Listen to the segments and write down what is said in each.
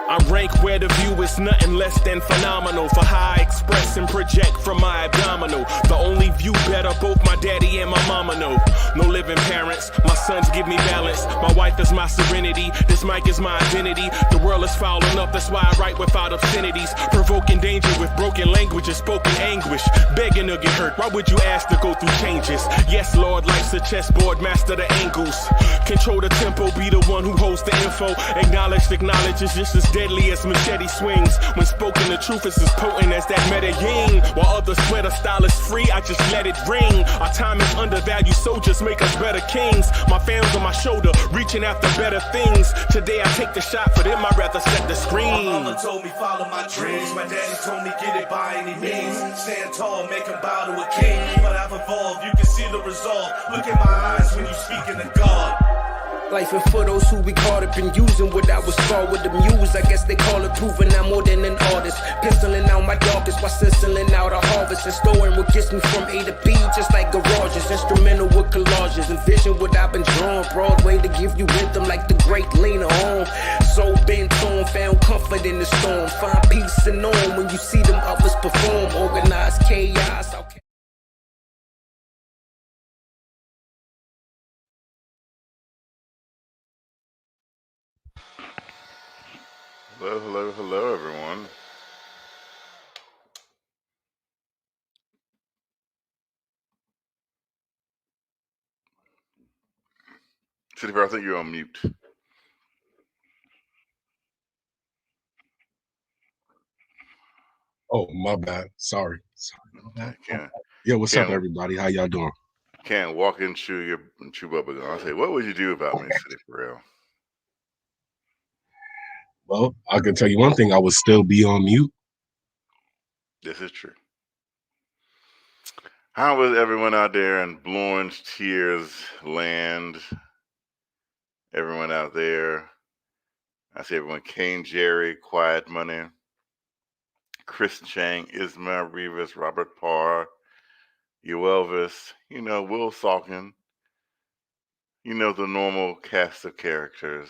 I rank where the view is nothing less than phenomenal. For how I express and project from my abdominal. The only view better, both my daddy and my mama know. No living parents, my sons give me balance. My wife is my serenity, this mic is my identity. The world is foul enough, that's why I write without obscenities. Provoking danger with broken language and spoken anguish. Begging to get hurt, why would you ask to go through changes? Yes, Lord, life's a chessboard, master the angles. Control the tempo, be the one who holds the info. Acknowledge is just as deadly as machete swings. When spoken, the truth is as potent as that Medellin. While others swear the style is free, I just let it ring. Our time is undervalued, soldiers make us better kings. My family's on my shoulder, reaching after better things. Today I take the shot, for them I'd rather set the screen. My mama told me follow my dreams. My daddy told me get it by any means. Stand tall, make him bow to a king. But I've evolved, you can see the resolve. Look in my eyes when you speaking to God. Life and for those who we caught up in using what I was taught with the muse. I guess they call it proving I'm more than an artist. Penciling out my darkest while sizzling out a harvest. And storing what gets me from A to B, just like garages. Instrumental with collages. Envision what I've been drawing. Broadway to give you rhythm like the great Lena Horne. So bent torn, found comfort in the storm. Find peace and norm when you see them others perform. Organized chaos. Okay. Hello, everyone. City Bear, I think you're on mute. Oh, my bad. Sorry. Can't, Yeah, what's up, everybody? How y'all doing? Can't walk and chew bubble gum. I say, what would you do about me, City for real? Well, I can tell you one thing. I would still be on mute. This is true. How was everyone out there in Blowing Tears land? Everyone out there. I see everyone. Kane, Jerry, Quiet Money, Chris Chang, Ismail Rivas, Robert Parr, you Elvis, Will Salkin, the normal cast of characters.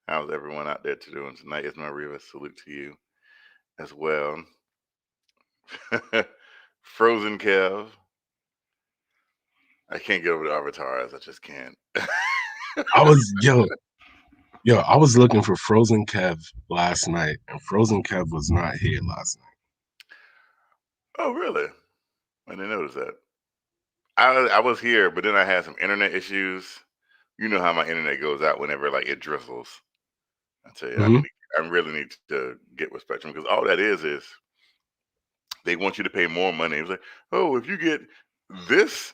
How's everyone out there doing tonight? Ismail Rivas, salute to you as well. Frozen Kev. I can't get over the avatars. I just can't. I was looking for Frozen Kev last night, and Frozen Kev was not here last night. Oh, really? I didn't notice that. I was here, but then I had some internet issues. You know how my internet goes out whenever it drizzles. I tell you, I really need to get with Spectrum, because all that is they want you to pay more money. It's like, oh, if you get this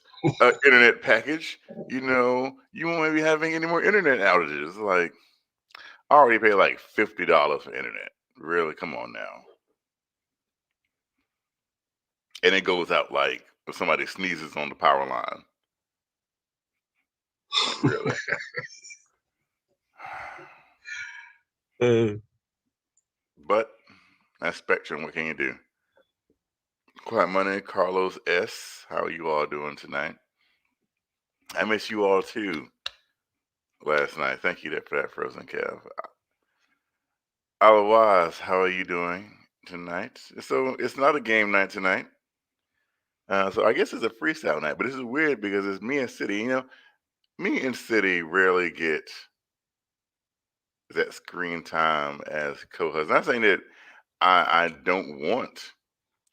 internet package, you won't be having any more internet outages. Like, I already pay like $50 for internet. Really, come on now. And it goes out like if somebody sneezes on the power line. Like, really. But that's Spectrum. What can you do? Quiet Money, Carlos S. How are you all doing tonight? I miss you all too last night. Thank you for that, Frozen Kev. Otherwise, how are you doing tonight? So it's not a game night tonight. So I guess it's a freestyle night, but this is weird because it's me and City. Me and City rarely get that screen time as co-hosts. Not saying that I don't want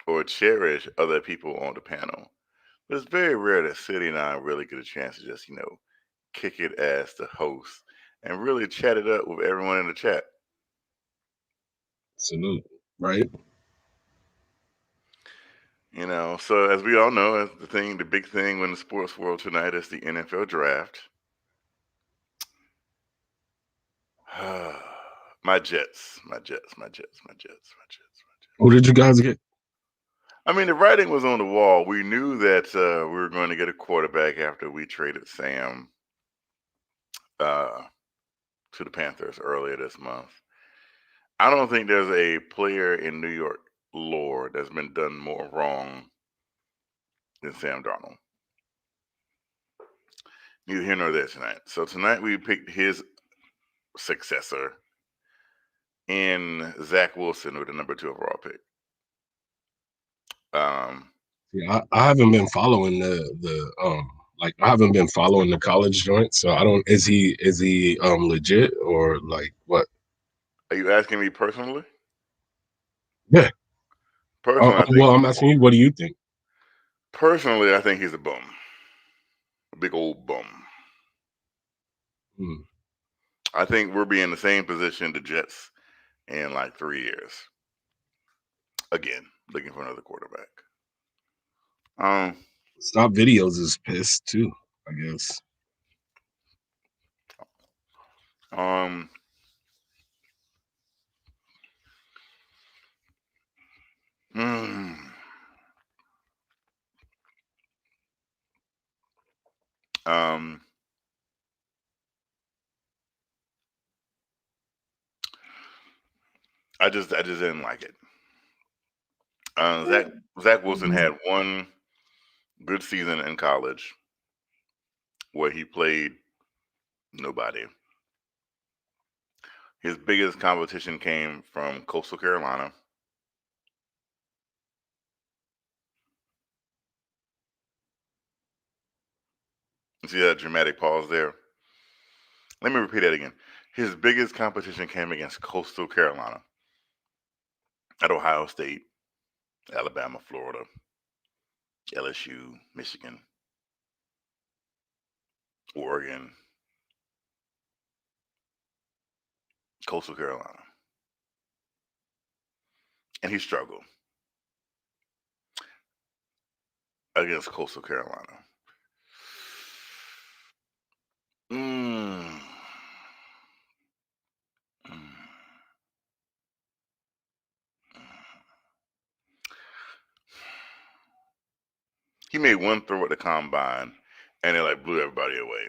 or cherish other people on the panel, but it's very rare that City and I really get a chance to just, kick it as the host and really chat it up with everyone in the chat. Salute, right? So as we all know, the big thing in the sports world tonight is the NFL draft. My Jets. Who did you guys get? I mean, the writing was on the wall. We knew that we were going to get a quarterback after we traded Sam to the Panthers earlier this month. I don't think there's a player in New York lore that's been done more wrong than Sam Darnold. Neither here nor there tonight. So tonight we picked his successor in Zach Wilson with the number 2 overall pick. Yeah, I haven't been following the like I haven't been following the college joint, so I don't. Is he legit or like what? Are you asking me personally? Yeah. Personally, I think. Well, I'm asking you. What do you think? Personally, I think he's a bum, a big old bum. Hmm. I think we'll be in the same position the Jets in like 3 years. Again, looking for another quarterback. Stop videos is pissed too, I guess. Um, mm, um, I just didn't like it. Zach Wilson had one good season in college where he played nobody. His biggest competition came from Coastal Carolina. See that dramatic pause there? Let me repeat that again. His biggest competition came against Coastal Carolina. At Ohio State, Alabama, Florida, LSU, Michigan, Oregon, Coastal Carolina. And he struggled against Coastal Carolina. Mm. Mm. He made one throw at the combine, and it like blew everybody away.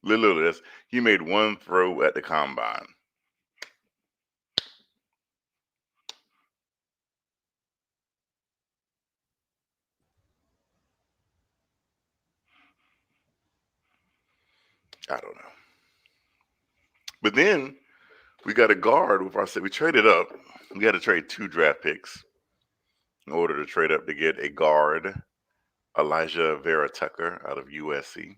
Literally, this. He made one throw at the combine. I don't know. But then we got a guard with our. We traded up. We had to trade 2 draft picks in order to trade up to get a guard, Elijah Vera Tucker out of USC.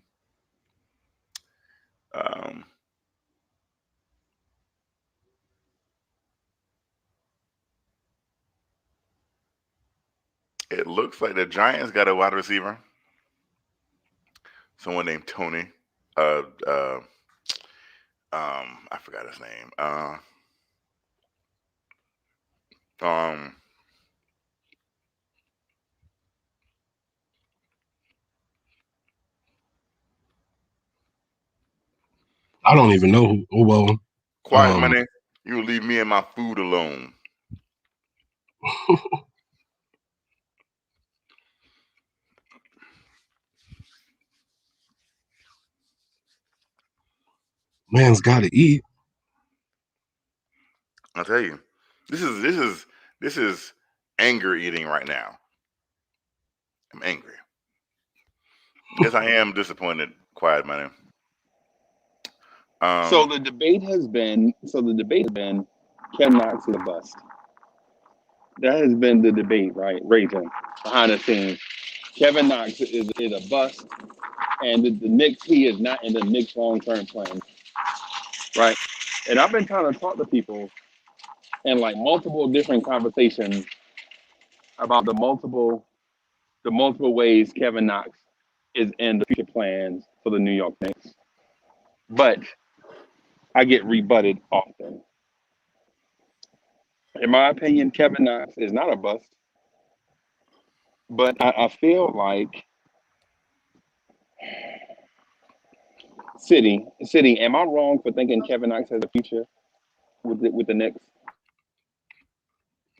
It looks like the Giants got a wide receiver, someone named Tony. I forgot his name. I don't even know who. Well, Quiet Money. You leave me and my food alone. man's got to eat. I'll tell you, this is anger eating right now. I'm angry. Yes, I am disappointed. Quiet Money. So the debate has been Ken Knox is a bust. That has been the debate, right? Raging behind the scenes. Kevin Knox is a bust, and the Knicks, he is not in the Knicks long-term plan, right? And I've been trying to talk to people in like multiple different conversations about the multiple ways Kevin Knox is in the future plans for the New York Knicks. But I get rebutted often. In my opinion, Kevin Knox is not a bust, but I feel like City. Am I wrong for thinking Kevin Knox has a future with the Knicks?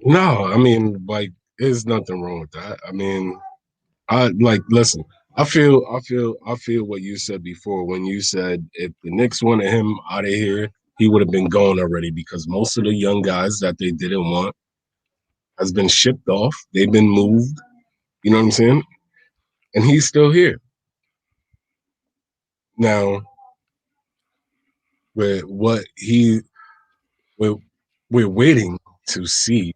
No, I mean, like, there's nothing wrong with that. I mean, I like listen. I feel what you said before when you said if the Knicks wanted him out of here, he would have been gone already because most of the young guys that they didn't want has been shipped off. They've been moved. You know what I'm saying? And he's still here. Now, with what we're, we're waiting to see,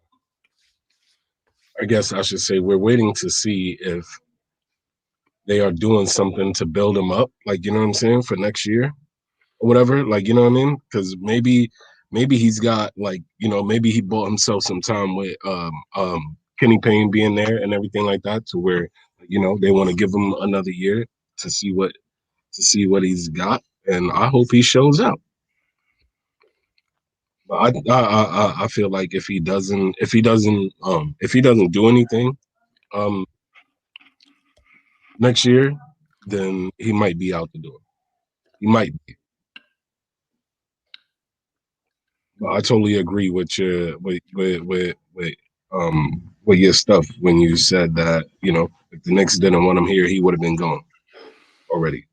I guess I should say, we're waiting to see if they are doing something to build him up, like, you know what I'm saying, for next year or whatever. Like, you know what I mean? Because maybe he's got, like, you know, maybe he bought himself some time with Kenny Payne being there and everything like that, to where, you know, they want to give him another year to see what he's got, and I hope he shows out. But I feel like if he doesn't do anything next year, then he might be out the door. He might be. But I totally agree with your with your stuff when you said that, you know, if the Knicks didn't want him here, he would have been gone already.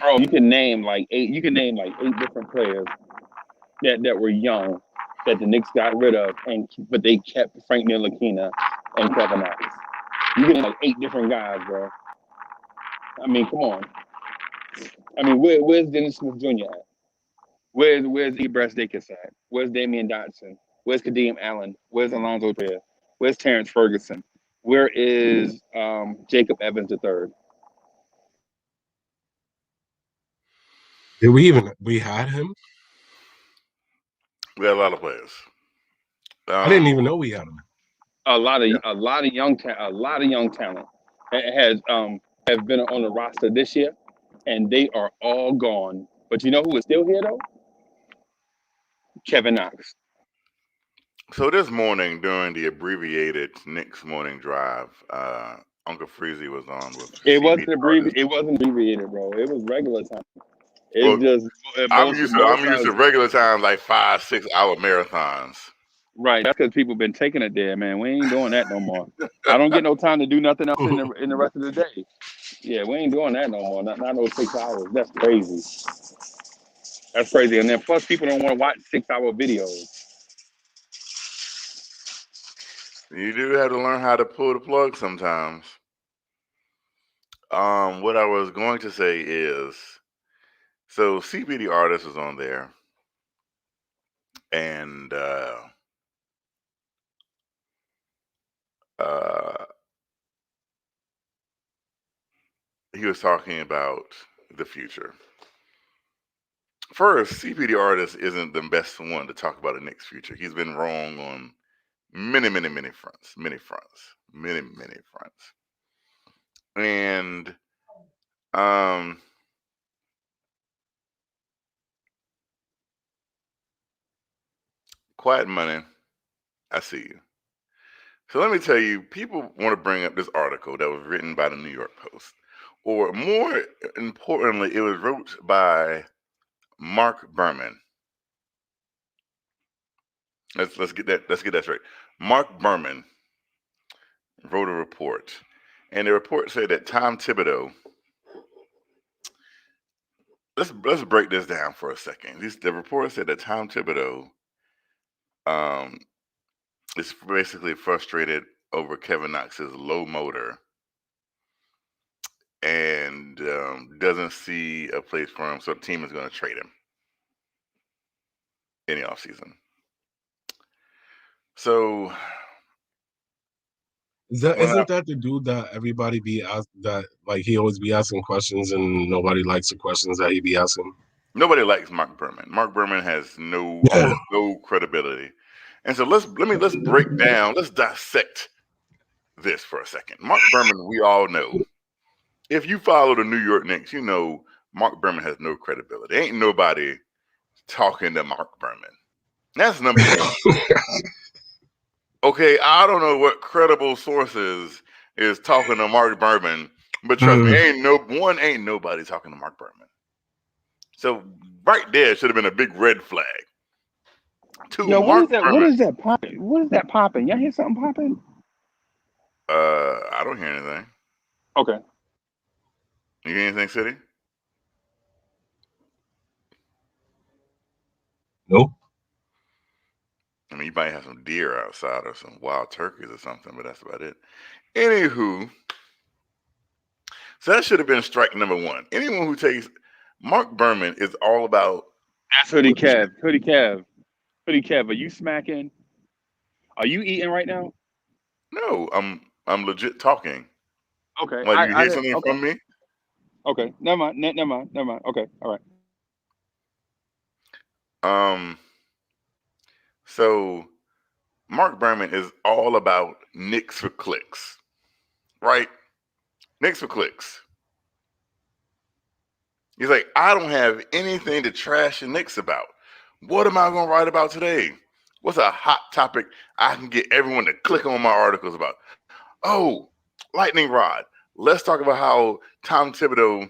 Bro, you can name like eight. You can name like 8 different players that were young that the Knicks got rid of, but they kept Frank Ntilikina and Kevin Knox. You get like 8 different guys, bro. I mean, come on. I mean, where's Dennis Smith Jr. at? Where's Ebras Dacus at? Where's Damian Dotson? Where's Kadeem Allen? Where's Alonzo Trier? Where's Terrence Ferguson? Where is Jacob Evans III? Did we had him? We had a lot of players. I didn't even know we had him. A lot of young talent has have been on the roster this year, and they are all gone. But you know who is still here though? Kevin Knox. So this morning during the abbreviated Knicks morning drive, Uncle Freezy was on with It CBD wasn't artists. It wasn't abbreviated, bro. It was regular time. Well, It's just I'm used to regular times, like 5-6 hour marathons. right. That's because people been taking it there, man. We ain't doing that no more. I don't get no time to do nothing else in the rest of the day. Yeah, we ain't doing that no more. Not no 6 hours. That's crazy. That's crazy. And then plus people don't want to watch 6 hour videos. You do have to learn how to pull the plug sometimes. What I was going to say is, so CBD artist was on there, and he was talking about the future. First, CBD artist isn't the best one to talk about the Knicks' future. He's been wrong on many fronts, many fronts. And Quiet Money, I see you. So let me tell you, people want to bring up this article that was written by the New York Post, or more importantly, it was wrote by Mark Berman. Let's get that straight. Mark Berman wrote a report, and the report said that Tom Thibodeau. Let's break this down for a second. The report said that Tom Thibodeau is basically frustrated over Kevin Knox's low motor and doesn't see a place for him, so the team is going to trade him in the offseason. So Isn't that the dude that everybody be asked, that like he always be asking questions and nobody likes the questions that he be asking? Nobody likes Mark Berman. Mark Berman has no credibility. And so let's break down, let's dissect this for a second. Mark Berman, we all know. If you follow the New York Knicks, you know Mark Berman has no credibility. Ain't nobody talking to Mark Berman. That's number one. Okay, I don't know what credible sources is talking to Mark Berman, but trust me, ain't nobody talking to Mark Berman. So right there should have been a big red flag. Yo, what is that? What is that popping? What is that popping? Y'all hear something popping? I don't hear anything. Okay. You hear anything, City? Nope. you might have some deer outside or some wild turkeys or something, but that's about it. Anywho, so that should have been strike number one. Anyone who takes Mark Berman is all about That's Hoodie putting Kev. Hoodie Kev, are you smacking? Are you eating right now? no, I'm legit talking. Okay. Like you I hear didn't. something Okay. from me? Okay. Never mind. Never mind. Never mind. Okay. All right. So Mark Berman is all about Knicks for clicks, right? Knicks for clicks. He's like, I don't have anything to trash the Knicks about. What am I going to write about today? What's a hot topic I can get everyone to click on my articles about? Oh, lightning rod. Let's talk about how Tom Thibodeau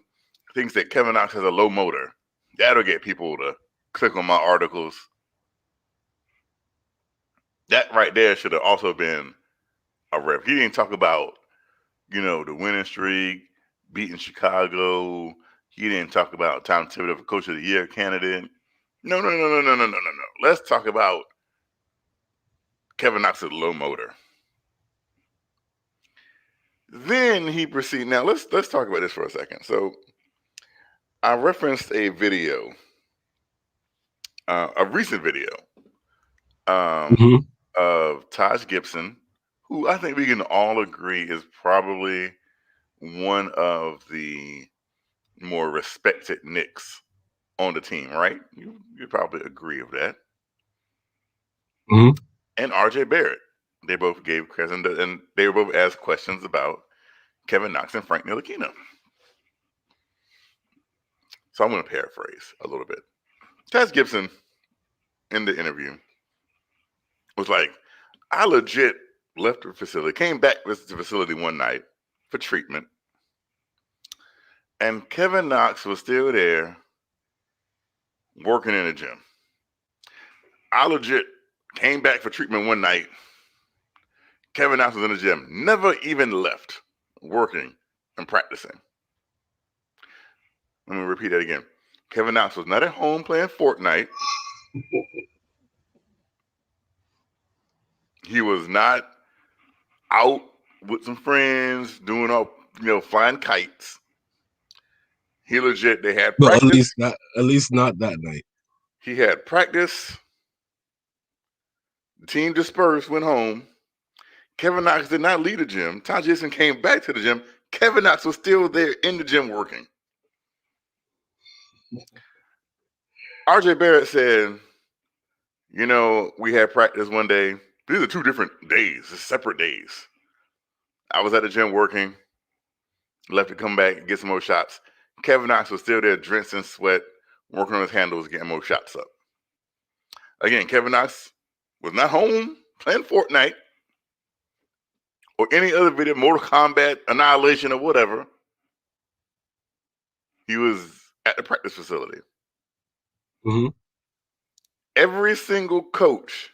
thinks that Kevin Knox has a low motor. That'll get people to click on my articles. That right there should have also been a rep. He didn't talk about, the winning streak, beating Chicago. He didn't talk about Tom Thibodeau for Coach of the Year candidate. No. Let's talk about Kevin Knox's low motor. Then he proceeded. Now let's talk about this for a second. So I referenced a video, a recent video, of Taj Gibson, who I think we can all agree is probably one of the more respected Knicks on the team, right? You probably agree with that. And RJ Barrett. They both gave questions, and they were both asked questions about Kevin Knox and Frank Ntilikina. So I'm going to paraphrase a little bit. Taj Gibson, in the interview, was like, I legit left the facility, came back to the facility one night for treatment, and Kevin Knox was still there working in the gym. I legit came back for treatment one night. Kevin Knox was in the gym, never even left working and practicing. Let me repeat that again. Kevin Knox was not at home playing Fortnite. He was not out with some friends doing all, flying kites. He legit, they had But practice. at least not that night. He had practice. The team dispersed, went home. Kevin Knox did not leave the gym. Taj Gibson came back to the gym. Kevin Knox was still there in the gym working. RJ Barrett said, we had practice one day. These are 2 different days, separate days. I was at the gym working, left to come back and get some more shots. Kevin Knox was still there, drenched in sweat, working on his handles, getting more shots up. Again, Kevin Knox was not home playing Fortnite or any other video, Mortal Kombat, Annihilation, or whatever. He was at the practice facility. Every single coach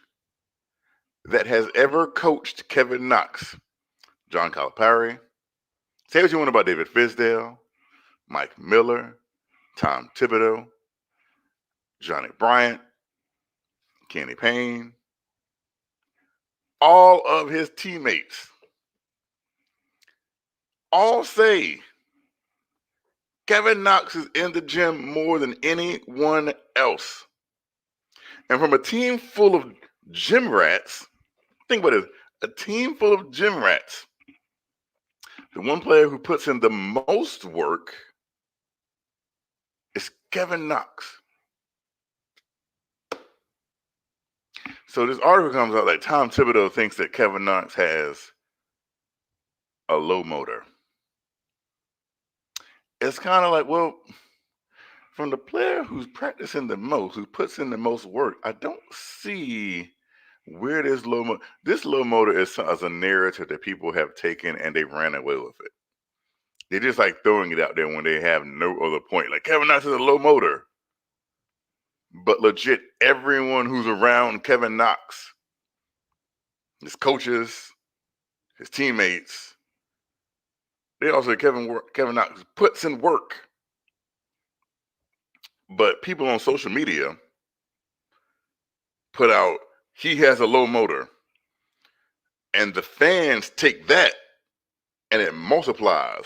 that has ever coached Kevin Knox, John Calipari, say what you want about David Fisdale, Mike Miller, Tom Thibodeau, Johnny Bryant, Kenny Payne, all of his teammates all say Kevin Knox is in the gym more than anyone else. And from a team full of gym rats, think about this, a team full of gym rats, the one player who puts in the most work is Kevin Knox. So this article comes out like Tom Thibodeau thinks that Kevin Knox has a low motor. It's kind of like, well, from the player who's practicing the most, who puts in the most work, I don't see where this low motor is as a narrative that people have taken and they ran away with it. They're just like throwing it out there when they have no other point. Like Kevin Knox is a low motor. But legit, everyone who's around Kevin Knox, his coaches, his teammates, they also Kevin Knox puts in work. But people on social media put out he has a low motor. And the fans take that and it multiplies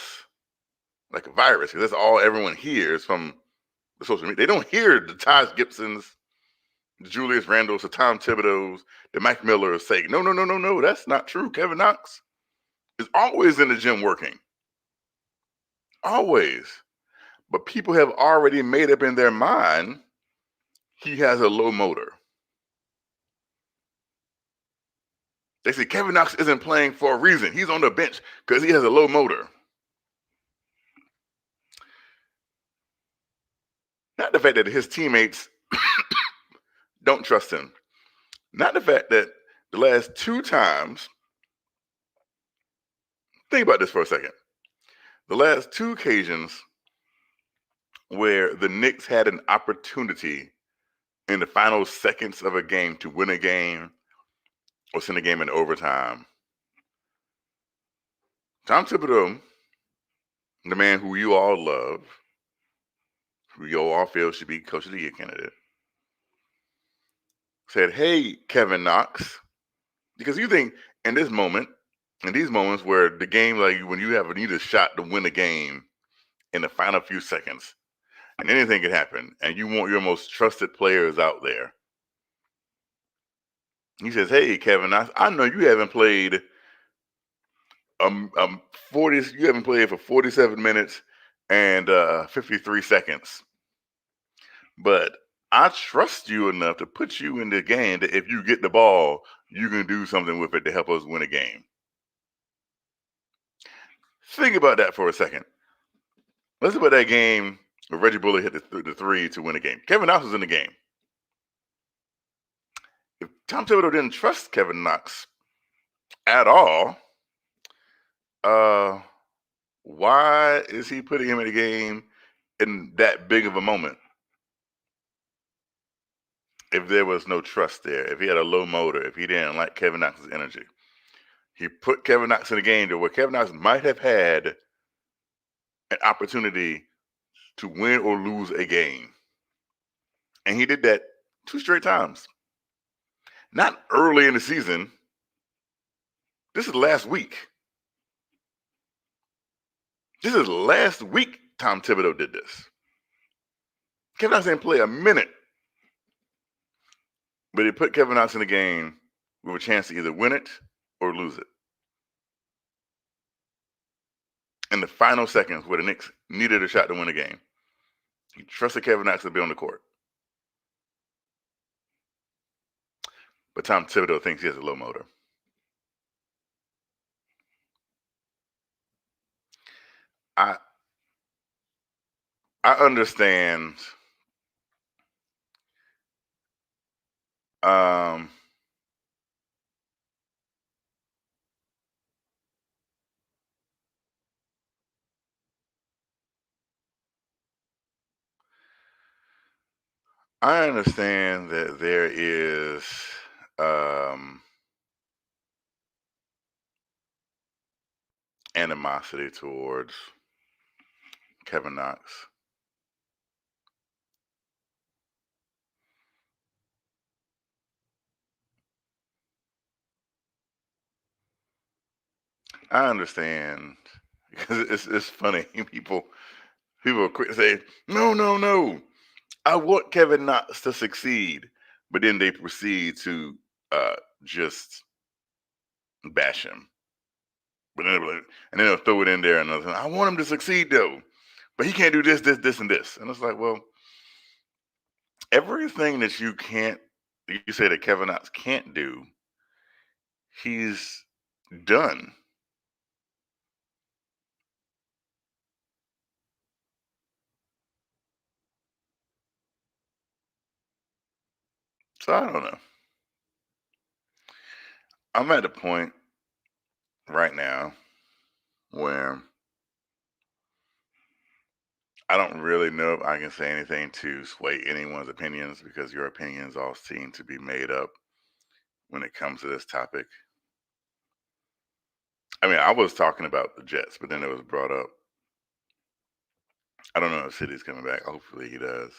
like a virus. That's all everyone hears from the social media. They don't hear the Taj Gibsons, the Julius Randles, the Tom Thibodeau's, the Mike Millers say, no, that's not true. Kevin Knox is always in the gym working. Always. But people have already made up in their mind he has a low motor. They say Kevin Knox isn't playing for a reason. He's on the bench because he has a low motor. Not the fact that his teammates don't trust him. Not the fact that the last two times, think about this for a second. The last two occasions where the Knicks had an opportunity in the final seconds of a game to win a game or send a game in overtime, Tom Thibodeau, the man who you all love, who you all feel should be Coach of the Year candidate, said, hey, Kevin Knox, because you think in this moment, in these moments where the game, like when you need a shot to win a game in the final few seconds, and anything can happen, and you want your most trusted players out there. He says, hey, Kevin, I know you haven't played 40, you haven't played for 47 minutes and 53 seconds. But I trust you enough to put you in the game that if you get the ball, you can do something with it to help us win a game. Think about that for a second. Let's think about that game where Reggie Bullock hit the three to win a game. Kevin Knox was in the game. If Tom Thibodeau didn't trust Kevin Knox at all, why is he putting him in the game in that big of a moment? If there was no trust there, if he had a low motor, if he didn't like Kevin Knox's energy, he put Kevin Knox in the game to where Kevin Knox might have had an opportunity to win or lose a game. And he did that 2 straight times. Not early in the season. This is last week. This is last week Tom Thibodeau did this. Kevin Knox didn't play a minute. But he put Kevin Knox in the game with a chance to either win it or lose it. In the final seconds where the Knicks needed a shot to win the game, he trusted Kevin Knox to be on the court. But Tom Thibodeau thinks he has a low motor. I understand I understand that there is animosity towards Kevin Knox. I understand because it's funny. People are quick to say, no. I want Kevin Knox to succeed, but then they proceed to just bash him. But then they'll throw it in there and I want him to succeed though, but he can't do this, and this. And it's like, well, everything that you say that Kevin Knox can't do, he's done. So I don't know. I'm at the point right now where I don't really know if I can say anything to sway anyone's opinions because your opinions all seem to be made up when it comes to this topic. I mean, I was talking about the Jets, but then it was brought up. I don't know if City's coming back. Hopefully he does.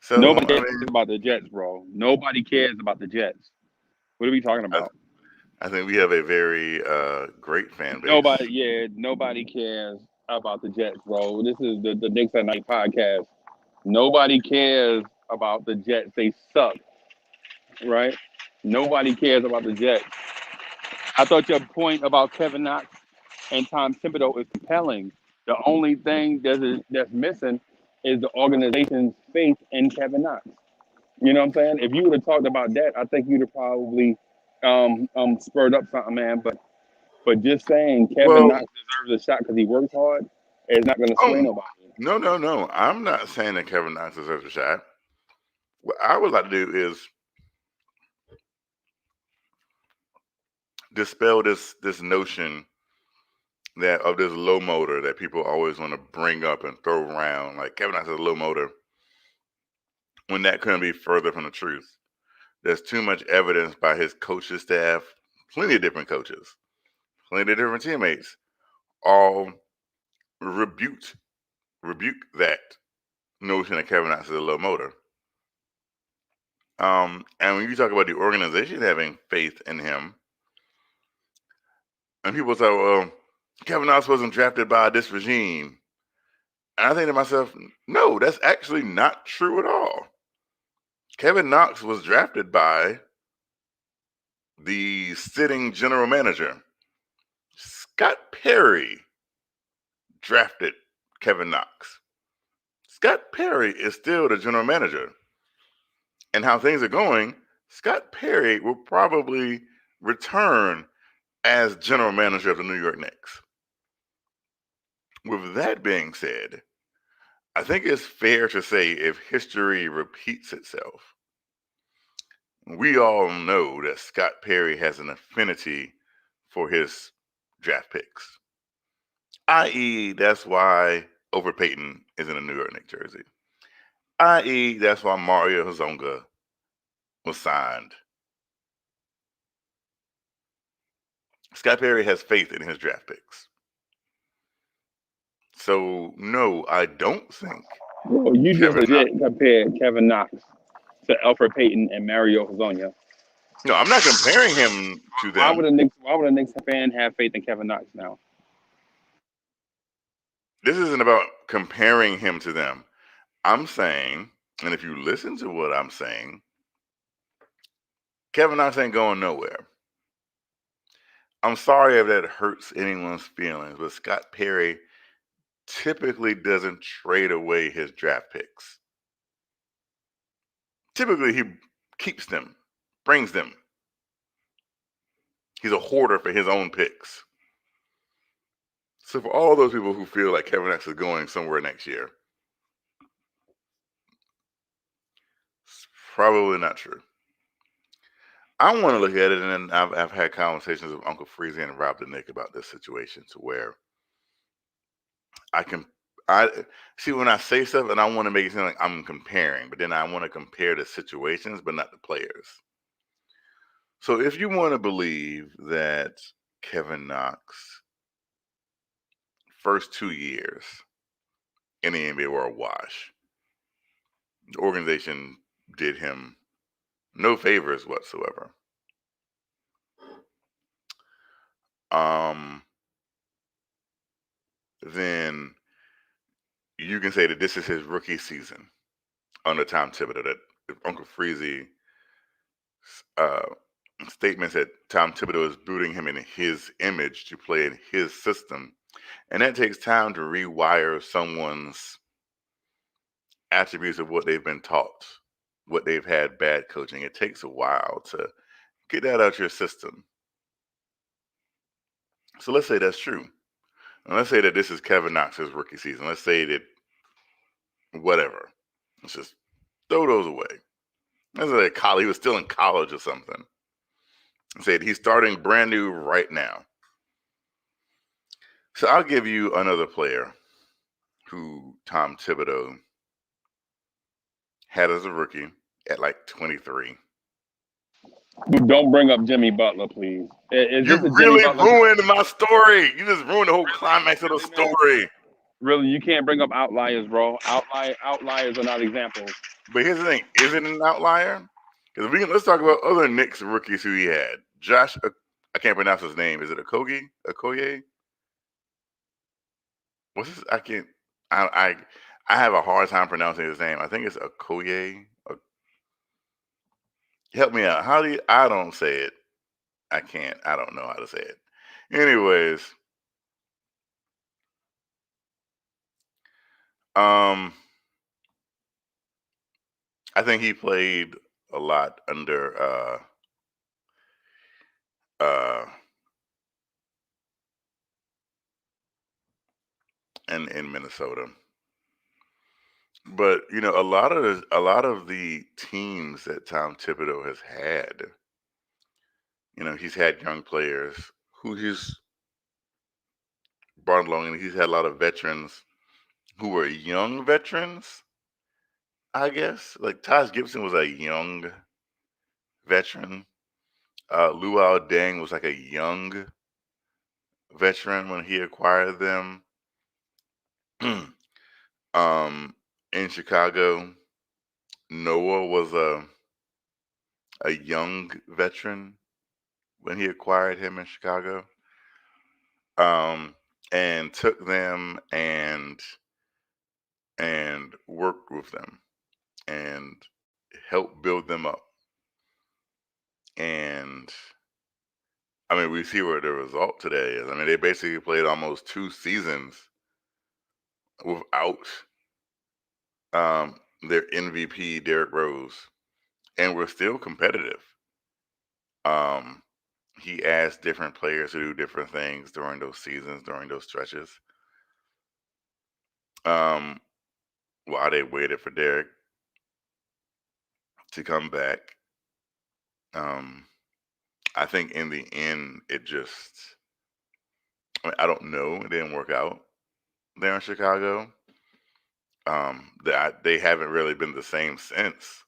So Nobody I cares mean, about the Jets, bro. Nobody cares about the Jets. What are we talking I, about? I think we have a very great fan base. Nobody cares about the Jets, bro. This is the Knicks at Night podcast. Nobody cares about the Jets. They suck, right? Nobody cares about the Jets. I thought your point about Kevin Knox and Tom Thibodeau is compelling. The only thing that's missing is the organization's faith in Kevin Knox. You know what I'm saying? If you would have talked about that, I think you'd have probably spurred up something, man. But just saying Kevin Well, Knox deserves a shot because he works hard is not going to sway oh nobody. no. I'm not saying that Kevin Knox deserves a shot. What I would like to do is dispel this notion that of this low motor that people always want to bring up and throw around, like Kevin Knox is a low motor, when that couldn't be further from the truth. There's too much evidence by his coaching staff, plenty of different coaches, plenty of different teammates, all rebuke that notion that Kevin Knox is a low motor. And when you talk about the organization having faith in him, and people say, well, Kevin Knox wasn't drafted by this regime. And I think to myself, no, that's actually not true at all. Kevin Knox was drafted by the sitting general manager. Scott Perry drafted Kevin Knox. Scott Perry is still the general manager. And how things are going, Scott Perry will probably return as general manager of the New York Knicks. With that being said, I think it's fair to say if history repeats itself, we all know that Scott Perry has an affinity for his draft picks, i.e., that's why Over Payton is in a New York Knicks jersey, i.e., that's why Mario Hezonja was signed. Scott Perry has faith in his draft picks. So, no, I don't think. Bro, you just Kevin legit compared Kevin Knox to Alfred Payton and Mario Hezonja. No, I'm not comparing him to Why would them. a Knicks fan have faith in Kevin Knox now? This isn't about comparing him to them. I'm saying, and if you listen to what I'm saying, Kevin Knox ain't going nowhere. I'm sorry if that hurts anyone's feelings, but Scott Perry typically doesn't trade away his draft picks. Typically, he keeps them, brings them. He's a hoarder for his own picks. So for all those people who feel like Kevin Knox is going somewhere next year, it's probably not true. I want to look at it, and I've had conversations with Uncle Freezy and Rob the Nick about this situation, to where I see when I say stuff, and I want to make it sound like I'm comparing, but then I want to compare the situations, but not the players. So if you want to believe that Kevin Knox first 2 years in the NBA were a wash, the organization did him no favors whatsoever. Then you can say that this is his rookie season under Tom Thibodeau. That if Uncle Freezy statements that Tom Thibodeau is booting him in his image to play in his system, and that takes time to rewire someone's attributes of what they've been taught, what they've had bad coaching. It takes a while to get that out your system. So let's say that's true. And let's say that this is Kevin Knox's rookie season. Let's say that whatever. Let's just throw those away. Let's say he was still in college or something. And say he's starting brand new right now. So I'll give you another player who Tom Thibodeau had as a rookie at like 23. Don't bring up Jimmy Butler, please. You really ruined my story. You just ruined the whole climax of the story. Really, you can't bring up outliers, bro. Outliers are not examples. But here's the thing: is it an outlier? Because let's talk about other Knicks rookies who he had. Josh, I can't pronounce his name. Is it Okogie? Okoye? What's his? I can't. I have a hard time pronouncing his name. I think it's Okoye. Help me out. How do you? I don't say it. I can't. I don't know how to say it. Anyways, I think he played a lot under in Minnesota. But a lot of the teams that Tom Thibodeau has had, he's had young players who he's brought along, and he's had a lot of veterans who were young veterans, I guess. Like Taj Gibson was a young veteran. Luau Deng was like a young veteran when he acquired them. In Chicago, Noah was a young veteran when he acquired him in Chicago, and took them and worked with them and helped build them up. And I mean, we see where the result today is. I mean, they basically played almost 2 seasons without their MVP Derrick Rose, and we're still competitive. He asked different players to do different things during those seasons, during those stretches. While they waited for Derrick to come back, I think in the end, I don't know, it didn't work out there in Chicago. They haven't really been the same since.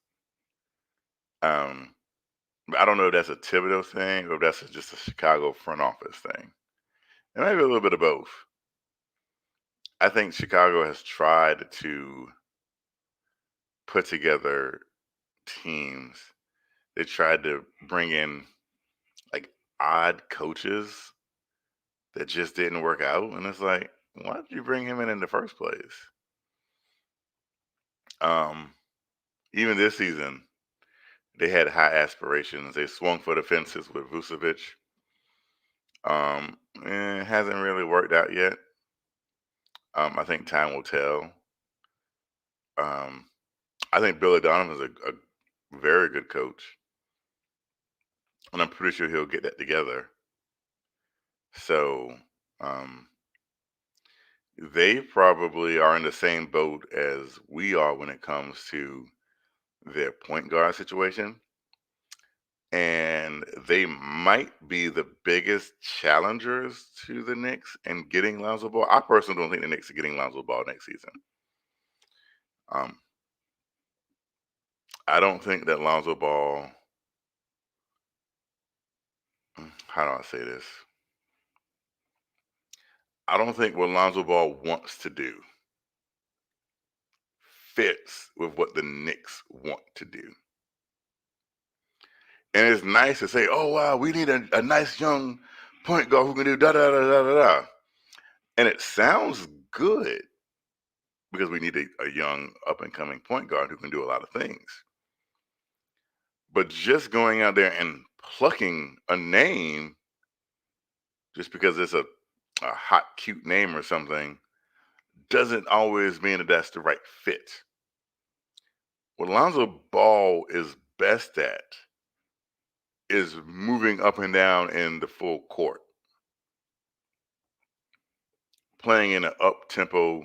I don't know if that's a Thibodeau thing or if that's just a Chicago front office thing. And maybe a little bit of both. I think Chicago has tried to put together teams. They tried to bring in like odd coaches that just didn't work out. And it's like, why did you bring him in the first place? Even this season, they had high aspirations. They swung for the fences with Vucevic. It hasn't really worked out yet. I think time will tell. I think Billy Donovan is a very good coach, and I'm pretty sure he'll get that together. So they probably are in the same boat as we are when it comes to their point guard situation. And they might be the biggest challengers to the Knicks in getting Lonzo Ball. I personally don't think the Knicks are getting Lonzo Ball next season. I don't think that Lonzo Ball, how do I say this? I don't think what Lonzo Ball wants to do fits with what the Knicks want to do. And it's nice to say, oh, wow, we need a nice young point guard who can do da-da-da-da-da-da. And it sounds good because we need a young up-and-coming point guard who can do a lot of things. But just going out there and plucking a name just because it's a hot, cute name or something doesn't always mean that that's the right fit. What Lonzo Ball is best at is moving up and down in the full court, playing in an up-tempo,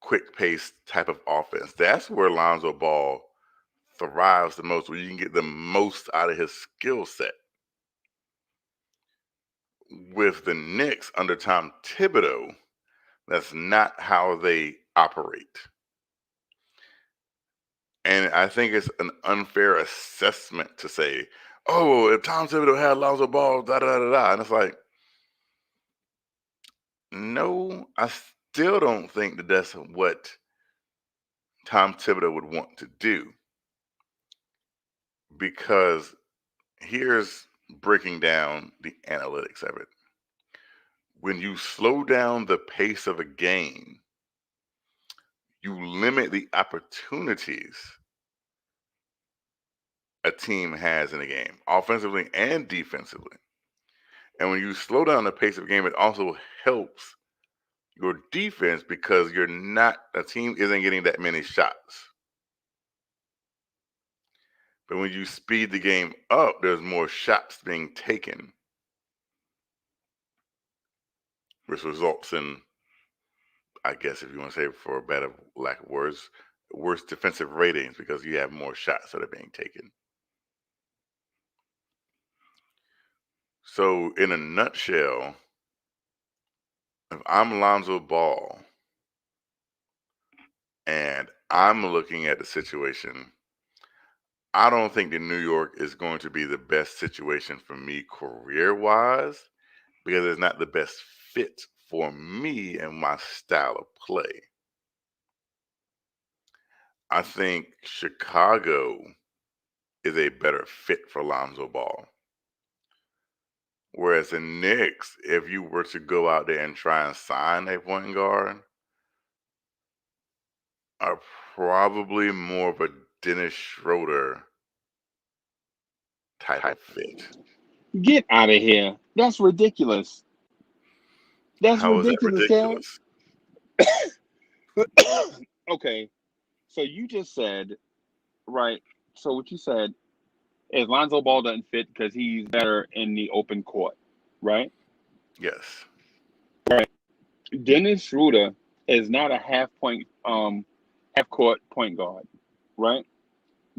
quick-paced type of offense. That's where Lonzo Ball thrives the most, where you can get the most out of his skill set. With the Knicks under Tom Thibodeau, that's not how they operate. And I think it's an unfair assessment to say, oh, if Tom Thibodeau had Lonzo Ball, da-da-da-da. And it's like, no, I still don't think that that's what Tom Thibodeau would want to do. because here's breaking down the analytics of it. When you slow down the pace of a game, you limit the opportunities a team has in a game, offensively and defensively. And when you slow down the pace of a game, it also helps your defense because a team isn't getting that many shots. But when you speed the game up, there's more shots being taken, which results in, I guess if you want to say for a better lack of words, worse defensive ratings because you have more shots that are being taken. So in a nutshell, if I'm Lonzo Ball and I'm looking at the situation, I don't think that New York is going to be the best situation for me career-wise because it's not the best fit for me and my style of play. I think Chicago is a better fit for Lonzo Ball. Whereas the Knicks, if you were to go out there and try and sign a point guard, are probably more of a Dennis Schroeder type of fit. Get out of here. That's ridiculous. That's How is that ridiculous, ridiculous? Okay. So you just said, right? So what you said is Lonzo Ball doesn't fit because he's better in the open court, right? Yes. Dennis Schroeder is not a half court point guard, right?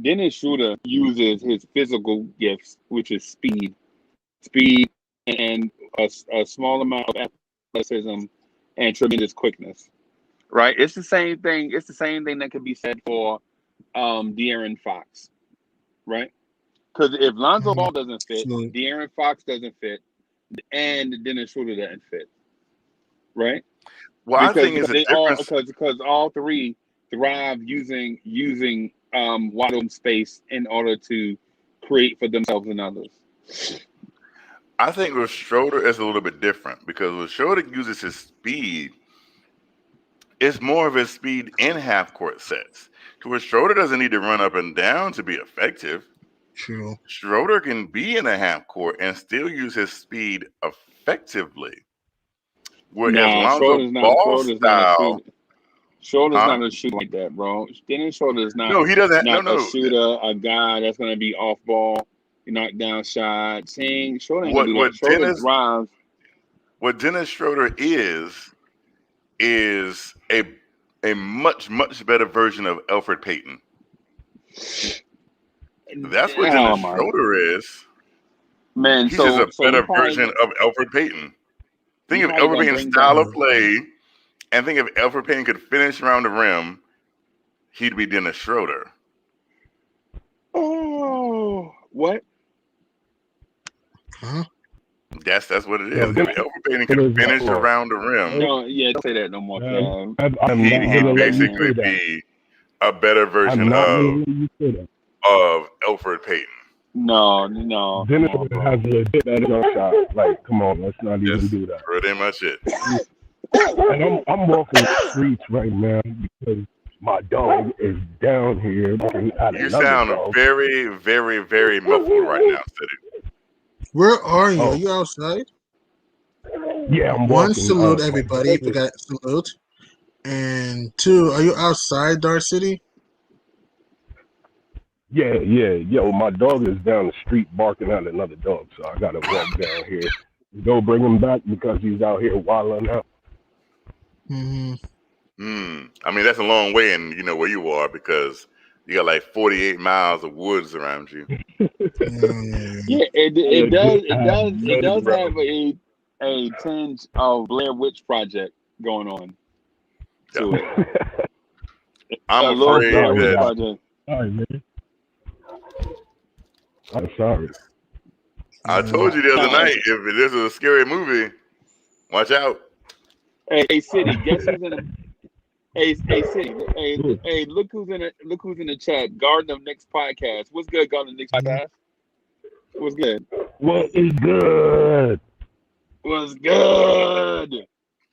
Dennis Schroeder uses his physical gifts, which is speed, and a small amount of athleticism and tremendous quickness, right? It's the same thing. It's the same thing that could be said for De'Aaron Fox, right? Because if Lonzo Ball doesn't fit, De'Aaron Fox doesn't fit, and Dennis Schroeder doesn't fit, right? Well, Because I think it's a difference. because all three thrive using wide open space in order to create for themselves and others. I think with Schroeder it's a little bit different because when Schroeder uses his speed, it's more of his speed in half court sets. To where Schroeder doesn't need to run up and down to be effective. True. Schroeder can be in a half court and still use his speed effectively. Whereas Lonzo Ball's style, Schroeder's not a shooter like that, bro. Dennis Schroeder is not. No, he doesn't. Not No. a shooter, a guy that's going to be off ball, knock down shots. Schroeder ain't gonna do that. Schroeder drives. What Dennis Schroeder is a much better version of Elfrid Payton. That's what Dennis Schroeder is. Man, he's just a better version of Elfrid Payton. Think of Elfrid Payton's style of play, and think if Elfrid Payton could finish around the rim, he'd be Dennis Schroeder. Oh, what? Huh? That's what it is. If Elfrid Payton could finish around the rim, no, don't say that no more. He'd basically be a better version of Elfrid Payton. No. Dennis has a legit better jump shot. Like, come on, let's not even do that. Pretty much it. And I'm walking the streets right now because my dog is down here. You sound very, very, very muffled right now, City. Where are you? Are you outside? Yeah, I'm walking. One, salute everybody. We got salute. And two, are you outside, Dark City? Yeah. Yo, my dog is down the street barking at another dog, so I gotta walk down here. Go bring him back because he's out here wilding out. Mm-hmm. I mean, that's a long way in where you are because you got like 48 miles of woods around you. Yeah, it does have a tinge of Blair Witch Project going on to it. I'm afraid that. Sorry, man. I'm sorry. I told you the other night, if this is a scary movie, watch out. Hey, City, guess City. Hey, look who's in the chat. Garden of Knicks podcast. What's good, Garden of Knicks podcast? What's good? What is good? What's good?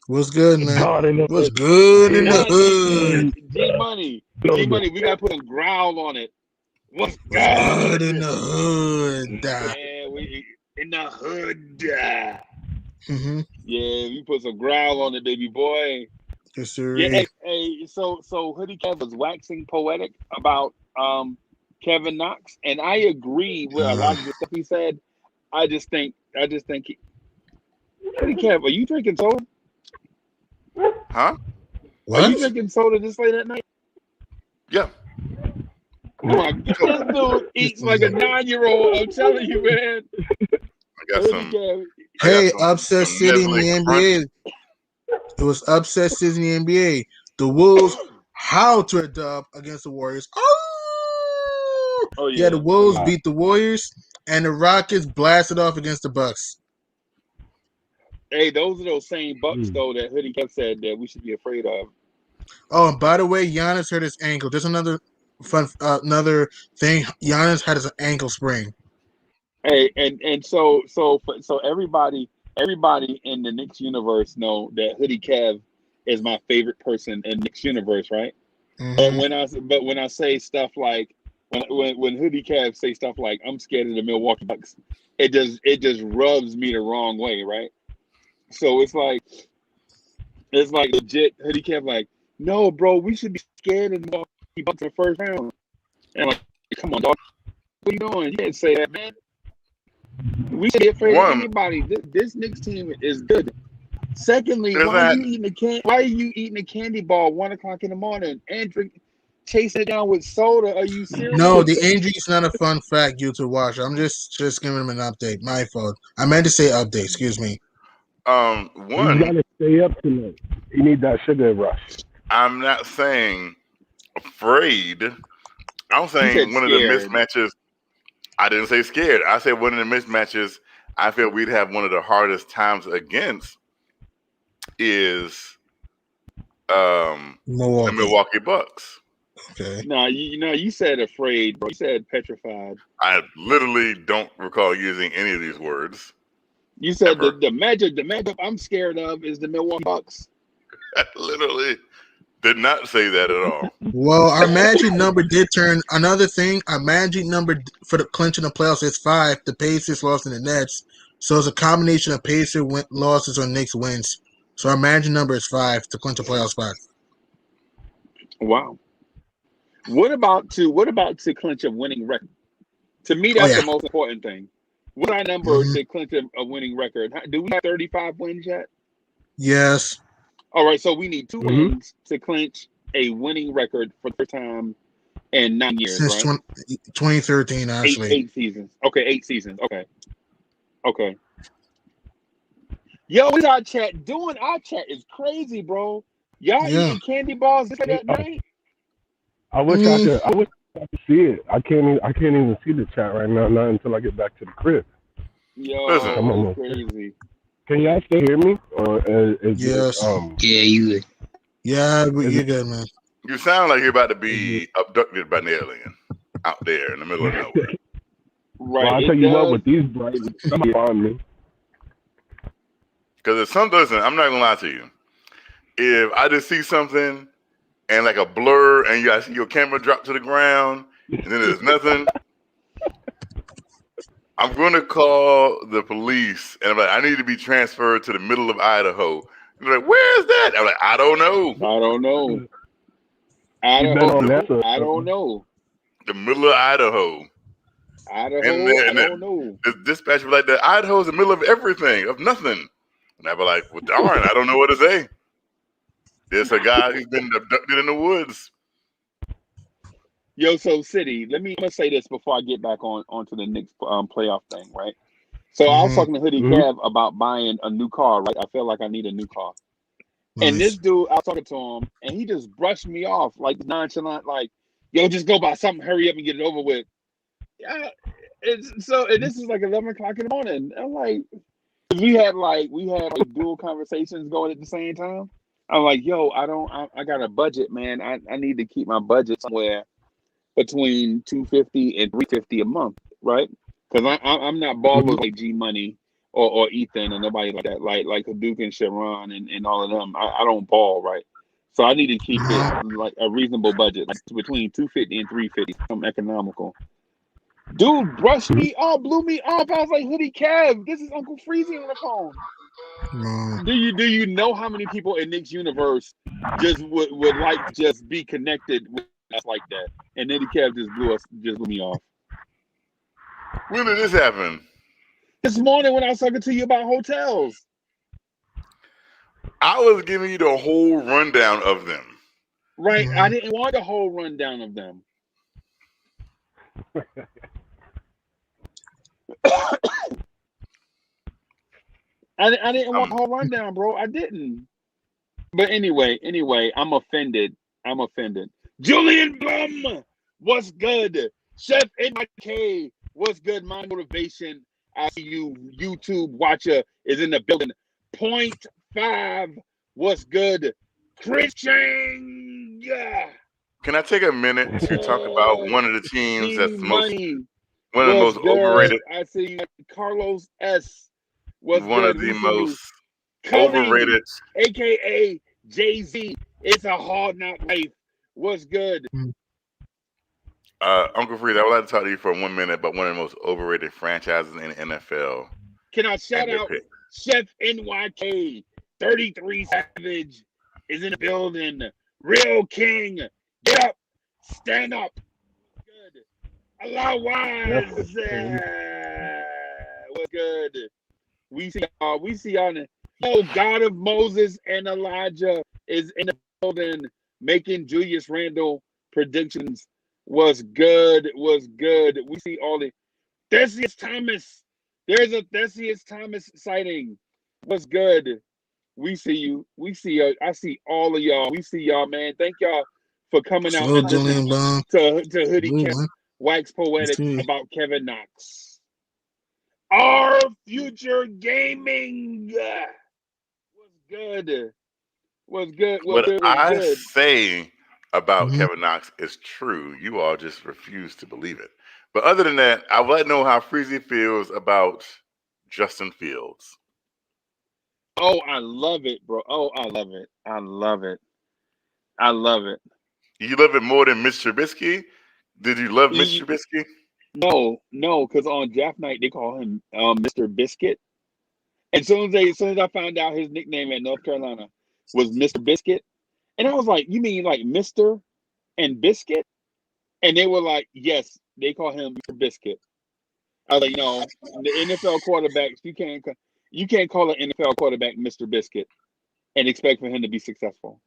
What's good, man? Garden of What's the good in the Nah, hood? G Money. G Money. We gotta put a growl on it. What's What's good in good? the hood? Yeah, we in the hood. Yeah, Mm-hmm. we put some growl on it, baby boy. Yes, Yeah, sir. so Hoodie Kev was waxing poetic about Kevin Knox, and I agree with a lot of the stuff he said. I just think Hoodie Kev, are you drinking soda? Huh? Are you What? drinking soda this late at night? Yeah. Oh my God, this dude eats like a 9-year-old. I'm telling you, man. I got Hoodie some. Kev. I got Hey, some upset city in Nestle the Crunch. NBA. It was upset city in the NBA. The Wolves how to a dub against the Warriors. Oh, Oh yeah, the yeah. Wolves beat the Warriors, and the Rockets blasted off against the Bucks. Hey, those are those same Bucks though that Hoodie Kev said that we should be afraid of. Oh, and by the way, Giannis hurt his ankle. There's another another thing. Giannis had his ankle sprain. Hey, and so everybody in the Knicks universe know that Hoodie Kev is my favorite person in Knicks universe, right? But Mm-hmm. when I say stuff like when Hoodie Kev say stuff like I'm scared of the Milwaukee Bucks, it just rubs me the wrong way, right? So it's like legit Hoodie Kev like, no, bro, we should be scared of the Milwaukee Bucks in the first round. And I'm like, come on, dog, what are you doing? You can't say that, man. We should be afraid of anybody. This Knicks team is good. Secondly, There's why are that. you eating a candy bar 1 o'clock in the morning and chasing it down with soda? Are you No, the serious? injury is not a fun fact you to watch. I'm just giving him an update. My fault. I meant to say update. Excuse me. He's One, gotta stay up tonight. He need that sugar rush. I'm not saying afraid. I'm He said saying one of the scared. mismatches. I didn't say scared. I said one of the mismatches I feel we'd have one of the hardest times against is the Milwaukee. Milwaukee Bucks. Okay. No, you said afraid, bro. You said petrified. I literally don't recall using any of these words. You said Ever. the matchup I'm scared of is the Milwaukee Bucks. I literally did not say that at all. Well, our magic number did turn. Another thing, our magic number for the clinching the playoffs is 5. The Pacers lost in the Nets, so it's a combination of Pacer losses or Knicks wins. So our magic number is 5 to clinch a playoff spot. Wow. What about to clinch a winning record? To me, that's the most important thing. What's our number to clinch a winning record? Do we have 35 wins yet? Yes. All right, so we need 2 wins to clinch a winning record for the first time in 9 years, Since right? 2013, actually. 8 seasons. Okay, 8 seasons. Okay. Yo, what's our chat doing? Our chat is crazy, bro. Y'all eating candy bars this late at night? I wish I could see it. I can't even see the chat right now, not until I get back to the crib. Yo, Listen. Come on, crazy. Can y'all still hear me? Or is Yes. Yeah, you would. Yeah, you're good, man. You sound like you're about to be abducted by an alien out there in the middle of nowhere. Right. Well, I'll tell you what, with these bright, somebody on me. Because if something doesn't, I'm not gonna lie to you. If I just see something and like a blur, and I see your camera drop to the ground, and then there's nothing, I'm gonna call the police, and I'm like, I need to be transferred to the middle of Idaho. And they're like, where's that? I'm like, I don't know. I don't know. I don't know. The middle of Idaho. I don't know. The dispatcher was like, the Idaho's the middle of everything, of nothing. And I'd be like, well, darn, I don't know what to say. There's a guy who's been abducted in the woods. Yo, so City, I'm gonna say this before I get back onto the Knicks playoff thing, right? So I was talking to Hoodie Kev about buying a new car, right? I feel like I need a new car. Nice. And this dude, I was talking to him, and he just brushed me off like nonchalant, like, yo, just go buy something, hurry up and get it over with. Yeah. And this is like 11 o'clock in the morning. I'm like, we had dual conversations going at the same time. I'm like, yo, I got a budget, man. I need to keep my budget somewhere between 250 and 350 a month, right? Because I'm not Mhm. ballers like G Money or Ethan or nobody like that, like Hadouken and Sharon and all of them. I don't ball, right? So I need to keep it No. like a reasonable budget, like between 250 and 350, some economical. Dude, brushed me off, blew me off. I was like, Hoodie Kev, this is Uncle Freezy on the phone. No. Do you know how many people in Nick's universe just would like to just be connected with us like that? And then the Kev just blew me off. When did this happen? This morning when I was talking to you about hotels. I was giving you the whole rundown of them. Right. I Mm. didn't want the whole rundown of them. I didn't want the whole rundown, bro. I didn't. But anyway, I'm offended. Julian Blum, what's good? Chef NYK, what's good? My motivation. I see you, YouTube watcher, is in the building. 0.5, what's good? Christian, yeah. Can I take a minute to talk about one of the teams G that's Money, one of the what's most good? overrated, I see you, Carlos S. What's one of good? the We see you. most Cody, overrated? aka Jay-Z. It's a hard knock life. What's good? Uncle Freeze, I would like to talk to you for 1 minute about one of the most overrated franchises in the NFL Can I shout and their out pick. Chef NYK? 33 Savage is in the building. Real King, get up, stand up. Good. Allah Wise, what's good? We see y'all. Yo, God of Moses and Elijah is in the building making Julius Randle predictions. Was good. We see all the Theseus Thomas. There's a Theseus Thomas sighting. What's good? We see you. We see you. I see all of y'all. We see y'all, man. Thank y'all for coming out So and listening Julian Bond. to Hoodie Ooh, Kev man. wax poetic See. about Kevin Knox. Our future gaming. What's good? What's good? What What's I good? say about Mhm. Kevin Knox is true. You all just refuse to believe it. But other than that, I would like to know how Freezy feels about Justin Fields. Oh, I love it, bro. Oh, I love it. I love it. I love it. You love it more than Mitch Trubisky? Did you love Mitch Y- Trubisky? No, because on draft night they call him Mr. Biscuit. And soon as I found out his nickname at North Carolina was Mr. Biscuit, and I was like, "You mean like Mr. and Biscuit?" And they were like, "Yes, they call him Mr. Biscuit." I was like, "No, the NFL quarterbacks you can't call an NFL quarterback Mr. Biscuit and expect for him to be successful."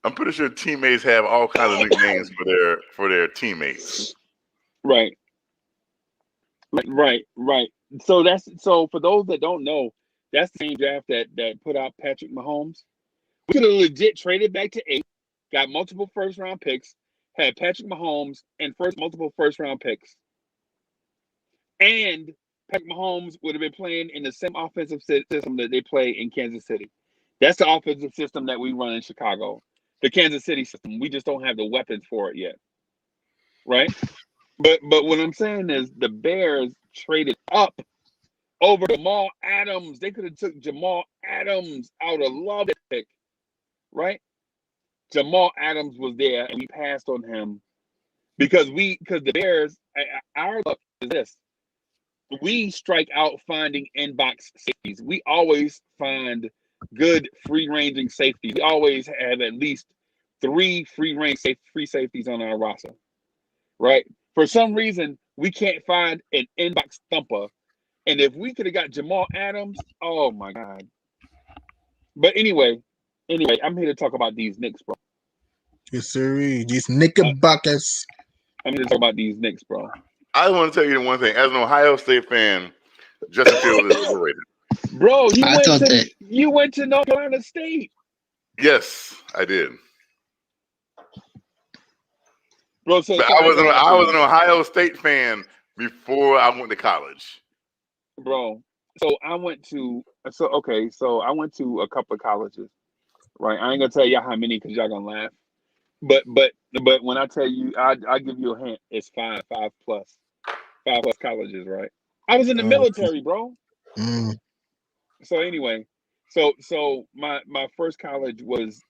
I'm pretty sure teammates have all kinds of nicknames for their teammates. Right. Right. So for those that don't know, that's the same draft that put out Patrick Mahomes. We could have legit traded back to 8, got multiple first round picks, had Patrick Mahomes and multiple first round picks, and Patrick Mahomes would have been playing in the same offensive system that they play in Kansas City. That's the offensive system that we run in Chicago, the Kansas City system. We just don't have the weapons for it yet, right? But what I'm saying is the Bears traded up over Jamal Adams. They could have took Jamal Adams. I would have loved that pick, right? Jamal Adams was there, and we passed on him because the Bears. Our luck is this: we strike out finding inbox safeties. We always find good free ranging safeties. We always have at least 3 free safeties on our roster, right? For some reason, we can't find an inbox thumper. And if we could have got Jamal Adams, oh my God. But anyway, I'm here to talk about these Knicks, bro. Yes, sir. These Knickerbockers. I'm here to talk about these Knicks, bro. I want to tell you one thing. As an Ohio State fan, Justin Fields is overrated. Bro, I thought that you went to North Carolina State. Yes, I did. Bro, so But I gotta ask I was you, an Ohio State fan before I went to college. bro. So I went to a couple of colleges. right? I ain't gonna tell y'all how many because y'all gonna laugh. But when I tell you, I give you a hint. It's five plus colleges, right? I was in the Okay. military, bro. Mm, So anyway, so my first college was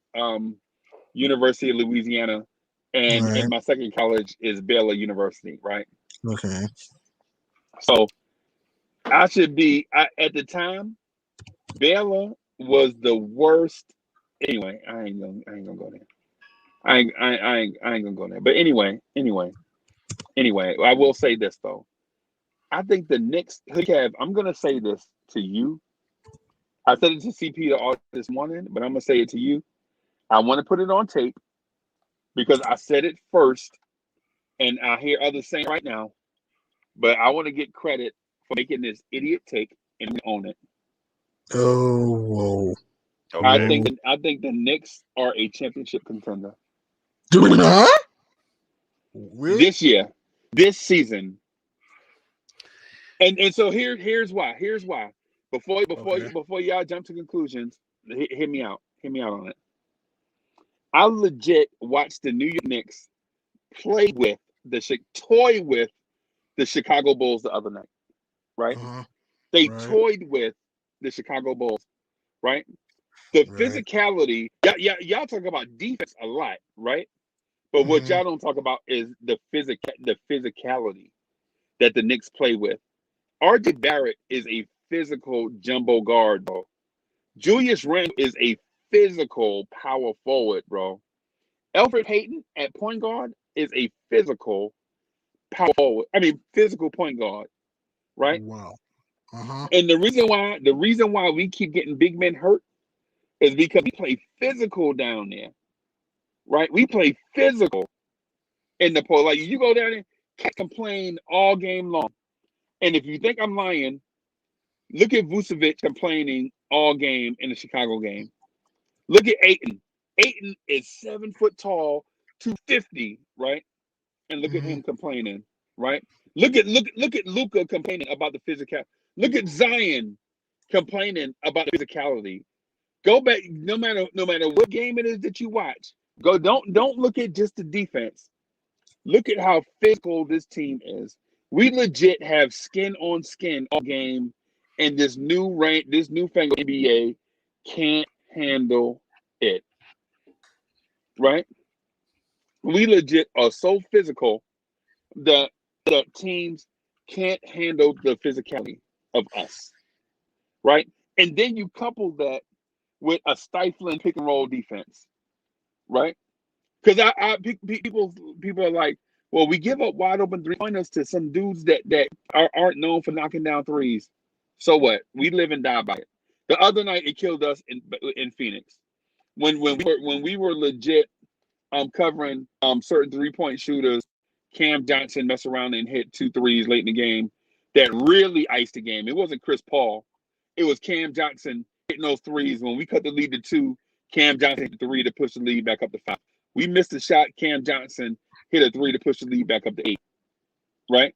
University of Louisiana, all and right. my second college is Baylor University, right? Okay. So I should be at the time. Baylor was the worst. Anyway, I ain't gonna go there. I ain't gonna go there. But anyway, I will say this though. I think the Knicks, Kev, I'm gonna say this to you. I said it to CP this morning, but I'm gonna say it to you. I want to put it on tape because I said it first, and I hear others saying it right now. But I want to get credit for making this idiot take and own it. Oh, whoa. Okay. I think the Knicks are a championship contender Huh? Really? this year, this season. And so here's why. Here's why. Okay. Before y'all jump to conclusions, hear me out. Hear me out on it. I legit watched the New York Knicks play with toy with the Chicago Bulls the other night, right? Uh-huh. They Right. toyed with the Chicago Bulls, right? The Right. physicality, y'all talk about defense a lot, right? But what Mm-hmm. y'all don't talk about is the physicality that the Knicks play with. RJ Barrett is a physical jumbo guard, bro. Julius Randle is a physical power forward, bro. Elfrid Payton at point guard is a physical power forward. I mean, physical point guard, right? Wow. Uh-huh. And the reason why we keep getting big men hurt is because we play physical down there, right? We play physical in the post. Like you go down there, can't complain all game long. And if you think I'm lying, look at Vucevic complaining all game in the Chicago game. Look at Aiton. Aiton is 7 foot tall, 250, right? And look at Mm-hmm. him complaining, right? Look at Luka complaining about the physical. Look at Zion complaining about the physicality. Go back, no matter what game it is that you watch. Don't look at just the defense. Look at how physical this team is. We legit have skin on skin all game, and this newfangled NBA can't handle it. Right? We legit are so physical that teams can't handle the physicality of us. Right? And then you couple that with a stifling pick and roll defense. Right? Because people are like, well, we give up wide open 3-pointers to some dudes that aren't known for knocking down threes. So what? We live and die by it. The other night it killed us in Phoenix when we were legit covering certain 3-point shooters. Cam Johnson messed around and hit 2 threes late in the game that really iced the game. It wasn't Chris Paul. It was Cam Johnson hitting those threes. When we cut the lead to 2, Cam Johnson hit 3 to push the lead back up to 5. We missed a shot. Cam Johnson hit a 3 to push the lead back up to 8. Right?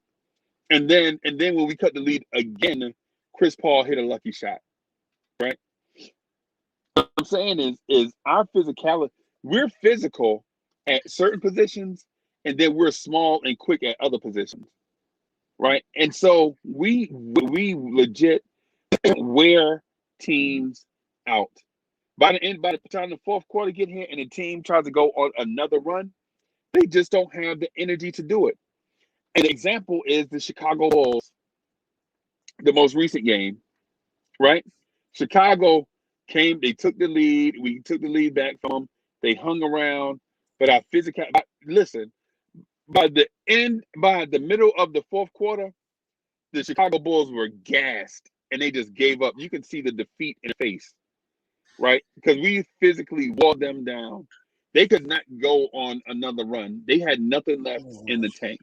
And then when we cut the lead again, Chris Paul hit a lucky shot. Right? What I'm saying is our physicality. We're physical at certain positions, and then we're small and quick at other positions. Right? And so we legit wear teams out. By the time the fourth quarter get here and the team tries to go on another run, they just don't have the energy to do it. An example is the Chicago Bulls, the most recent game, right? Chicago came, they took the lead. We took the lead back from them. They hung around, but our physical. Listen, by the middle of the fourth quarter, the Chicago Bulls were gassed and they just gave up. You can see the defeat in the face, right? Because we physically wore them down. They could not go on another run. They had nothing left in the tank,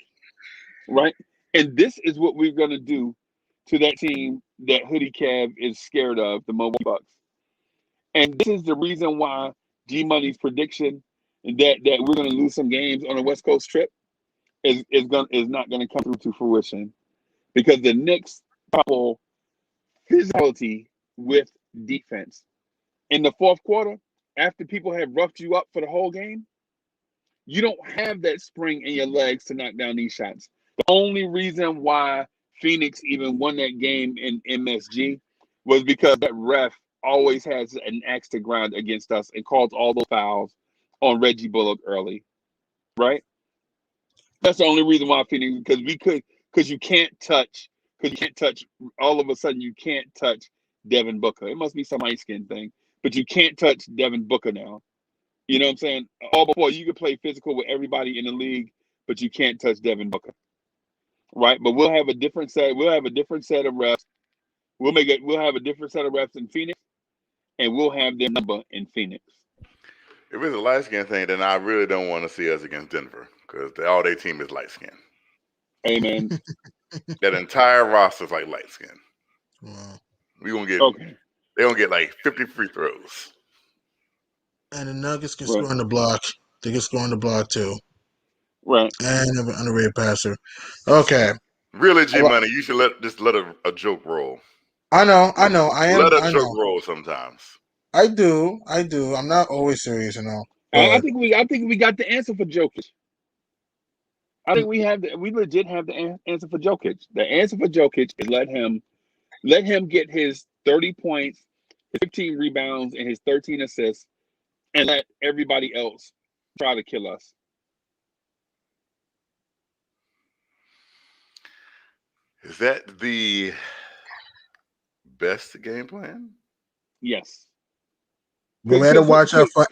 right? And this is what we're gonna do to that team that Hoodie Cav is scared of, the Milwaukee Bucks. And this is the reason why G Money's prediction that we're gonna lose some games on a West Coast trip is not gonna come through to fruition because the Knicks couple physicality with defense. In the fourth quarter, after people have roughed you up for the whole game, you don't have that spring in your legs to knock down these shots. The only reason why Phoenix even won that game in MSG was because that ref always has an axe to grind against us and calls all those fouls on Reggie Bullock early, right? That's the only reason why Phoenix, because you can't touch, all of a sudden you can't touch Devin Booker. It must be some ice skin thing, but you can't touch Devin Booker now. You know what I'm saying? All before you could play physical with everybody in the league, but you can't touch Devin Booker, right? But we'll have a different set. We'll have a different set of refs. We'll have a different set of refs in Phoenix, and we'll have their number in Phoenix. If it's a light skin thing, then I really don't want to see us against Denver because all their team is light skin. Amen. That entire roster is like light skin. Wow. We gonna get Okay. They're gonna get like 50 free throws. And the Nuggets can Right. score on the block. They can score on the block too. Right. And an underrated passer. Okay. Really, G Money, you should let a joke roll. I know. I am. Let a I joke know. roll sometimes. I do. I'm not always serious, I think we got the answer for Jokic. I think we legit have the answer for Jokic. The answer for Jokic is let him get his 30 points, his 15 rebounds, and his 13 assists, and let everybody else try to kill us. Is that the best game plan? Yes. We better watch out for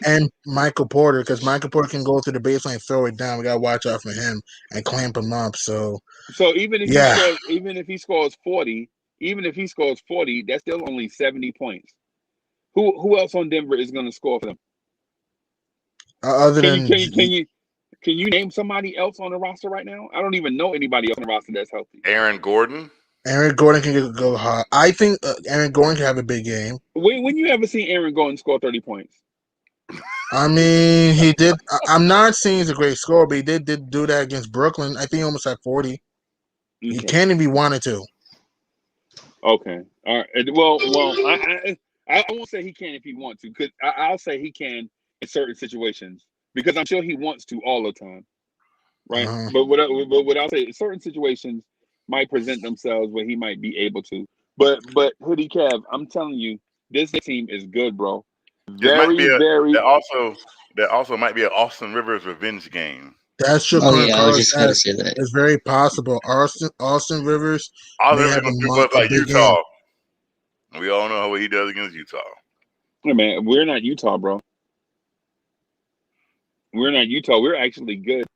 Michael Porter because Michael Porter can go to the baseline, throw it down. We gotta watch out for him and clamp him up. So even if he scores 40, that's still only 70 points. Who else on Denver is going to score for them? Can you name somebody else on the roster right now? I don't even know anybody else on the roster that's healthy. Aaron Gordon. Aaron Gordon can go hot. I think Aaron Gordon can have a big game. When you ever seen Aaron Gordon score 30 points? I mean, he did. I'm not saying he's a great scorer, but he did do that against Brooklyn. I think he almost had 40. Okay. He can if he wanted to. Okay. All right. Well, I won't say he can if he wants to, because I'll say he can in certain situations, because I'm sure he wants to all the time, right? Uh-huh. But what I'll say, certain situations might present themselves where he might be able to. But Hoodie Kev, I'm telling you, this team is good, bro. That also might be an Austin Rivers revenge game. That's your I was just going to say that. It's very possible. Austin Rivers may have like Utah. Game. We all know what he does against Utah. Hey man, we're not Utah, bro. We're not Utah. We're actually good.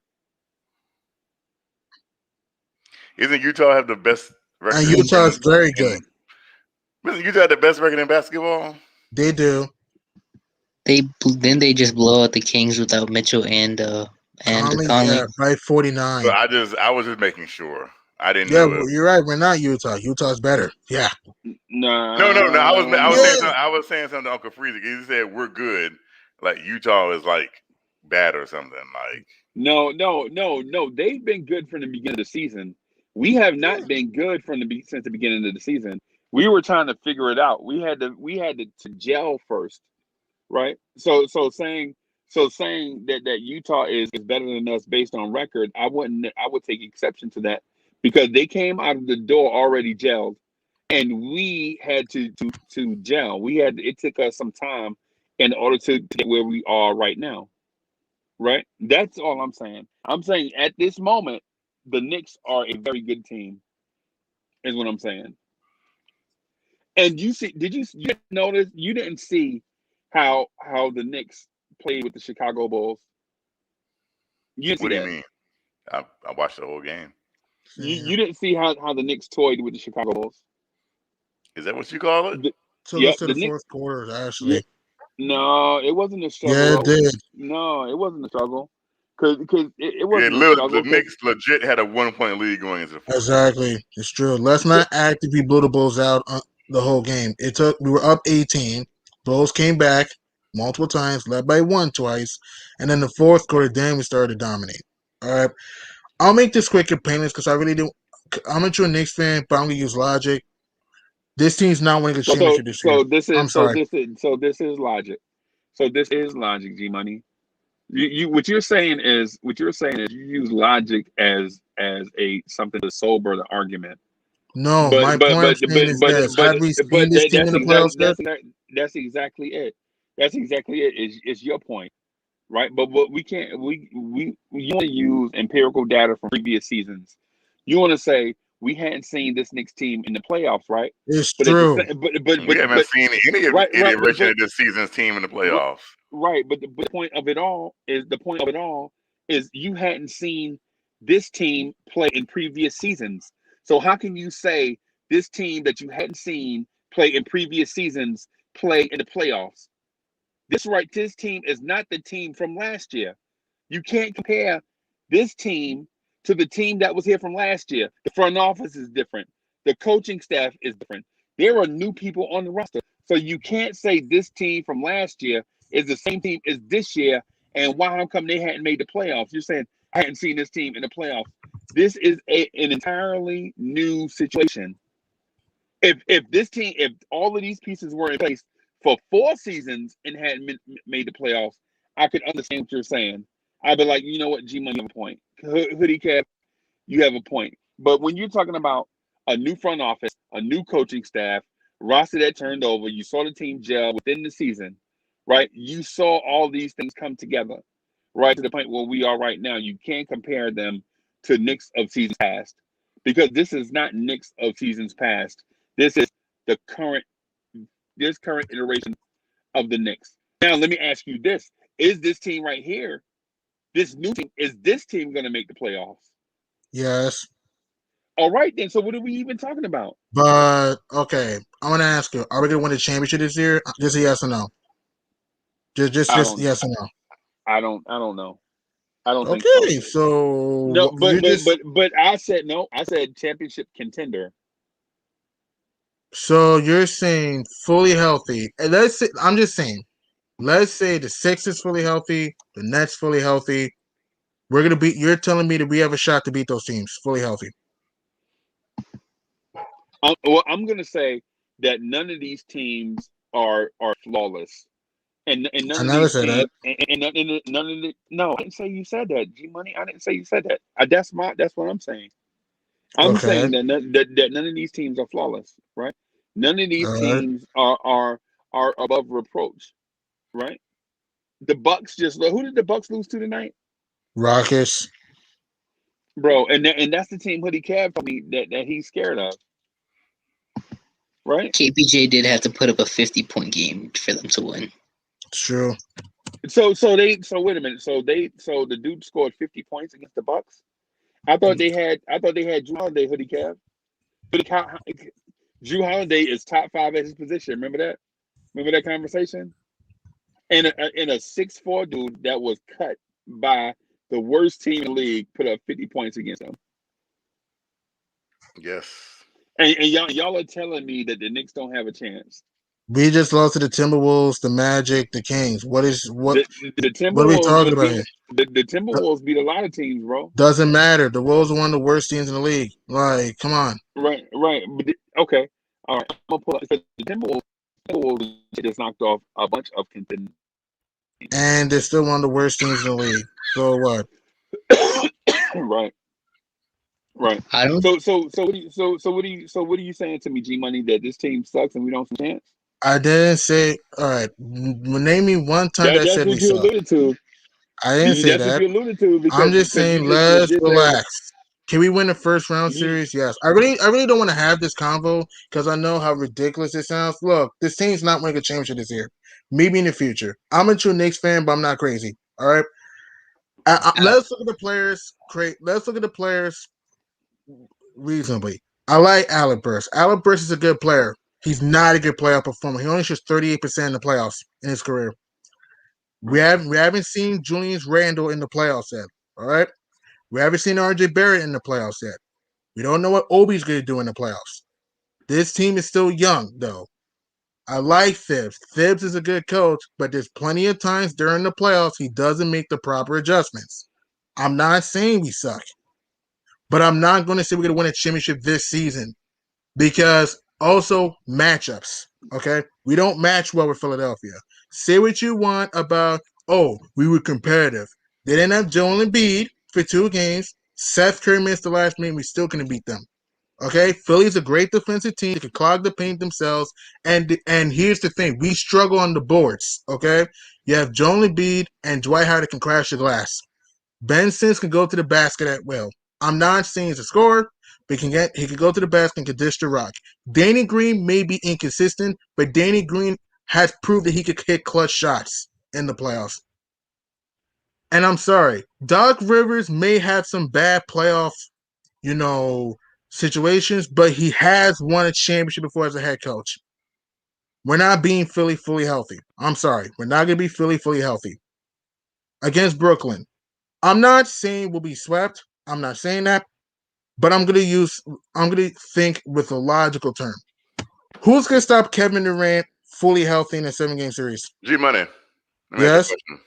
Isn't Utah have the best record? And Utah is very good. Isn't Utah have the best record in basketball? They do. They just blow out the Kings without Mitchell and Conley. Yeah, by 49. So I was just making sure. I didn't know. Yeah, you're right. We're not Utah. Utah's better. Yeah. No. I was saying something to Uncle Freezer. He said we're good. Like Utah is like bad or something. Like no. They've been good from the beginning of the season. We have not been good since the beginning of the season. We were trying to figure it out. We had to gel first, right? So saying that Utah is better than us based on record, I would take exception to that, because they came out of the door already gelled, and we had to gel. It took us some time in order to get where we are right now, right? That's all I'm saying. I'm saying at this moment, the Knicks are a very good team, is what I'm saying. And did you notice, you didn't see how the Knicks played with the Chicago Bulls? What do you mean? I watched the whole game. You didn't see how the Knicks toyed with the Chicago Bulls? Is that what you call it? The fourth quarter, actually. Yeah, no, it wasn't a struggle. Yeah, it did. No, it wasn't a struggle. Because it wasn't a struggle. The Knicks legit had a 1-point lead going into the fourth. Exactly. It's true. Let's not act if we blew the Bulls out the whole game. We were up 18. Bulls came back multiple times, led by 1 twice. And then the fourth quarter, then we started to dominate. All right. I'll make this quick and painless because I really do. I'm a true Knicks fan, but I'm going to use logic. This team's not winning a championship this year. This is logic. So this is logic, G Money. You what you're saying is you use logic as a something to sober the argument. No, But my but point I'm but saying but is but this: but have we but seen this team in the playoffs yet? that's exactly it. That's exactly it. Is your point, right? But what we can't we you want to use empirical data from previous seasons. You want to say we hadn't seen this Knicks team in the playoffs, right? It's But at the true. same We haven't seen any of right any right version of this season's team in the but playoffs. right, but the point of it all is you hadn't seen this team play in previous seasons. So how can you say this team that you hadn't seen play in previous seasons play in the playoffs? This team is not the team from last year. You can't compare this team to the team that was here from last year. The front office is different. The coaching staff is different. There are new people on the roster. So you can't say this team from last year is the same team as this year. And why how come they hadn't made the playoffs? You're saying I hadn't seen this team in the playoffs. This is an entirely new situation. If all of these pieces were in place for 4 seasons and hadn't made the playoffs, I could understand what you're saying. I'd be like, you know what, G Money, you have a point. Hoodie Cap, you have a point. But when you're talking about a new front office, a new coaching staff, roster that turned over, you saw the team gel within the season, right? You saw all these things come together, right to the point where we are right now. You can't compare them to Knicks of seasons past because this is not Knicks of seasons past. This is the current iteration of the Knicks. Now, let me ask you this: is this team right here, this new team, is this team going to make the playoffs? Yes, All right, then. So what are we even talking about? but okay. I want to ask you: are we going to win the championship this year? Just a yes or no. I Just don't. yes or no. I don't. I don't know. I don't think so. Okay, so No, you just but I said no. I said championship contender. so you're saying fully healthy. And let's say I'm just saying. Let's say the Sixers fully healthy, the Nets fully healthy. We're gonna beat. You're telling me that we have a shot to beat those teams fully healthy. Well, I'm going to say that none of these teams are flawless. And none I of never these said that. teams and none of the no, I didn't say you said that. G Money, I didn't say you said that. That's what I'm saying. I'm Okay, saying that none of these teams are flawless, right? None of these all right. teams are above reproach, right? The Bucks just who did the Bucks lose to tonight, Rockets. bro? And that's the team Hoodie Cab told me that he's scared of, right? KPJ did have to put up a 50-point game for them to win. It's true. So wait a minute. So the dude scored 50 points against the Bucks. I thought they had Drew Holiday Hoodie Cab. Drew Holiday is top 5 at his position. Remember that? Remember that conversation? And a 6'4" dude that was cut by the worst team in the league put up 50 points against them. Yes. And y'all are telling me that the Knicks don't have a chance. We just lost to the Timberwolves, the Magic, the Kings. What The what are we Timberwolves talking just about beat here? the Timberwolves beat a lot of teams, bro. Doesn't matter. The Wolves are one of the worst teams in the league. Like, come on. Right. But okay. All right. I'm gonna pull up because the Timberwolves just knocked off a bunch of contenders. And they're still one of the worst teams in the league. So what? Right. Right. I don't. What are you saying to me, G Money, that this team sucks and we don't have a chance? I didn't say. All right, name me one time that I That's said we what you suck. alluded to. I didn't say That's what that. you alluded to I'm because just saying you just let's legit said relax. Can we win the first round you series? Yes. I really don't want to have this convo because I know how ridiculous it sounds. Look, this team's not winning a championship this year. Maybe in the future. I'm a true Knicks fan, but I'm not crazy. All right. Let's look at the players. Let's look at the players reasonably. I like Alec Burks. Alec Burks is a good player. He's not a good playoff performer. He only shoots 38% in the playoffs in his career. We haven't seen Julius Randle in the playoffs yet. All right. We haven't seen RJ Barrett in the playoffs yet. We don't know what Obi's going to do in the playoffs. This team is still young, though. I like Thibs. Thibs is a good coach, but there's plenty of times during the playoffs he doesn't make the proper adjustments. I'm not saying we suck, but I'm not going to say we're going to win a championship this season because also matchups. Okay, we don't match well with Philadelphia. Say what you want about, oh, we were competitive. They didn't have Joel Embiid for 2 games. Seth Curry missed the last game. We still couldn't beat them. Okay, Philly's a great defensive team. They can clog the paint themselves. And here's the thing: we struggle on the boards. Okay, you have Joel Embiid and Dwight Howard can crash the glass. Ben Simmons can go to the basket at will. I'm not saying he's a scorer, but he can go to the basket and can dish the rock. Danny Green may be inconsistent, but Danny Green has proved that he could hit clutch shots in the playoffs. And I'm sorry, Doc Rivers may have some bad playoff, situations, but he has won a championship before as a head coach. We're not being Philly fully healthy. I'm sorry. We're not going to be Philly fully healthy. Against Brooklyn, I'm not saying we'll be swept. I'm not saying that. But I'm gonna think with a logical term. Who's gonna stop Kevin Durant fully healthy in a 7-game series? G Money. Let me ask you a Yes. question.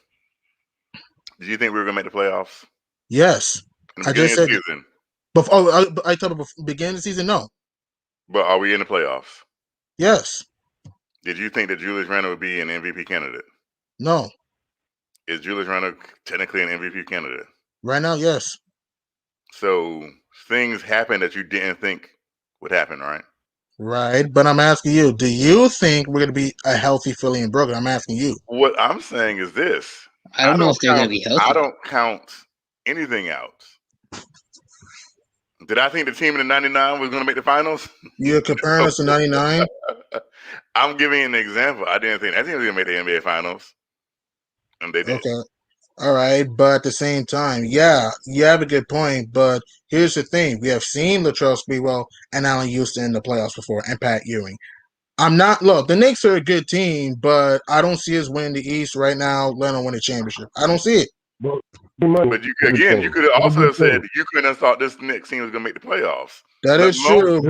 Did you think we were gonna make the playoffs Yes. in the I beginning just of said the season? I thought before beginning of the season, no. But are we in the playoffs? Yes. Did you think that Julius Randle would be an MVP candidate? No. Is Julius Randle technically an MVP candidate? Right now, yes. So things happen that you didn't think would happen, right? Right. But I'm asking you, do you think we're gonna be a healthy Philly and Brooklyn? I'm asking you. What I'm saying is this. I don't know if they're going to be I healthy. don't count anything out. Did I think the team in the 99 was going to make the finals? You're comparing us to 99? I'm giving you an example. I didn't think that team was going to make the NBA finals. And they did. Okay. All right, but at the same time, yeah, you have a good point. But here's the thing: we have seen Latrell Sprewell and Allen Houston in the playoffs before, and Pat Ewing. Look, the Knicks are a good team, but I don't see us winning the East right now, let alone win a championship. I don't see it. Well, But you could have also said you couldn't have thought this Knicks team was going to make the playoffs. That is true.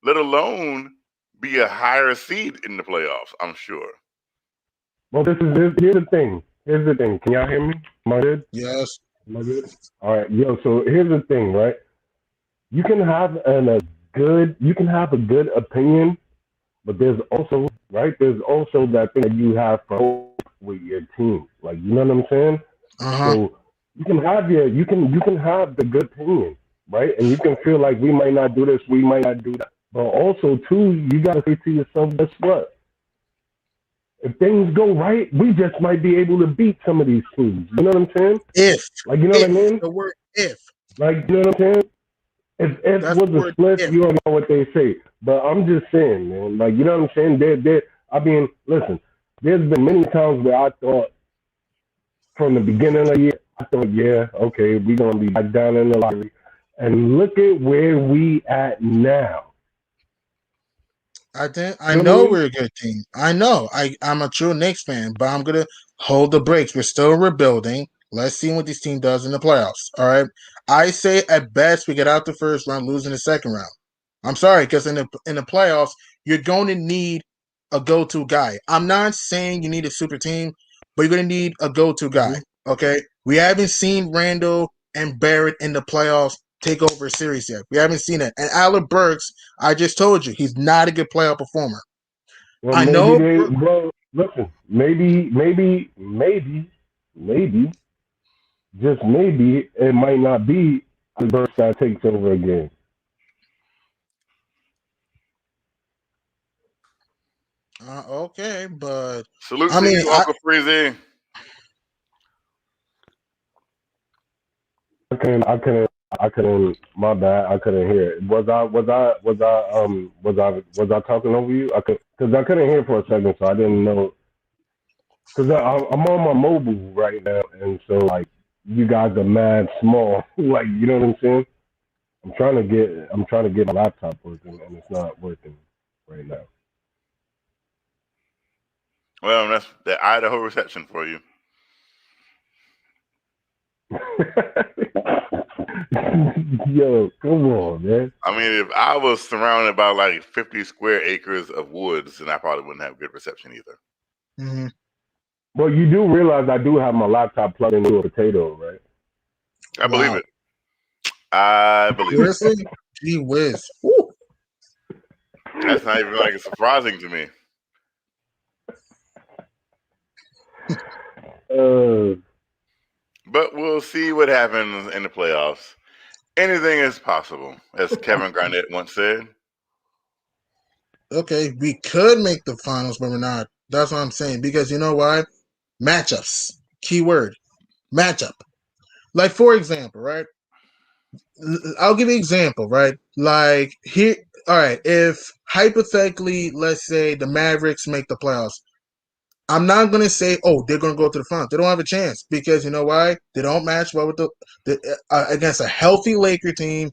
Let alone be a higher seed in the playoffs, I'm sure. Well, here's the thing. Here's the thing. Can y'all hear me? Am I good? Yes. Am I good? All right, yo. So here's the thing, right? You can have a good opinion, but there's also that thing that you have for hope with your team. Like, you know what I'm saying? So you can have the good opinion, right? And you can feel like we might not do this, we might not do that. But also too, you gotta say to yourself, guess what? If things go right, we just might be able to beat some of these teams. You know what I'm saying? What I mean? The word if. Like, you know what I'm saying? If was a split, you don't know what they say. But I'm just saying, man. Like, you know what I'm saying? Listen, there's been many times where I thought from the beginning of the year, yeah, okay, we're going to be back down in the lottery. And look at where we at now. I know we're a good team. I know. I'm a true Knicks fan, but I'm gonna hold the brakes. We're still rebuilding. Let's see what this team does in the playoffs. All right. I say at best we get out the first round, losing the second round. I'm sorry, because in the playoffs, you're going to need a go-to guy. I'm not saying you need a super team, but you're going to need a go-to guy. Okay. We haven't seen Randall and Barrett in the playoffs take over a series yet. We haven't seen it. And Alec Burks, I just told you, he's not a good playoff performer. Well, listen, maybe, just maybe, it might not be the Burks that takes over again. Okay, but salute to you, Uncle Freezy. I couldn't. My bad. I couldn't hear it. Was I talking over you? Because I couldn't hear for a second, so I didn't know. Because I'm on my mobile right now, and so like you guys are mad small. Like, you know what I'm saying? I'm trying to get my laptop working, and it's not working right now. Well, that's the Idaho reception for you. Yo, come on, man. I mean, if I was surrounded by like 50 square acres of woods, then I probably wouldn't have good reception either. Mm-hmm. Well, you do realize I do have my laptop plugged into a potato, right? I believe it. Seriously? Gee whiz. Woo. That's not even like surprising to me. Uh, But we'll see what happens in the playoffs. Anything is possible, as Kevin Garnett once said. Okay, we could make the finals, but we're not. That's what I'm saying. Because you know why? Matchups. Keyword. Matchup. Like, for example, right? I'll give you an example, right? Like, here, all right, if hypothetically, let's say the Mavericks make the playoffs, I'm not going to say, oh, they're going to go to the finals. They don't have a chance because you know why? They don't match well with the against a healthy Laker team.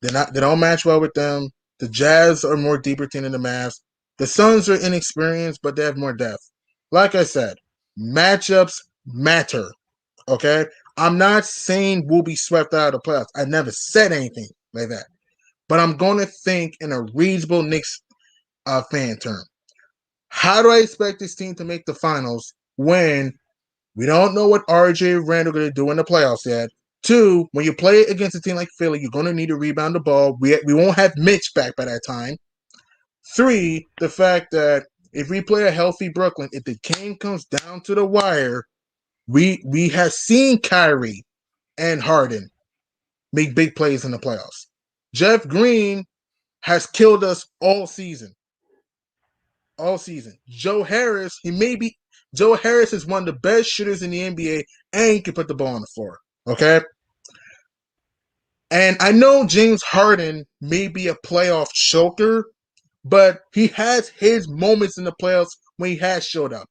They don't match well with them. The Jazz are more deeper team than the Mavs. The Suns are inexperienced, but they have more depth. Like I said, matchups matter. Okay, I'm not saying we'll be swept out of the playoffs. I never said anything like that. But I'm going to think in a reasonable Knicks fan term. How do I expect this team to make the finals when we don't know what RJ Randall going to do in the playoffs yet? Two, when you play against a team like Philly, you're going to need to rebound the ball. We won't have Mitch back by that time. Three, the fact that if we play a healthy Brooklyn, if the game comes down to the wire, we have seen Kyrie and Harden make big plays in the playoffs. Jeff Green has killed us all season. All season. Joe Harris is one of the best shooters in the NBA, and he can put the ball on the floor. Okay? And I know James Harden may be a playoff choker, but he has his moments in the playoffs when he has showed up.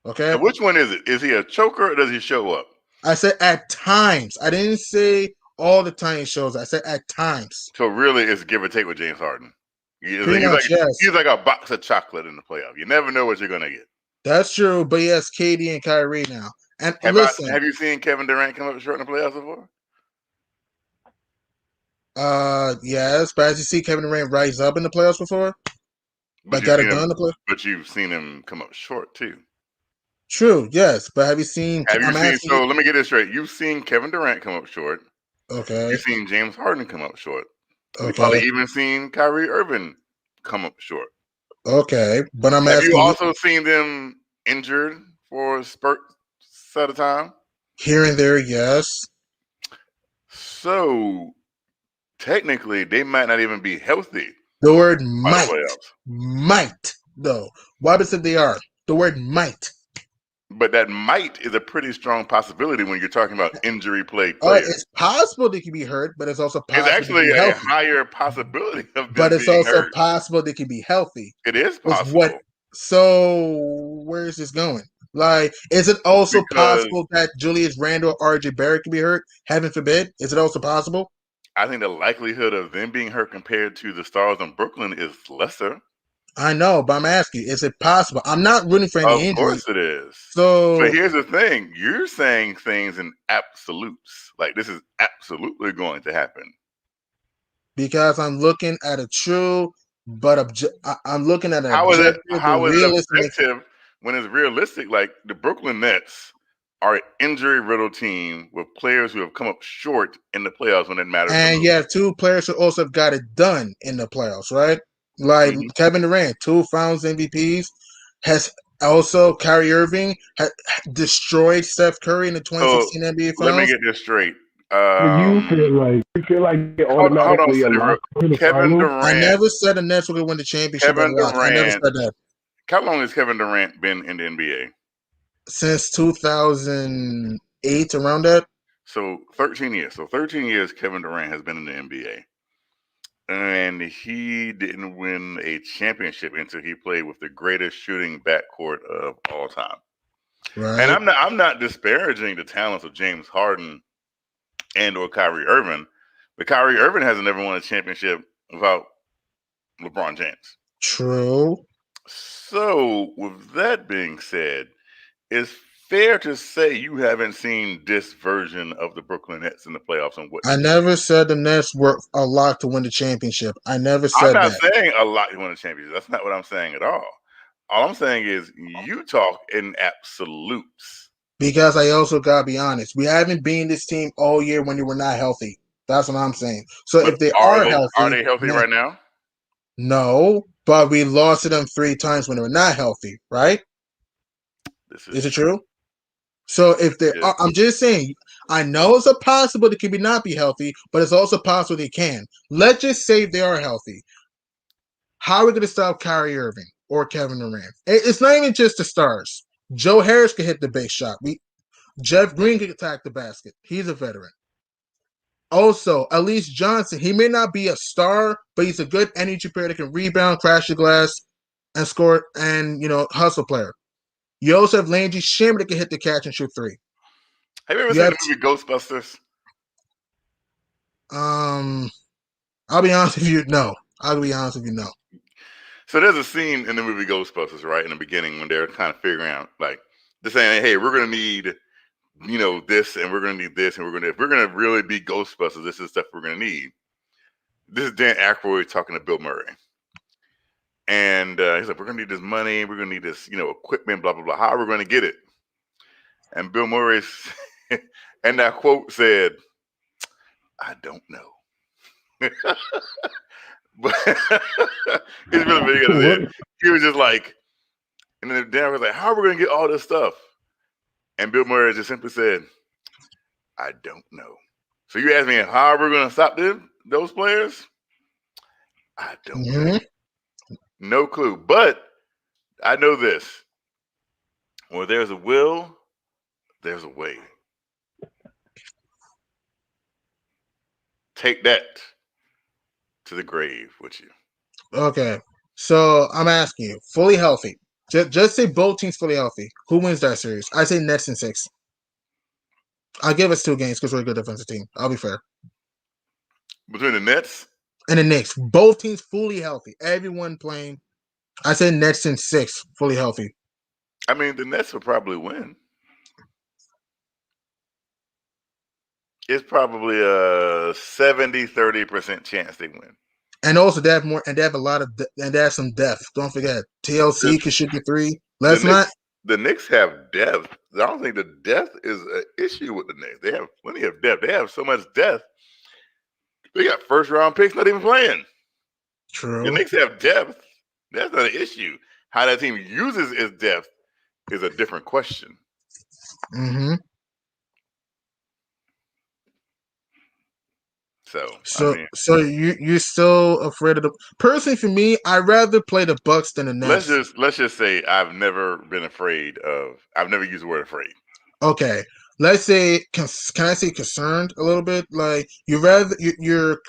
Okay? Now, which one is it? Is he a choker or does he show up? I said at times. I didn't say all the time he shows. I said at times. So really, it's give or take with James Harden. Pretty much, yes. He's like a box of chocolate in the playoff. You never know what you're gonna get. That's true, but he has KD and Kyrie now. And have you seen Kevin Durant come up short in the playoffs before? Yes, but as you see Kevin Durant rise up in the playoffs before, but got it done in the playoffs. But you've seen him come up short too. True, yes, but have you seen? So let me get this straight. You've seen Kevin Durant come up short. Okay. You've seen James Harden come up short. Okay. You've probably even seen Kyrie Irving come up short. Okay, but I'm asking. Have you also seen them injured for a spurt at a time? Here and there, yes. So technically, they might not even be healthy. The word might, though. Why said they are? The word might. But that might is a pretty strong possibility when you're talking about injury plagued players. It's possible they can be hurt, but it's also possible. It's actually a higher possibility of them but it's being also hurt. Possible they can be healthy. It is possible. So where is this going? Like, is it also possible that Julius Randle or RJ Barrett can be hurt? Heaven forbid. Is it also possible? I think the likelihood of them being hurt compared to the stars in Brooklyn is lesser. I know, but I'm asking, is it possible? I'm not rooting for any injuries. Of course it is. So, but here's the thing. You're saying things in absolutes. Like, this is absolutely going to happen. Because I'm looking at a true, but I'm looking at how is it objective when it's realistic? Like, the Brooklyn Nets are an injury-riddled team with players who have come up short in the playoffs when it matters. And you have two players who also have got it done in the playoffs, right? Like Kevin Durant, 2 Finals MVPs, has also Kyrie Irving has destroyed Steph Curry in the 2016 NBA Finals. Let me get this straight. You feel like it automatically allowed Kevin Durant. I never said the Nets were going to win the championship. Kevin Durant. I never said that. How long has Kevin Durant been in the NBA? Since 2008, around that. So 13 years. So 13 years Kevin Durant has been in the NBA. And he didn't win a championship until he played with the greatest shooting backcourt of all time. Right. And I'm not disparaging the talents of James Harden and or Kyrie Irving, but Kyrie Irving hasn't ever won a championship without LeBron James. True. So with that being said, it's fair to say you haven't seen this version of the Brooklyn Nets in the playoffs. And what I never said the Nets were a lot to win the championship. I never said that. I'm not saying a lot to win the championship. That's not what I'm saying at all. All I'm saying is you talk in absolutes. Because I also gotta be honest, we haven't been this team all year when they were not healthy. That's what I'm saying. So if they are healthy, are they healthy right now? No, but we lost to them 3 times when they were not healthy, right? This Is it true. true? So if they, Yeah. I'm just saying, I know it's a possible they could be not be healthy, but it's also possible they can. Let's just say they are healthy. How are we going to stop Kyrie Irving or Kevin Durant? It's not even just the stars. Joe Harris could hit the base shot. Jeff Green could attack the basket. He's a veteran. Also, Elise Johnson, he may not be a star, but he's a good energy player that can rebound, crash the glass, and score, and hustle player. You also have Landry Shamet that can hit the catch and shoot three. Have you ever You seen have the movie Ghostbusters? I'll be honest with you, no. I'll be honest with you, no. So there's a scene in the movie Ghostbusters, right, in the beginning when they're kind of figuring out, like, they're saying, hey, we're going to need, this, and we're going to need this, and if we're going to really be Ghostbusters, this is stuff we're going to need. This is Dan Aykroyd talking to Bill Murray. And he's like, we're going to need this money, we're going to need this, equipment, blah, blah, blah. How are we going to get it? And Bill Murray, and that quote said, I don't know. But he's really big at it. He was just like, and then Dan was like, how are we going to get all this stuff? And Bill Murray just simply said, I don't know. So you ask me, how are we going to stop those players? I don't know. No clue. But I know this. Where there's a will, there's a way. Take that to the grave with you. Okay. So I'm asking you, fully healthy. Just say both teams fully healthy. Who wins that series? I say Nets in 6. I'll give us 2 games because we're a good defensive team. I'll be fair. Between the Nets and the Knicks, both teams fully healthy. Everyone playing. I said Nets in 6, fully healthy. I mean, the Nets will probably win. It's probably a 70-30% chance they win. And also, they have more, and they have a lot of, and they have some depth. Don't forget, TLC can shoot the 3. The Knicks have depth. I don't think the depth is an issue with the Knicks. They have plenty of depth. They have so much depth. They got first-round picks not even playing. True. The Knicks have depth. That's not an issue. How that team uses its depth is a different question. Mm-hmm. So you're still afraid of the. Personally, for me, I'd rather play the Bucks than the Nets. Let's just say I've never been afraid of. I've never used the word afraid. Okay, let's say can I say concerned a little bit? Like you're a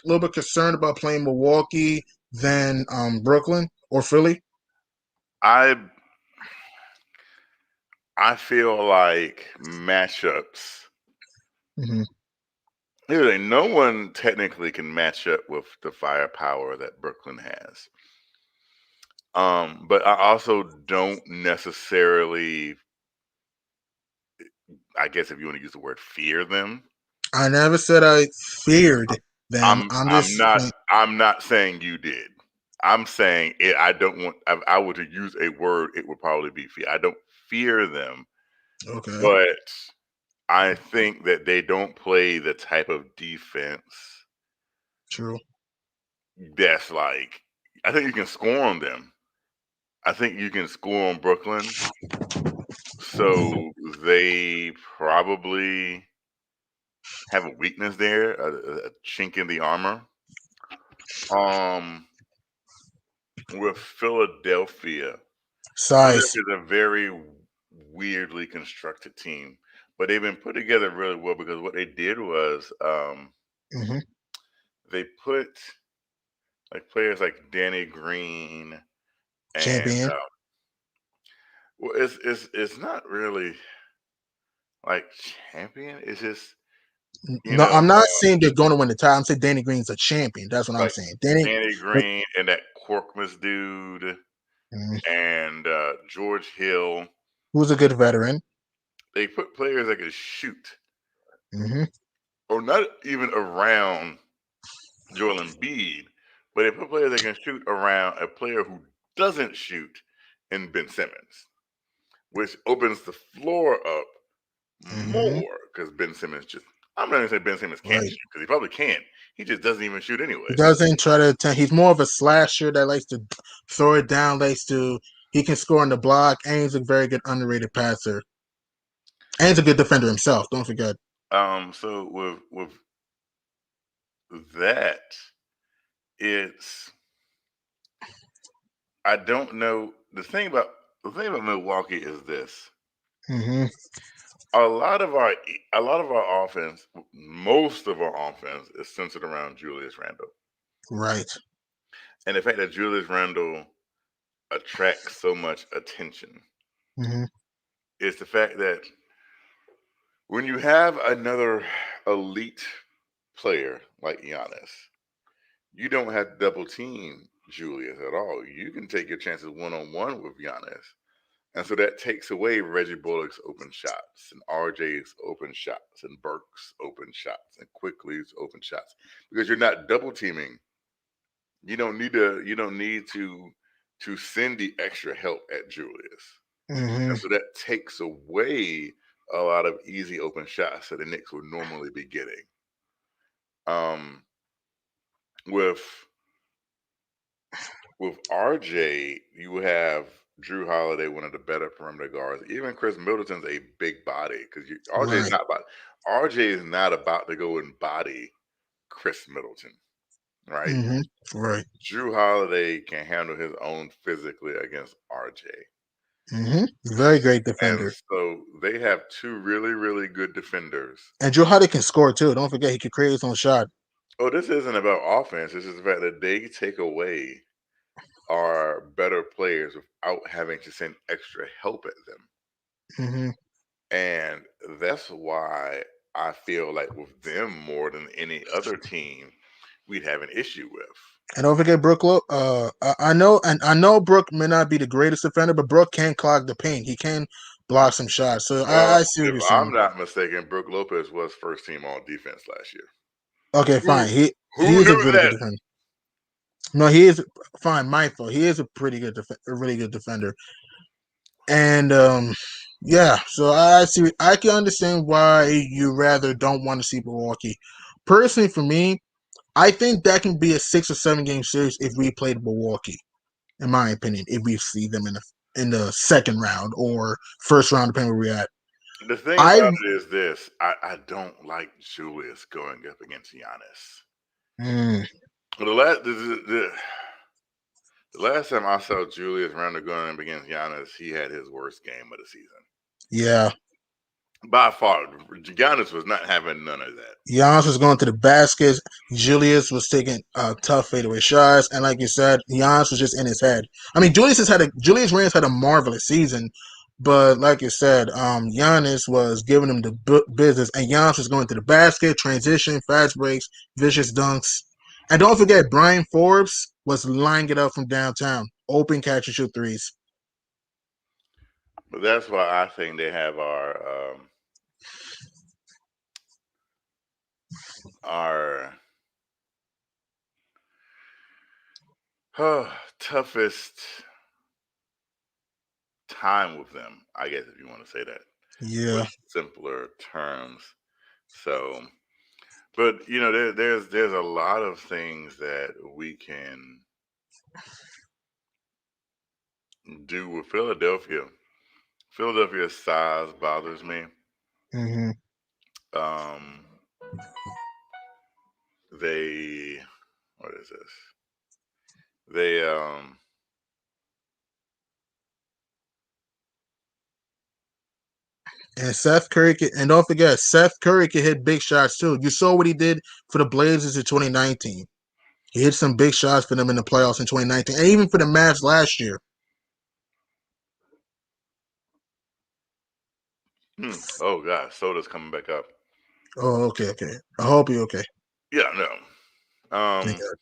little bit concerned about playing Milwaukee than Brooklyn or Philly. I feel like matchups. Mm-hmm. No one technically can match up with the firepower that Brooklyn has. But I also don't necessarily, I guess if you want to use the word fear them. I never said I feared them. I'm not saying you did. I'm saying it. I don't want. If I were to use a word, it would probably be fear. I don't fear them. Okay. But I think that they don't play the type of defense. True. That's like, I think you can score on them. I think you can score on Brooklyn. So they probably have a weakness there, a chink in the armor. With Philadelphia Size. is a very weirdly constructed team, but they've been put together really well because what they did was Mm-hmm. they put like players like Danny Green and Champion. well, it's not really like champion. It's just No, I'm not saying they're going to win the title. I'm saying Danny Green's a champion. That's what I'm saying. Danny Green and that Corkmas dude and George Hill, who's a good veteran. They put players that can shoot, Mm-hmm. or not even around Joel Embiid, but they put players that can shoot around a player who doesn't shoot in Ben Simmons, which opens the floor up more because Ben Simmons just I'm not gonna say Ben Simmons can't Right. shoot because he probably can't. He just doesn't even shoot anyway. He doesn't try to attempt. He's more of a slasher that likes to throw it down, he can score on the block, and he's a very good underrated passer. And he's a good defender himself, don't forget. So with that, it's I don't know. The thing about Milwaukee is this: Hmm. a lot of our offense, most of our offense, is centered around Julius Randle, Right. and the fact that Julius Randle attracts so much attention Hmm. is the fact that when you have another elite player like Giannis, you don't have to double team Julius at all. You can take your chances one on one with Giannis. And so that takes away Reggie Bullock's open shots and RJ's open shots and Burke's open shots and Quickly's open shots because you're not double teaming. You don't need to send the extra help at Julius. Hmm. And so that takes away a lot of easy open shots that the Knicks would normally be getting. Um, with with RJ, you have Drew Holiday, one of the better perimeter guards. Even Chris Middleton's a big body because Right. RJ is not about to go and body Chris Middleton, right? Hmm. Right. Drew Holiday can handle his own physically against RJ. Hmm. Very great And defender. so they have two really, really good defenders. And Drew Holiday can score too. Don't forget he can create his own shot. Oh, this isn't about offense. This is the fact that they take away our better players without having to send extra help at them. Hmm. And that's why I feel like with them more than any other team, we'd have an issue with. And don't forget Brook. I know Brook may not be the greatest defender, but Brook can clog the paint. He can block some shots. So Well, I see what if you're I'm saying. not mistaken, Brooke Lopez was first team all defense last year. Okay, Who fine. He who is a knew really good that? defender. No, he is fine. Mindful. He is a a really good defender. And yeah. So I see. I can understand why you rather don't want to see Milwaukee. Personally, for me, I think that can be a 6 or 7 game series if we played Milwaukee. In my opinion, if we see them in the second round or first round, depending where we're at. The thing I about it is this: I don't like Julius going up against Giannis. mm, The last the last time I saw Julius Randle going up against Giannis, he had his worst game of the season. yeah. By far, Giannis was not having none of that. Giannis was going to the baskets. Julius was taking tough fadeaway shots, and like you said, Giannis was just in his head. I mean, Julius Randle had a marvelous season, but like you said, Giannis was giving him the business, and Giannis was going to the basket, transition, fast breaks, vicious dunks, and don't forget Brian Forbes was lining it up from downtown, open catch and shoot threes. But that's why I think they have our toughest time with them, I guess, if you want to say that Yeah. with simpler terms. So, but there's a lot of things that we can do with Philadelphia. Philadelphia's size bothers me. Hmm. Um, they what is this? They And and don't forget, Seth Curry can hit big shots too. You saw what he did for the Blazers in 2019. He hit some big shots for them in the playoffs in 2019, and even for the Mavs last year. oh god, soda's coming back up. Oh, okay, okay. I hope you're okay. Yeah, no. Thank God.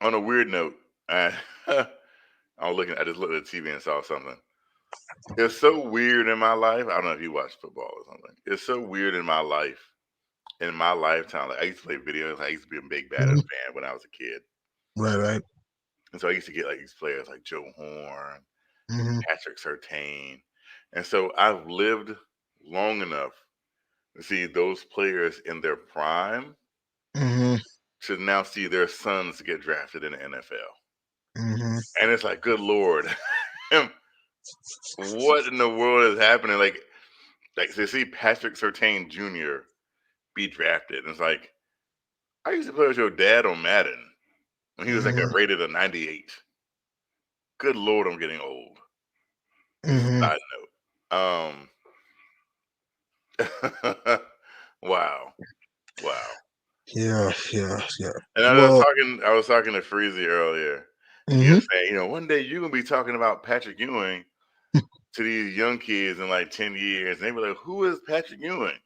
On a weird note, I I just looked at the TV and saw something. It's so weird in my life. I don't know if you watch football or something. It's so weird in my life, in my lifetime. Like I used to play videos. I used to be a big badass Mhm. fan when I was a kid, Right, right. and so I used to get like these players like Joe Horn, Hmm. Patrick Surtain, and so I've lived long enough to see those players in their prime Mm-hmm. to now see their sons get drafted in the NFL. Mm-hmm. And it's like, good Lord, what in the world is happening? Like to see Patrick Surtain Jr. be drafted. And it's like, I used to play with your dad on Madden when he was like Mm-hmm. rated a 98. Good Lord, I'm getting old. Just a Mm-hmm. side note. Wow. Yeah. And Well, I was talking to Freezy earlier. He mm-hmm. was saying, one day you're gonna be talking about Patrick Ewing to these young kids in like 10 years, and they were like, "Who is Patrick Ewing?"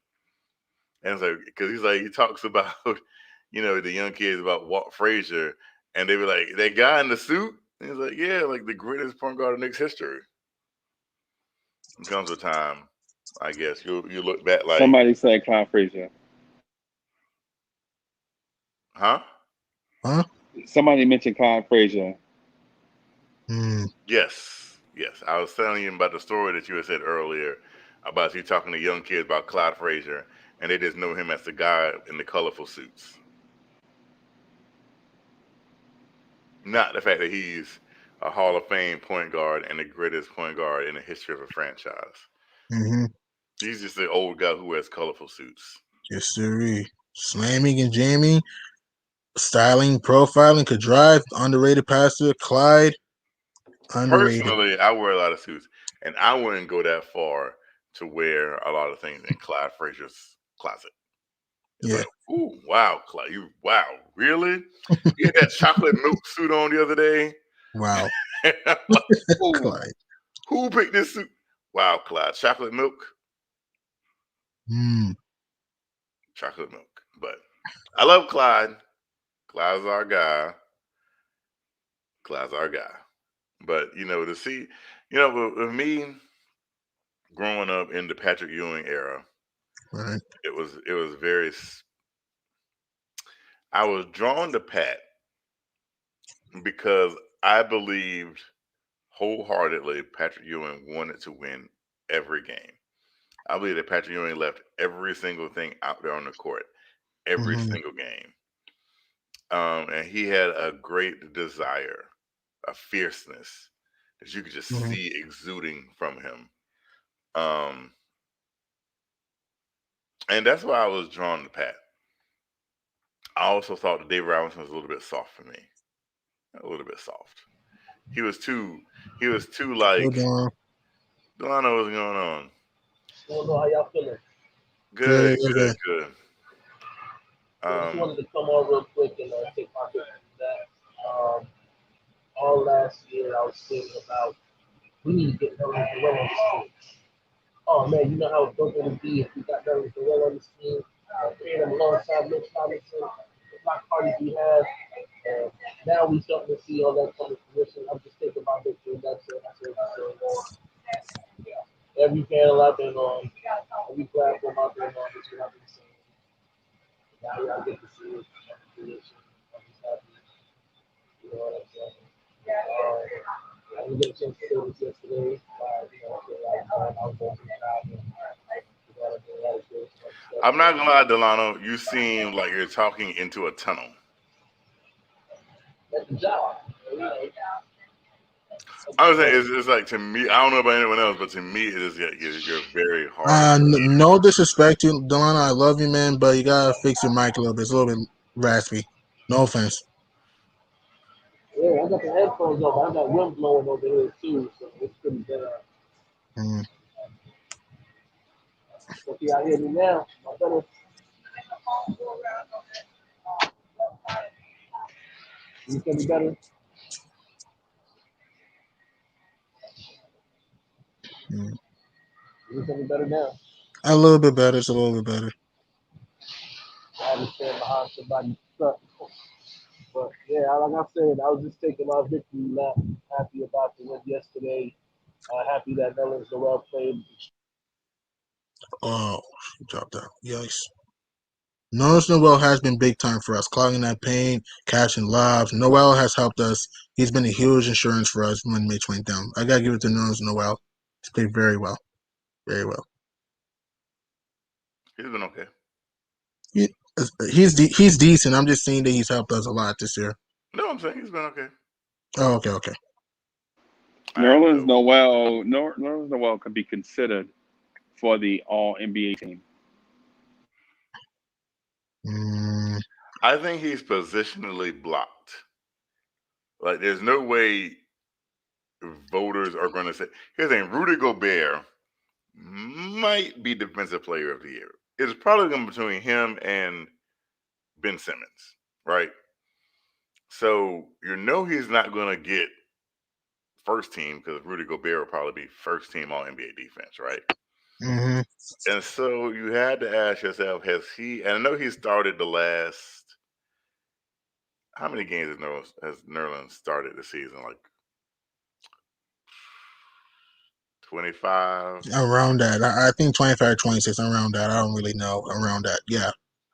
And it's like, because he's like, he talks about, the young kids about Walt Frazier, and they were like, that guy in the suit. And he's like, yeah, like the greatest point guard in Knicks history. There comes a time, I guess you look back like, Somebody said Clyde Frazier. huh? Somebody mentioned Clyde Frazier. Yes. I was telling you about the story that you had said earlier about you talking to young kids about Clyde Frazier, and they just know him as the guy in the colorful suits. Not the fact that he's a Hall of Fame point guard and the greatest point guard in the history of a franchise. Mm-hmm. He's just the old guy who wears colorful suits. Yes, sir. Slamming and jamming, styling, profiling, could drive. Underrated passer, Clyde. Underrated. Personally, I wear a lot of suits, and I wouldn't go that far to wear a lot of things in Clyde Frazier's closet. It's Yeah. like, ooh, wow, Clyde, really? You had that chocolate milk suit on the other day? Wow. Like, Clyde. who picked this suit? Wow, Clyde, chocolate milk? Chocolate milk. But I love Clyde. Clyde's our guy. But, to see, with me growing up in the Patrick Ewing era, Right. it was very, I was drawn to Pat because I believed wholeheartedly Patrick Ewing wanted to win every game. I believe that Patrick Ewing left every single thing out there on the court, every Mm-hmm. single game. And he had a great desire, a fierceness that you could just Mm-hmm. see exuding from him. And that's why I was drawn to Pat. I also thought that Dave Robinson was a little bit soft for me. A little bit soft. He was too like, Hold on. Delano, what's going on? I don't know how y'all feeling. Good. I just wanted to come on real quick and take my bit from that. All last year, I was thinking about we need to get Nerlens Noel on the team. Oh man, you know how dope it would be if we got Nerlens Noel on the team, paying him alongside Mitch Robinson, the block parties we have. And now we starting to see all that come to fruition. I'm just thinking about Victor. That's it. Every panel I've been on, every platform I've been on, this is what I've been saying. Now I get to see it. I'm just happy. You know what I'm saying? I didn't get a chance to say this yesterday. I was going to travel. I'm not gonna lie, Delano, you seem like you're talking into a tunnel. That's the job. I was saying it's like, to me, I don't know about anyone else, but to me, it is you're very hard. No disrespect to Delano. I love you, man, but you gotta fix your mic a little bit. It's a little bit raspy. No offense. Yeah, I got the headphones on. I got wind blowing over here too, so it's pretty bad. But y'all hear me now? My better. You can be better. You can be better now. A little bit better. It's a little bit better. I understand behind somebody's stuff. But yeah, like I said, I was just taking my victory lap. Happy about the win yesterday. Happy that Nerlens Noel played. Oh, he dropped out. Yikes. Nerlens Noel has been big time for us, clogging that paint, catching lobs. Noel has helped us. He's been a huge insurance for us when Mitch went down. I gotta give it to Nerlens Noel. He's played very well. Very well. He's been okay. He's decent. I'm just saying that he's helped us a lot this year. No, I'm saying he's been okay. Oh, okay. I have Nerlens no. Noel could be considered for the All NBA team. Mm, I think he's positionally blocked. Like, there's no way voters are going to say. Here's the thing: Rudy Gobert might be Defensive Player of the Year. It's probably going to be between him and Ben Simmons, right? So he's not going to get first team because Rudy Gobert will probably be first team All NBA defense, right? hmm And so you had to ask yourself, has he? And I know he started the last. How many games has Nerlens started the season? Like 25. Around that, I think 25, 26, around that. I don't really know. Around that, yeah.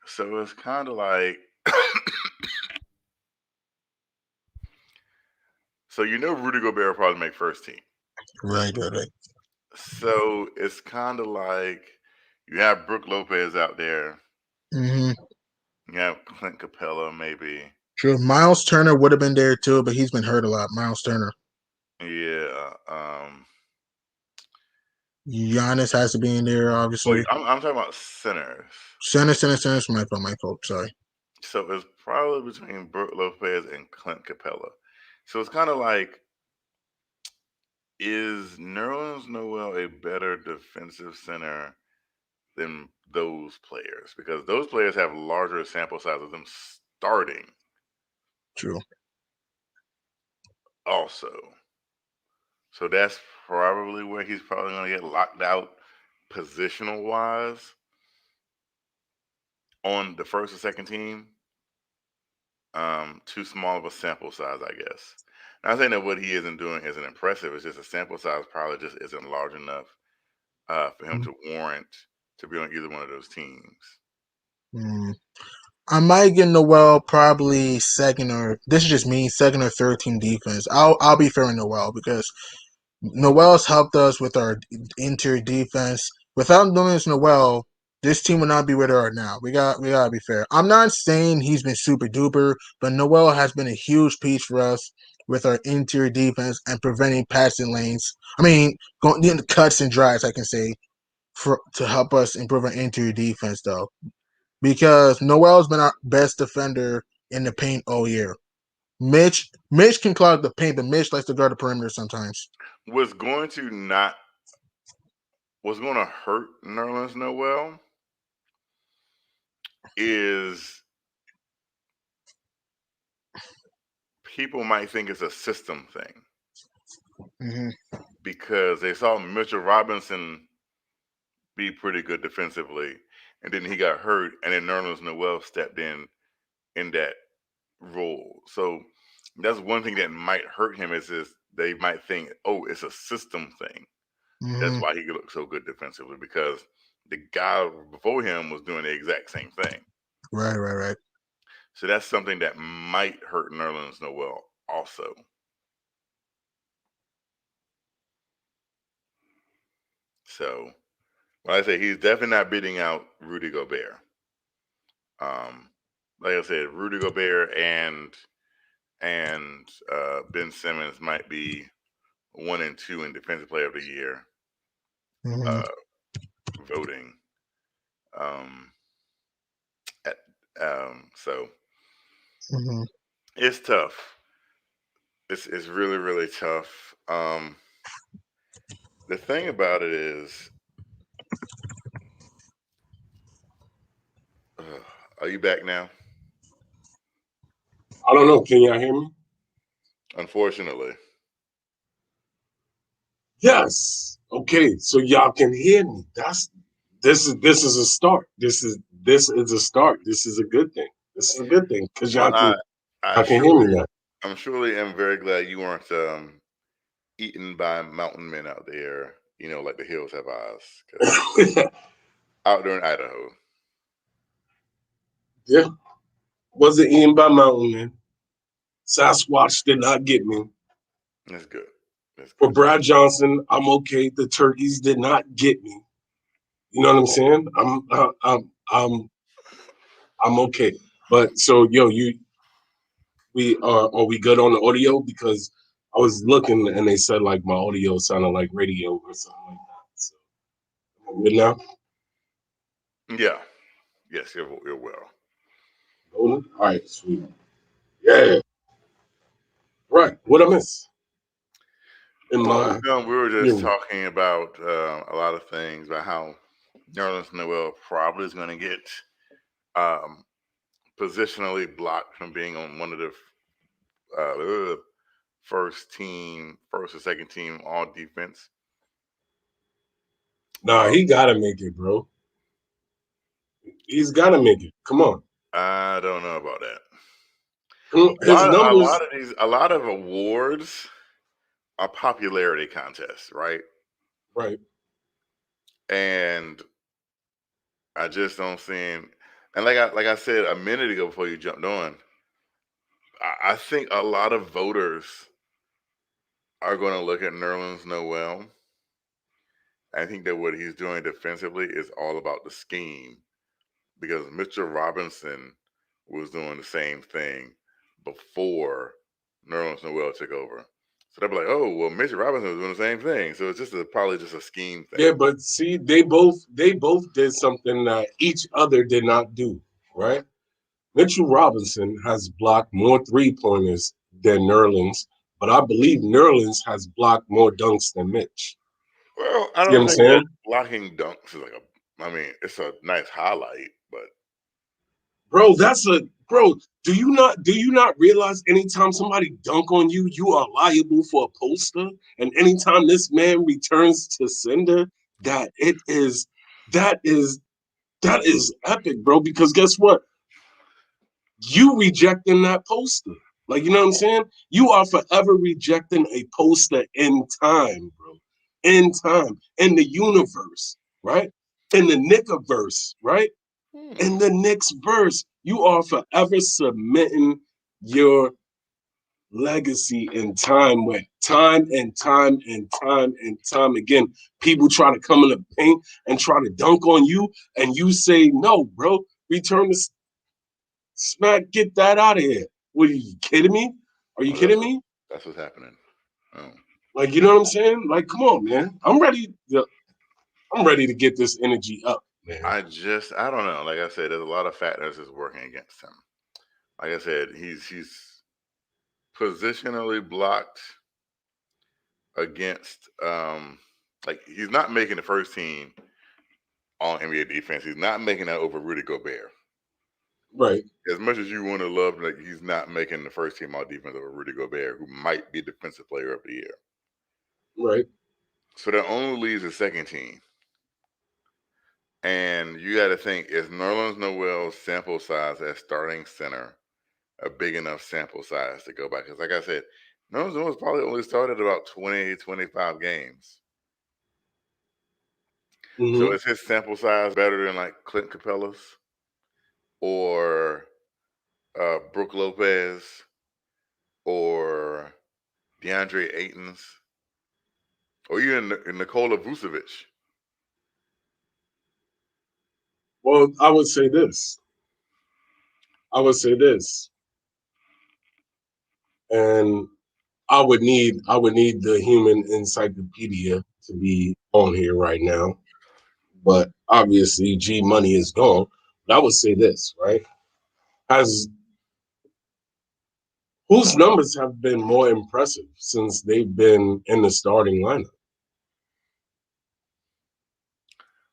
So it's kind of like. So Rudy Gobert will probably make first team. Right. So it's kind of like you have Brook Lopez out there. hmm You have Clint Capella, maybe. True. Miles Turner would have been there too, but he's been hurt a lot. Miles Turner. Yeah. Giannis has to be in there, Well, obviously. I'm talking about centers. Center. My fault. Sorry. So it's probably between Brook Lopez and Clint Capella. So it's kind of like, is Nerlens Noel a better defensive center than those players? Because those players have larger sample size of them starting True. also. So that's probably where he's probably going to get locked out positional wise on the first or second team. Too small of a sample size, I guess. Not saying that what he isn't doing isn't impressive. It's just the sample size probably just isn't large enough for him to warrant to be on either one of those teams. Mm. I might get Noel probably second or this is just me, second or third team defense. I'll be fair in Noel because Noel's helped us with our interior defense. Without Nerlens Noel, this team would not be where they are now. We gotta be fair. I'm not saying he's been super duper, but Noel has been a huge piece for us with our interior defense and preventing passing lanes. I mean, going into cuts and drives, I can say, to help us improve our interior defense though. Because Noel's been our best defender in the paint all year. Mitch can clog the paint, but Mitch likes to guard the perimeter sometimes. What's going to hurt Nerlens Noel is people might think it's a system thing hmm because they saw Mitchell Robinson be pretty good defensively, and then he got hurt, and then Nerlens Noel stepped in that role. So that's one thing that might hurt him is they might think, oh, it's a system thing. That's hmm why he could look so good defensively because the guy before him was doing the exact same thing. Right. So that's something that might hurt Nerlens Noel also. So when I say he's definitely not beating out Rudy Gobert. Like I said, Rudy Gobert and Ben Simmons might be 1 and 2 in Defensive Player of the Year hmm voting. Um, so hmm it's tough. It's really really tough. The thing about it is, are you back now? I don't know. Can y'all hear me? Unfortunately. Yes. Okay. So y'all can hear me. This is a start. This is a start. This is a good thing. This is a good thing because Well, y'all can hear me now. I'm surely am very glad you weren't eaten by mountain men out there. Like the hills have eyes. 'Cause out there in Idaho. Yeah. Wasn't eaten by mountain man. Sasquatch did not get me. That's good. That's For good. Brad Johnson, I'm okay. The turkeys did not get me. You know what I'm saying? I'm okay. But so yo, are we good on the audio? Because I was looking and they said like my audio sounded like radio or something like that. So am I good now? Yeah. Yes, you're well. Golden? All right, sweet. Yeah. Right. What I miss? In my We were just hearing. talking about a lot of things about how Nerlens Noel probably is going to get um, positionally blocked from being on one of the first or second team all defense. Nah, he gotta make it, bro. He's gotta make it. Come on. I don't know about that. His numbers. A lot of awards are popularity contests, right? Right. And I just don't see him. And like I said a minute ago before you jumped on, I think a lot of voters are going to look at Nerlens Noel. I think that what he's doing defensively is all about the scheme because Mitchell Robinson was doing the same thing before Nerlens Noel took over. So they'll be like, oh, well, Mitchell Robinson was doing the same thing. So it's just probably just a scheme thing. Yeah, but see, they both did something that each other did not do, right? Mitchell Robinson has blocked more 3-pointers than Nerlens, but I believe Nerlens has blocked more dunks than Mitch. Well, I See what don't I'm think that saying? blocking dunks is it's a nice highlight, but Bro, do you not realize anytime somebody dunk on you, you are liable for a poster? And anytime this man returns to sender, that is epic, bro. Because guess what? You rejecting that poster. Like, you know what I'm saying? You are forever rejecting a poster in time, bro. In time. In the universe, right? In the Knickerverse, right? In the Knicks verse, you are forever submitting your legacy in time with time and time and time and time again. People try to come in the paint and try to dunk on you, and you say, no, bro, return the smack, get that out of here. What are you kidding me? Are you kidding me? that's what's happening. Oh. Like, you know what I'm saying? Like, come on, man. I'm ready to get this energy up, man. I don't know. Like I said, there's a lot of factors that's working against him. Like I said, he's positionally blocked against like he's not making the first team on NBA defense. He's not making that over Rudy Gobert. Right. As much as you want to love, like he's not making the first team on defense over Rudy Gobert, who might be defensive player of the year. Right. So that only leaves the second team. And you got to think, is Nerlens Noel's sample size as starting center a big enough sample size to go by? Because like I said, Nerlens Noel's probably only started about 20, 25 games. Mm-hmm. So is his sample size better than like Clint Capella's or Brooke Lopez or DeAndre Ayton's or even Nikola Vucevic? Well, I would say this. And I would need the human encyclopedia to be on here right now. But obviously G Money is gone. But I would say this, right? Whose numbers have been more impressive since they've been in the starting lineup?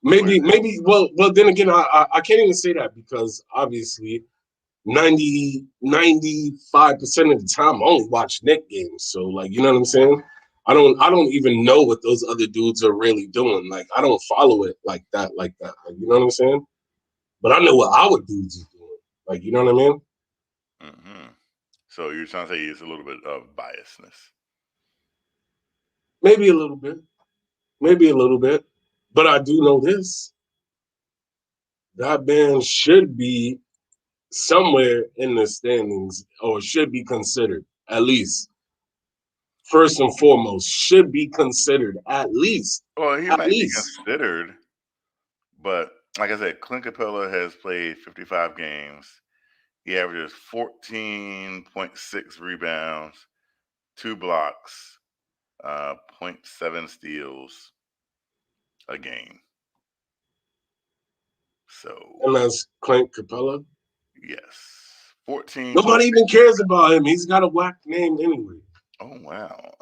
Maybe. Well, then again, I can't even say that because obviously 95% of the time I only watch Knicks games. So like, you know what I'm saying? I don't even know what those other dudes are really doing. Like, I don't follow it like that. Like, you know what I'm saying? But I know what our dudes is doing. Like, you know what I mean? Mm-hmm. So you're trying to say it's a little bit of biasness. Maybe a little bit. But I do know this. That man should be somewhere in the standings or should be considered, at least. First and foremost, should be considered at least. Well, he At might be least. considered, But like I said, Clint Capella has played 55 games. He averages 14.6 rebounds, 2 blocks, 0.7 steals a game. So And that's Clint Capella. yes, 14. Nobody even cares about him. He's got a whack name anyway. Oh wow.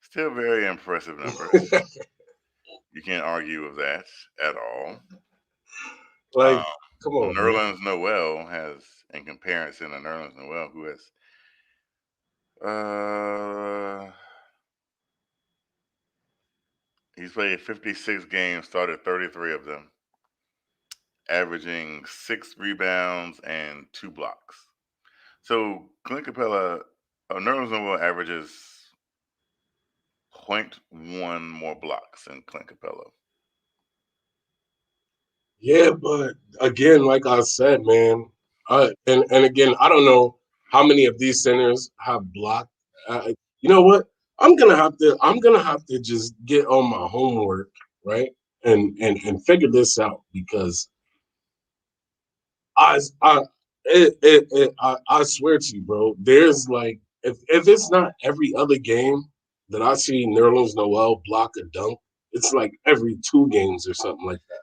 Still very impressive numbers. You can't argue with that at all. Like, Um, come on, man. Nerlens Noel has, in comparison to Nerlens Noel, who has he's played 56 games, started 33 of them, averaging 6 rebounds and 2 blocks. So Clint Capella, Nerlens Noel averages 0.1 more blocks than Clint Capella. Yeah, but again, like I said, man, and again, I don't know how many of these centers have blocked. You know what? I'm gonna have to just get on my homework, right? And figure this out because I I I swear to you, bro. There's like if it's not every other game that I see Nerlens Noel block a dunk, it's like every 2 games or something like that.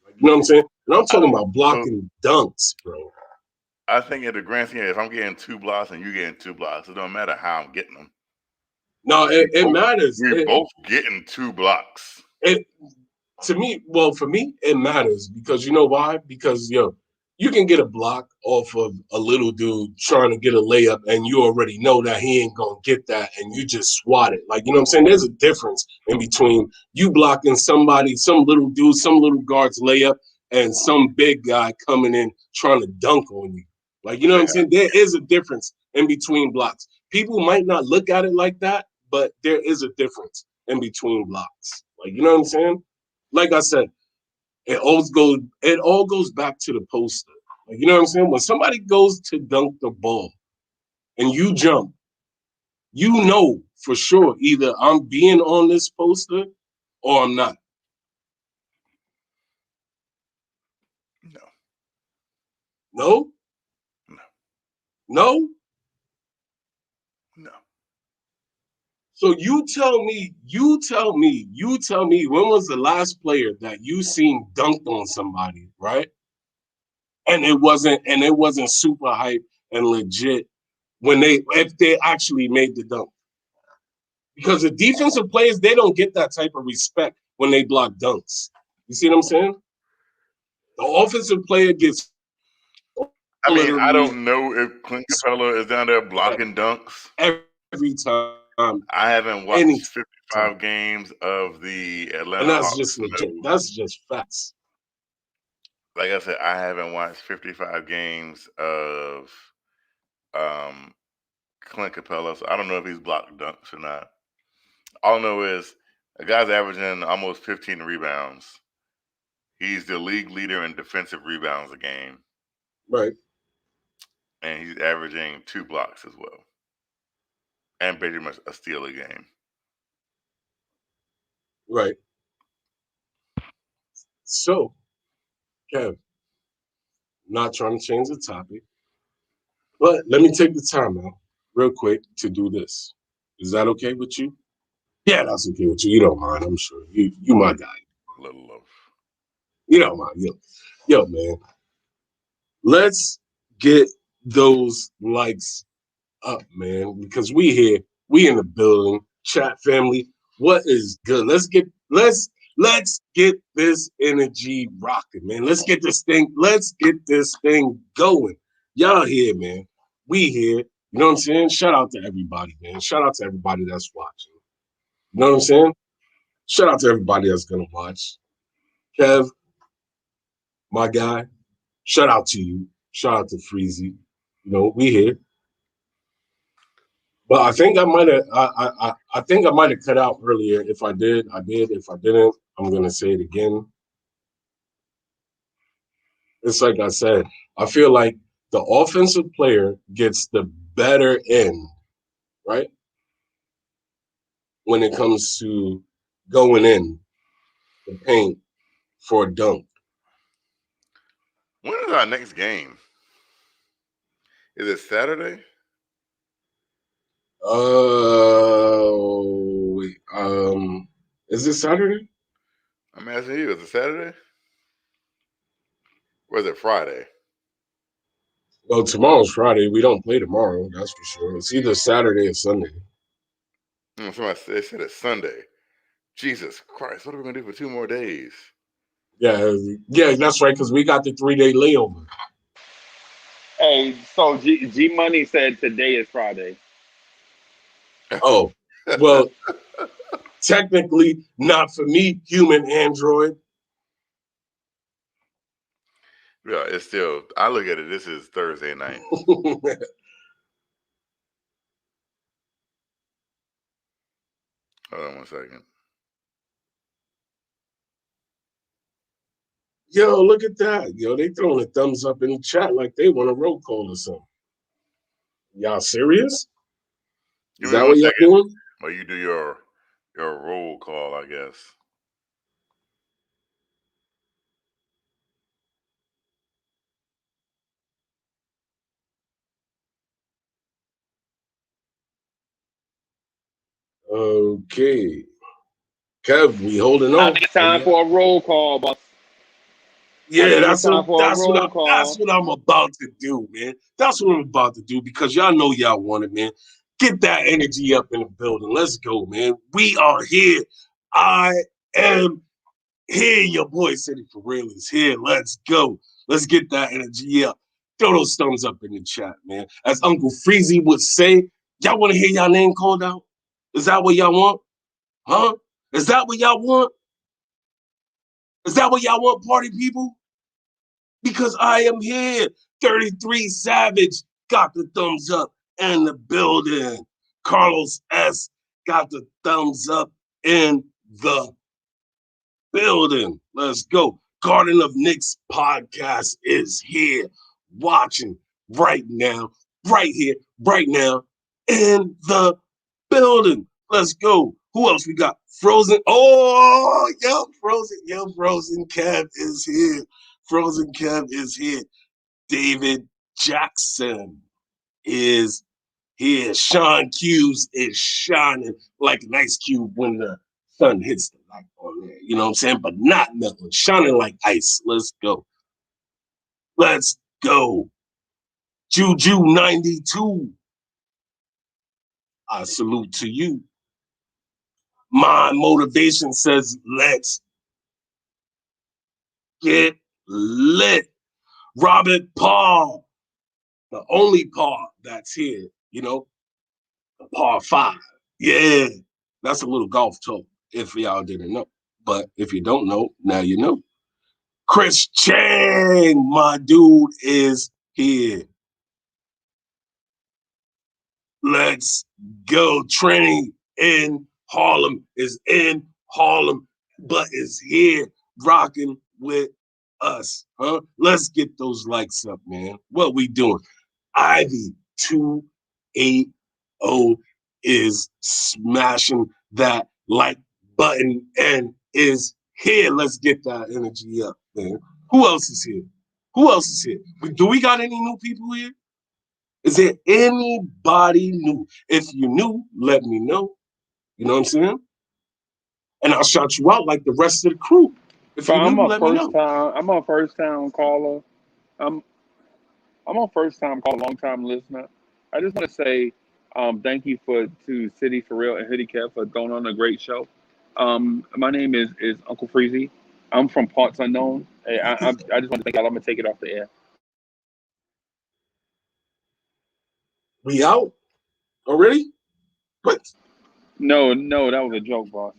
Like, you know what I'm saying? And I'm talking about So blocking dunks, bro. I think at the grand scheme, if I'm getting 2 blocks and you getting 2 blocks, it don't matter how I'm getting them. No, it matters. We're both getting 2 blocks. It to me, well, for me, it matters because you know why? Because you can get a block off of a little dude trying to get a layup, and you already know that he ain't gonna get that, and you just swat it. Like, you know what I'm saying? There's a difference in between you blocking somebody, some little dude, some little guard's layup, and some big guy coming in trying to dunk on you. Like, you know what I'm saying? There is a difference in between blocks. People might not look at it like that, but there is a difference in between blocks. Like, you know what I'm saying? Like I said, it all goes back to the poster. Like, you know what I'm saying? When somebody goes to dunk the ball and you jump, you know for sure either I'm being on this poster or I'm not. No. No? No. No? No. So you tell me, when was the last player that you seen dunked on somebody, right? And it wasn't super hype and legit if they actually made the dunk. Because the defensive players, they don't get that type of respect when they block dunks. You see what I'm saying? The offensive player gets I all of mean, the I don't know if Clint Capella is down there blocking dunks. every time, I haven't watched any 55 games of the and Atlanta that's Hawks. just legit. That's just facts. Like I said, I haven't watched 55 games of um, Clint Capella, so I don't know if he's blocked dunks or not. All I know is a guy's averaging almost 15 rebounds. He's the league leader in defensive rebounds a game, Right, and he's averaging 2 blocks as well, and pretty much a steal a game. right. So, Kev, not trying to change the topic, but let me take the time out real quick to do this. Is that okay with you? Yeah, that's okay with you. You don't mind, I'm sure. You my guy. Little love. You don't mind. Yo, man. Let's get those likes up, man, because we in the building. Chat family, what is good? Let's get this energy rocking, man. Let's get this thing going. Y'all here, man. We here. You know what I'm saying? Shout out to everybody, man. Shout out to everybody that's watching. You know what I'm saying? Shout out to everybody that's gonna watch. Kev, my guy, shout out to you. Shout out to Freezy. You know, we here. But I think I might have I think I might have cut out earlier. If I did, I did. If I didn't, I'm gonna say it again. It's like I said, I feel like the offensive player gets the better end, right? When it comes to going in the paint for a dunk. When is our next game? Is it Saturday? Wait, is it Saturday? I'm asking you, is it Saturday? Or is it Friday? Well, tomorrow's Friday. We don't play tomorrow, that's for sure. It's either Saturday or Sunday. Somebody said it's Sunday. Jesus Christ, what are we gonna do for 2 more days? Yeah, that's right, because we got the 3-day layover. Hey, so G Money said today is Friday. Oh, well, technically not for me, human android. Yeah, it's still. I look at it. This is Thursday night. Hold on 1 second. Yo, look at that. Yo, they throwing a thumbs up in the chat like they want a roll call or something. Y'all serious? Give Is me that 1 what y'all second doing? while you do your roll call, I guess. Okay. Kev, we holding I on. think it's time for a roll call, boss. I Yeah, think it's time for a roll call. that's what I'm about to do, man. That's what I'm about to do because y'all know y'all want it, man. Get that energy up in the building. Let's go, man. We are here. I am here. Your boy City for Real is here. Let's go. Let's get that energy up. Throw those thumbs up in the chat, man. As Uncle Freezy would say, y'all want to hear y'all name called out? Is that what y'all want? Huh? Is that what y'all want? Is that what y'all want, party people? Because I am here. 33 Savage got the thumbs up in the building. Carlos S got the thumbs up in the building. Let's go. Garden of Knicks podcast is here, watching right now, right here, right now, in the building. Let's go. Who else we got? Frozen. Oh, Frozen. Frozen Kev is here. Frozen Kev is here. David Jackson is here. Sean Hughes is shining like an ice cube when the sun hits the light on there. You know what I'm saying? But not melting, shining like ice. Let's go. Let's go. Juju 92. I salute to you. My motivation says, let's get lit. Robert Paul, the only Paul that's here, you know, the par 5. Yeah, that's a little golf talk if y'all didn't know. But if you don't know, now you know. Chris Chang, my dude, is here. Let's go. Training in Harlem is in Harlem, but is here rocking with us. Huh? Let's get those likes up, man. What we doing? Ivy 280 is smashing that like button and is here. Let's get that energy up, man. Who else is here? Who else is here? Do we got any new people here? Is there anybody new? If you new, let me know. You know what I'm saying? And I'll shout you out like the rest of the crew. If So you new, let me know. I'm a first time caller. I'm I'm a first time caller, long time listener. I just want to say thank you to City for Real and Hoodie Kev for throwing on a great show. My name is Uncle Freezy. I'm from parts unknown. I just want to thank y'all. I'm gonna take it off the air. We out already? What? No, that was a joke, boss.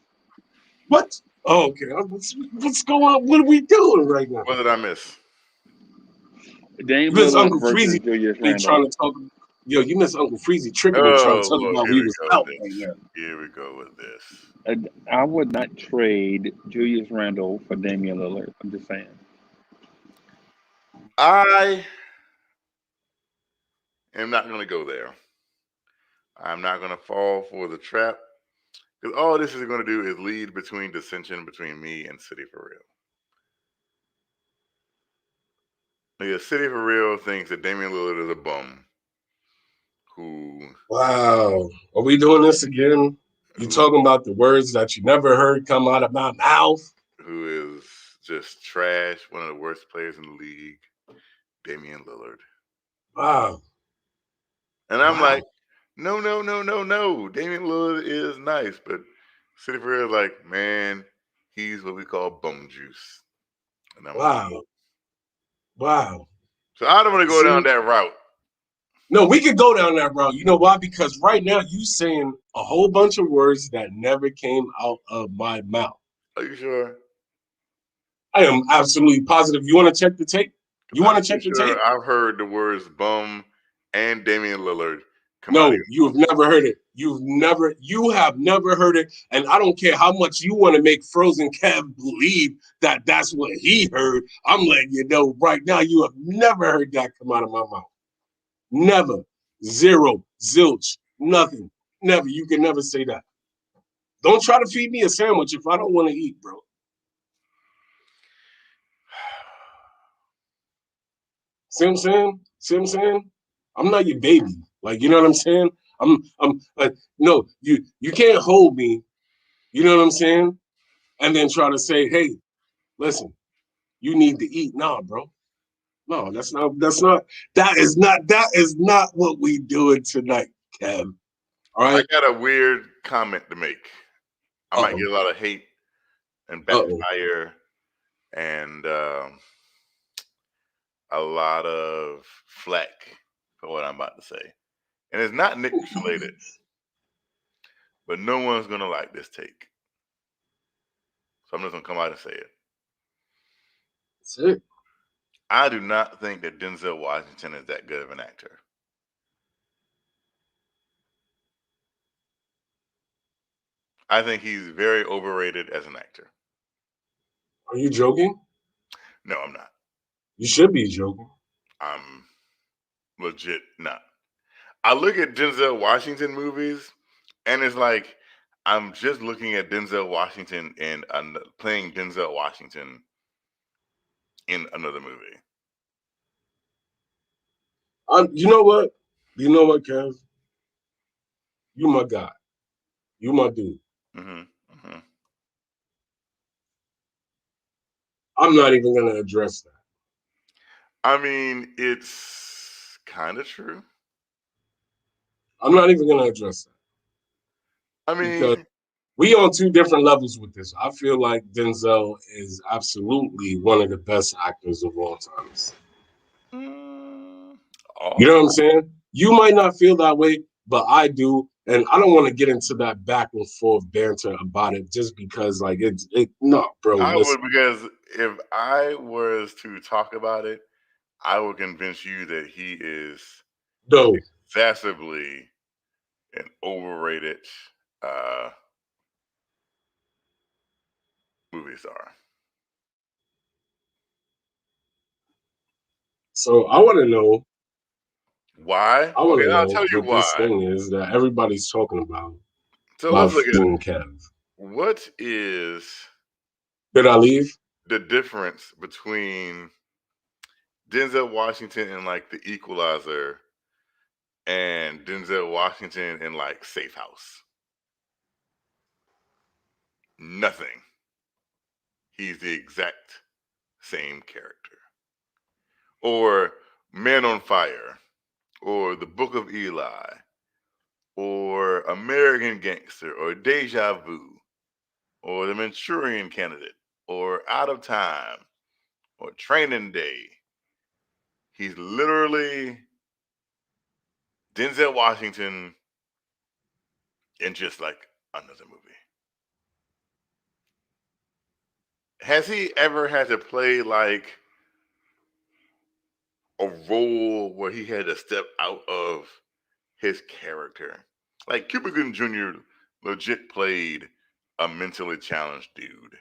What? Oh, okay. What's going on? What are we doing right now? What did I miss? Dame You miss Lillard Uncle versus Freezy Julius tricking me Randle. trying to talk. Yo, you miss Uncle Freezy tricking me trying to Oh talk Lord, about here we we was go out with right this. now. Here we go with this. I would not trade Julius Randle for Damian Lillard. I'm just saying. I am not going to go there. I'm not going to fall for the trap because all this is going to do is lead between dissension between me and City for Real. The City for Real thinks that Damian Lillard is a bum who Wow. Are we doing this again? You talking about the words that you never heard come out of my mouth? who is just trash, one of the worst players in the league, Damian Lillard. Wow. And I'm like, no. Damian Lillard is nice, but City for Real is like, man, he's what we call bum juice. And I'm like, Wow. so I don't want to go See? down that route. No, we could go down that route. You know why? Because right now you saying a whole bunch of words that never came out of my mouth. Are you sure? I am absolutely positive. You want to check the tape? You want to check the tape? I've heard the words bum and Damian Lillard come out No, of your you have never heard it. You have never heard it. And I don't care how much you want to make Frozen Kev believe that that's what he heard. I'm letting you know right now, you have never heard that come out of my mouth. Never. Zero. Zilch. Nothing. Never. You can never say that. Don't try to feed me a sandwich if I don't want to eat, bro. See what I'm saying? See what I'm saying? I'm not your baby. Like, you know what I'm saying? I'm like, no, you can't hold me, you know what I'm saying? And then try to say, hey, listen, you need to eat. Nah, bro. No, that is not what we doing tonight, Kev. All right. I got a weird comment to make. I might get a lot of hate and backfire and a lot of flack for what I'm about to say. And it's not Knicks related. But no one's gonna like this take. So I'm just gonna come out and say it. That's it. I do not think that Denzel Washington is that good of an actor. I think he's very overrated as an actor. Are you joking? No, I'm not. You should be joking. I'm legit not. I look at Denzel Washington movies, and it's like I'm just looking at Denzel Washington and playing Denzel Washington in another movie. You know what? You know what, Kev? You my guy. You my dude. I'm not even going to address that. I mean, it's kind of true. I'm not even going to address that. I mean, because we on two different levels with this. I feel like Denzel is absolutely one of the best actors of all times. You know what I'm saying? You might not feel that way, but I do. And I don't want to get into that back and forth banter about it just because, like, no, bro. I listen. would, because if I was to talk about it, I would convince you that he is excessively an overrated movie star. So I want to know why. I want to know I'll tell you what why. this thing is that everybody's talking about. So let's look at it. Kev. What is Did I leave? The difference between Denzel Washington in like The Equalizer and Denzel Washington in like Safe House? Nothing. He's the exact same character. Or Man on Fire, or The Book of Eli, or American Gangster, or Deja Vu, or The Manchurian Candidate, or Out of Time, or Training Day. He's literally Denzel Washington in just like another movie. Has he ever had to play like a role where he had to step out of his character? Like Cuba Gooding Jr. legit played a mentally challenged dude.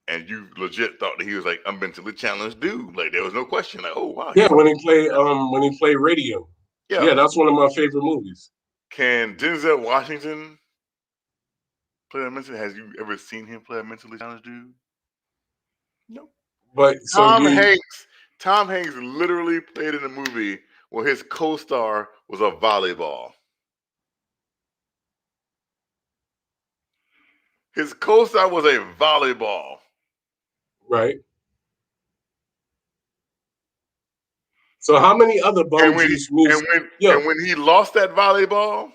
And you legit thought that he was like a mentally challenged dude. Like there was no question. Like, oh wow. Yeah, when he played Radio. Yeah, that's one of my favorite movies. Can Denzel Washington play a mentally? Has you ever seen him play a mentally challenged dude? No. But Tom Hanks Tom Hanks literally played in a movie where his co-star was a volleyball. His co-star was a volleyball. Right. So how many other bum And when juice moves? and when he lost that volleyball,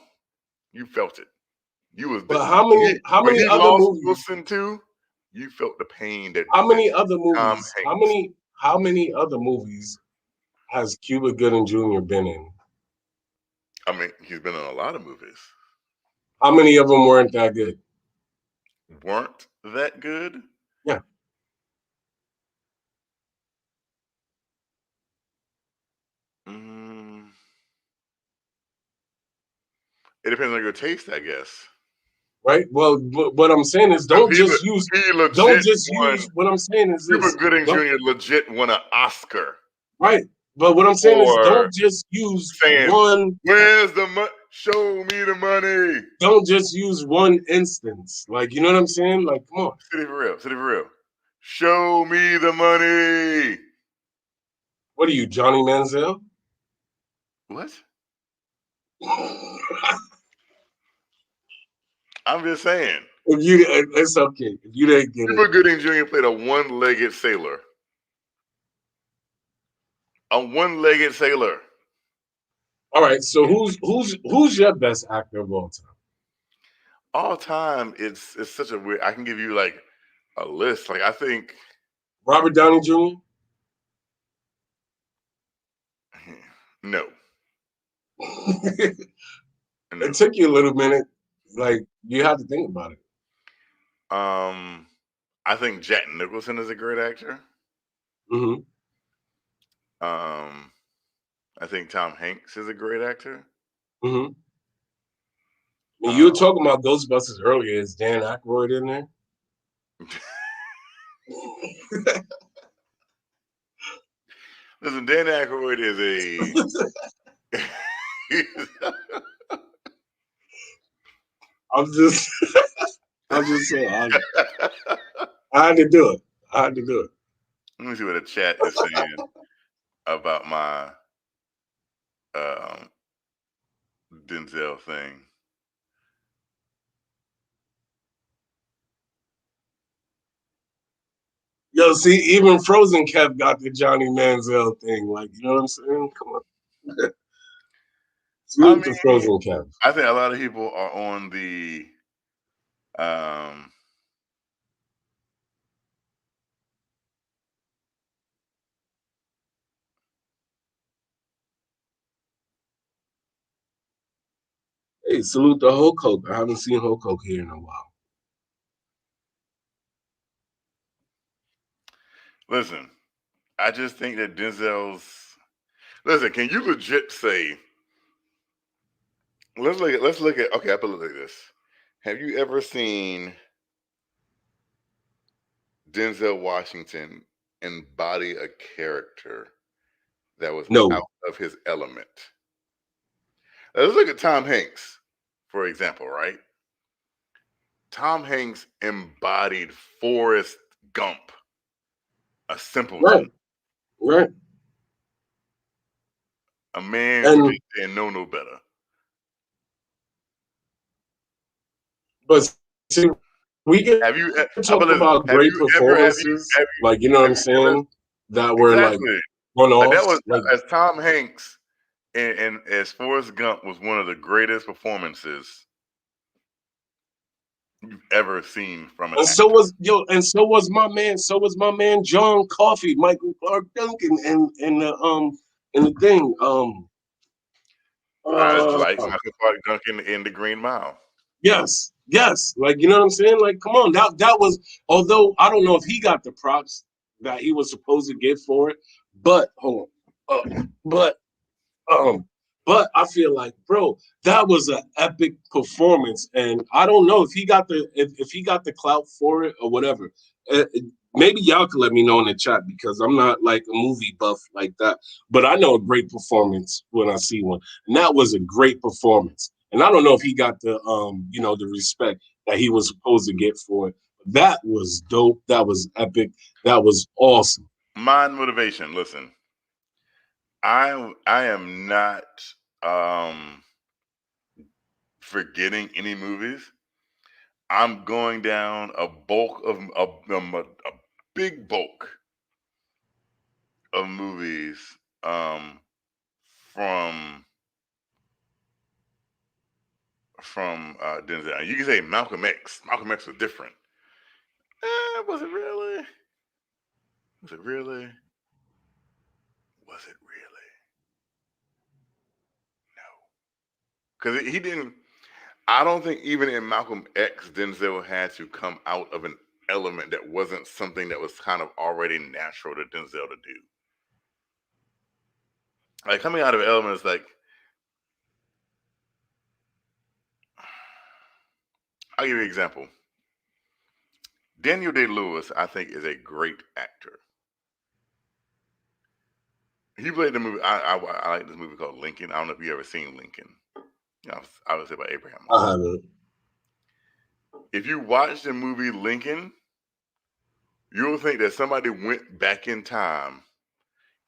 you felt it. You was But how when many he other lost movies? Wilson too, you felt the pain that How many other Tom movies? Hanks. How many other movies has Cuba Gooding Jr. been in? I mean, he's been in a lot of movies. How many of them weren't that good? Weren't that good? Yeah. It depends on your taste, I guess. Right. Well, what I'm saying is, don't just use what I'm saying is Cuba this. Gooding Jr. legit won an Oscar. Right. But what I'm saying is, don't just use saying, one. Where's the money? Show me the money. Don't just use one instance. Like, you know what I'm saying? Like, come on. City for real. City for real. Show me the money. What are you, Johnny Manziel? What? I'm just saying. It's okay. If you didn't get Cuba it. Gooding Jr. played a one-legged sailor. A one-legged sailor. All right. So who's your best actor of all time? All time, it's such a weird. I can give you like a list. Like I think Robert Downey Jr. No. It took you a little minute. Like you had to think about it. I think Jack Nicholson is a great actor. Mm-hmm. I think Tom Hanks is a great actor. Mm-hmm. When you were talking about Ghostbusters earlier, is Dan Aykroyd in there? Listen, Dan Aykroyd is a. I'm just saying. I had to do it. Let me see what the chat is saying about my Denzel thing. Yo, see, even Frozen Kev got the Johnny Manziel thing. Like, you know what I'm saying? Come on. Salute to Frozen Kev. I think a lot of people are on the Hey, salute to Hulk Hogan. I haven't seen Hulk Hogan here in a while. Listen, I just think that Denzel's. Listen, can you legit say? Let's look at. Okay, I put it like this. Have you ever seen Denzel Washington embody a character that was out of his element? Let's look at Tom Hanks, for example, right? Tom Hanks embodied Forrest Gump, a simpleton. Right. A man who just didn't know no better. But see, we can talk about great performances, like, you know what I'm saying, that were like one-offs. That was as Tom Hanks and as Forrest Gump was one of the greatest performances you've ever seen from an actor. So was my man John Coffey, Michael Clark Duncan, and the thing. Like Michael Clark Duncan in The Green Mile. Yes. Like, you know what I'm saying? Like, come on. That was, although I don't know if he got the props that he was supposed to get for it, but hold on. But I feel like, bro, that was an epic performance, and I don't know if he got the clout for it or whatever. Maybe y'all can let me know in the chat because I'm not like a movie buff like that. But I know a great performance when I see one, and that was a great performance. And I don't know if he got the the respect that he was supposed to get for it. That was dope. That was epic. That was awesome. Mind motivation. Listen, I am not forgetting any movies. I'm going down a bulk of a big bulk of movies from Denzel. You can say Malcolm X. Malcolm X was different. Was it really? Was it really? Was it really? No, because he didn't. I don't think even in Malcolm X, Denzel had to come out of an element that wasn't something that was kind of already natural to Denzel to do. Like coming out of elements like, I'll give you an example. Daniel Day-Lewis, I think, is a great actor. He played the movie. I like this movie called Lincoln. I don't know if you ever seen Lincoln. You know, obviously by Abraham Lincoln. I haven't. If you watch the movie Lincoln, you'll think that somebody went back in time,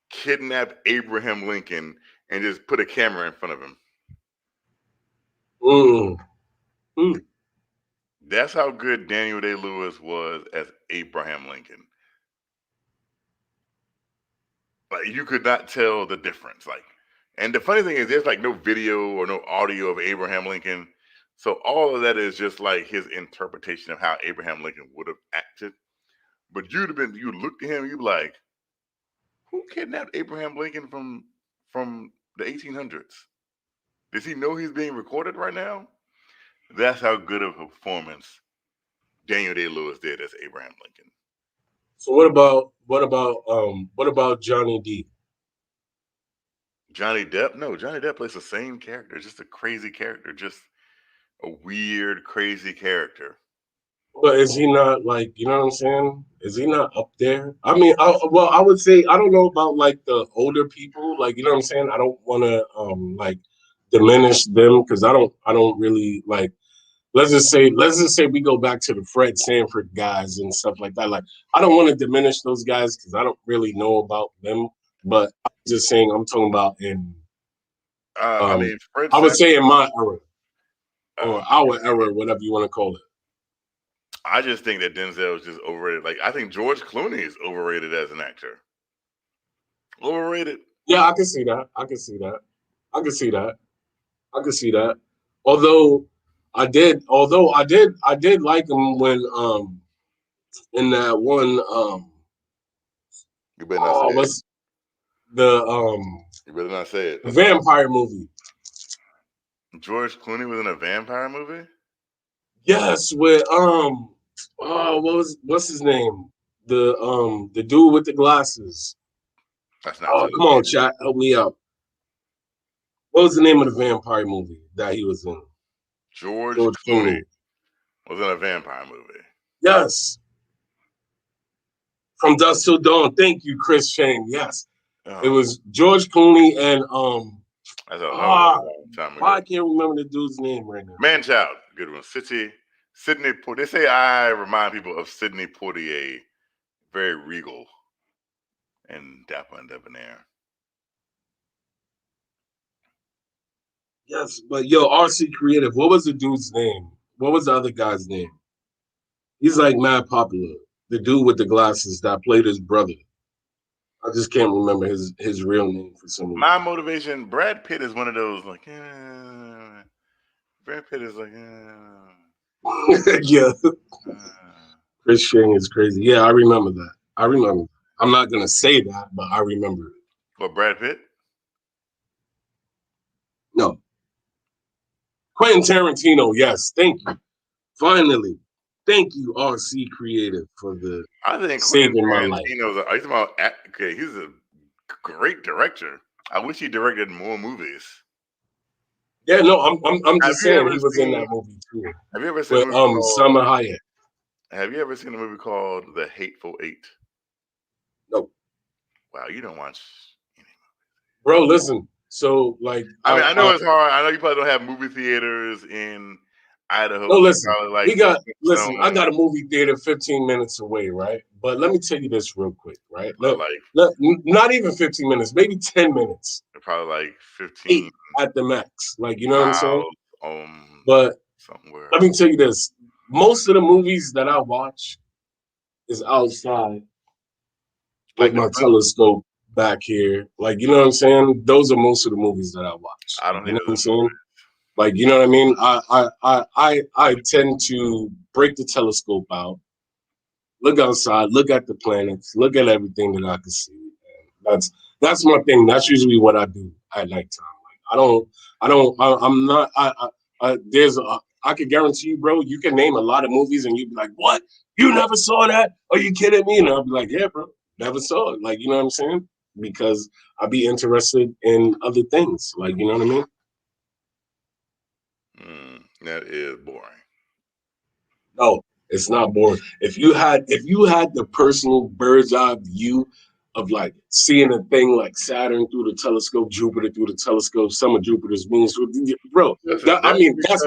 kidnapped Abraham Lincoln, and just put a camera in front of him. That's how good Daniel Day-Lewis was as Abraham Lincoln. Like you could not tell the difference. Like, and the funny thing is, there's like no video or no audio of Abraham Lincoln, so all of that is just like his interpretation of how Abraham Lincoln would have acted. But you look at him, you'd be like, who kidnapped Abraham Lincoln from the 1800s? Does he know he's being recorded right now? That's how good of a performance Daniel Day-Lewis did as Abraham Lincoln. So what about Johnny D? Johnny Depp? No, Johnny Depp plays the same character, just a crazy character, just a weird, crazy character. But is he not like, you know what I'm saying? Is he not up there? I mean, I would say I don't know about like the older people, like you know what I'm saying. I don't want to like diminish them because I don't really like. Let's just say we go back to the Fred Sanford guys and stuff like that. Like I don't want to diminish those guys because I don't really know about them. But I'm just saying I'm talking about in. I mean, Fred I would Sanford, say in my era or our era, whatever you want to call it. I just think that Denzel is just overrated. Like I think George Clooney is overrated as an actor. Overrated. Yeah, I can see that. Although I did like him when in that one You better not say it. what's the You better not say it. vampire movie. George Clooney was in a vampire movie? Yes, with what's his name? The dude with the glasses. That's not Oh, come on, chat, help me out. What was the name of the vampire movie that he was in? George Clooney was in a vampire movie. Yes. From Dusk Till Dawn. Thank you, Chris Shane. Yes. It was George Clooney and That's a long time ago. I can't remember the dude's name right now. Man-Child, good one. Sidney Poitier. They say I remind people of Sidney Poitier, very regal and dapper and debonair. Yes, but yo, RC Creative, what was the dude's name? What was the other guy's name? He's like mad popular. The dude with the glasses that played his brother. I just can't remember his real name for some reason. My motivation, Brad Pitt is one of those like, Brad Pitt is like, yeah. Chris Shane is crazy. Yeah, I remember that. I'm not gonna say that, but I remember it. What, Brad Pitt? No. Quentin Tarantino, yes. Thank you. Finally. Thank you, RC Creative, for the I think saving my life. He's a great director. I wish he directed more movies. Yeah, no, I'm just saying he was in that movie too. Have you ever seen with Salma Hayek? Have you ever seen a movie called The Hateful Eight? Nope. Wow, you don't watch any movies. Bro, listen. So like I mean, I know it's hard. I know you probably don't have movie theaters in Idaho. No, listen, probably like we got so, I got a movie theater 15 minutes away, right? But let me tell you this real quick, right? probably Not even 15 minutes, maybe 10 minutes, like 15 8 at the max. Like, you know what I'm saying? miles But somewhere. let me tell you this: most of the movies that I watch is outside with Like the my telescope back here. Like, you know what I'm saying? Those are most of the movies that I watch. I Like, don't you think know what I'm there's saying? Like, you know what I mean? I tend to break the telescope out, look outside, look at the planets, look at everything that I can see. And that's my thing. That's usually what I do at nighttime. Like, I'm not. There's a. I can guarantee you, bro. You can name a lot of movies, and you'd be like, "What? You never saw that? Are you kidding me?" And I'll be like, "Yeah, bro, never saw it." Like, you know what I'm saying? Because I'd be interested in other things. Like, you know what I mean? that is boring. No, it's not boring. If you had the personal bird's eye view of like seeing a thing like Saturn through the telescope, Jupiter through the telescope, some of Jupiter's moons, bro. Listen, I mean, that's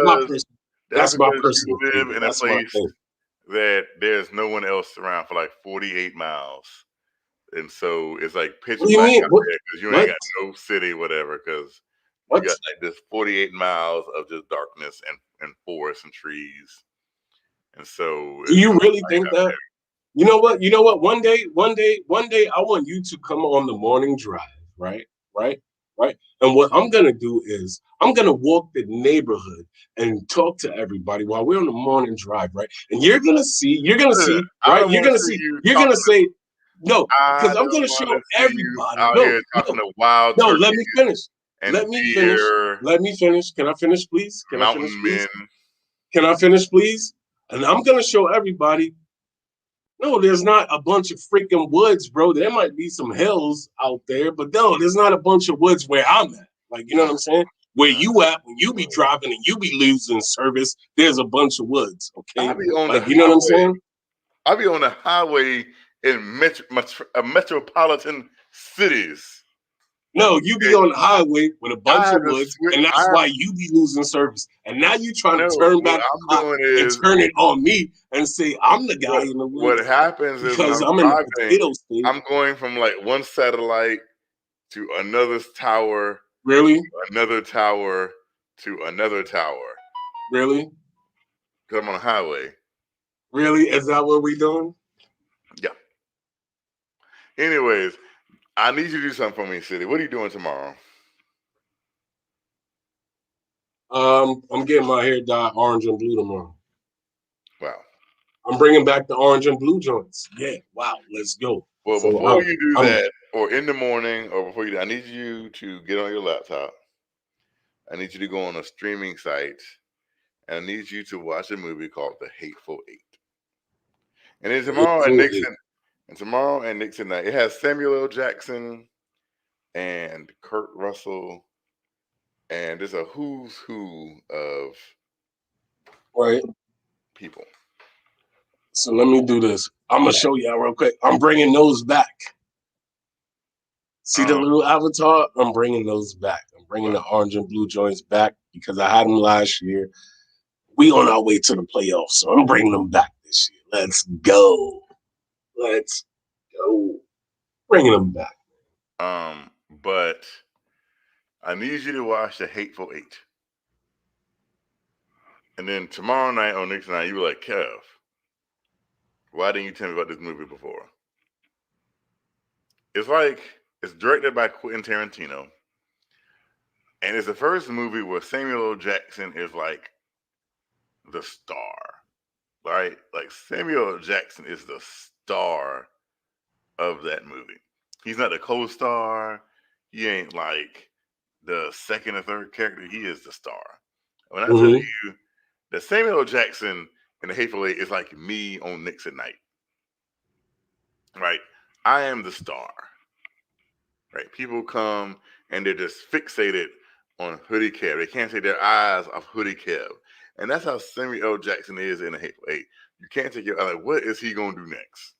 that's my because personal you live favorite. in a That's my place thing. that there's no one else around for like 48 miles. And so it's like pitch What do you black mean? out What? there because you ain't What? got no city, whatever, because you What? got like this 48 miles of just darkness and forests and trees. And so Do it's no you really light think out that? You know what? You know what? One day, I want you to come on the morning drive, right? Right? Right? And what I'm gonna do is I'm gonna walk the neighborhood and talk to everybody while we're on the morning drive, right? And you're gonna there. see, I right? don't want to see you You're talking. gonna say, no, I because I'm don't gonna want show to see you everybody. out No, here talking no, to wild no, turkeys let me finish. and Let me finish. deer, Let me finish. Can I finish, please? Can I finish, mountain please? men. Can I finish, please? And I'm gonna show everybody. No, there's not a bunch of freaking woods, bro. There might be some hills out there, but no, there's not a bunch of woods where I'm at. Like, you know what I'm saying? Where you at when you be driving and you be losing service, there's a bunch of woods. I Okay. be on the Like, you know what I'm highway. saying? I be on the highway in metropolitan cities. No, you be Okay, on the highway with a I bunch have of to woods, switch. and that's why you be losing service. And now you trying to No, turn what back I'm the clock doing and is turn it on me and say I'm the guy in the what woods happens is when because I'm I'm in the driving, potato state. I'm going from like one satellite to another tower, Really? another tower to another tower Really? because I'm on a highway. Really? Is that what we doing? Yeah. Anyways, I need you to do something for me, City. What are you doing tomorrow? I'm getting my hair dyed orange and blue tomorrow. Wow. I'm bringing back the orange and blue joints. Yeah, wow, let's go. Well, So before you do I'm that, or in the morning, or before you do, I need you to get on your laptop. I need you to go on a streaming site, and I need you to watch a movie called The Hateful Eight. And then tomorrow at Hateful Eight. Nixon night, it has Samuel L. Jackson and Kurt Russell, and there's a who's who of Right. people. So let me do this. I'm gonna show y'all real quick. I'm bringing those back. See the little avatar? I'm bringing those back. I'm bringing the orange and blue joints back because I had them last year. We on our way to the playoffs, so I'm bringing them back this year. Let's go. Let's go. Bringing them back. But I need you to watch The Hateful Eight. And then tomorrow night on Nixon night, you were like, Kev, why didn't you tell me about this movie before? It's directed by Quentin Tarantino. And it's the first movie where Samuel L. Jackson is like the star, right? Like Samuel L. Jackson is the star of that movie. He's not the co-star. He ain't like the second or third character. He is the star. When I tell you that Samuel L. Jackson in The Hateful Eight is like me on Knicks at night, right? I am the star, right? People come and they're just fixated on Hoodie Kev. They can't take their eyes off Hoodie Kev. And that's how Samuel L. Jackson is in The Hateful Eight. You can't take your eye, like, what is he going to do next?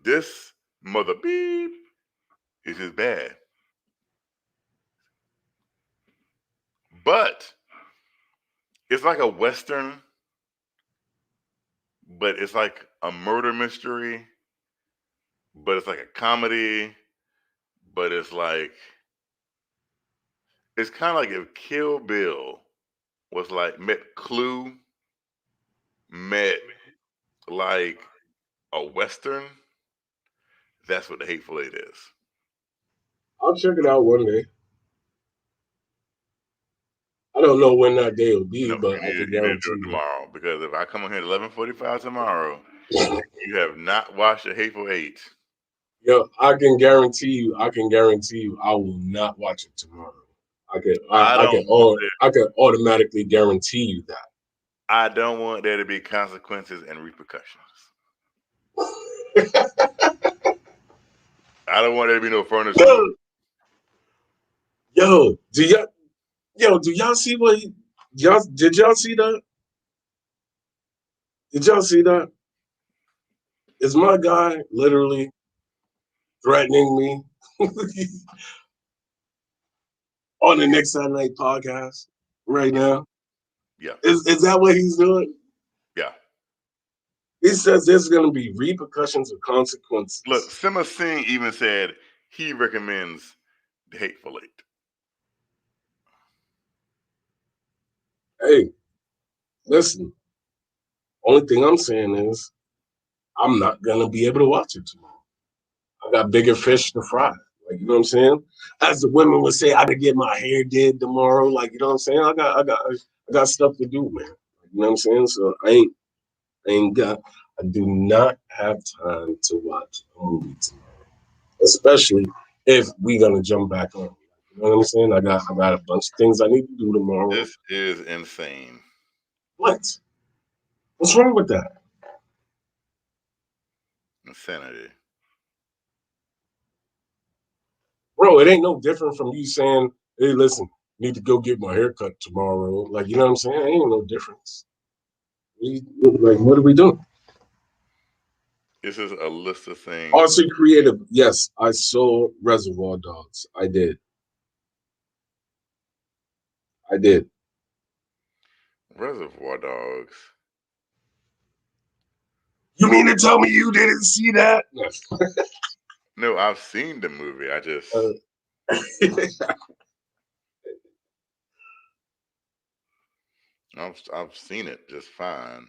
This mother beep is just bad. But It's like a Western, but it's like a murder mystery, but it's like a comedy, but it's kind of like if Kill Bill was like met Clue, met like a Western. That's what The Hateful Eight is. I'll check it out one day. I don't know when that day will be, No, but I you can need to do guarantee it you. tomorrow, because if I come on here at 11:45 tomorrow, you have not watched The Hateful Eight. Yo, I can guarantee you. I will not watch it tomorrow. I can automatically guarantee you that. I don't want there to be consequences and repercussions. I don't want there to be no furniture. Yo, do y'all see what did y'all see that? Did y'all see that? Is my guy literally threatening me on the Knicks at Night podcast right now? Yeah. Is that what he's doing? Yeah. He says there's going to be repercussions or consequences. Look, Sima Singh even said he recommends The Hateful Eight. Hey, listen. Only thing I'm saying is I'm not going to be able to watch it tomorrow. I got bigger fish to fry. Like, you know what I'm saying? As the women would say, I could get my hair did tomorrow. Like, you know what I'm saying? I got stuff to do, man. You know what I'm saying? So I do not have time to watch a movie tomorrow, especially if we gonna jump back on. You know what I'm saying? I got a bunch of things I need to do tomorrow. This is insane. What? What's wrong with that? Insanity. Bro, it ain't no different from you saying, hey, listen, need to go get my hair cut tomorrow. Like, you know what I'm saying? It ain't no difference. What are we doing? This is a list of things. Also creative. Yes, I saw Reservoir Dogs. I did. Reservoir Dogs. You mean to tell me you didn't see that? No, I've seen the movie. I just I've seen it just fine.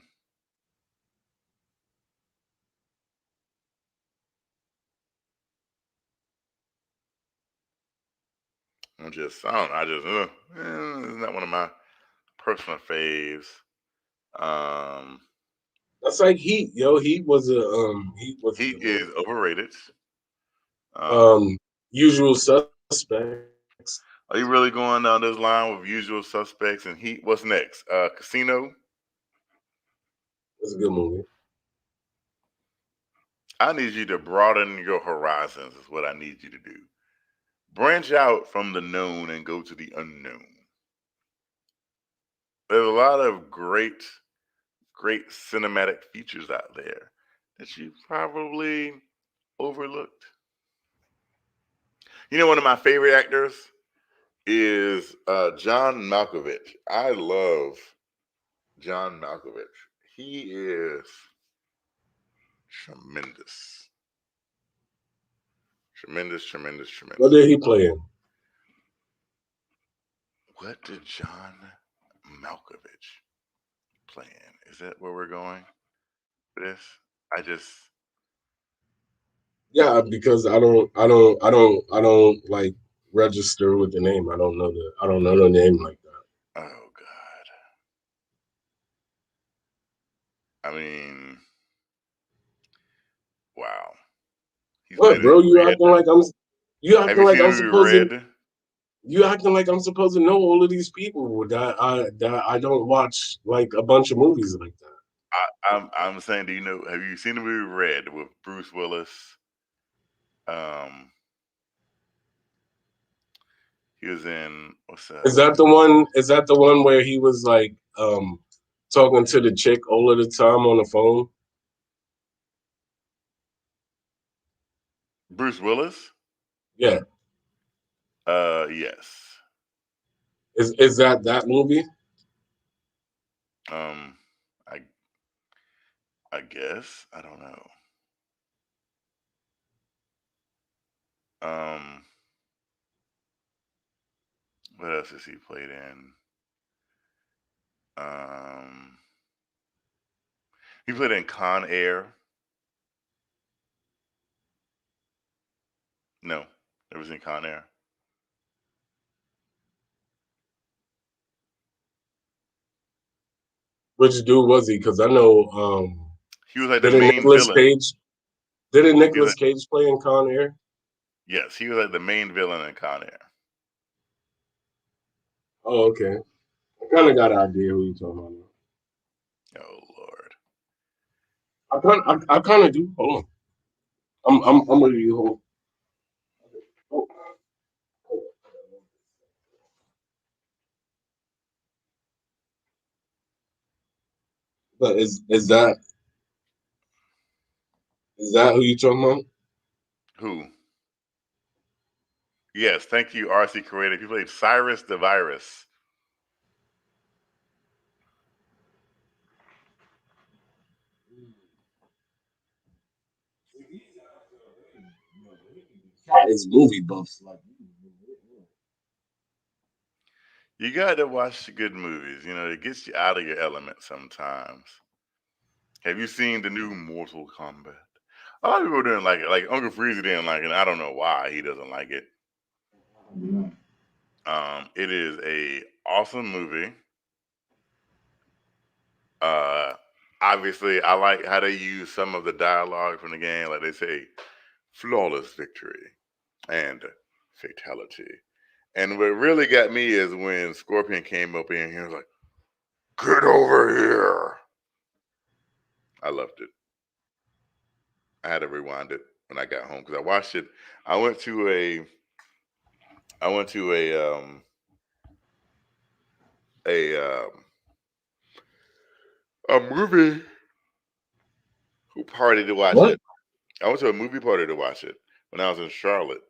It's not one of my personal faves. That's like Heat, yo. Heat Is overrated. Usual Suspects. Are you really going down this line with Usual Suspects and Heat? What's next? Casino. It's a good movie. I need you to broaden your horizons. Is what I need you to do. Branch out from the known and go to the unknown. There's a lot of great cinematic features out there that you probably overlooked. You know, one of my favorite actors is John Malkovich. I love John Malkovich. He is tremendous. Tremendous. What did he play in? What did John Malkovich play in? Is that where we're going for this? Yeah, because I don't like register with the name. I don't know the name like that. Oh God. I mean, wow. He's What, bro? You acting like I'm supposed to. You acting like I'm supposed to know all of these people that I don't watch like a bunch of movies like that. I'm saying, have you seen the movie Red with Bruce Willis? He was in, what's that? Is that the one where he was like talking to the chick all of the time on the phone? Bruce Willis? Yeah. Yes. Is that movie? Um, I I guess I don't know. Um, what else has he played in? Um, he played in Con Air. No, never seen Con Air. Which dude was he? Because I know He was like the didn't main Nicolas villain. Cage didn't He was Nicolas like, Cage play in Con Air? yes, he was like the main villain in Con Air. Oh, okay. I kind of got an idea who you talking about. Oh Lord. I kind of do. Hold on. I'm with you. Hold on. But is that who you talking about? Who? Yes, thank you, RC Creative. He played Cyrus the Virus. It's movie buffs. Like, You got to watch good movies. You know, it gets you out of your element sometimes. Have you seen the new Mortal Kombat? A lot of people didn't like it. Like Uncle Freezy didn't like it. I don't know why he doesn't like it. It is a awesome movie. Uh, obviously, I like how they use some of the dialogue from the game. Like they say, flawless victory and fatality. And what really got me is when Scorpion came up in here and was like, get over here. I loved it. I had to rewind it when I got home because I watched it. I went to a I went to a movie party to watch what? it. I went to a movie party to watch it when I was in Charlotte,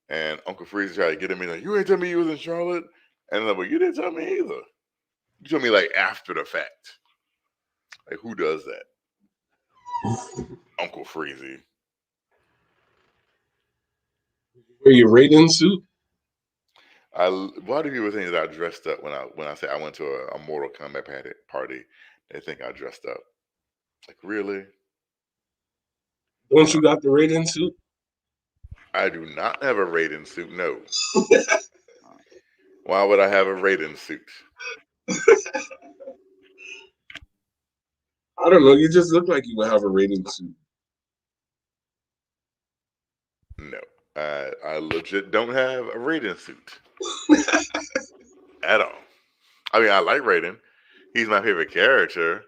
and Uncle Freeze tried to get at me like, "You ain't tell me you was in Charlotte," and I'm like, "Well, you didn't tell me either. You told me like after the fact. Like who does that?" Uncle Freezy. Wear your Raiden suit? Why do people think that I dressed up when I say I went to a Mortal Kombat party? They think I dressed up. Like really? Don't you got the Raiden suit? I do not have a Raiden suit. No. Why would I have a Raiden suit? I don't know. You just look like you would have a Raiden suit. No. I legit don't have a Raiden suit at all. I mean, I like Raiden. He's my favorite character,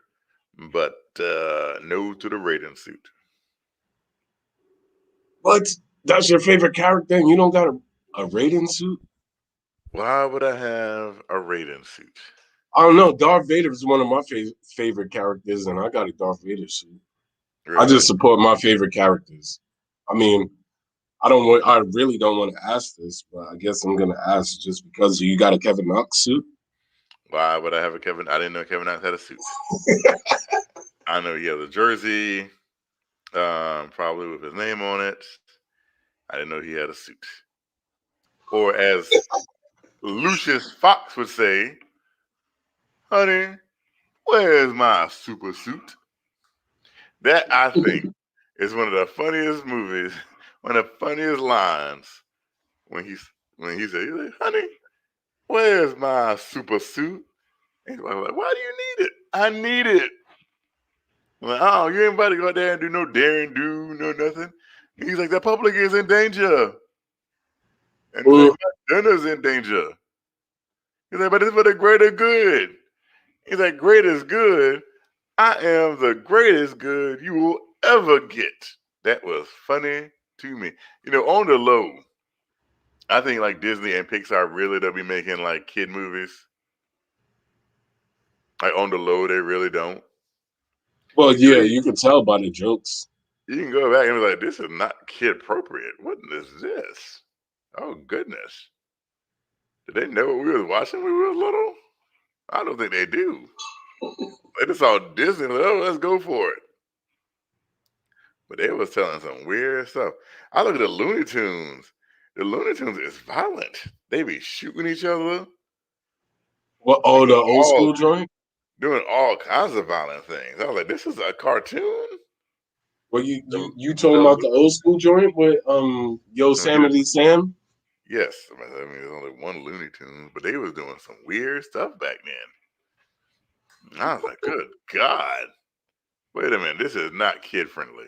but no to the Raiden suit. What? That's your favorite character and you don't got a Raiden suit? Why would I have a Raiden suit? I don't know. Darth Vader is one of my favorite characters, and I got a Darth Vader suit. I Really? just support my favorite characters. I mean, I don't want. I really don't want to ask this, but I guess I'm gonna ask just because you got a Kevin Knox suit. Why would I have a Kevin? I didn't know Kevin Knox had a suit. I know he has a jersey, probably with his name on it. I didn't know he had a suit. Or as Lucius Fox would say, honey, where's my super suit? That I think is one of the funniest movies, one of the funniest lines when he said, honey, where's my super suit? And he's like, why do you need it? I need it. I'm like, oh, you ain't about to go out there and do no daring do, no nothing. And he's like, the public is in danger. And he's like, Mm, my dinner's in danger. He's like, but it's for the greater good. He's like, great is good. I am the greatest good you will ever get. That was funny to me. You know, on the low, I think like Disney and Pixar really don't be making like kid movies. Like on the low, they really don't. well, You, yeah, know, you can tell by the jokes. you can go back and be like, this is not kid appropriate. What is this? Oh goodness. Did they know what we was watching when we were little? I don't think they do. They just saw Disney. Like, oh, let's go for it. But they was telling some weird stuff. I look at the Looney Tunes. The Looney Tunes is violent. They be shooting each other, What? Oh, the old school joint. doing all kinds of violent things. I was like, this is a cartoon. Well, you talking about the old school joint with Yosemite Sam? Yes, I mean there's only one Looney Tunes, but they was doing some weird stuff back then. I was like, good God. Wait a minute, this is not kid friendly.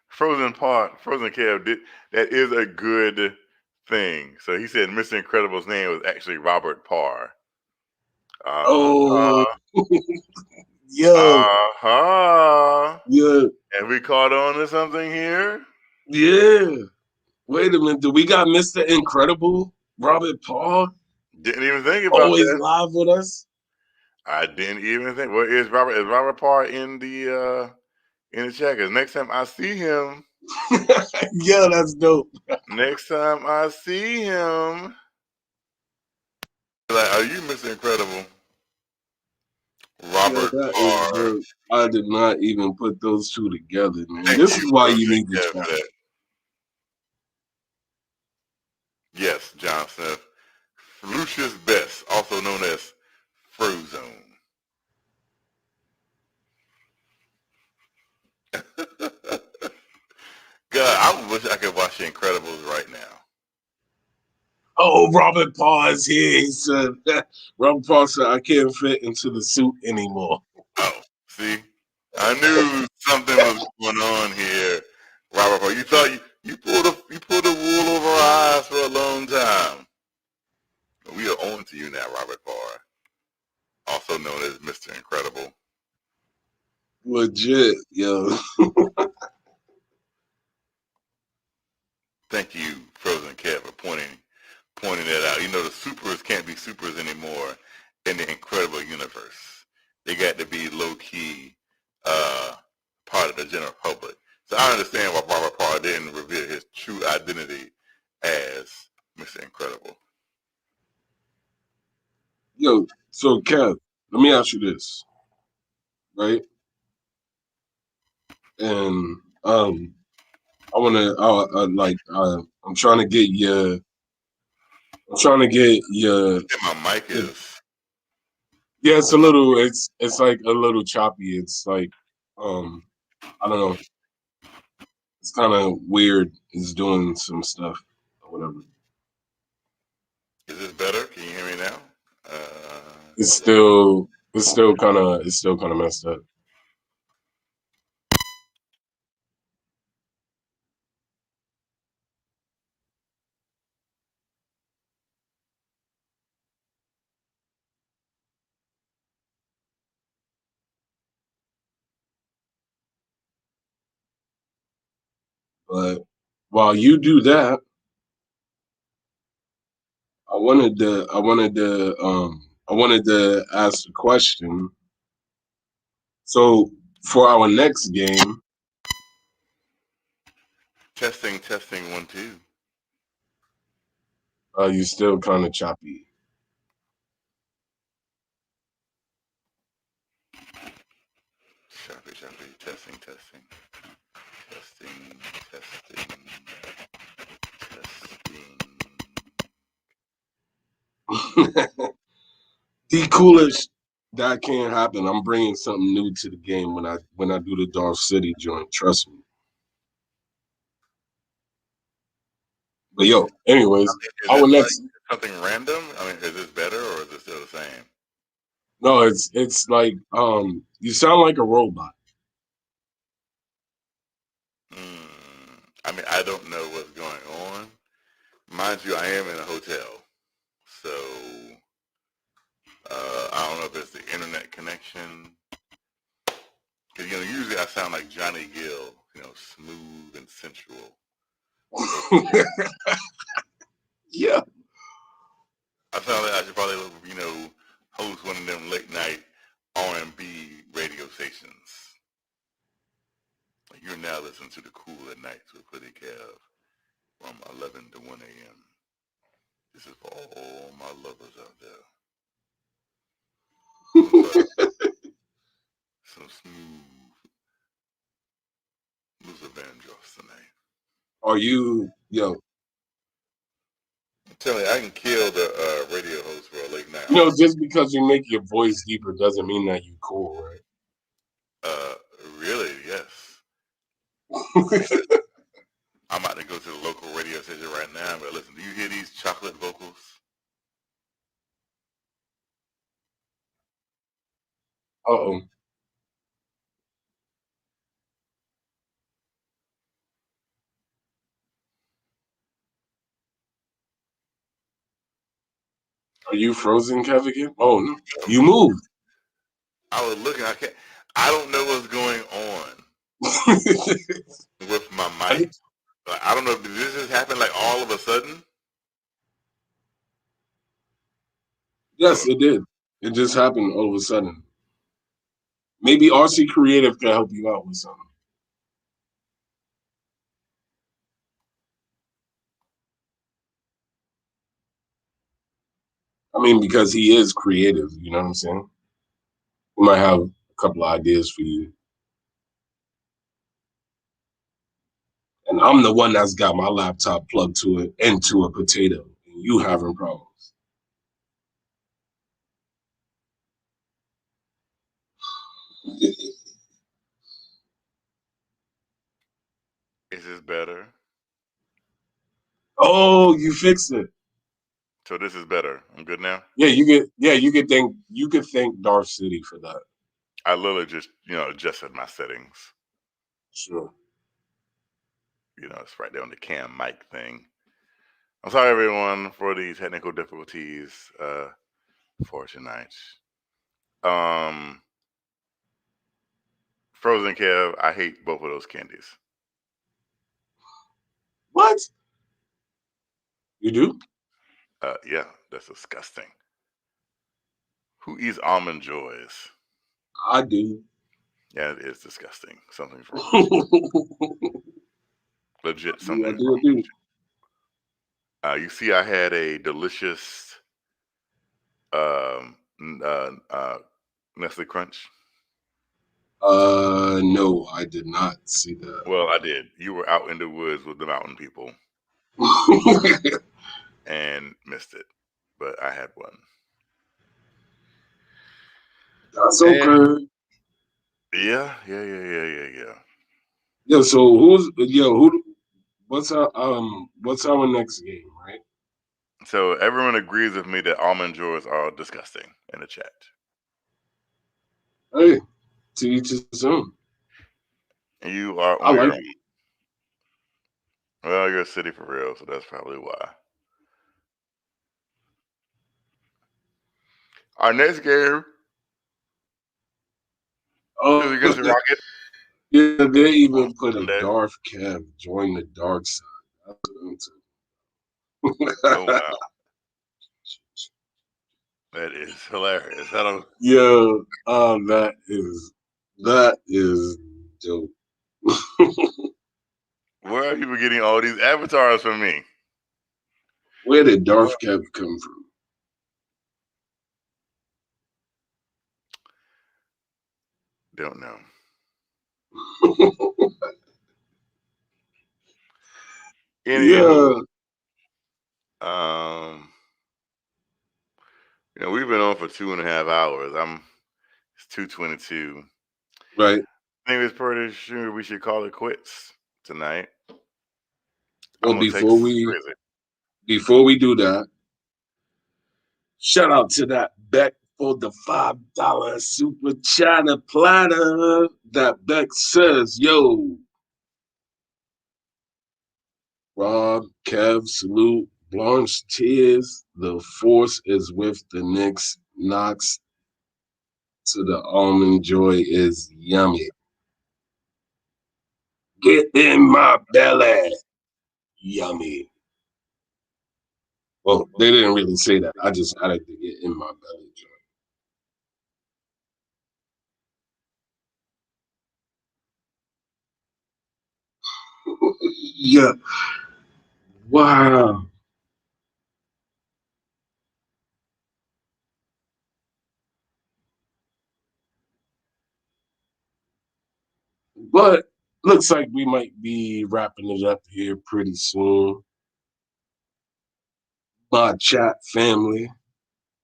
Frozen Kev that is a good thing. So he said Mr. Incredible's name was actually Robert Parr. Oh, yo, yeah, And we caught on to something here? yeah. Wait a minute, do we got Mr. Incredible, Robert Paul, Didn't even think about always that. live with us? I didn't even think. Well, is Robert Parr in the chat? Because next time I see him, Yeah, that's dope. next time I see him, like, are you Mr. Incredible? Yeah, Robert that is Parr. dope. I did not even put those two together, man. This is why you need to for try. that. Yes, John Smith. Lucius Best, also known as Frozone. God, I wish I could watch The Incredibles right now. Oh, Robert Paul is here. He said, Robert Paul said, I can't fit into the suit anymore. Oh, see? I knew something was going on here, Robert Parr. You thought you pulled the wool over our eyes for a long time. We are on to you now, Robert Parr, also known as Mr. Incredible. Legit, yo. Thank you, Frozen Kev, for pointing that out. You know, the supers can't be supers anymore in the Incredible universe. They got to be low-key part of the general public. So I understand why Robert Parr didn't reveal his true identity as Mr. Incredible. Yo, so Kev, let me ask you this, right? And I want to, I'm trying to get your, My mic is. Yeah, it's like a little choppy. It's like, I don't know. It's kind of weird. It's doing some stuff or whatever. Is this better? Can you hear me now? It's still kind of messed up. But while you do that, I wanted to ask a question. So for our next game, Testing 1 2. you still kind of choppy. Choppy. Testing. The coolest that can't happen. I'm bringing something new to the game when I do the Dark City joint. Trust me. But yo, anyways, our next. Something random? I mean, is this better or is it still the same? No, it's like you sound like a robot. I mean, I don't know what's going on. Mind you, I am in a hotel, so I don't know if it's the internet connection. Because usually I sound like Johnny Gill, smooth and sensual. Yeah. I sound like I should probably, host one of them late night R&B radio stations. You're now listening to The Cool at Nights with Hoodie Kev from 11 to 1 a.m. This is for all my lovers out there. Some smooth Luther Vandross tonight. Are you, yo, I'm telling you, I can kill the radio host for a late night. just because you make your voice deeper doesn't mean that you cool, right? Really? Yes. I'm about to go to the local radio station right now, but listen, do you hear these chocolate vocals? Uh-oh. Are you frozen, Kevin? Oh, no. You moved. I was looking, I don't know what's going on with my mic. Like, I don't know, did this just happen like all of a sudden? Yes, it did. It just happened all of a sudden. Maybe RC Creative can help you out with something. I mean, because he is creative, you know what I'm saying? He might have a couple of ideas for you. And I'm the one that's got my laptop plugged to it into a potato. And you having problems. Is this better? Oh, you fixed it. So this is better. I'm good now? Yeah, you could thank Darth City for that. I literally just, adjusted my settings. Sure. It's right there on the cam mic thing. I'm sorry, everyone, for the technical difficulties for tonight. Frozen Kev, I hate both of those candies. What? You do? Yeah, that's disgusting. Who eats almond joys? I do. Yeah, it is disgusting. Something's wrong. Legit, something's wrong. You see, I had a delicious Nestle Crunch. No, I did not see that. Well, I did. You were out in the woods with the mountain people and missed it, but I had one. That's okay. Yeah. Yo, so what's our next game, right? So everyone agrees with me that almond joys are disgusting in the chat. Hey, to each his own. And you are I on like your own. it. Well, you're a city for real, so that's probably why. Our next game is against the Rocket. Yeah, they even put a Darth Kev join the dark side. That's what I'm Oh wow, that is hilarious. I don't. Yo, that is dope. Where are people getting all these avatars from me? Where did Darth Kev come from? Don't know. Anywho, we've been on for 2.5 hours. It's 2:22. Right. I think it's pretty sure we should call it quits tonight. Well, before we do that, shout out to that Beck for the $5 super chatter platter. That Beck says, yo, Rob, Kev, salute, Blanche, tears. The force is with the Knicks. Knocks to the almond joy is yummy. Get in my belly. Yummy. Well, they didn't really say that. I just added to get in my belly joy. Yeah. Wow. But looks like we might be wrapping it up here pretty soon. My chat family,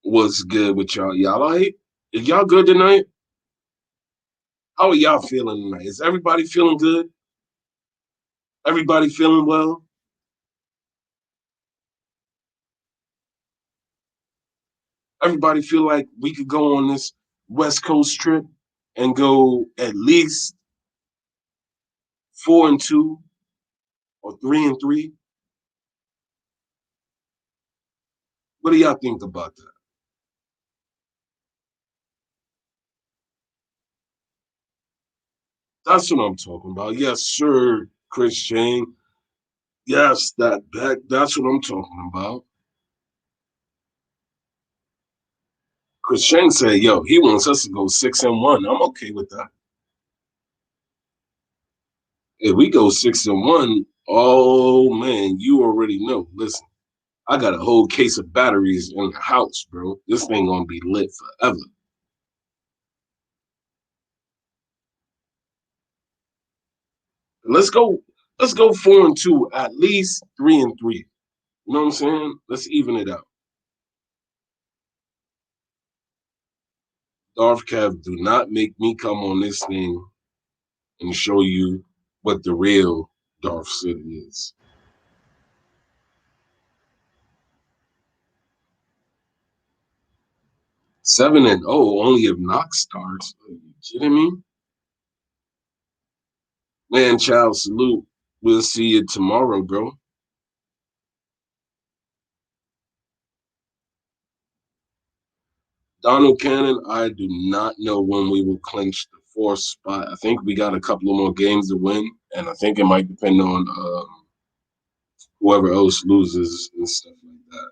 what's good with y'all? Y'all all right? Is y'all good tonight? How are y'all feeling tonight? Is everybody feeling good? Everybody feeling well? Everybody feel like we could go on this West Coast trip and go at least 4-2 or 3-3? What do y'all think about that? That's what I'm talking about. Yes, sir, Chris Shane. Yes, that's what I'm talking about. Chris Shane said, yo, he wants us to go 6-1. I'm okay with that. If we go 6-1, oh man, you already know. Listen, I got a whole case of batteries in the house, bro. This thing gonna be lit forever. Let's go 4-2, at least 3-3. You know what I'm saying? Let's even it out. Darth Kev, do not make me come on this thing and show you what the real Darth City is. 7-0, only if Knox starts. Are you kidding me? Man, child, salute. We'll see you tomorrow, bro. Donald Cannon, I do not know when we will clinch the 4th spot. I think we got a couple of more games to win, and I think it might depend on whoever else loses and stuff like that.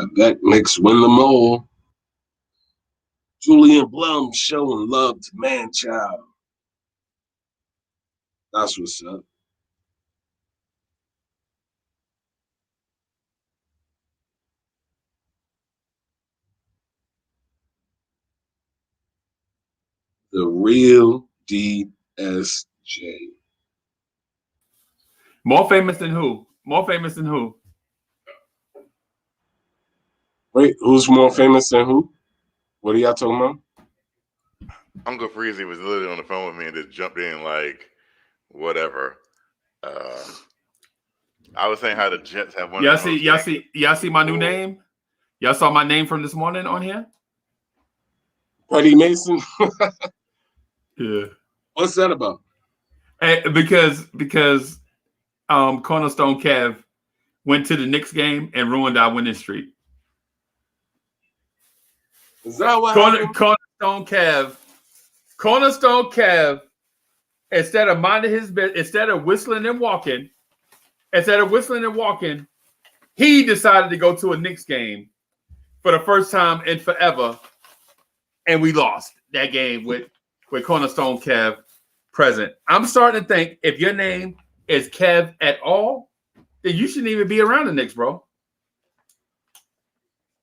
I bet Knicks win them all. Julian Blum showing love to man-child. That's what's up. The real DSJ. More famous than who? More famous than who? Wait, who's more famous than who? What are y'all talking about? Uncle Freezy was literally on the phone with me and just jumped in like, whatever. I was saying how the Jets have one of the most. Y'all see my new name? Y'all saw my name from this morning on here? Petty Mason? Yeah. What's that about? Hey, because Cornerstone Kev went to the Knicks game and ruined our winning streak. Is that what happened? Cornerstone Kev, instead of minding his business, instead of whistling and walking, he decided to go to a Knicks game for the first time in forever, and we lost that game with Cornerstone Kev present. I'm starting to think if your name is Kev at all, then you shouldn't even be around the Knicks, bro.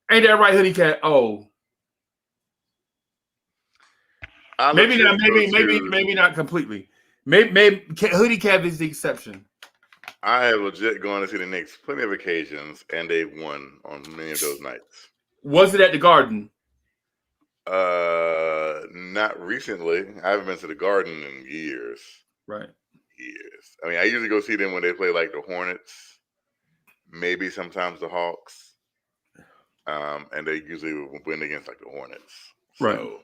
Ain't that right, Hoodie Cat? Oh. Maybe not completely. Maybe Hoodie Cat is the exception. I have legit gone to see the Knicks plenty of occasions, and they've won on many of those nights. Was it at the Garden? Not recently. I haven't been to the Garden in years. Right. Years. I mean, I usually go see them when they play like the Hornets, maybe sometimes the Hawks, and they usually win against like the Hornets. So,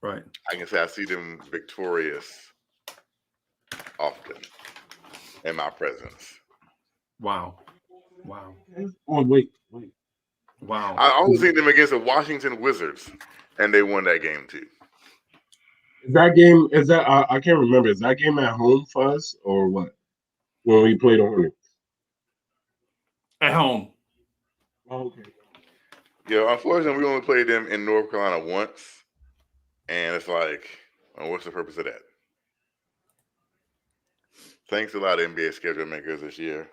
right. I can say I see them victorious often in my presence. Wow. Oh, wait. Wow. I also seen them against the Washington Wizards, and they won that game too. I can't remember. Is that game at home for us or what? When we played the Hornets? At home. Oh, okay. Yeah, unfortunately, we only played them in North Carolina once, and it's like, well, what's the purpose of that? Thanks a lot, NBA schedule makers this year.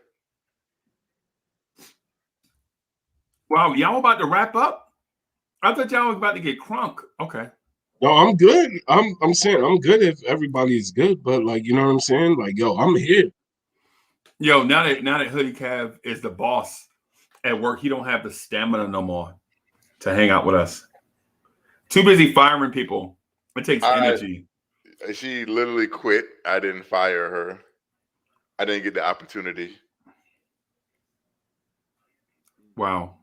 Wow, y'all about to wrap up? I thought y'all was about to get crunk. Okay. No, I'm good. I'm saying I'm good if everybody is good, but like you know what I'm saying? Like, yo, I'm here. Yo, now that Hoodie Cav is the boss at work, he don't have the stamina no more to hang out with us. Too busy firing people. It takes energy. She literally quit. I didn't fire her. I didn't get the opportunity. Wow.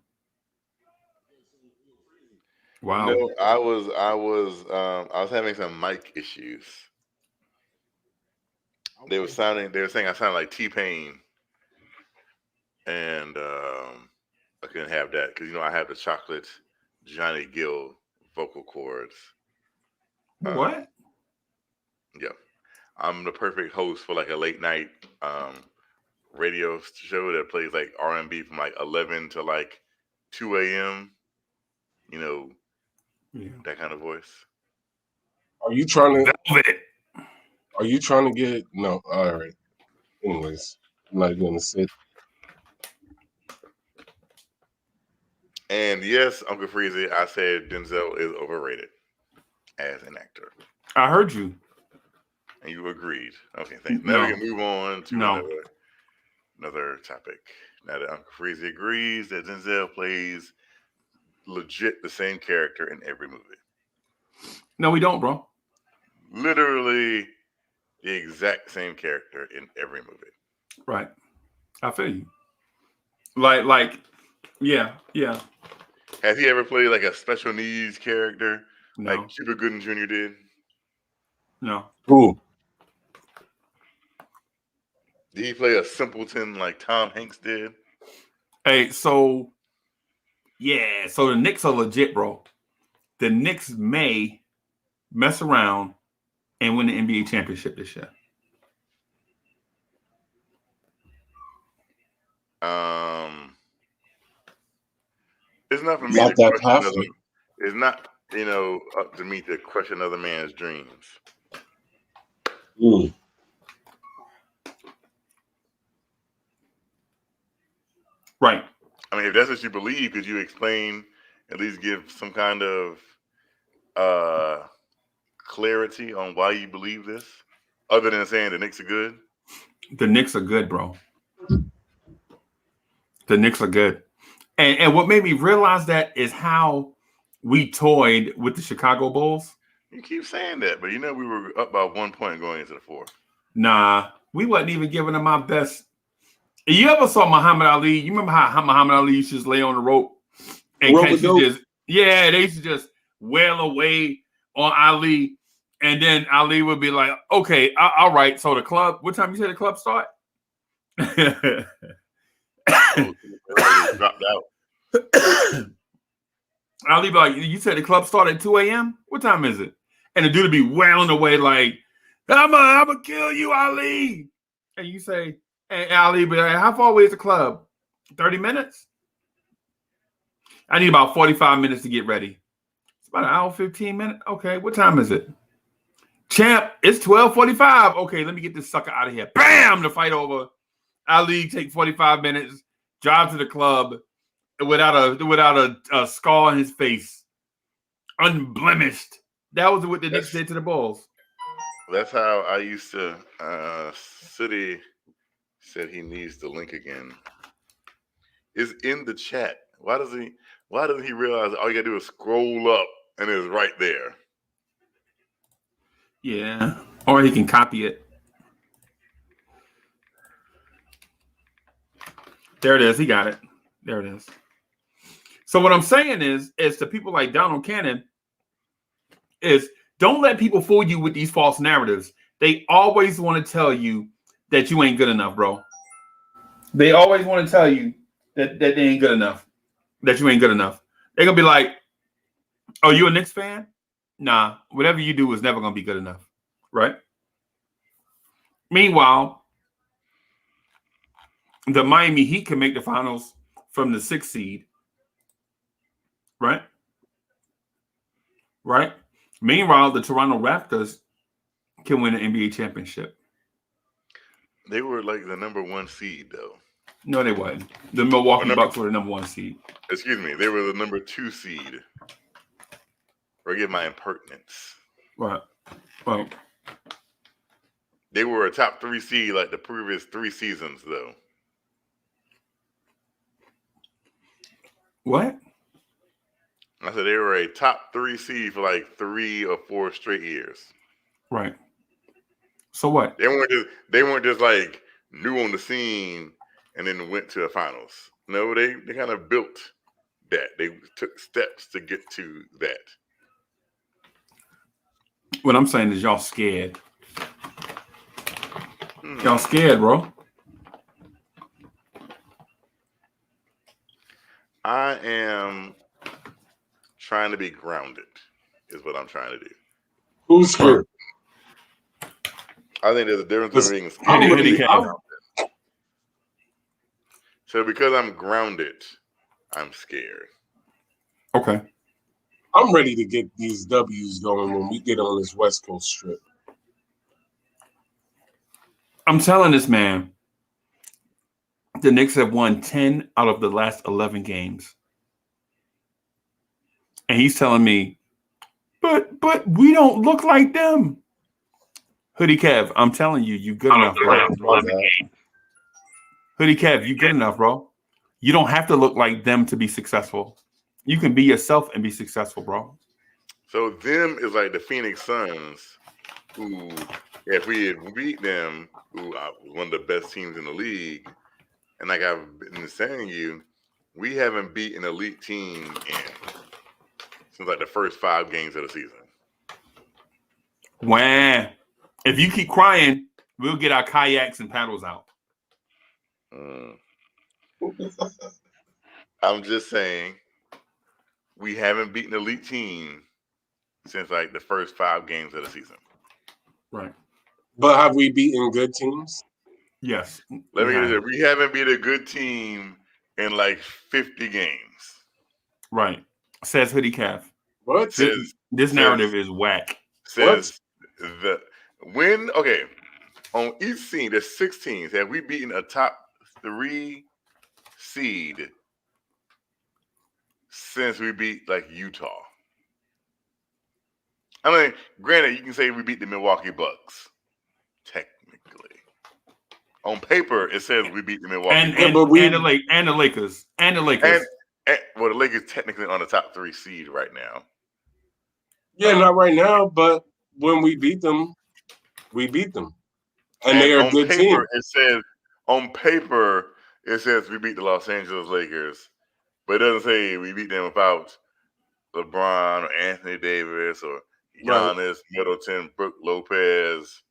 Wow. No, I was having some mic issues. They were saying I sounded like T-Pain, and I couldn't have that because I have the chocolate Johnny Gill vocal cords. What? Yeah, I'm the perfect host for like a late night radio show that plays like R&B from like 11 to like 2 a.m. That kind of voice. Are you trying to? Velvet. Are you trying to get? No. All right. Anyways, I'm not gonna sit. And yes, Uncle Freezy, I said Denzel is overrated as an actor. I heard you. And you agreed. Okay, thanks. No. Now we can move on to another topic. Now that Uncle Freezy agrees that Denzel plays legit the same character in every movie. No, we don't, bro. Literally the exact same character in every movie. Right. I feel you. Like, yeah. Has he ever played like a special needs character No. like Cuba Gooding Jr. did? No. Who? Did he play a simpleton like Tom Hanks did? Hey, so the Knicks are legit, bro. The Knicks may mess around and win the NBA championship this year. It's not for me Not to that question pathway. another. It's not, up to me to crush another man's dreams. Right. I mean, if that's what you believe, could you explain, at least give some kind of clarity on why you believe this, other than saying the Knicks are good? The Knicks are good, bro. The Knicks are good. And what made me realize that is how we toyed with the Chicago Bulls. You keep saying that, but we were up by 1 point going into the fourth. Nah, we wasn't even giving them our best. You ever saw Muhammad Ali? You remember how Muhammad Ali used to just lay on the rope and catch they used to just wail away on Ali, and then Ali would be like, "Okay, all right." So the club. What time you said the club start? Dropped out. Ali be like, "You said the club started at 2 a.m. What time is it?" And the dude would be wailing away like, "I'm gonna kill you, Ali." And you say, and Ali be like, "How far away is the club? 30 minutes? I need about 45 minutes to get ready." It's about an hour, 15 minutes. Okay, what time is it? Champ, it's 12:45. Okay, let me get this sucker out of here. Bam! The fight over. Ali take 45 minutes, drive to the club without a scar on his face. Unblemished. That was what the Knicks did to the Bulls. That's how I used to. City said he needs the link again. It's in the chat. Why doesn't he realize all you gotta do is scroll up and it's right there? Yeah. Or he can copy it. There it is. He got it. There it is. So what I'm saying is to people like Donald Cannon is don't let people fool you with these false narratives. They always want to tell you that you ain't good enough, bro. They always want to tell you that they ain't good enough, that you ain't good enough. They're going to be like, "Oh, you a Knicks fan? Nah, whatever you do is never going to be good enough." Right? Meanwhile, the Miami Heat can make the finals from the 6th seed. Right? Right? Meanwhile, the Toronto Raptors can win an NBA championship. They were like the number 1 seed, though. No, they wasn't. The Milwaukee Bucks were the number 1 seed. Excuse me. They were the number 2 seed. Forgive my impertinence. Right. Well, They were a top 3 seed like the previous 3 seasons, though. what? I said they were a top 3 seed for like 3 or 4 straight years. Right. So what? They weren't just like new on the scene and then went to the finals. No, they kind of built that. They took steps to get to that. What I'm saying is y'all scared. Y'all scared, bro. I am trying to be grounded, is what I'm trying to do. Who's scared? I think there's a difference between being scared I'm and really- being I'm- grounded. So because I'm grounded, I'm scared. Okay. I'm ready to get these W's going when we get on this West Coast trip. I'm telling this man, the Knicks have won 10 out of the last 11 games. And he's telling me, but we don't look like them. Hoodie Kev, I'm telling you, you good enough, bro. Hoodie Kev, you good enough, bro. You don't have to look like them to be successful. You can be yourself and be successful, bro. So them is like the Phoenix Suns, who, if we had beat them, who are one of the best teams in the league, and like I've been saying to you, we haven't beat an elite team since like the first 5 games of the season. Wah. If you keep crying, we'll get our kayaks and paddles out. I'm just saying, we haven't beaten an elite team since like the first 5 games of the season. Right. But have we beaten good teams? Yes. Let me get this. We haven't beat a good team in like 50 games. Right. Says Hoodie Kev. What? This narrative is whack. Says on each team, there's 6 teams. Have we beaten a top 3 seed since we beat like Utah? I mean, granted, you can say we beat the Milwaukee Bucks. Technically, on paper, it says we beat the Milwaukee Bucks. And the Lakers. And the Lakers. Well, the Lakers technically on the top 3 seed right now. Yeah, not right now, but when we beat them, we beat them. And they are a good team. On paper, it says we beat the Los Angeles Lakers, but it doesn't say we beat them without LeBron or Anthony Davis or Giannis, Middleton, Brook Lopez,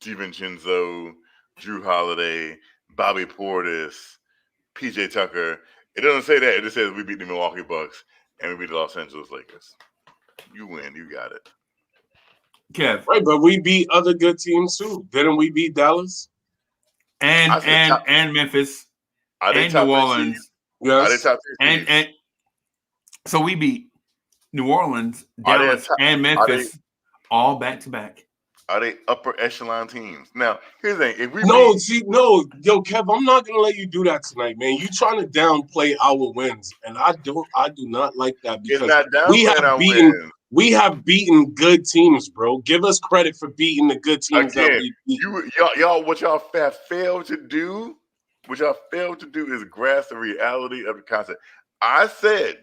DiVincenzo, Drew Holiday, Bobby Portis, PJ Tucker. It doesn't say that. It just says we beat the Milwaukee Bucks and we beat the Los Angeles Lakers. You win. You got it. Kev. Right, but we beat other good teams too. Didn't we beat Dallas? And Memphis. And New Orleans. Yes. And so we beat New Orleans, Dallas, and Memphis all back to back. Are they upper echelon teams? Now, here's the thing. If we yo, Kev, I'm not gonna let you do that tonight, man. You trying to downplay our wins, and I do not like that because we have beaten good teams, bro. Give us credit for beating the good teams that we beat. What y'all have failed to do, is grasp the reality of the concept. I said,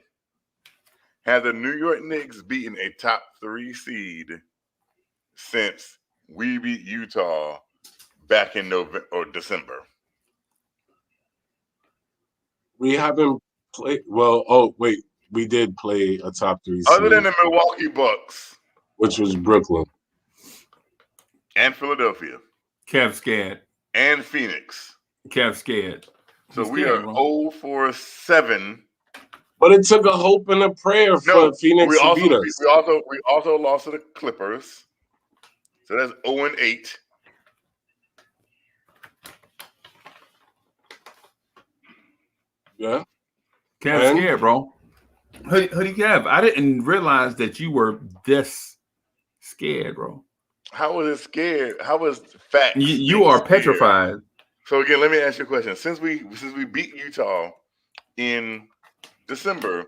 have the New York Knicks beaten a top 3 seed since we beat Utah back in November or December? We haven't played. Well, oh wait, we did play a top 3 seed. Other than the Milwaukee Bucks, which was Brooklyn and Philadelphia. Kev scared. And Phoenix. Kev scared. So we are 0-7. But it took a hope and a prayer for Phoenix to beat us. We also lost to the Clippers. So that's 0-8. Yeah. Kev scared, bro. Hoodie Kev, I didn't realize that you were this scared, bro. How was it scared? How was facts? You are petrified. So again, let me ask you a question. Since we beat Utah in December,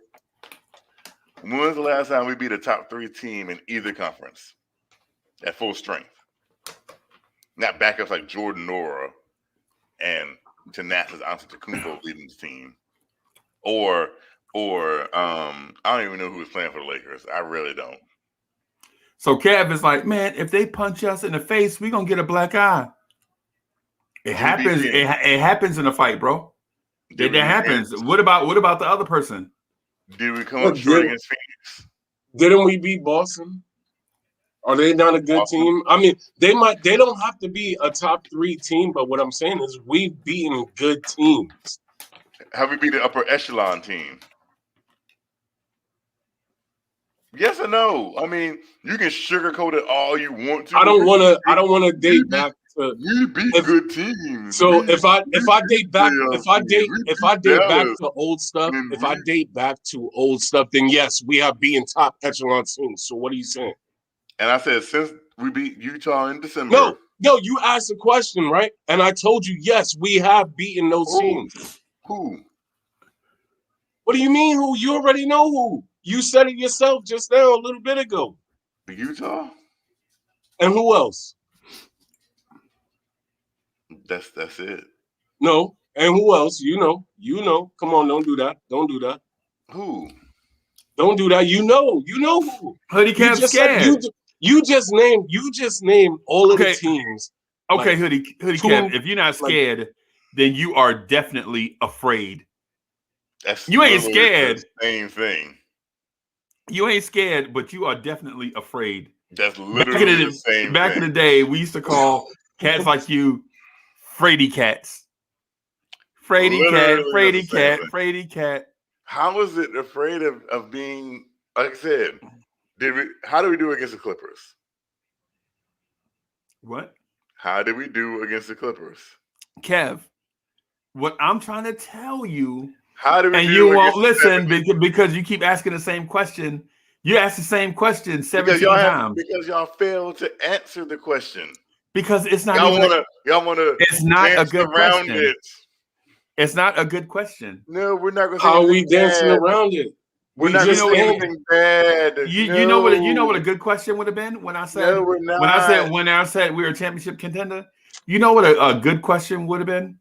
When was the last time we beat a top 3 team in either conference at full strength? Not backups like Jordan Nora and Thanasis Antetokounmpo leading the team, or I don't even know who was playing for the Lakers. I really don't. So Kev is like, man, if they punch us in the face, we're gonna get a black eye. It happens. It happens in a fight, bro. That happens. What about the other person? Did we come up short against Phoenix? Didn't we beat Boston? Are they not a good team? I mean, they don't have to be a top 3 team, but what I'm saying is we've beaten good teams. Have we beat the upper echelon team? Yes or no? I mean, you can sugarcoat it all you want to. I don't want to date back to you beat good teams. So if I date back to old stuff, then yes, we have beaten top echelon teams. So what are you saying? And I said since we beat Utah in December. No, you asked a question, right? And I told you yes, we have beaten those teams. Who? What do you mean who? You already know who. You said it yourself just now a little bit ago. The Utah? And who else? That's it. No. And who else? You know. Come on, don't do that. Who? Don't do that. You know who. Hoodie Cap scared. You just named all of the teams. Okay, like, Hoodie Cap, if you're not scared, then you are definitely afraid. You ain't scared. The same thing. You ain't scared, but you are definitely afraid. That's literally the same back thing. in the day, we used to call cats like you Frady cats. Frady cat. How was it afraid of being, like I said, how did we do against the Clippers? What? How did we do against the Clippers? Kev, what I'm trying to tell you, how did we and do you won't listen because you keep asking the same question. You ask the same question 17 times. Because y'all failed to answer the question. Because it's not y'all wanna it's not a good question. It's not a good question. No, we're not gonna say how are we dancing around it? We're not gonna say anything bad. You know what a good question would have been when I said no, we're not. when I said we were a championship contender. You know what a good question would have been?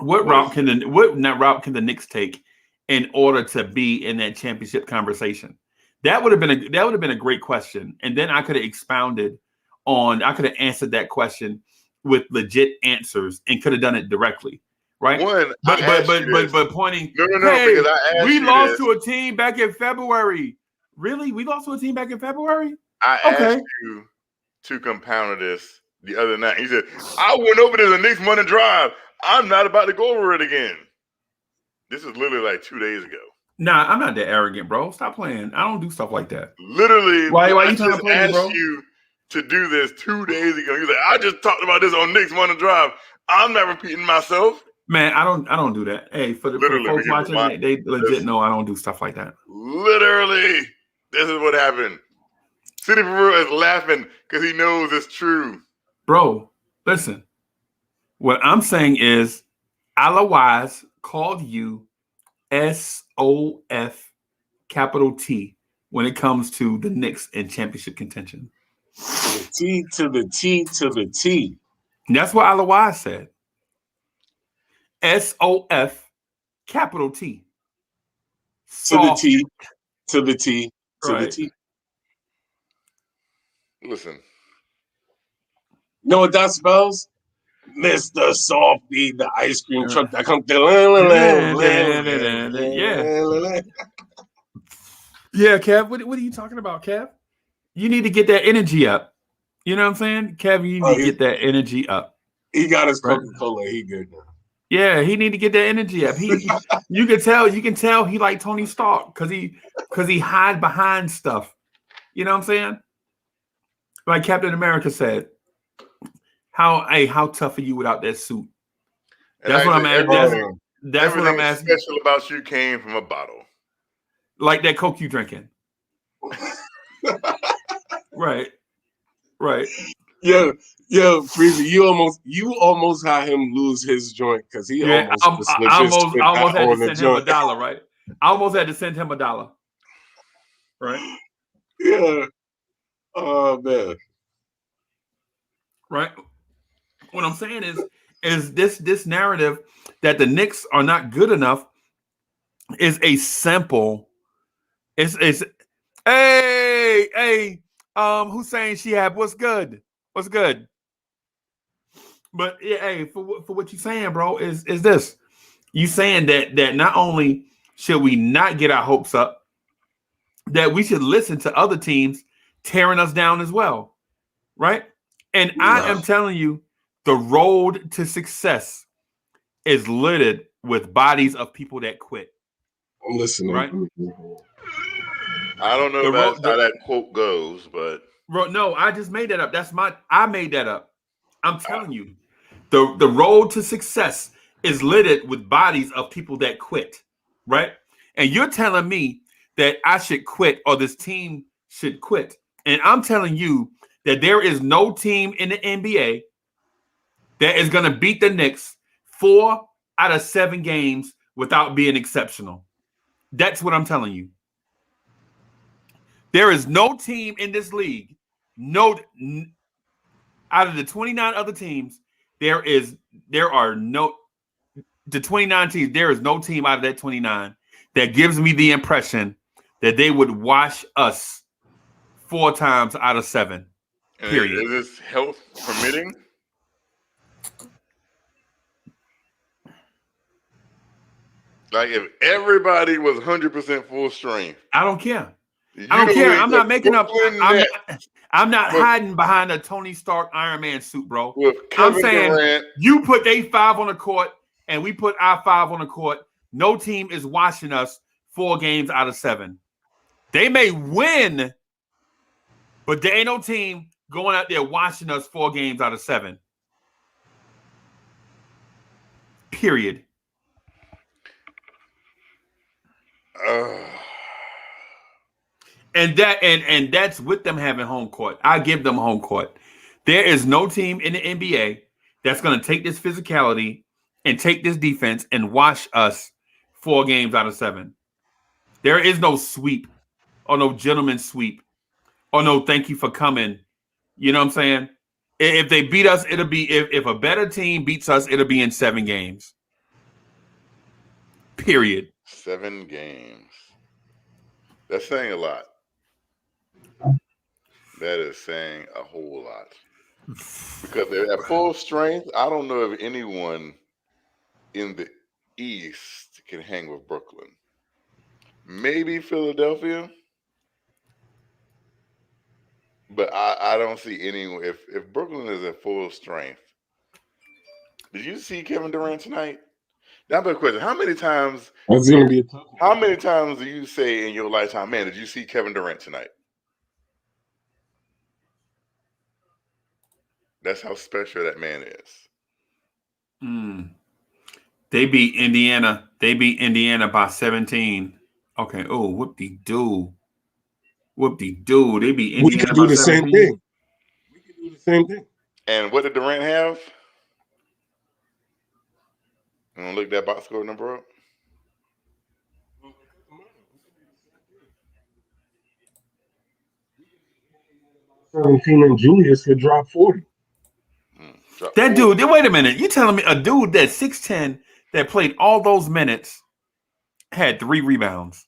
What route can the Knicks take in order to be in that championship conversation? That would have been a great question, and then I could have expounded on. I could have answered that question with legit answers and could have done it directly, right? But pointing. No, hey, because I asked we lost to a team back in February. Really, we lost to a team back in February. I asked you to compound this the other night. He said, "I went over to the Knicks Monday drive. I'm not about to go over it again." This is literally like 2 days ago. Nah, I'm not that arrogant, bro. Stop playing. I don't do stuff like that. Literally, why you trying to play me, bro? You to do this 2 days ago. You said, "I just talked about this on Knicks Monday drive. I'm not repeating myself." Man, I don't do that. Hey, for the folks watching, they legit know I don't do stuff like that. Literally, this is what happened. City Peru is laughing because he knows it's true. Bro, listen. What I'm saying is, Alawise called you SOF capital T when it comes to the Knicks in championship contention. The T to the T to the T. And that's what Alawise said. SOF capital T. To the T to the T to the T. Listen. You know what that spells? Mr. Softy, the ice cream truck that comes. Yeah, Kev, what are you talking about, Kev? You need to get that energy up. You know what I'm saying? Kev, you need to get that energy up. He got his Coca-Cola. He good now. Yeah, he need to get that energy up. You can tell he like Tony Stark because he hide behind stuff. You know what I'm saying? Like Captain America said. How tough are you without that suit? That's what I'm asking. That's what I'm asking. Special about you came from a bottle, like that Coke you drinking. Right. Yo, Freezy, you almost had him lose his joint because he almost had to send him $1, right? I almost had to send him $1. Right. Yeah. Oh man. Right. What I'm saying is this narrative that the Knicks are not good enough is a simple. It's hey Hussein Shihab, what's good? What's good? But yeah, hey, for what you saying, bro, is this you saying that not only should we not get our hopes up, that we should listen to other teams tearing us down as well, right? And I Nah. am telling you, the road to success is littered with bodies of people that quit. I'm listening. Right? I don't know The if that's road, how that quote goes, but no, I just made that up. I made that up. I'm telling you, the road to success is littered with bodies of people that quit, right? And you're telling me that I should quit or this team should quit. And I'm telling you that there is no team in the NBA that is going to beat the Knicks 4 out of 7 games without being exceptional. That's what I'm telling you. There is no team in this league, out of the 29 other teams, there are no the 29 teams, there is no team out of that 29 that gives me the impression that they would wash us 4 times out of 7. Period. Is this health permitting? Like if everybody was 100% full strength, I don't care. I don't care. I'm not making up. I'm not hiding behind a Tony Stark Iron Man suit, bro. I'm saying Durant, you put they 5 on the court and we put our 5 on the court. No team is washing us 4 games out of 7. They may win, but there ain't no team going out there washing us 4 games out of 7. Period. And that's with them having home court. I give them home court. There is no team in the NBA that's going to take this physicality and take this defense and wash us 4 games out of 7. There is no sweep or no gentleman's sweep or no thank you for coming. You know what I'm saying? If they beat us, it'll be if a better team beats us, it'll be in 7 games. Period. 7 games. That's saying a lot. That is saying a whole lot. Because they're at full strength, I don't know if anyone in the East can hang with Brooklyn. Maybe Philadelphia. But I don't see anyone. If Brooklyn is at full strength, did you see Kevin Durant tonight? Now, but question: How many times? That's going to be a tough one. How many times do you say in your lifetime, man, did you see Kevin Durant tonight? That's how special that man is. They beat Indiana. They beat Indiana by 17. Okay. Oh, whoop-de-doo. Whoop-de-doo. They beat Indiana We could do the 17. same thing. We could do the same thing. And what did Durant have? I'm going to look that box score number up. And Julius could drop 40. That dude, wait a minute. You telling me a dude that's 6'10" that played all those minutes had 3 rebounds?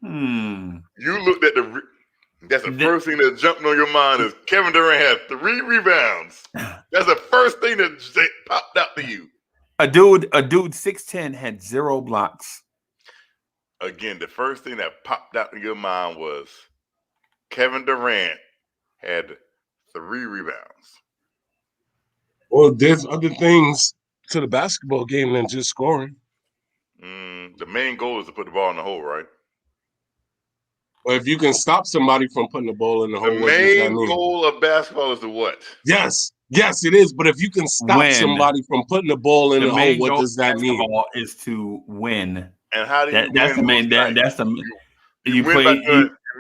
You looked at that's the first thing that jumped on your mind is Kevin Durant had 3 rebounds. That's the first thing that popped out to you. A dude 6'10" had 0 blocks. Again, the first thing that popped out in your mind was Kevin Durant had 3 rebounds. Well, there's other things to the basketball game than just scoring. The main goal is to put the ball in the hole, right? Well, if you can stop somebody from putting the ball in the hole, the main goal of basketball is to what? Yes, it is. But if you can stop somebody from putting the ball in the hole, what does that mean? Is to win. And how do you win? That's the main. That's the you play.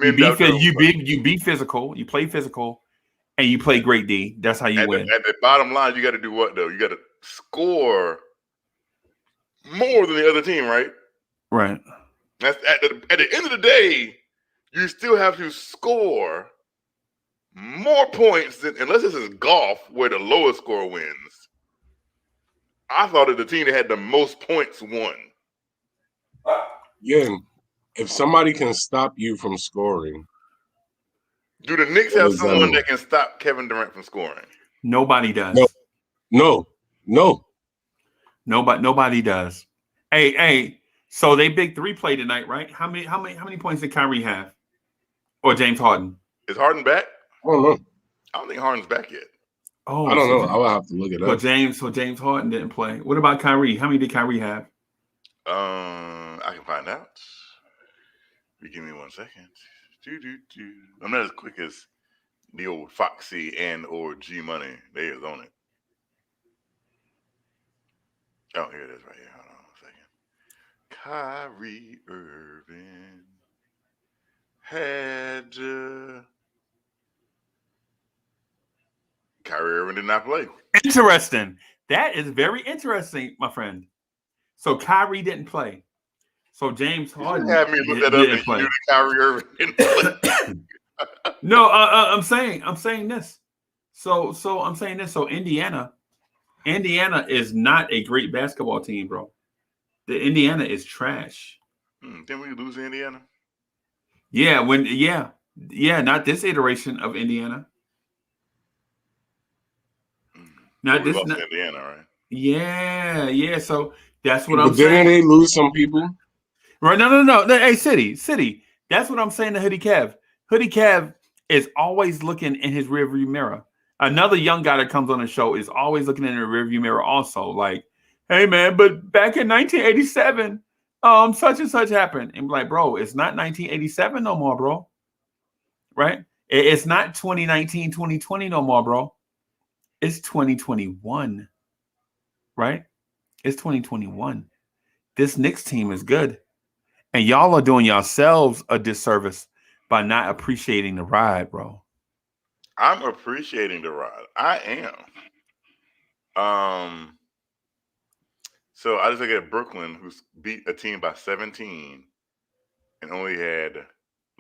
You be physical. You play physical, and you play great D. That's how you win. At the bottom line, you got to do what though? You got to score more than the other team, right? Right. That's at the end of the day, you still have to score more points than, unless this is golf where the lowest score wins. I thought that the team that had the most points won. Yeah, if somebody can stop you from scoring, do the Knicks what have does that someone mean? that can stop Kevin Durant from scoring? Nobody does. No. Nobody does. Hey. So they big three play tonight, right? How many points did Kyrie have? Or James Harden? Is Harden back? I don't know. I don't think Harden's back yet. Oh, I don't know. I will have to look it up. So James Harden didn't play. What about Kyrie? How many did Kyrie have? I can find out. You give me 1 second. I'm not as quick as the old Foxy and or G Money. They is on it. Oh, here it is right here. Hold on a second. Kyrie Irving had Kyrie Irving did not play. Interesting. That is very interesting, my friend. So Kyrie didn't play. So James Harden have me look that up and play. You knew that Kyrie Irving didn't play. No, I'm saying this. So I'm saying this. So Indiana is not a great basketball team, bro. The Indiana is trash. Didn't we lose Indiana? Yeah, not this iteration of Indiana. Not this Indiana, right? Yeah. So that's what I'm saying. But didn't they lose some people? Right? No. Hey, City. That's what I'm saying to Hoodie Kev. Hoodie Kev is always looking in his rearview mirror. Another young guy that comes on the show is always looking in the rearview mirror also. Like, hey, man, but back in 1987, such and such happened. And like, bro, it's not 1987 no more, bro. Right? It's not 2019, 2020 no more, bro. It's 2021. Right? It's 2021. This Knicks team is good. And y'all are doing yourselves a disservice by not appreciating the ride, bro. I'm appreciating the ride. I am. So I just look at Brooklyn, who's beat a team by 17 and only had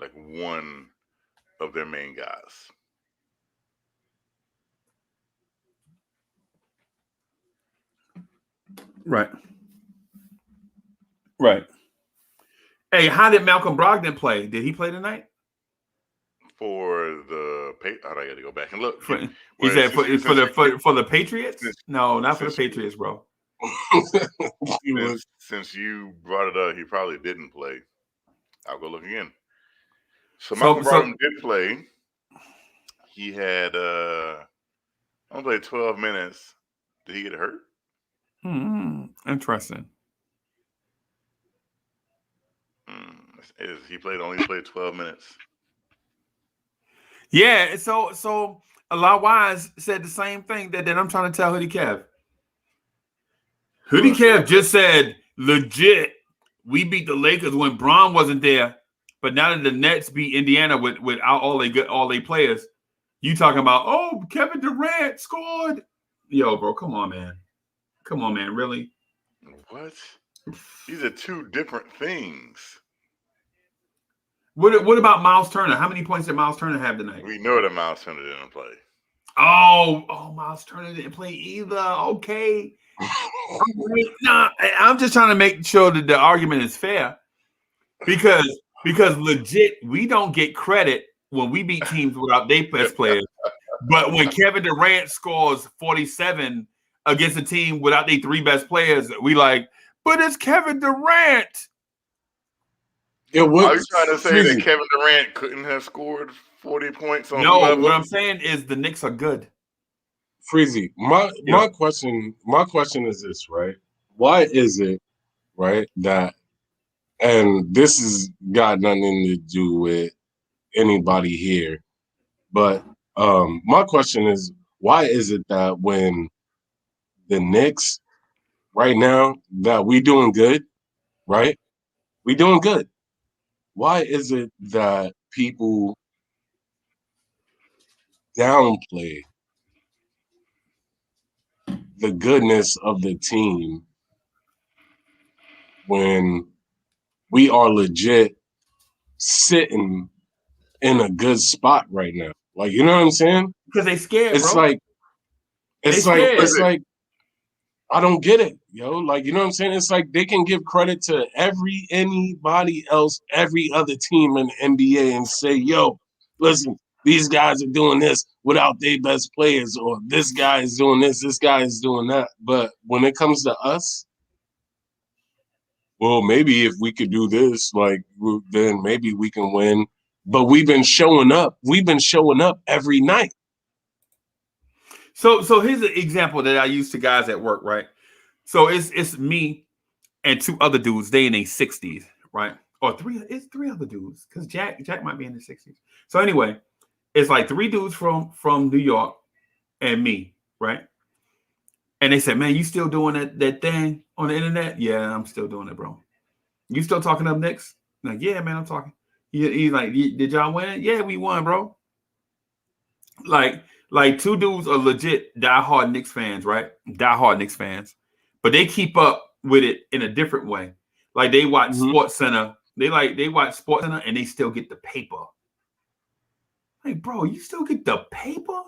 like one of their main guys. Right. Hey, how did Malcolm Brogdon play? Did he play tonight? For the I got to go back and look. He said for the Patriots? No, not for the Patriots, bro. Since you brought it up, he probably didn't play. I'll go look again. So Malcolm Brogdon did play. He had only played 12 minutes. Did he get hurt? Interesting. He only played 12 minutes. Yeah, so a lot wise said the same thing that I'm trying to tell Hoodie Kev. Hoodie Kev just said, legit, we beat the Lakers when Braun wasn't there, but now that the Nets beat Indiana without all they players, you talking about, oh, Kevin Durant scored. Yo, bro, come on, man, really? What? These are two different things. What about Miles Turner? How many points did Miles Turner have tonight? We know that Miles Turner didn't play. Oh, Miles Turner didn't play either. Okay. Nah, I'm just trying to make sure that the argument is fair. Because legit, we don't get credit when we beat teams without their best players. But when Kevin Durant scores 47 against a team without their three best players, we like, but it's Kevin Durant. Are you trying to say that Kevin Durant couldn't have scored 40 points on No, what I'm saying is the Knicks are good. Freezy, my question is this, right? Why is it, right, that, and this has got nothing to do with anybody here, but my question is, why is it that when the Knicks right now that we doing good, right? We doing good. Why is it that people downplay the goodness of the team when we are legit sitting in a good spot right now. Like, you know what I'm saying? Because they scared, It's bro. like, it's They like, scared. it's like, I don't get it, yo. Like, you know what I'm saying? It's like they can give credit to anybody else, every other team in the NBA and say, yo, listen, these guys are doing this without their best players, or this guy is doing this guy is doing that. But when it comes to us, well, maybe if we could do this, like, then maybe we can win. But we've been showing up. We've been showing up every night. So here's an example that I use to guys at work, right? So it's me and two other dudes. They in their 60s, right? Or it's three other dudes because Jack might be in his 60s. So anyway, it's like three dudes from New York and me, right? And they said, "Man, you still doing that thing on the internet?" Yeah, I'm still doing it, bro. You still talking up Knicks? Like, yeah, man, I'm talking. He's like, did y'all win? Yeah, we won, bro. Like two dudes are legit diehard Knicks fans, right? Diehard Knicks fans, but they keep up with it in a different way. Like they watch Sports Center. They watch Sports Center and they still get the paper. Like, bro, you still get the paper?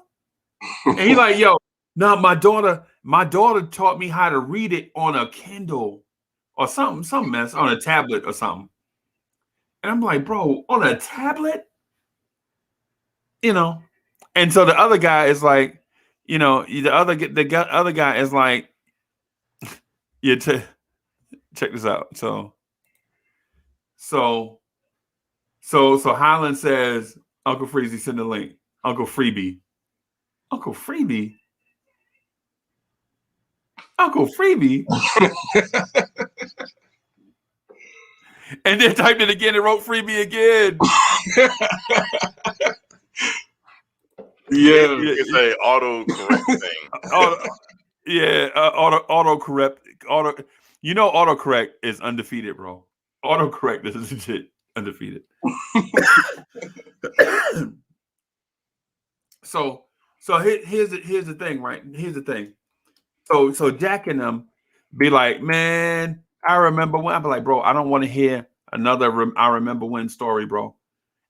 And he's like, yo, no, my daughter taught me how to read it on a Kindle or some mess on a tablet or something. And I'm like, bro, on a tablet? You know. And so the other guy is like, you know, the other guy is like, yeah, check this out. So Highland says, Uncle Freezy send the link. Uncle Freebie. Uncle Freebie? Uncle Freebie? And then typed it again and wrote Freebie again. Yeah, you can say auto correct thing. Auto correct. Autocorrect is undefeated, bro. Autocorrect is legit undefeated. So here's the thing, right? Here's the thing. So Jack and them be like, man, I remember when. I be like, bro, I don't want to hear another I remember when story, bro.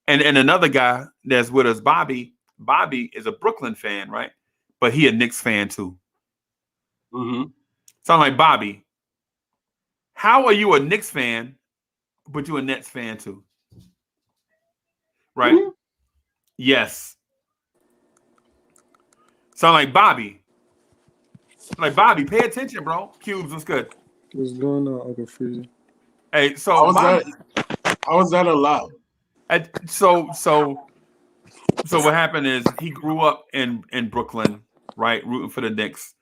And another guy that's with us, Bobby is a Brooklyn fan, right? But he a Knicks fan too. Mm-hmm. So I'm like, Bobby, how are you a Knicks fan, but you a Nets fan too? Right? Mm-hmm. Yes. So I'm like, Bobby, pay attention, bro. Cubes, what's good? What's going on, Uncle Freezy? Hey, so how was that allowed? So what happened is he grew up in Brooklyn, right? Rooting for the Knicks.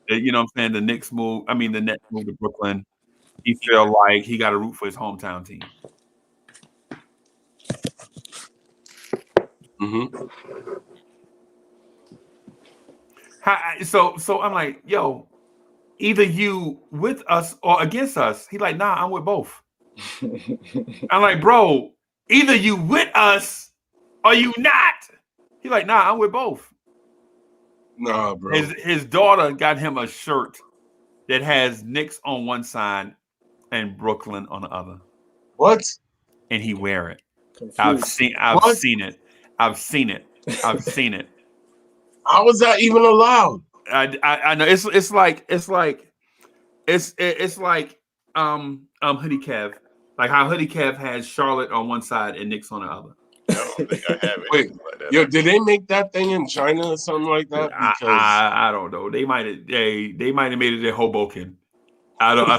You know what I'm saying? The Nets moved to Brooklyn. He felt like he got to root for his hometown team. Mm-hmm. So I'm like, yo, either you with us or against us. He like, nah, I'm with both. I'm like, bro, either you with us or you not. He like, nah, I'm with both. Nah, bro. His daughter got him a shirt that has Knicks on one side and Brooklyn on the other. What? And he wear it. Confused. I've seen it. How was that even allowed? I know it's like Hoodie Kev. Like how Hoodie Kev has Charlotte on one side and Knicks on the other. I don't think I have it. Wait, like that. yo, did they make that thing in China or something like that? Because I don't know. They might have made it in Hoboken. I don't know.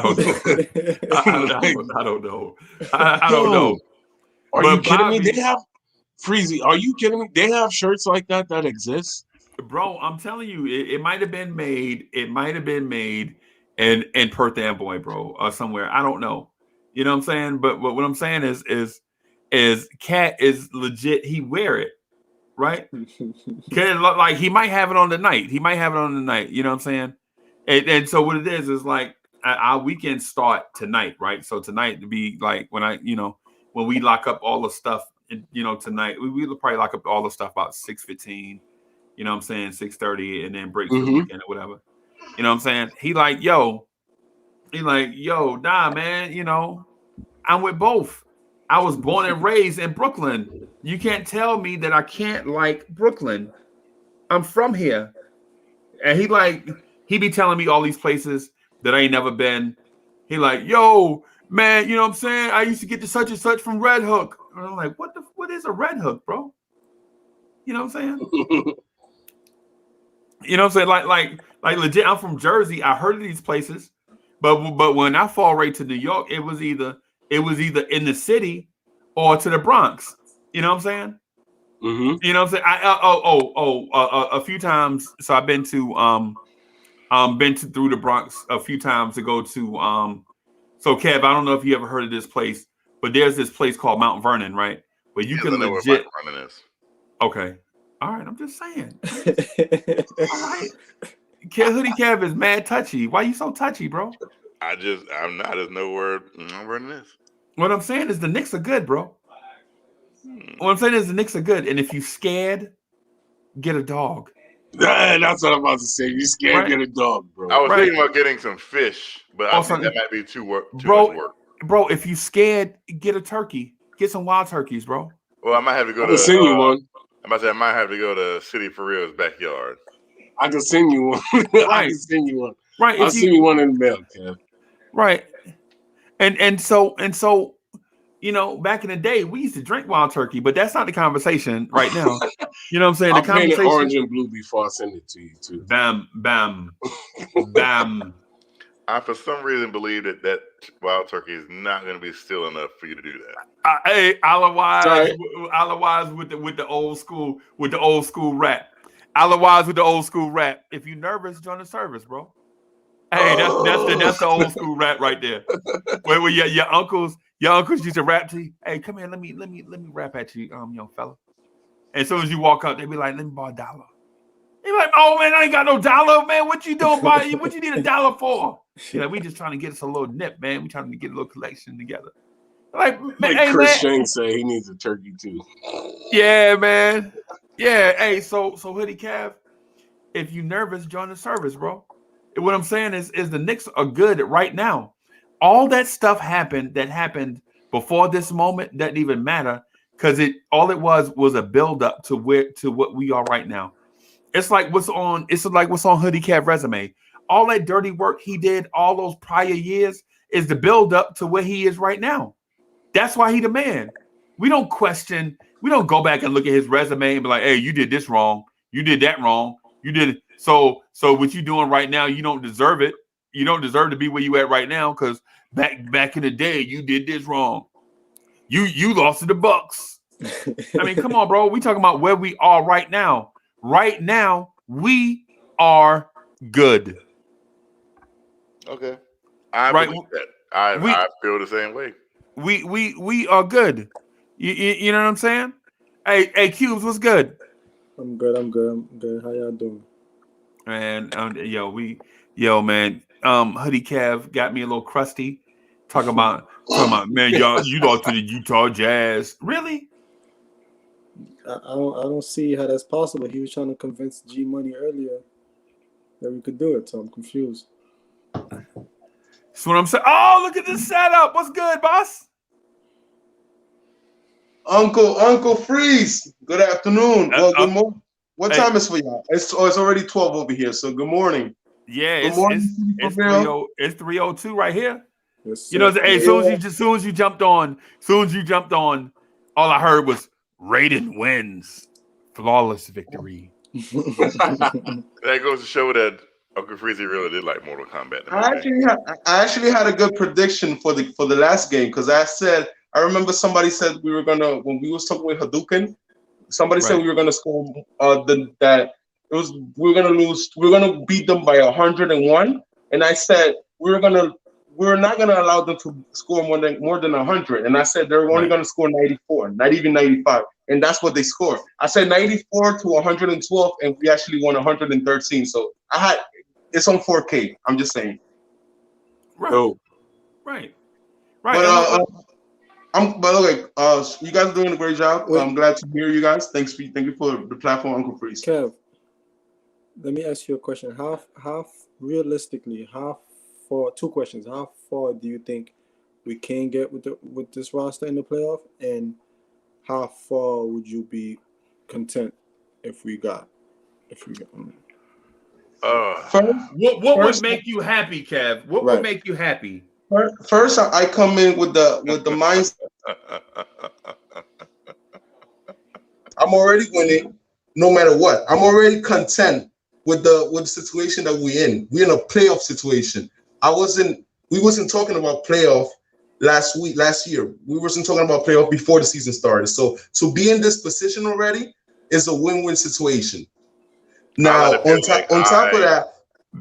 I don't know. I don't know. Are you kidding me? They have Freezy. Are you kidding me? They have shirts like that exist. Bro, I'm telling you, it might have been made. It might have been made in Perth Amboy, bro, or somewhere. I don't know. You know what I'm saying? But what I'm saying is Cat is legit. He wear it, right? Like he might have it on the night. You know what I'm saying? And so what it is like our weekends start tonight, right? So tonight to be like when we lock up all the stuff, tonight we'll probably lock up all the stuff about 6:15. You know what I'm saying? 6:30, and then break for the weekend or whatever. You know what I'm saying? He like, yo, nah, man, I'm with both. I was born and raised in Brooklyn. You can't tell me that I can't like Brooklyn. I'm from here. And he be telling me all these places that I ain't never been. He like, yo, man, you know what I'm saying? I used to get to such and such from Red Hook. And I'm like, what is a Red Hook, bro? You know what I'm saying? You know what I'm saying? Like legit, I'm from Jersey. I heard of these places, but when I fall right to New York, it was either in the city or to the Bronx. You know what I'm saying? Mm-hmm. You know what I'm saying? A few times. So I've been to through the Bronx a few times to go to So Kev, I don't know if you ever heard of this place, but there's this place called Mount Vernon, right? Where you Yes, can I know where legit. Mike Vernon is. Okay. All right, I'm just saying. All right. Hoodie Kev is mad touchy. Why you so touchy, bro? I'm not. There's no word. Mount Vernon is. What I'm saying is the Knicks are good, bro. What I'm saying is the Knicks are good, and if you scared, get a dog. That's what I'm about to say. You scared, Right. get a dog, bro. I was Right. thinking about getting some fish, but I think that might be too much work. Bro, if you scared, get a turkey. Get some wild turkeys, bro. Well, I might have to go I can send you one. I might have to go to City for Real's backyard. I can send you one. Right. I can send you one. Right. I'll send you one in the mail, Kev. Right. And so, you know, back in the day, we used to drink wild turkey, but that's not the conversation right now. You know what I'm saying? I'll The paint it conversation orange and blue before I send it to you too. Bam, bam, bam. I for some reason believe that wild turkey is not going to be still enough for you to do that. Hey, otherwise with the old school rap. Otherwise with the old school rap. If you nervous, join the service, bro. Hey, that's the old school rap right there. Where your uncles used to rap to you. Hey, come here, let me rap at you, young fella. And as soon as you walk up, they be like, let me borrow $1. They be like, oh man, I ain't got no dollar, man. What you doing, boy? What you need $1 for? You know, we just trying to get us a little nip, man. We trying to get a little collection together. Like hey, Chris man. Shane say he needs a turkey too. Yeah, man. Yeah. Hey, so Hoodie Cav, if you nervous, join the service, bro. What I'm saying is the Knicks are good right now. All that stuff happened before this moment doesn't even matter because all it was a build up to what we are right now. It's like what's on Hoodie Cav resume. All that dirty work he did all those prior years is the build up to where he is right now. That's why he the man. We don't go back and look at his resume and be like, hey, you did this wrong. You did that wrong. You did it. So what you doing right now, you don't deserve it. You don't deserve to be where you at right now because back in the day, you did this wrong. You lost to the Bucks. I mean, come on, bro. We talking about where we are right now. Right now, we are good. Okay. I believe that. I feel the same way. We are good. You know what I'm saying? Hey, Cubes, what's good? I'm good. How y'all doing? Man, man. Hoodie Cav got me a little crusty. Talking about man, y'all, you lost to the Utah Jazz. Really? I don't see how that's possible. He was trying to convince G Money earlier that we could do it, so I'm confused. That's what I'm saying. Oh, look at this setup. What's good, boss? Uncle Freeze. Good afternoon. Well, good morning. What time is for y'all? It's already 12 over here. So good morning. Yeah, good morning. It's 3:02 right here. Yes, you know, hey, as soon as you jumped on, all I heard was Raiden wins, flawless victory. That goes to show that Uncle Freezy really did like Mortal Kombat. I actually had a good prediction for the last game because I remember somebody said we were gonna when we was talking with Hadouken. Somebody said we were gonna score we were gonna lose. We were gonna beat them by 101, and I said we were not gonna allow them to score more than 100. And I said they're only gonna score 94, not even 95, and that's what they scored. I said 94 to 112, and we actually won 113. So it's on 4K. I'm just saying. Right. Oh. Right. But you guys are doing a great job. I'm glad to hear you guys. Thank you for the platform, Uncle Freeze. Kev, let me ask you a question. How realistically, two questions. How far do you think we can get with this roster in the playoff, and how far would you be content if we got? What would make you happy, Kev? What would make you happy? First, I come in with the mindset. I'm already winning, no matter what. I'm already content with the situation that we're in. We're in a playoff situation. We wasn't talking about playoff last year. We wasn't talking about playoff before the season started. So to be in this position already is a win-win situation. Now, on top of that,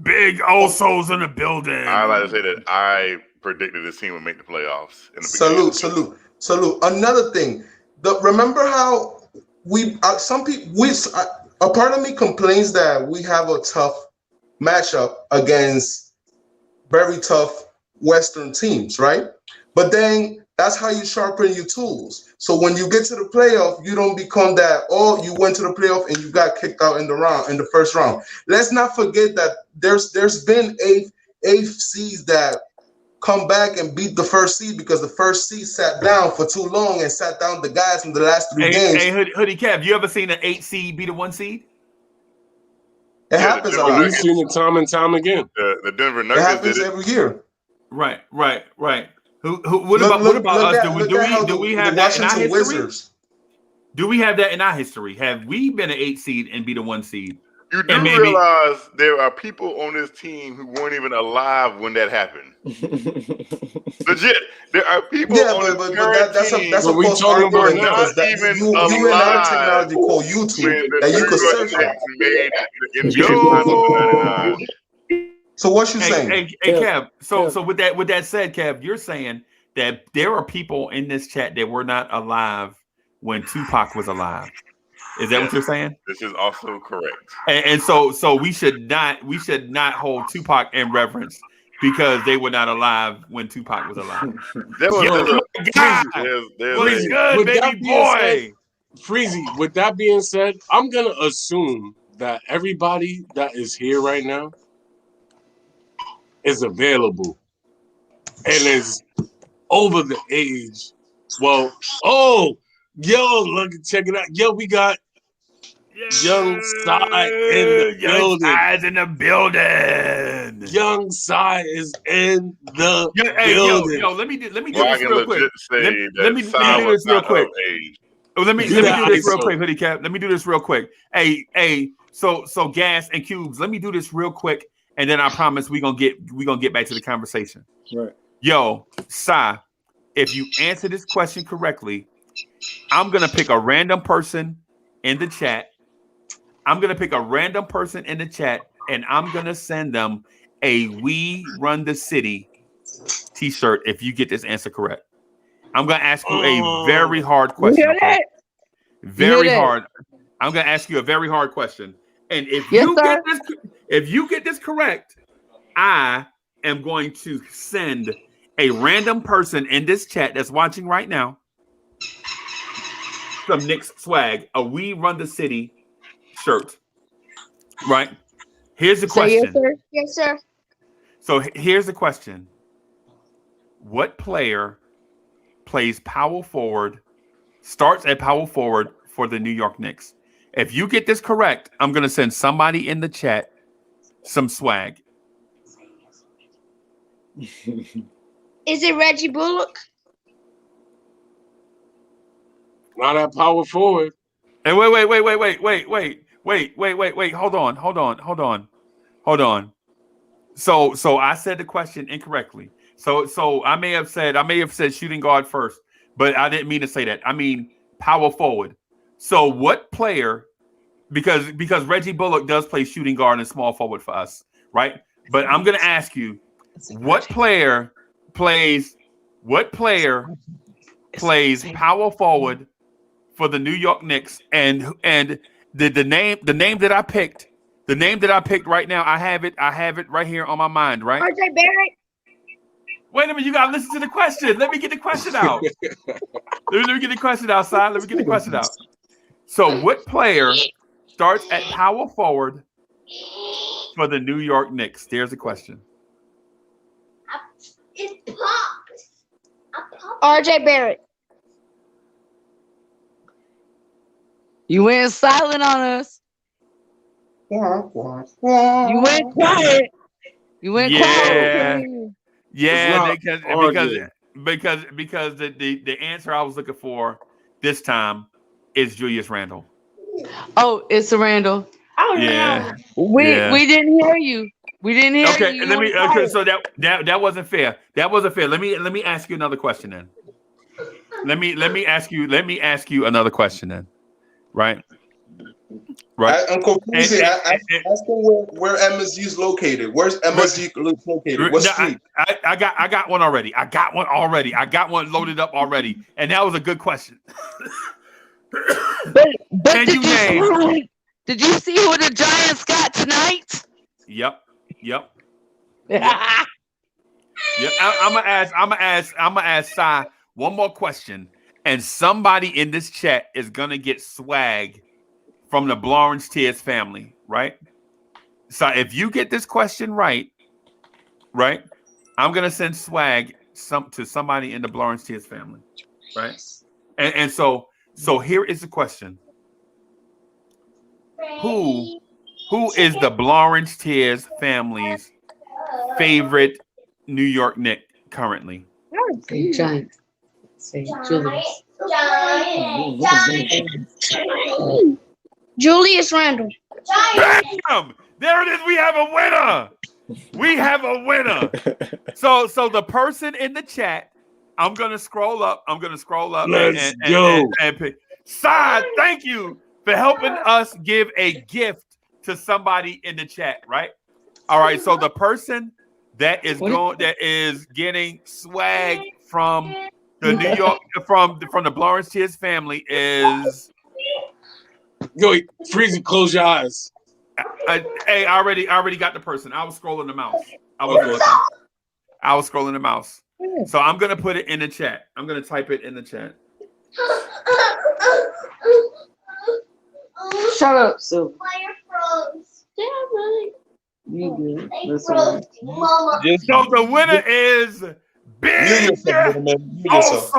big Osos in the building. I like to say that I predicted this team would make the playoffs. In the Salute. Another thing, remember how a part of me complains that we have a tough matchup against very tough Western teams, right? But then that's how you sharpen your tools. So when you get to the playoff, you don't become that, you went to the playoff and you got kicked out in the first round. Let's not forget that there's been eighth seeds that come back and beat the first seed because the first seed sat down for too long and sat down the guys from the last 3 games. Hey, Hoodie Kev, you ever seen an 8 seed beat a 1 seed? It happens a lot. We've seen it time and time again. The Denver Nuggets it happens every year. Right. What about us? Do we have that in our history? Wizards. Do we have that in our history? Have we been an 8 seed and beat a 1 seed? You do realize there are people on this team who weren't even alive when that happened. Legit, there are people on this team. That's a false argument because you and our technology called YouTube that you could search that. So what you saying? Hey, Kev. So with that said, Kev, you're saying that there are people in this chat that were not alive when Tupac was alive. Is that what you're saying? This is also correct. And so we should not hold Tupac in reverence because they were not alive when Tupac was alive. He's good, baby boy. Freezy, with that being said, I'm gonna assume that everybody that is here right now is available and is over the age. Well, look, check it out. We got Young Sai in the building. Sai's in the building. Young Sai is in the building. Let me do this real quick. Let me do this real quick. Let me do this real quick, Hoodie Cap. Let me do this real quick. Hey, so Gas and Cubes, let me do this real quick, and then I promise we're gonna get back to the conversation. Right. Yo, Sai, if you answer this question correctly, I'm gonna pick a random person in the chat. And I'm gonna send them a "We Run the City" t-shirt if you get this answer correct. I'm gonna ask you a very hard question. Okay? Very hard. I'm gonna ask you a very hard question. And if you get this correct, I am going to send a random person in this chat that's watching right now some Knicks swag, a "We Run the City" shirt. Right? Here's the question. Yes, sir. So here's the question. What player plays power forward, starts at power forward for the New York Knicks? If you get this correct, I'm going to send somebody in the chat some swag. Is it Reggie Bullock? Not at power forward. Hey, wait. Hold on. So I said the question incorrectly. So I may have said shooting guard first, but I didn't mean to say that. I mean power forward. So what player, because Reggie Bullock does play shooting guard and small forward for us, right? But I'm gonna ask you, what player plays power forward for the New York Knicks, and the name that I picked right now, I have it right here on my mind, right? RJ Barrett. Wait a minute, you gotta listen to the question. Let me get the question out. Let me get the question outside. Let me get the question out. So what player starts at power forward for the New York Knicks? There's the question. It popped. RJ Barrett. You went silent on us. You went quiet. You went Yeah, quiet. yeah, It's not because the answer I was looking for this time is Julius Randle. Oh, it's a Randall. Yeah, We yeah. didn't hear you. We didn't hear Okay, you. You let me. went Okay, quiet. so that wasn't fair. That wasn't fair. Let me ask you another question then. Let me ask you another question then. Right. Uncle Freezy, And- ask him where MSG is located. Where's MSG located? What No, street? I got one already. I got one loaded up already, and that was a good question. But Can you name? did you see who the Giants got tonight? Yep. Yeah. I'm gonna ask Sai one more question, and somebody in this chat is gonna get swag from the Blawrence Tears family, right? So if you get this question right, I'm gonna send swag to somebody in the Blawrence Tears family, right? And so here is the question: Who is the Blawrence Tears family's favorite New York Knick currently? Giants. Say Julius. Julius Randle. Bam! There it is. We have a winner. So the person in the chat, I'm gonna scroll up. Let's go. And pick. Sai, thank you for helping us give a gift to somebody in the chat. Right. All right. So the person that is getting swag from the New York from the Blawrence Tears family is. Go, Freezy, close your eyes. Hey, I already got the person. I was scrolling the mouse. I was scrolling the mouse. So I'm gonna put it in the chat. I'm gonna type it in the chat. Shut up, so You good. That's all right. So the winner is Big Oso.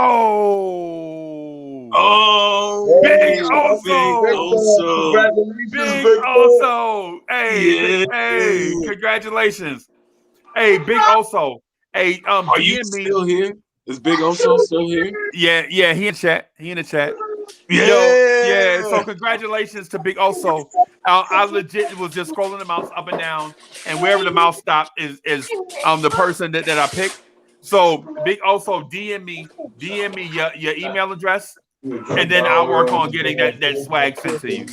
Oh, Big Oso. Hey, congratulations. Hey, Big Oso. Hey, are you still here? Is Big Oso still here? Yeah, he in the chat. Yeah. So congratulations to Big Oso. I legit was just scrolling the mouse up and down, and wherever the mouse stopped is the person that I picked. So Big Oso, DM me your email address, and then I'll work on getting that swag sent to you.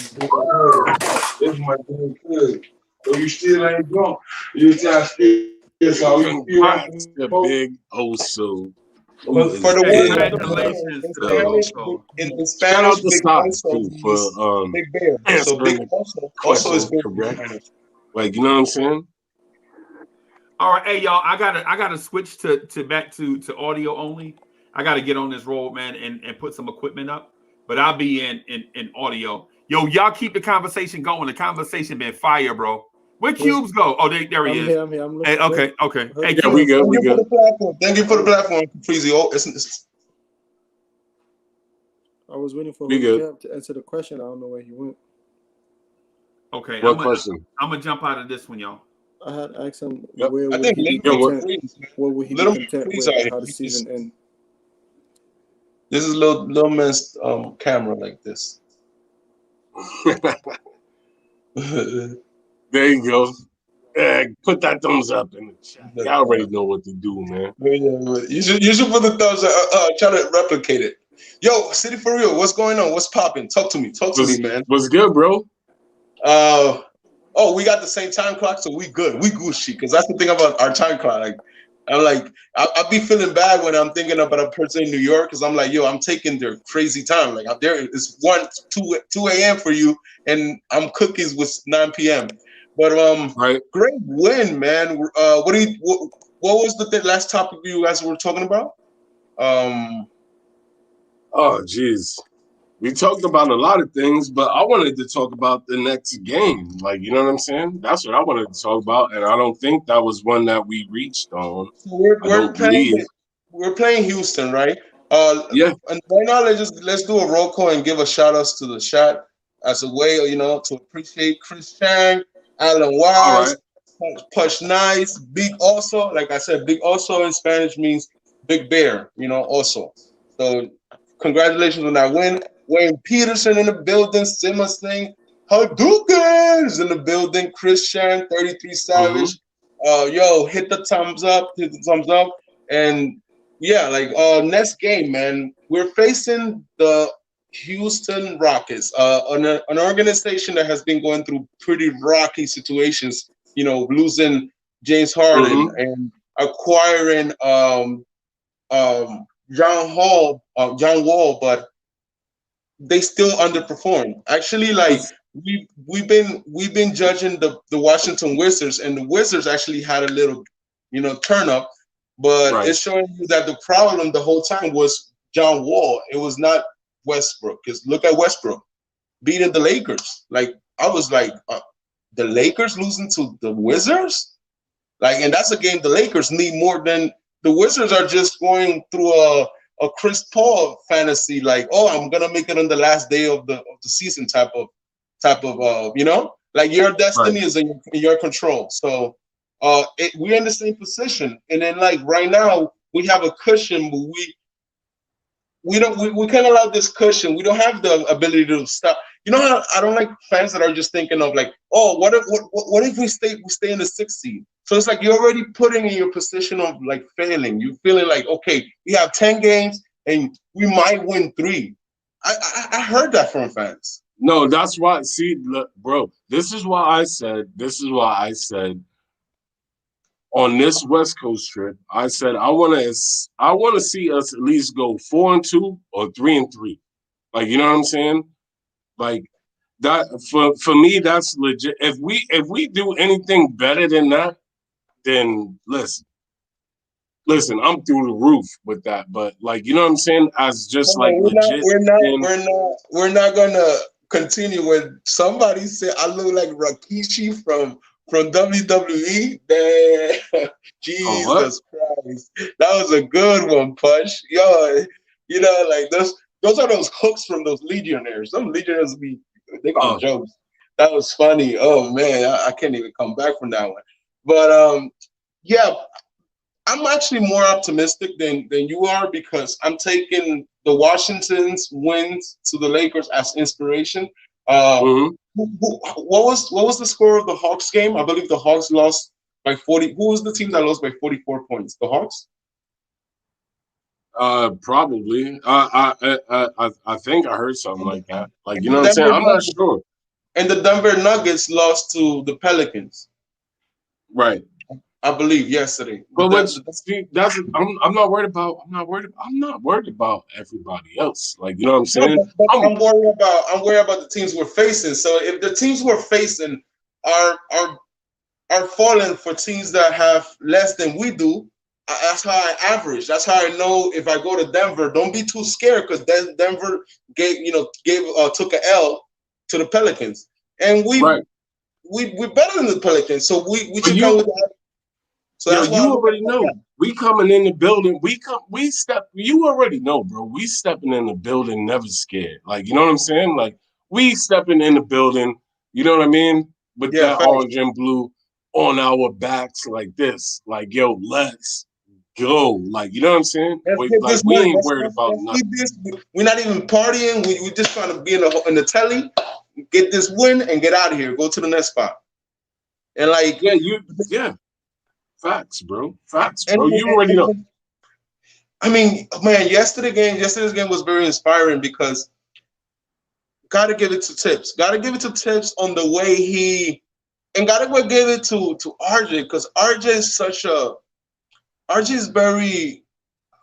This my thing good. So you still ain't drunk. You just Congrats to Big Oso. But for the Congratulations in Shout Spanish, out to Big Stocks Oso too for Big Bear. So Big also is big. correct. Like, you know what I'm saying? All right, hey y'all, I gotta switch to back to audio only. I gotta get on this roll, man, and put some equipment up. But I'll be in audio. Yo, y'all keep the conversation going. The conversation been fire, bro. Where Cubes go? Oh, there he is. I'm here. I'm Hey, looking. okay. Hey, Yeah, we good. Thank you for the platform, Freezy. I was waiting for We good. Cap to answer the question. I don't know where he went. Okay. What question? I'm gonna jump out of this one, y'all. I had asked him Yep. where I would think he be content. What would he be content with how the season end? This is little man's camera like this. There you go. Put that thumbs up in the chat. Y'all already know what to do, man. You should put the thumbs up. Try to replicate it. Yo, City for real. What's going on? What's popping? Talk to me, man. What's good, bro? We got the same time clock, so we good. We Gucci, because that's the thing about our time clock. Like, I'll be feeling bad when I'm thinking about a person in New York, because I'm like, yo, I'm taking their crazy time. Like, out there, it's 2 a.m. for you, and I'm cookies with 9 p.m. But great win, man. What was the last topic you guys were talking about? Oh, geez. We talked about a lot of things, but I wanted to talk about the next game. Like, you know what I'm saying? That's what I wanted to talk about, and I don't think that was one that we reached on. We're playing Houston, right? Yeah. And right now, let's do a roll call and give a shout outs to the chat as a way, to appreciate Chris Chang, Alan All Wise, right. Push Nice, Big Also. Like I said, Big Also in Spanish means Big Bear. Also. So congratulations on that win. Wayne Peterson in the building. Simma Singh, Hadouken is in the building. Chris Chang, 33 Savage. Hit the thumbs up. And yeah, next game, man, we're facing the Houston Rockets, an organization that has been going through pretty rocky situations, losing James Harden and acquiring John Wall, but they still underperform. Actually, we've been judging the Washington Wizards, and the Wizards actually had a little, turn up. But it's showing you that the problem the whole time was John Wall. It was not Westbrook. Because look at Westbrook beating the Lakers. I was like, the Lakers losing to the Wizards? And that's a game the Lakers need more than the Wizards are just going through a Chris Paul fantasy. I'm gonna make it on the last day of the season type of your destiny is in your control. So. We're in the same position, and then right now we have a cushion, but we can't allow this cushion. We don't have the ability to stop. How I don't like fans that are just thinking of what if we stay in the 6th seed? So it's you're already putting in your position of failing. You're feeling okay, we have 10 games and we might win 3. I heard that from fans. No, that's why. See, look, bro, this is why I said. On this West Coast trip, I said I want to see us at least go 4-2 or 3-3. You know what I'm saying? That for me, that's legit. If we do anything better than that, then listen, I'm through the roof with that. But you know what I'm saying? As just legit. We're not gonna continue when somebody said I look like Rikishi from WWE. Damn. Jesus Christ. That was a good one, Push. Yo, those are those hooks from those Legionnaires. Some Legionnaires they got jokes. That was funny. Oh man, I can't even come back from that one. But yeah, I'm actually more optimistic than you are because I'm taking the Washington's wins to the Lakers as inspiration. What was the score of the Hawks game? I believe the Hawks lost by 40. Who was the team that lost by 44 points? The Hawks? Probably. I think I heard something like that. You know what I'm saying? I'm not sure. And the Denver Nuggets lost to the Pelicans. Right. I believe yesterday. But I'm not worried about. I'm not worried about everybody else. You know what I'm saying? But I'm worried about the teams we're facing. So if the teams we're facing are falling for teams that have less than we do, that's how I average. That's how I know if I go to Denver, don't be too scared because Denver took an L to the Pelicans, and we're better than the Pelicans. So we should come with that. So you already know. We coming in the building. You already know, bro. We stepping in the building, never scared. You know what I'm saying? We stepping in the building. You know what I mean? With that orange and blue on our backs like this. Yo, let's go. You know what I'm saying? We ain't worried about nothing. We're not even partying. We're just trying to be in the telly, get this win, and get out of here. Go to the next spot. And Facts, bro. You already know. I mean, man, yesterday's game was very inspiring because gotta give it to Tips. Gotta give it to Tips on the way and gotta give it to RJ because RJ is very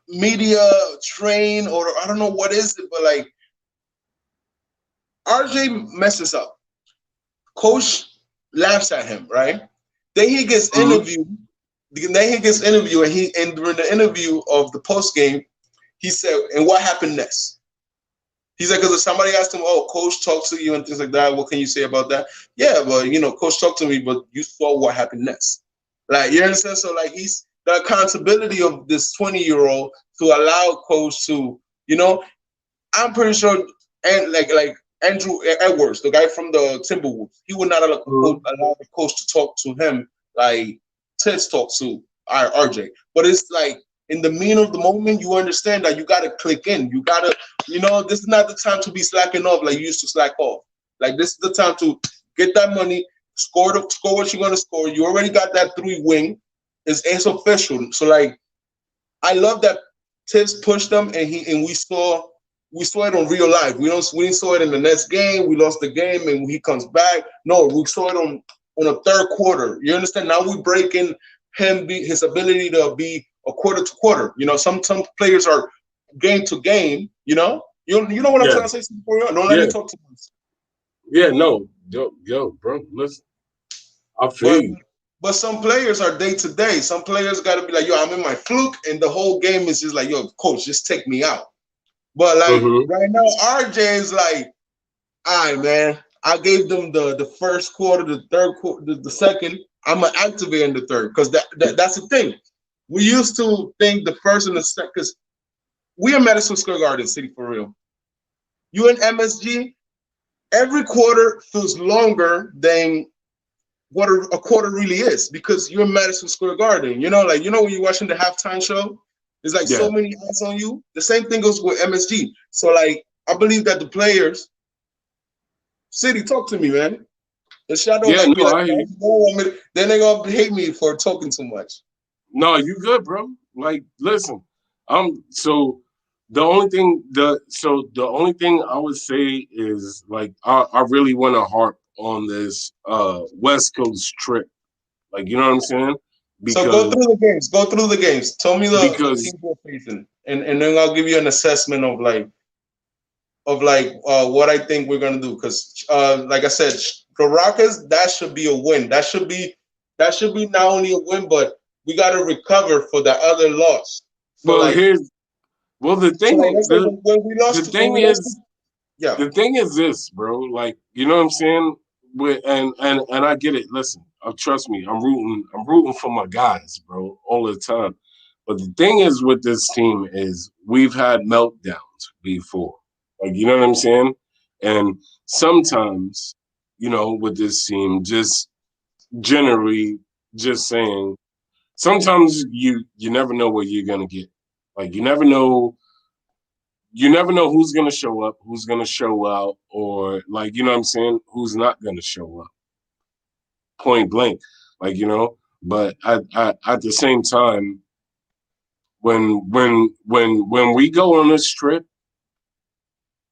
media trained, or I don't know what is it, but RJ messes up. Coach laughs at him, right? Then he gets interviewed. And during the interview of the post game, he said, "And what happened next?" He said, "Because if somebody asked him, oh, Coach talked to you and things like that, what can you say about that?" Yeah, but Coach talked to me, but you saw what happened next. You understand? So the accountability of this 20-year-old to allow coach to, you know, I'm pretty sure, and like Andrew Edwards, the guy from the Timberwolves, he would not allow the coach to talk to him like Ted's talk to RJ. But it's like in the mean of the moment, you understand that you gotta click in. You gotta, you know, this is not the time to be slacking off like you used to slack off. Like this is the time to get that money, score what you're gonna score. You already got that 3 wing. It's official. So like, I love that Tibbs pushed them, and we saw it on real life. We didn't saw it in the next game. We lost the game, and he comes back. No, we saw it on a third quarter. You understand? Now we break in his ability to be a quarter to quarter. You know, some players are game to game. You know what I'm trying to say. Don't let me talk too much. Yeah, no, yo, bro, listen. I feel you. But some players are day to day. Some players got to be like, yo, I'm in my fluke, and the whole game is just like, yo, coach, just take me out. But like right now, RJ is like, all right, man. I gave them the first quarter, the third quarter, the second. I'm gonna activate in the third because that's the thing. We used to think the first and the second, because we are Madison Square Garden City for real. You in MSG, every quarter feels longer than what a quarter really is, because you're in Madison Square Garden. You know, like, you know, when you're watching the halftime show, there's like so many eyes on you. The same thing goes with MSG. So like, I believe that the players, City, talk to me, man. The shadow like me, like, then they're gonna hate me for talking too much. No, you good, bro. Like, listen, so the only thing I would say is like, I really want to harp on this West Coast trip. Like, you know what I'm saying? Because, so go through the games. Tell me the teams we're facing, and then I'll give you an assessment of what I think we're gonna do. Because like I said, the Rockets, that should be a win. That should be not only a win, but we got to recover for the other loss. So the thing is this, bro. Like, you know what I'm saying? And I get it. Listen, trust me, I'm rooting for my guys, bro, all the time. But the thing is with this team is we've had meltdowns before. Like, you know what I'm saying? And sometimes, you know, with this team, just generally just saying, sometimes you never know what you're gonna get. Like, you never know who's gonna show up, who's gonna show out, or, like, you know what I'm saying, who's not gonna show up. Point blank, like, you know. But at the same time, when we go on this trip,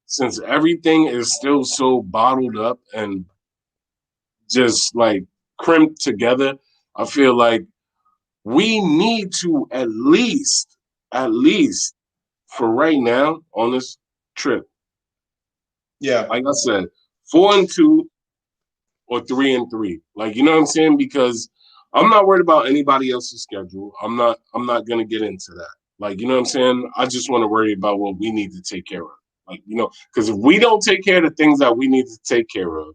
since everything is still so bottled up and just like crimped together, I feel like we need to at least for right now on this trip. Yeah. Like I said, 4-2 or 3-3. Like, you know what I'm saying? Because I'm not worried about anybody else's schedule. I'm not gonna get into that. Like, you know what I'm saying? I just want to worry about what we need to take care of. Like, you know, because if we don't take care of the things that we need to take care of,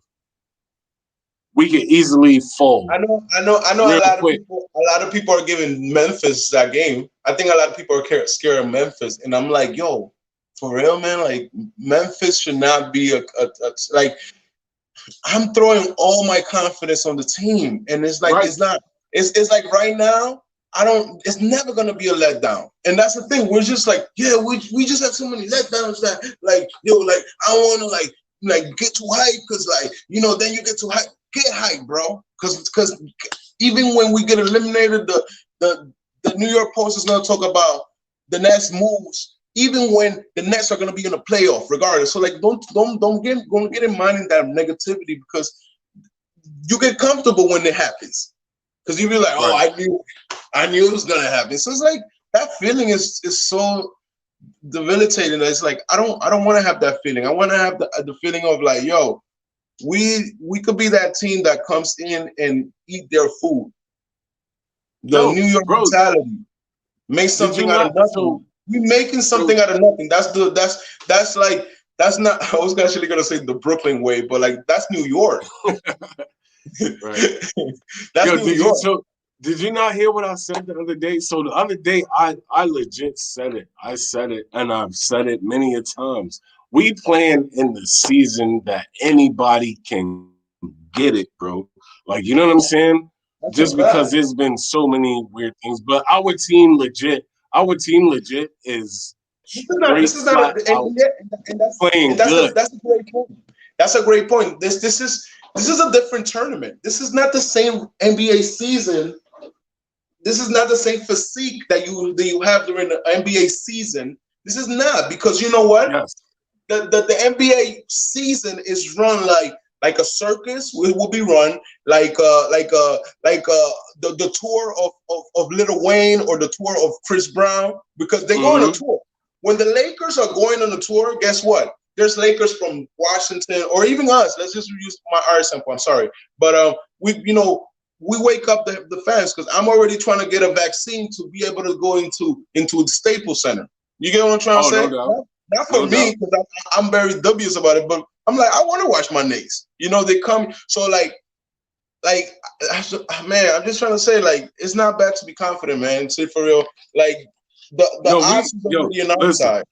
we can easily fall. I know. A lot of people are giving Memphis that game. I think a lot of people are scared of Memphis, and I'm like, yo, for real, man. Like, Memphis should not be like. I'm throwing all my confidence on the team, and it's like it's not. It's like right now, it's never gonna be a letdown, and that's the thing. We're just like, yeah, we just have so many letdowns that, like, yo, like, I want to like get too hype, because, like, you know, then you get too hype. Get hype, bro, because even when we get eliminated, the New York Post is gonna talk about the next moves, even when the Nets are gonna be in a playoff, regardless. So like, don't get in mind in that negativity, because you get comfortable when it happens, because you be like, oh, I knew it was gonna happen. So it's like that feeling is so debilitating. It's like I don't want to have that feeling. I want to have the feeling of like, yo, we could be that team that comes in and eat their food. The New York mentality. Make something out of nothing. We making something out of nothing. That's not. I was actually gonna say the Brooklyn way, but like, that's New York. Right. That's New York. Did you not hear what I said the other day? So the other day, I legit said it. I said it, and I've said it many a times. We playing in the season that anybody can get it, bro. Like, you know what I'm saying? That's a Just because fact. there's been so many weird things, but our team legit is This straight is not flat a, out and playing good. that's a great point. That's a great point. This is a different tournament. This is not the same NBA season. This is not the same physique that you have during the NBA season. This is not, because you know what? Yes. The NBA season is run like a circus. Will be run like the tour of Lil Wayne or the tour of Chris Brown, because they go on a tour. When the Lakers are going on a tour, guess what? There's Lakers from Washington or even us. Let's just use our example. I'm sorry, but we wake up the fans, because I'm already trying to get a vaccine to be able to go into the Staples Center. You get what I'm trying to say? No doubt. Not for me, because I'm very dubious about it, but I'm like, I want to watch my Knicks. They come. So like, man, I'm just trying to say, like, it's not bad to be confident, man. Say for real, like the odds is already on our side.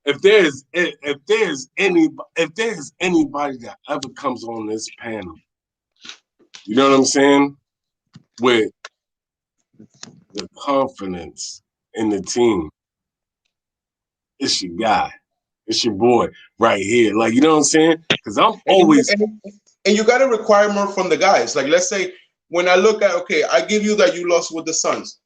If there's anybody that ever comes on this panel, you know what I'm saying, with the confidence in the team, it's your guy. It's your boy right here. Like, you know what I'm saying? Because I'm always... And you got to require more from the guys. Like, let's say when I look at, okay, I give you that you lost with the Suns.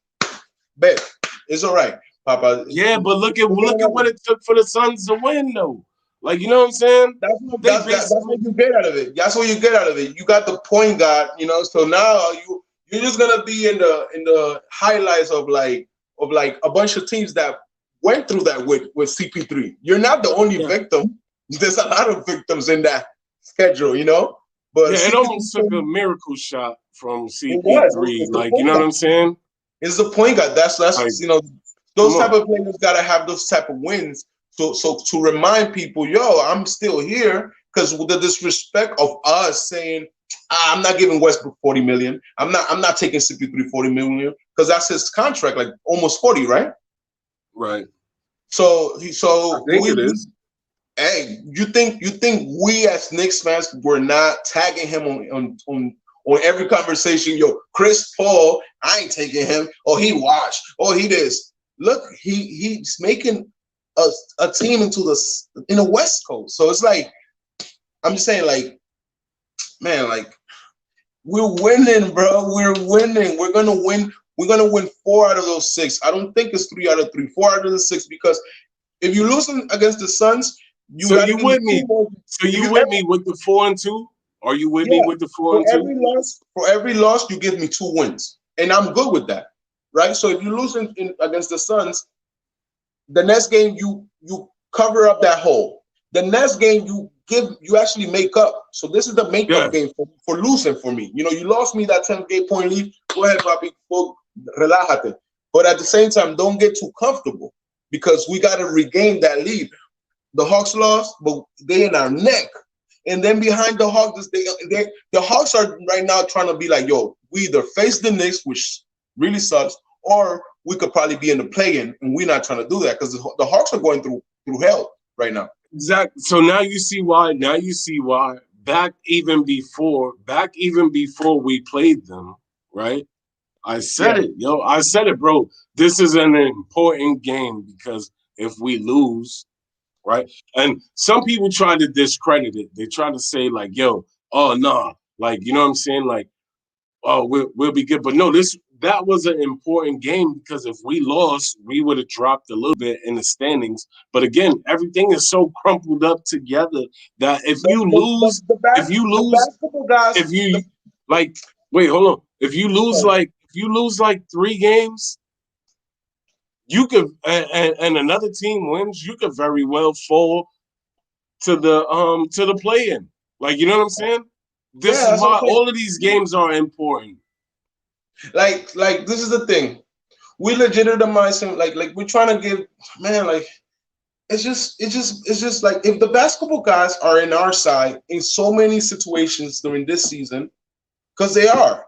Bet. It's all right, Papa. Yeah, but look at what it took for the Suns to win, though. Like, you know what I'm saying? That's what you get out of it. That's what you get out of it. You got the point guard, so now you're just gonna be in the highlights of a bunch of teams that went through that with CP3. You're not the only victim. There's a lot of victims in that schedule, But yeah, it almost took a miracle shot from CP3. Like, you know what I'm saying? It's the point guard. That's like, those type of players gotta have those type of wins. So to remind people, yo, I'm still here, because the disrespect of us saying, I'm not giving Westbrook 40 million. I'm not taking CP3 40 million, because that's his contract, like almost 40, right? Right. So I think it is. Hey, you think we as Knicks fans were not tagging him on every conversation? Yo, Chris Paul, I ain't taking him. Oh, he washed. Oh, he this. Look, he's making a team in the West Coast. So it's like, I'm just saying, like, man, like, we're winning, bro. We're winning. We're gonna win. We're gonna win 4 out of those 6. I don't think it's 3 out of 3. 4 out of the 6, because if you lose against the Suns, you with me. So you with me with the 4 and 2? Are you with me with the 4 and 2? For every loss, you give me 2 wins, and I'm good with that, right? So if you lose against the Suns, the next game you cover up that hole. The next game you actually make up. So this is the make-up game for losing for me. You lost me that 10-point lead. Go ahead, papi. Go, relájate. But at the same time, don't get too comfortable, because we got to regain that lead. The Hawks lost, but they in our neck. And then behind the Hawks, the Hawks are right now trying to be like, yo, we either face the Knicks, which really sucks, or we could probably be in the play-in, and we're not trying to do that, because the Hawks are going through hell right now. Exactly. So now you see why. Back even before we played them, right? I said it, yo. I said it, bro. This is an important game, because if we lose, right? And some people try to discredit it. They try to say, like, yo, oh nah, like, you know what I'm saying? Like, oh, we'll be good. But no, that was an important game, because if we lost, we would have dropped a little bit in the standings. But again, everything is so crumpled up together that if you lose, wait, hold on. If you lose like 3 games, you could, and another team wins, you could very well fall to the play-in. Like, you know what I'm saying? This is why all of these games are important. Like this is the thing. We legitimize him. Like we're trying to give, man, like, it's just like, if the basketball guys are in our side in so many situations during this season, because they are.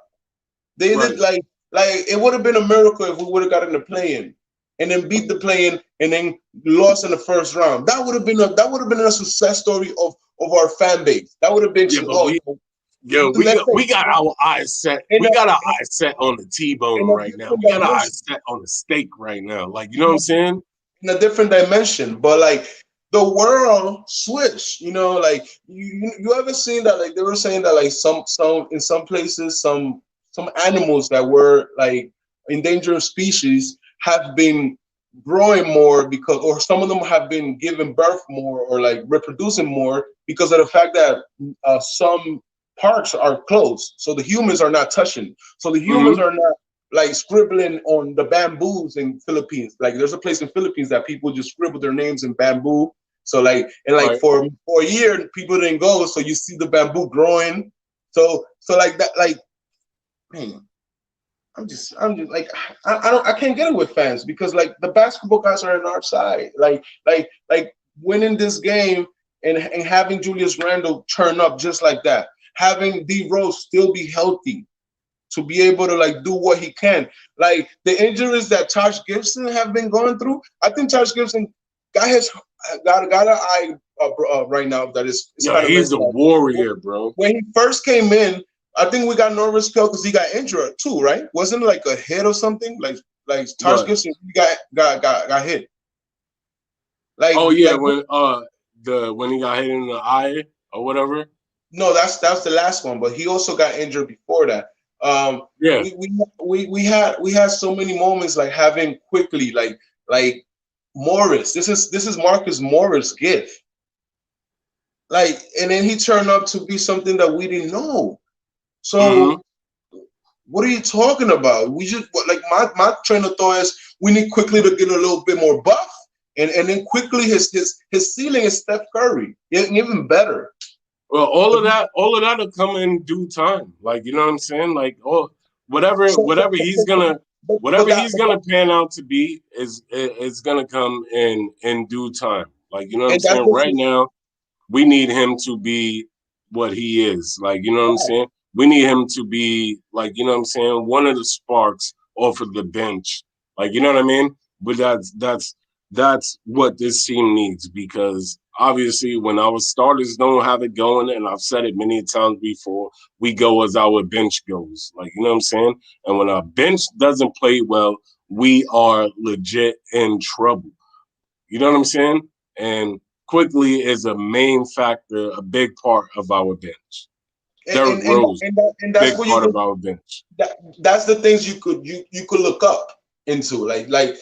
They did, like, Like it would have been a miracle if we would have gotten the play-in and then beat the play-in and then lost in the first round. That would have been a success story of our fan base. That would have been Yeah, but we got our eyes set. We got our eyes set on the T-bone right now. We got our eyes set on the steak right now. Like, you know what I'm saying? In a different dimension, but like the world switched. You know, like you ever seen that? Like they were saying that like some in some places some animals that were like endangered species have been growing more because, or some of them have been giving birth more or like reproducing more because of the fact that some parks are closed, so the humans are not touching. So the humans are not like scribbling on the bamboos in Philippines. Like there's a place in Philippines that people just scribble their names in bamboo. So like and like for a year people didn't go, so you see the bamboo growing. So like that, like man, I'm just like I can't get it with fans because like the basketball guys are on our side. Like winning this game and having Julius Randle turn up just like that, having D Rose still be healthy to be able to like do what he can. Like the injuries that Taj Gibson have been going through, I think Taj Gibson got an eye right now that is yeah, he's a warrior, bro. When he first came in, I think we got nervous because he got injured too, right? Wasn't it like a hit or something? Like Taj Gibson got hit. Like when he got hit in the eye or whatever. No, that's the last one, but he also got injured before that. We had so many moments like having quickly like Morris. This is Marcus Morris' gift. Like, and then he turned up to be something that we didn't know. So what are you talking about? We just like my train of thought is we need quickly to get a little bit more buff, and then quickly his ceiling is Steph Curry, even better. Well, all of that will come in due time. Like, you know what I'm saying? Like, whatever he's gonna pan out to be is gonna come in due time. Like, you know what I'm saying? Right now, we need him to be what he is. Like, you know what I'm saying? We need him to be like, you know what I'm saying, one of the sparks off of the bench. Like, you know what I mean? But that's what this team needs, because obviously when our starters don't have it going, and I've said it many times before, we go as our bench goes. Like, you know what I'm saying? And when our bench doesn't play well, we are legit in trouble. You know what I'm saying? And quickly is a main factor, a big part of our bench. Derrick Rose, and that's big part of our bench. That's the things you could look up into. Like right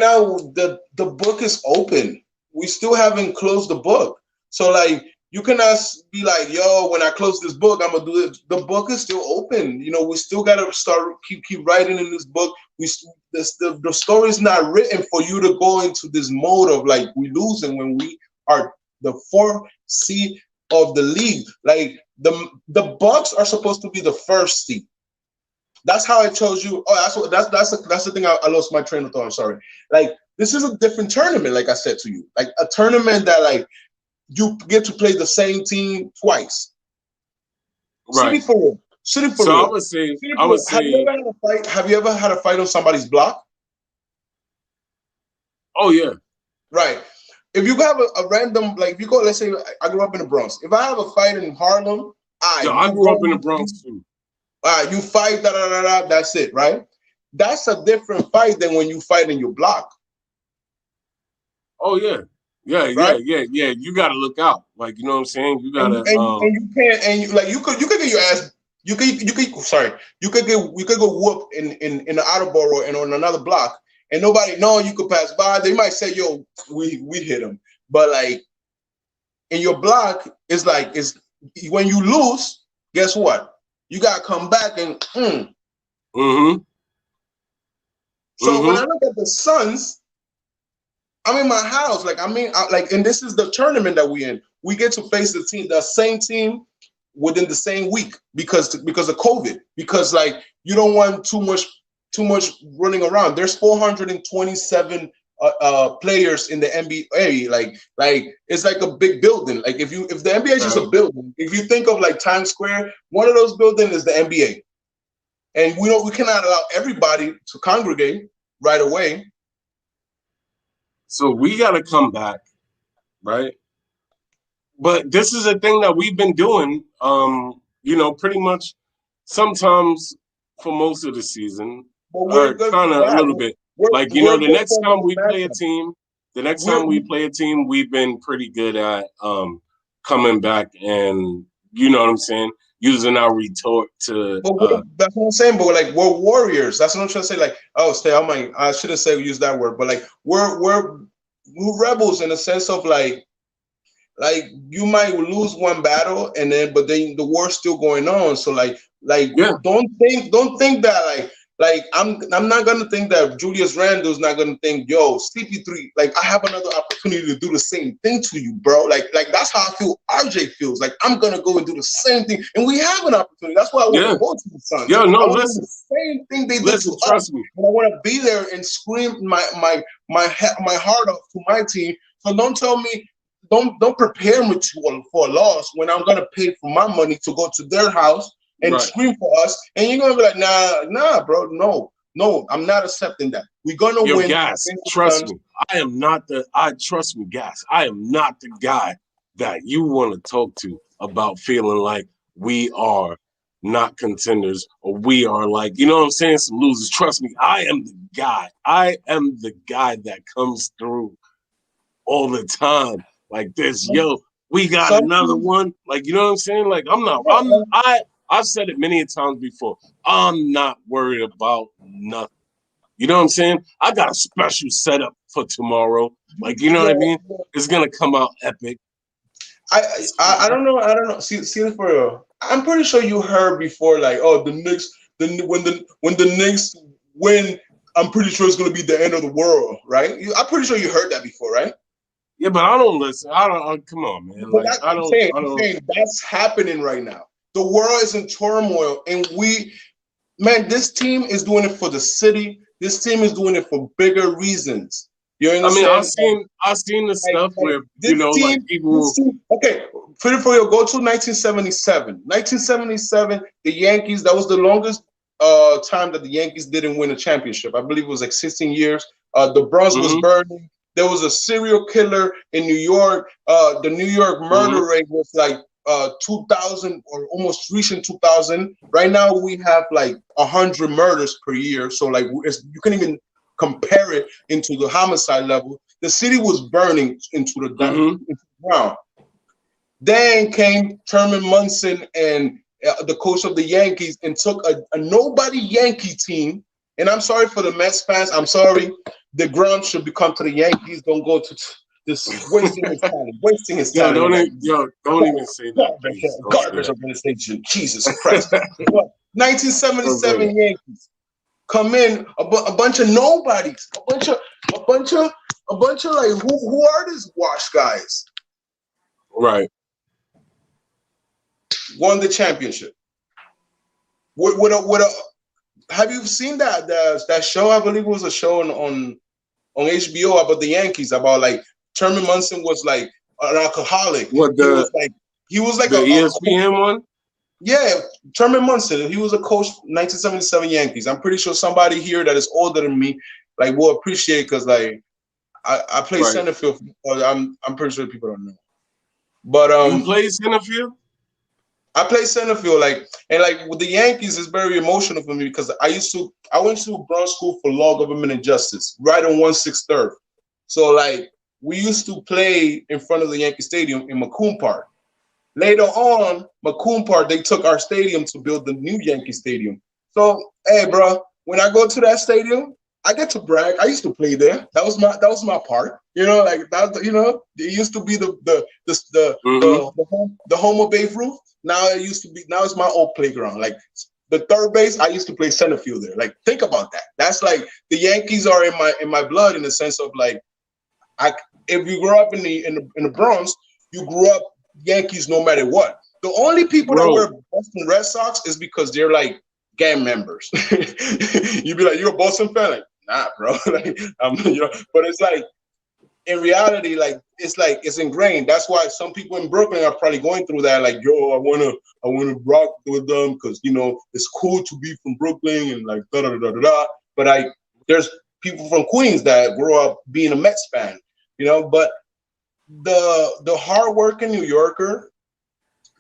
now, the book is open. We still haven't closed the book. So like you cannot be like, yo, when I close this book, I'm gonna do it. The book is still open. You know, we still gotta keep writing in this book. The story is not written for you to go into this mode of like we losing when we are the 4th seed of the league. Like the Bucks are supposed to be the 1st seed. That's how I chose you. Oh, that's the thing. I lost my train of thought. I'm sorry. Like this is a different tournament. Like I said to you, like a tournament that like you get to play the same team twice. Right. City for real. I would say. Have you ever had a fight on somebody's block? Oh yeah. Right. If you have a random, like if you go, let's say I grew up in the Bronx. If I have a fight in Harlem, I grew up in the Bronx too. You fight, that's it, right? That's a different fight than when you fight in your block. Oh yeah. Yeah. You gotta look out. Like, you know what I'm saying? You gotta and you can't, and you could get your ass. You could go whoop in the Attleboro and on another block, and nobody know. You could pass by. They might say, "Yo, we hit him," but like in your block, it's like when you lose. Guess what? You gotta come back and. So when I look at the Suns, I'm in my house. Like and this is the tournament that we in. We get to face the same team within the same week because of COVID. Because like you don't want too much running around. There's 427 players in the NBA. Like it's like a big building. Like if the NBA is just a building, if you think of like Times Square, one of those buildings is the NBA. and we cannot allow everybody to congregate right away. So we got to come back, right? But this is a thing that we've been doing, pretty much sometimes for most of the season, But we're good kind for of a that. little bit. We're The good next for time we the play a team, we've been pretty good at coming back and, you know what I'm saying, using our retort to. But that's what I'm saying. But we're warriors. That's what I'm trying to say. Like, oh, I shouldn't say use that word, but like we're rebels in the sense of like you might lose one battle but then the war's still going on. So don't think that like I'm not gonna think that Julius Randle's not gonna think, yo, CP3, like I have another opportunity to do the same thing to you, bro. Like that's how I feel RJ feels. Like I'm gonna go and do the same thing. And we have an opportunity. That's why I want to go to the Suns. Yeah, no, I want listen. to do the same thing they did Listen, to trust us. me. And I want to be there and scream my heart off to my team. So don't tell me, don't prepare me for a loss when I'm gonna pay for my money to go to their house and scream for us, and you're gonna be like, nah, bro, no, I'm not accepting that. We're gonna win. Gas, trust me. Trust me, Gas. I am not the guy that you want to talk to about feeling like we are not contenders or we are like, you know what I'm saying, some losers. Trust me, I am the guy. I am the guy that comes through all the time. Like this, yo, we got another one. Like, you know what I'm saying? Like, I've said it many times before. I'm not worried about nothing. You know what I'm saying? I got a special setup for tomorrow. Like, you know what I mean? It's gonna come out epic. I don't know. See for real. I'm pretty sure you heard before, like, oh, the Knicks, when the Knicks win, I'm pretty sure it's gonna be the end of the world, right? I'm pretty sure you heard that before, right? Yeah, but I don't listen. I don't. Come on, man. Like, I'm saying that's happening right now. The world is in turmoil, and this team is doing it for the city. This team is doing it for bigger reasons. You understand? I mean, I've seen the stuff where like people. Okay, pretty for you. Go to 1977. 1977, the Yankees. That was the longest time that the Yankees didn't win a championship. I believe it was like 16 years. The Bronx was burning. There was a serial killer in New York. The New York murder rate was like 2,000 or almost reaching 2,000. Right now we have like 100 murders per year. So like you can even compare it into the homicide level. The city was burning into the ground. Then came Thurman Munson and the coach of the Yankees and took a nobody Yankee team. And I'm sorry for the Mets fans. I'm sorry. The ground should become to the Yankees. Don't go to this wasting his time. Wasting his time. Don't even say that. Garbage organization. Jesus Christ. 1977 Yankees come in a bunch of nobodies. A bunch of like who are these wash guys? Right. Won the championship. Have you seen that show? I believe it was a show on HBO about the Yankees, about like Thurman Munson was like an alcoholic. He was like the ESPN one? Yeah, Thurman Munson. He was a coach 1977 Yankees. I'm pretty sure somebody here that is older than me like will appreciate, because like I play center field. I'm pretty sure people don't know. But you play center field? I play center field, with the Yankees, it's very emotional for me because I went to Bronx School for Law, Government, and Justice, right on 163rd. So like we used to play in front of the Yankee Stadium in Macomb Park. Later on, Macomb Park, they took our stadium to build the new Yankee Stadium. So hey, bro, when I go to that stadium, I get to brag. I used to play there. That was my part. You know, like that. You know, it used to be the home of Babe Ruth. Now it's my old playground. Like the third base, I used to play center field there. Like, think about that. That's like the Yankees are in my blood, in the sense of like, if you grew up in the Bronx, you grew up Yankees no matter what. The only people that wear Boston Red Sox is because they're like gang members. You'd be like, you're a Boston fan? Like, nah, bro. Like, but it's like in reality, like it's ingrained. That's why some people in Brooklyn are probably going through that. Like, yo, I wanna rock with them because it's cool to be from Brooklyn and like da da da da da. But there's people from Queens that grow up being a Mets fan, But the hardworking New Yorker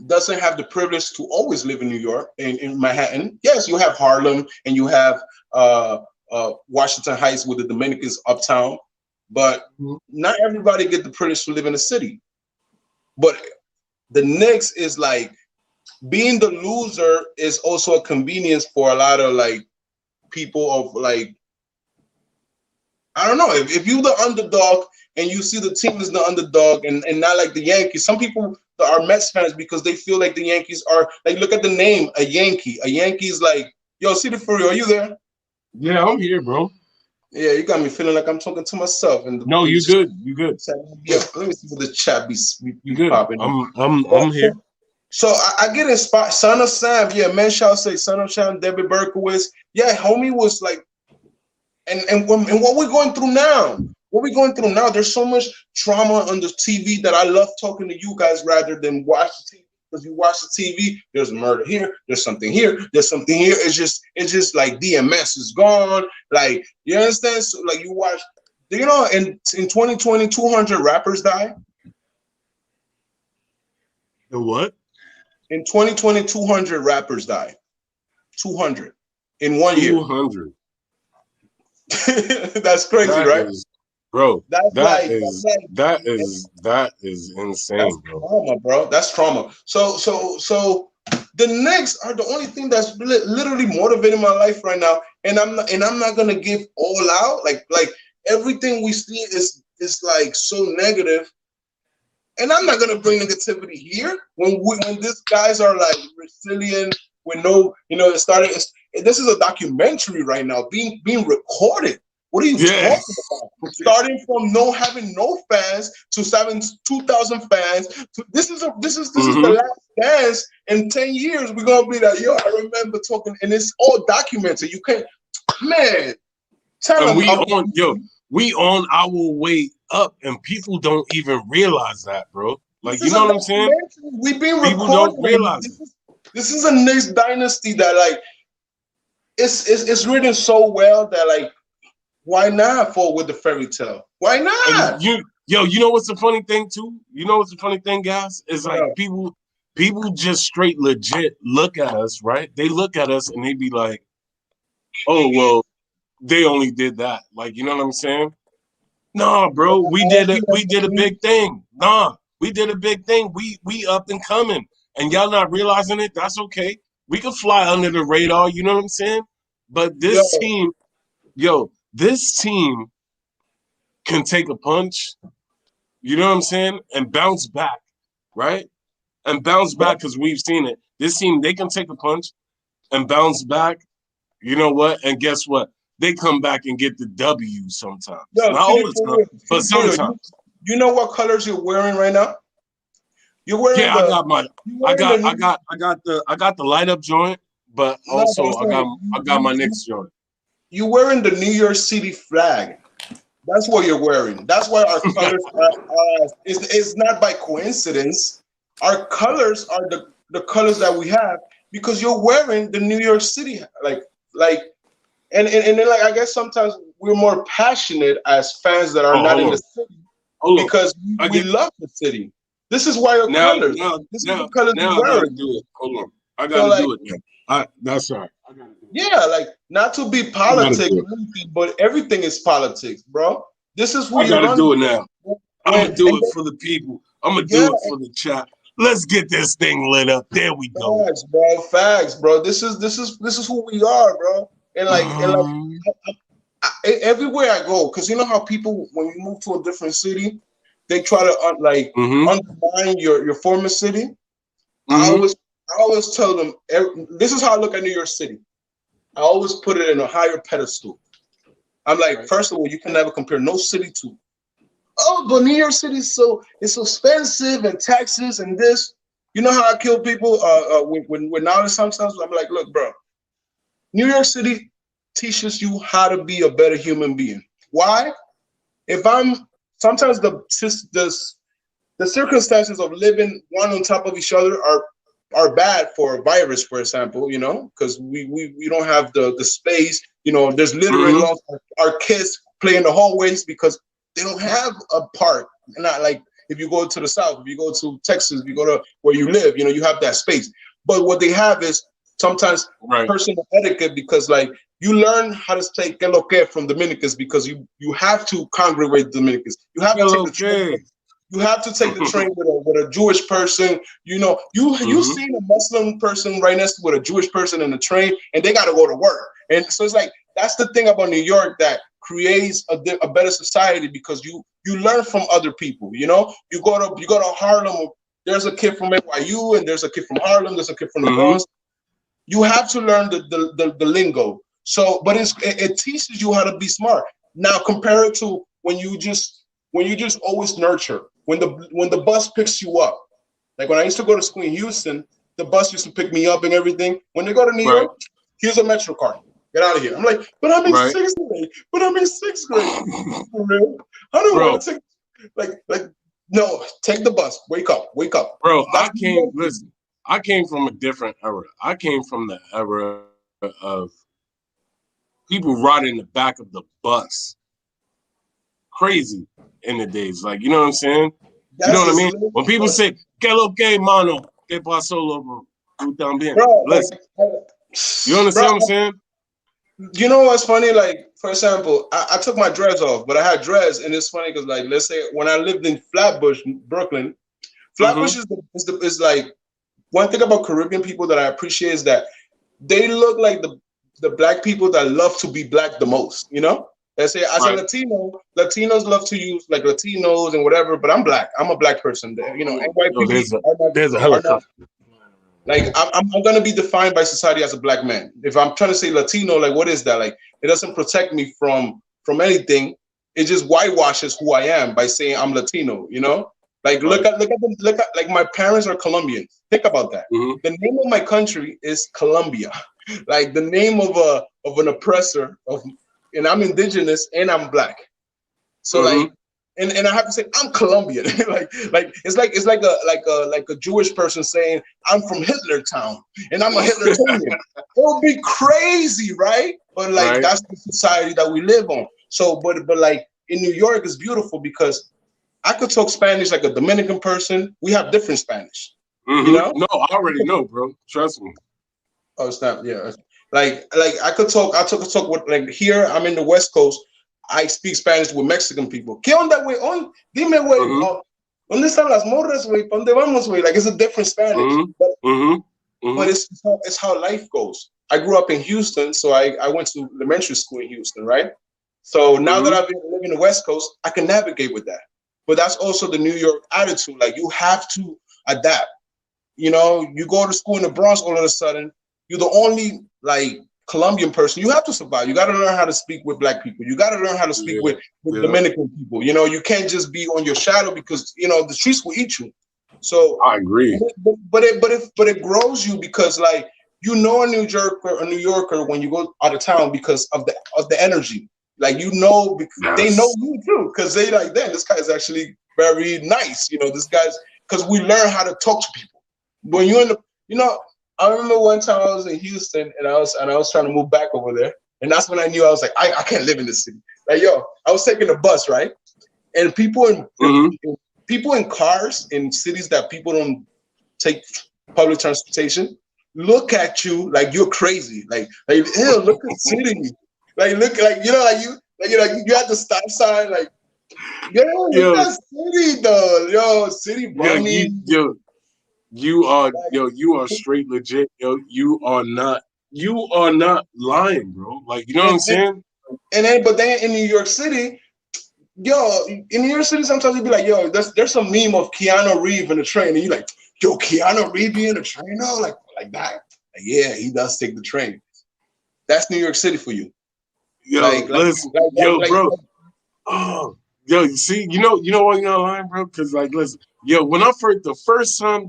doesn't have the privilege to always live in New York in Manhattan. Yes, you have Harlem and you have Washington Heights with the Dominicans uptown. But not everybody get the privilege to live in a city. But the Knicks is like being the loser is also a convenience for a lot of like people of like, I don't know, if you're the underdog and you see the team is the underdog and not like the Yankees. Some people are Mets fans because they feel like the Yankees are like, look at the name, a Yankee. A Yankee is like, yo, City Fury, are you there? Yeah, I'm here, bro. Yeah, you got me feeling like I'm talking to myself. No, you good. You good. Yeah, let me see what the chat be good. popping. I'm here. So I get inspired. Son of Sam, yeah, men shall say, Son of Sam, Debbie Berkowitz. Yeah, homie was like, and what we're going through now. What we're going through now, there's so much trauma on the TV that I love talking to you guys rather than watch the TV. Because you watch the TV, there's a murder here, there's something here, there's something here. It's just like DMS is gone. Like, you understand? So like you watch, in 2020, 200 rappers died. The what? In 2020, 200 rappers died. 200 in 1 year. 200. That's crazy, right? Bro, that is insane, that's bro. Trauma, bro. That's trauma. So the Knicks are the only thing that's literally motivating my life right now, and I'm not gonna give all out. Like everything we see is like so negative, and I'm not gonna bring negativity here when these guys are like resilient. With no, this is a documentary right now being recorded. What are you talking about? Starting from having no fans to having 2,000 fans. This is the last dance. In 10 years, we're gonna be like, yo, I remember talking, and it's all documented. You can't, man. Tell them we on our way up, and people don't even realize that, bro. Like, you know what I'm saying? We've been recording. People don't realize it. This is a Knicks dynasty that like it's written so well that like, why not fall with the fairy tale? Why not? You know what's the funny thing too? You know what's the funny thing, guys? Is like people just straight legit look at us, right? They look at us and they be like, oh well, they only did that. Like, you know what I'm saying? Nah, bro, we did a big thing. Nah, we did a big thing. We up and coming. And y'all not realizing it, that's okay. We can fly under the radar, you know what I'm saying? But this team can take a punch, you know what I'm saying? And bounce back, right? And bounce back because we've seen it. This team, they can take a punch and bounce back. You know what? And guess what? They come back and get the W sometimes. Not all the time, but sometimes. You know what colors you're wearing right now? You're wearing I got the light up joint, but also I got my Knicks joint. You're wearing the New York City flag. That's what you're wearing. That's why our colors are. It's not by coincidence. Our colors are the colors that we have because you're wearing the New York City and then like I guess sometimes we're more passionate as fans that are not in the city because we love the city. This is why your colors. This is the colors you wear. I gotta do it. Hold on. I gotta do it now. That's all right. I gotta do it. Yeah, like not to be politics, but everything is politics, bro. This is who you gotta do it now. I'm gonna do it for the people. I'm gonna do it for the chat. Let's get this thing lit up. There we go. Facts, bro. This is who we are, bro. And everywhere I go, because you know how people when you move to a different city. They try to undermine your former city. I always tell them this is how I look at New York City. I always put it in a higher pedestal. I'm like, first of all, you can never compare no city to. Oh, but New York City is so expensive and taxes and this. You know how I kill people when now sometimes I'm like, look, bro. New York City teaches you how to be a better human being. Why? If I'm sometimes the circumstances of living one on top of each other are bad for a virus, for example, you know, because we don't have the space, you know, there's littering laws. Our kids play in the hallways because they don't have a park. Not like if you go to the South, if you go to Texas, if you go to where you live, you know, you have that space. But what they have is sometimes personal etiquette, because like you learn how to say que lo que from Dominicans because you have to congregate with Dominicans. You have to take the train. You have to take the train with a Jewish person. You know, you seen a Muslim person right next to with a Jewish person in the train, and they got to go to work. And so it's like that's the thing about New York that creates a better society, because you learn from other people. You know, you go to Harlem. There's a kid from NYU, and there's a kid from Harlem. There's a kid from the Bronx. You have to learn the lingo. So, but it teaches you how to be smart. Now, compare it to when you just always nurture. When the bus picks you up, like when I used to go to school in Houston, the bus used to pick me up and everything. When they go to New York, here's a Metro card. Get out of here. I'm like, but I'm in sixth grade. But I'm in sixth grade. For real? I don't want to take like no. Take the bus. Wake up. Bro, I came from a different era. I came from the era of people riding the back of the bus. Crazy in the days, like, you know what I'm saying? You know what I mean? When people say, "Que lo que, mano? Que pasó, loco? Tú también?" Listen, you understand what I'm saying? You know what's funny? Like, for example, I took my dreads off, but I had dreads, and it's funny because, like, let's say when I lived in Flatbush, Brooklyn, Flatbush is like one thing about Caribbean people that I appreciate is that they look like the black people that love to be black the most. You know? Let's say as a Latino, Latinos love to use like Latinos and whatever, but I'm black. I'm a black person. You know, and white people there's a helicopter. Like I'm gonna be defined by society as a black man. If I'm trying to say Latino, like what is that? Like it doesn't protect me from anything. It just whitewashes who I am by saying I'm Latino. You know, like look at like my parents are Colombian. Think about that. The name of my country is Colombia. Like the name of an oppressor and I'm indigenous and I'm black. So like, and I have to say I'm Colombian. like it's like a Jewish person saying I'm from Hitler Town and I'm a Hitlertonian. It would be crazy, right? But like that's the society that we live on. So but like in New York is beautiful because I could talk Spanish like a Dominican person. We have different Spanish. You know? No, I already know, bro. Trust me. Oh, snap! Yeah. Like I could talk with, like, here I'm in the West Coast. I speak Spanish with Mexican people. ¿Qué onda, güey? Dime, güey. ¿Dónde están las morras, güey? ¿Dónde vamos, güey? Like it's a different Spanish. But it's how life goes. I grew up in Houston, so I went to elementary school in Houston, right? So now that I've been living in the West Coast, I can navigate with that. But that's also the New York attitude. Like you have to adapt. You know, you go to school in the Bronx, all of a sudden, you're the only like Colombian person. You have to survive. You got to learn how to speak with black people. You got to learn how to speak with Dominican people. You know, you can't just be on your shadow because you know the streets will eat you. So I agree. But it grows you because like you know a New Yorker when you go out of town because of the energy. Like you know, they know you too because they like, damn, this guy is actually very nice. You know, this guy's because we learn how to talk to people. When you're in the, you know. I remember one time I was in Houston and I was trying to move back over there. And that's when I knew I was like, I can't live in this city. Like, yo, I was taking a bus, right? And people in cars in cities that people don't take public transportation look at you like you're crazy. Like ew, look at the city. Like look like you know like you at the stop sign like look at city though. Yo, city bummy. You are straight legit. Yo, you are not lying, bro. Like, you know what I'm saying? But then in New York City, sometimes you'd be like, yo, there's some meme of Keanu Reeves in the train, and you're like, yo, Keanu Reeves be in the train now? Like that. Like, yeah, he does take the train. That's New York City for you. Yo, bro. Oh, yo, you see, you know why you're not lying, bro? Because like, listen. Yo, when the first time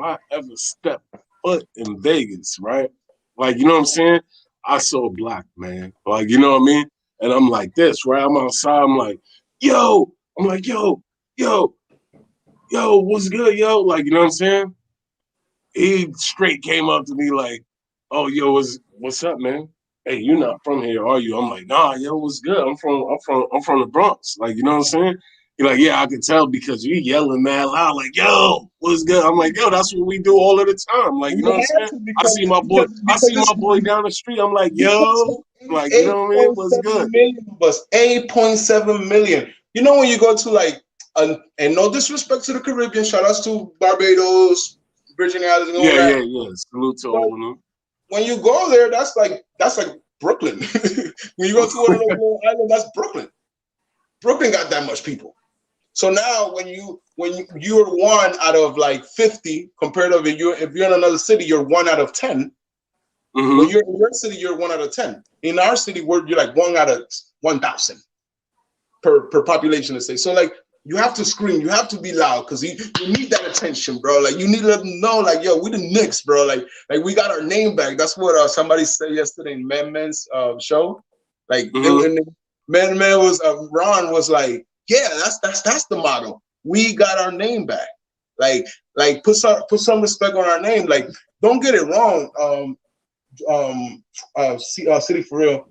I ever stepped foot in Vegas, right? Like, you know what I'm saying? I saw black, man. Like, you know what I mean? And I'm like this, right? I'm outside. I'm like, yo, I'm like, yo, what's good, yo? Like, you know what I'm saying? He straight came up to me like, oh, yo, what's up, man? Hey, you're not from here, are you? I'm like, nah, yo, what's good? I'm from the Bronx. Like, you know what I'm saying? He's like, yeah, I can tell because you yelling mad loud, like, yo, what's good? I'm like, yo, that's what we do all of the time. Like, you know what I'm saying? I see my boy down the street. I'm like, yo, like, you know what I mean? What's 8.7 good? million of us. 8.7 million. You know, when you go to like, and no disrespect to the Caribbean, shout outs to Barbados, Virgin Islands, and all that. Yeah. Salute to But all of them. when you go there, that's like Brooklyn. When you go to one of those little islands, that's Brooklyn. Brooklyn got that much people. So now when you're one out of like 50, compared to if you're in another city, you're 1 out of 10. Mm-hmm. When you're in your city, you're 1 out of 10. In our city, you're like 1 out of 1,000 per population, let's say. So like you have to scream, you have to be loud because you need that attention, bro. Like you need to let them know, like, yo, we the Knicks, bro. Like we got our name back. That's what somebody said yesterday in Man's show. Like Man was Ron was like, yeah, that's the motto. We got our name back. Like put some respect on our name. Like don't get it wrong. City for real.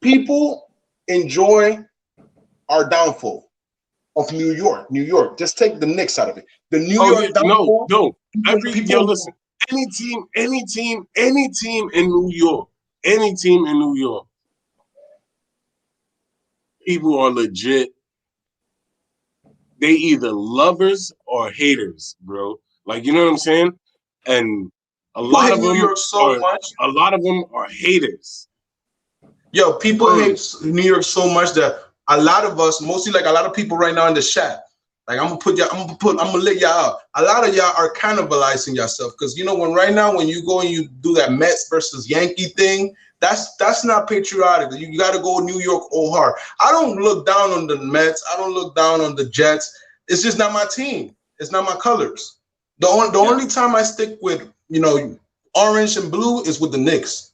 People enjoy our downfall of New York. New York. Just take the Knicks out of it. The New York downfall. No. Listen. Any team in New York. People are legit. They either lovers or haters, bro. Like, you know what I'm saying? And a lot of them are haters. Yo, people hate New York so much that a lot of us, mostly like a lot of people right now in the chat, like I'm gonna let y'all out. A lot of y'all are cannibalizing yourself because you know when you go and you do that Mets versus Yankee thing, that's not patriotic. You got to go New York all hard. I don't look down on the Mets. I don't look down on the Jets. It's just not my team. It's not my colors. The only time I stick with orange and blue is with the Knicks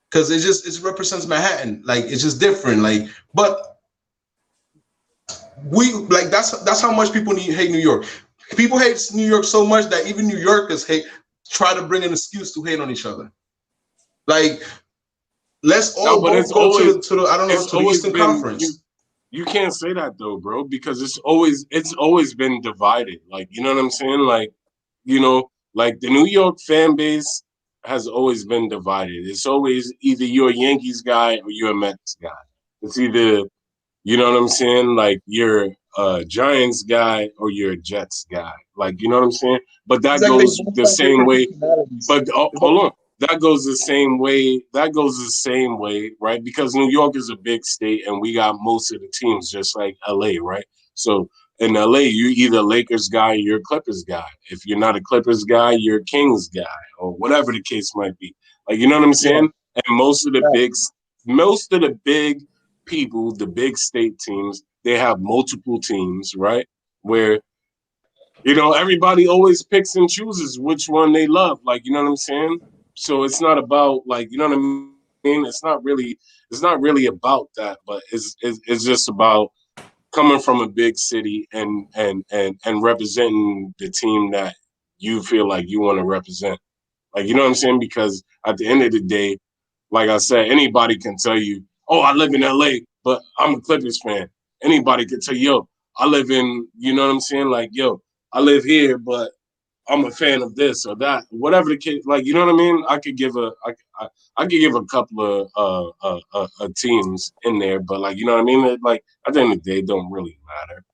because it represents Manhattan. Like it's just different. Like but we like that's how much people hate New York. People hate New York so much that even New Yorkers try to bring an excuse to hate on each other. Like let's all go to the Eastern Conference. You can't say that though, bro, because it's always been divided. Like, you know what I'm saying? Like, like the New York fan base has always been divided. It's always either you're a Yankees guy or you're a Mets guy. It's either, you know what I'm saying? Like you're a Giants guy or you're a Jets guy. Like, you know what I'm saying? But that goes the same way. But hold on. That goes the same way, right? Because New York is a big state and we got most of the teams just like LA, right? So in LA, you're either a Lakers guy or you're a Clippers guy. If you're not a Clippers guy, you're a Kings guy or whatever the case might be. Like, you know what I'm saying? Yeah. And most of the big people, the big state teams, they have multiple teams, right? Where everybody always picks and chooses which one they love. Like, you know what I'm saying? So it's not about like, you know what I mean? It's not really about that, but it's just about coming from a big city and representing the team that you feel like you want to represent. Like, you know what I'm saying? Because at the end of the day, like I said, anybody can tell you, oh, I live in LA, but I'm a Clippers fan. Anybody can tell you, yo, I live in, you know what I'm saying? Like, yo, I live here, but I'm a fan of this or that, whatever the case. Like, you know what I mean? I could give a couple of teams in there, but like, you know what I mean? Like, at the end of the day, it don't really matter.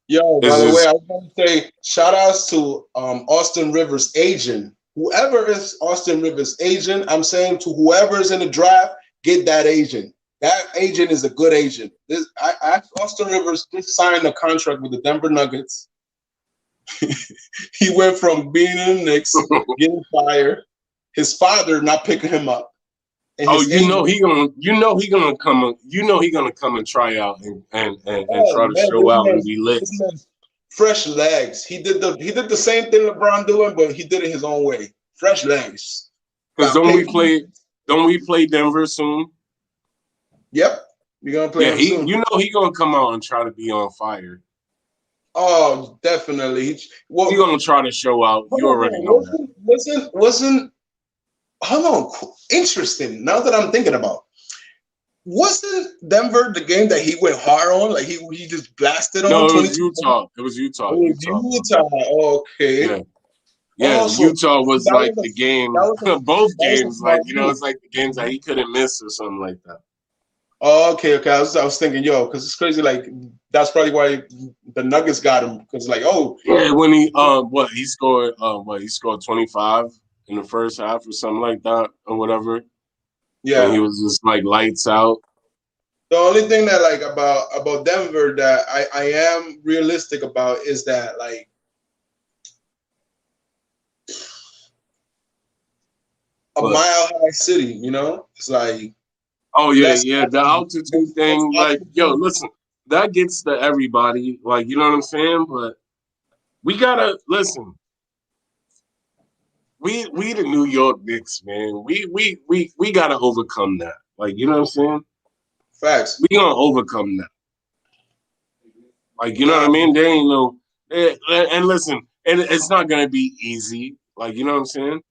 Yo, by the way, I was going to say shout outs to Austin Rivers' agent. Whoever is Austin Rivers' agent, I'm saying to whoever is in the draft, get that agent. That agent is a good agent. Austin Rivers just signed a contract with the Denver Nuggets. He went from being in the Knicks, getting fired, his father not picking him up. And he gonna come and try out and try to show out and be lit. Fresh legs. He did the same thing LeBron doing, but he did it his own way. Fresh legs. Because don't we play Denver soon? Yep. You gonna play him soon? You know he gonna come out and try to be on fire. Oh, definitely. He gonna try to show out. You already know that. Wasn't hold on. Interesting. Now that I'm thinking about, wasn't Denver the game that he went hard on? Like he just blasted on. No, it was Utah. It was Utah. Okay. Yeah, So Utah was like the game. Both games, smart like it's like the games that he couldn't miss or something like that. Oh, okay. I was thinking, because it's crazy. Like that's probably why the Nuggets got him, because yeah, when he he scored 25 in the first half or something like that or whatever. Yeah, and he was just like lights out. The only thing that about Denver that I am realistic about is that a mile high city, it's like. Oh yeah, the altitude thing. Like, yo, listen, that gets to everybody. Like, you know what I'm saying? But we gotta listen. We the New York Knicks, man. We gotta overcome that. Like, you know what I'm saying? Facts. We gonna overcome that. Like, you know what I mean? There ain't no and listen, and it's not gonna be easy. Like, you know what I'm saying?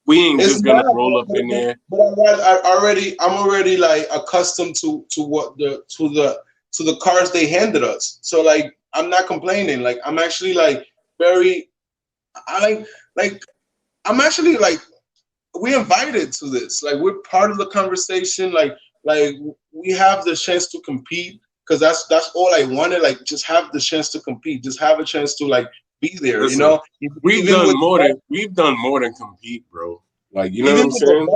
We ain't just gonna roll up in there. But I'm already like accustomed to the cards they handed us. So like I'm not complaining. Like I'm actually like I'm actually like we invited to this. Like we're part of the conversation. Like we have the chance to compete, because that's all I wanted. Like just have the chance to compete. Just have a chance to like be there. Listen, we've done more than compete, bro. Like, you know what I'm saying?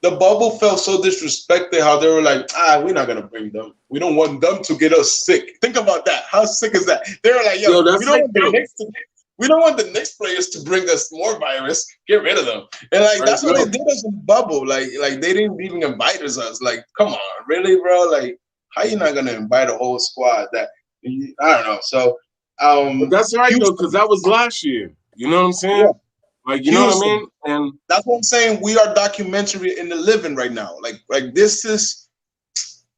The bubble felt so disrespected. How they were like, we're not gonna bring them. We don't want them to get us sick. Think about that. How sick is that? They were like, we don't want the Knicks players to bring us more virus. Get rid of them. And like that's what they did us in the bubble. Like they didn't even invite us. Like, come on, really, bro? Like, how you not gonna invite a whole squad? That I don't know. So, but that's right though, because that was last year. You know what I'm saying? Yeah. Like, you know what I mean? And that's what I'm saying. We are documentary in the living right now. Like this is.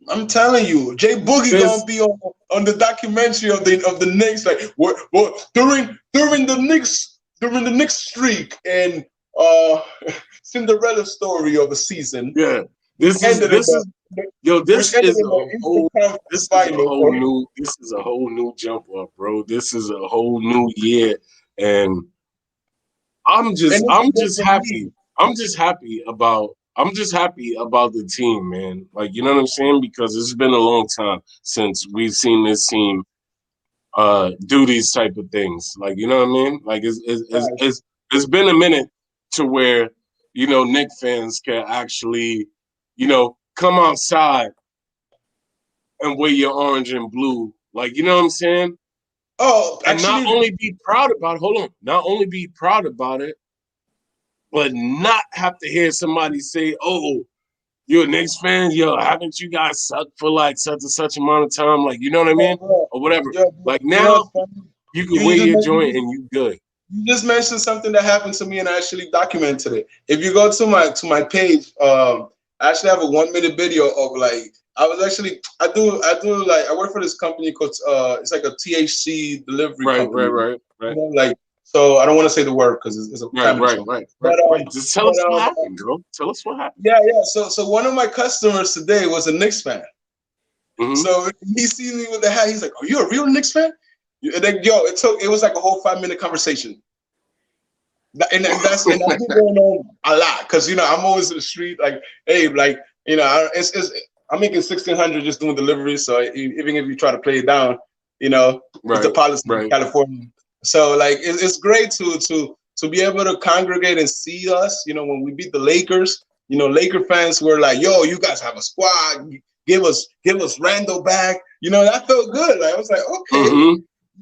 I'm telling you, Jay Boogie gonna be on the documentary of the Knicks. Like what during the Knicks streak and Cinderella story of a season. Yeah, this is a whole new jump up, bro. This is a whole new year, and I'm just happy. I'm just happy about the team, man. Like, you know what I'm saying? Because it's been a long time since we've seen this team do these type of things. Like, you know what I mean? Like it's been a minute to where, Knick fans can actually, come outside and wear your orange and blue. Like, you know what I'm saying? Oh, and not only be proud about it, but not have to hear somebody say, "Oh, you're a Knicks fan? Yo, haven't you guys sucked for like such and such amount of time?" Like, you know what I mean? Or whatever. Like now, you can wear your joint and you good. You just mentioned something that happened to me, and I actually documented it. If you go to my page, I actually have a 1-minute video of like I work for this company called it's like a THC delivery company. Right. Like. So I don't want to say the word because it's a family show. Right. Just tell us what happened, bro. Tell us what happened. Yeah. So one of my customers today was a Knicks fan. Mm-hmm. So he sees me with the hat. He's like, "Are you a real Knicks fan?" And then it was like a whole 5-minute conversation. And that's been going on a lot because I'm always in the street like, hey, like I'm making $1,600 just doing deliveries. So even if you try to play it down, it's the policy in California. So like it's great to be able to congregate and see us. When we beat the Lakers, Laker fans were like, "Yo, you guys have a squad. Give us Randall back." That felt good. Like I was like, okay,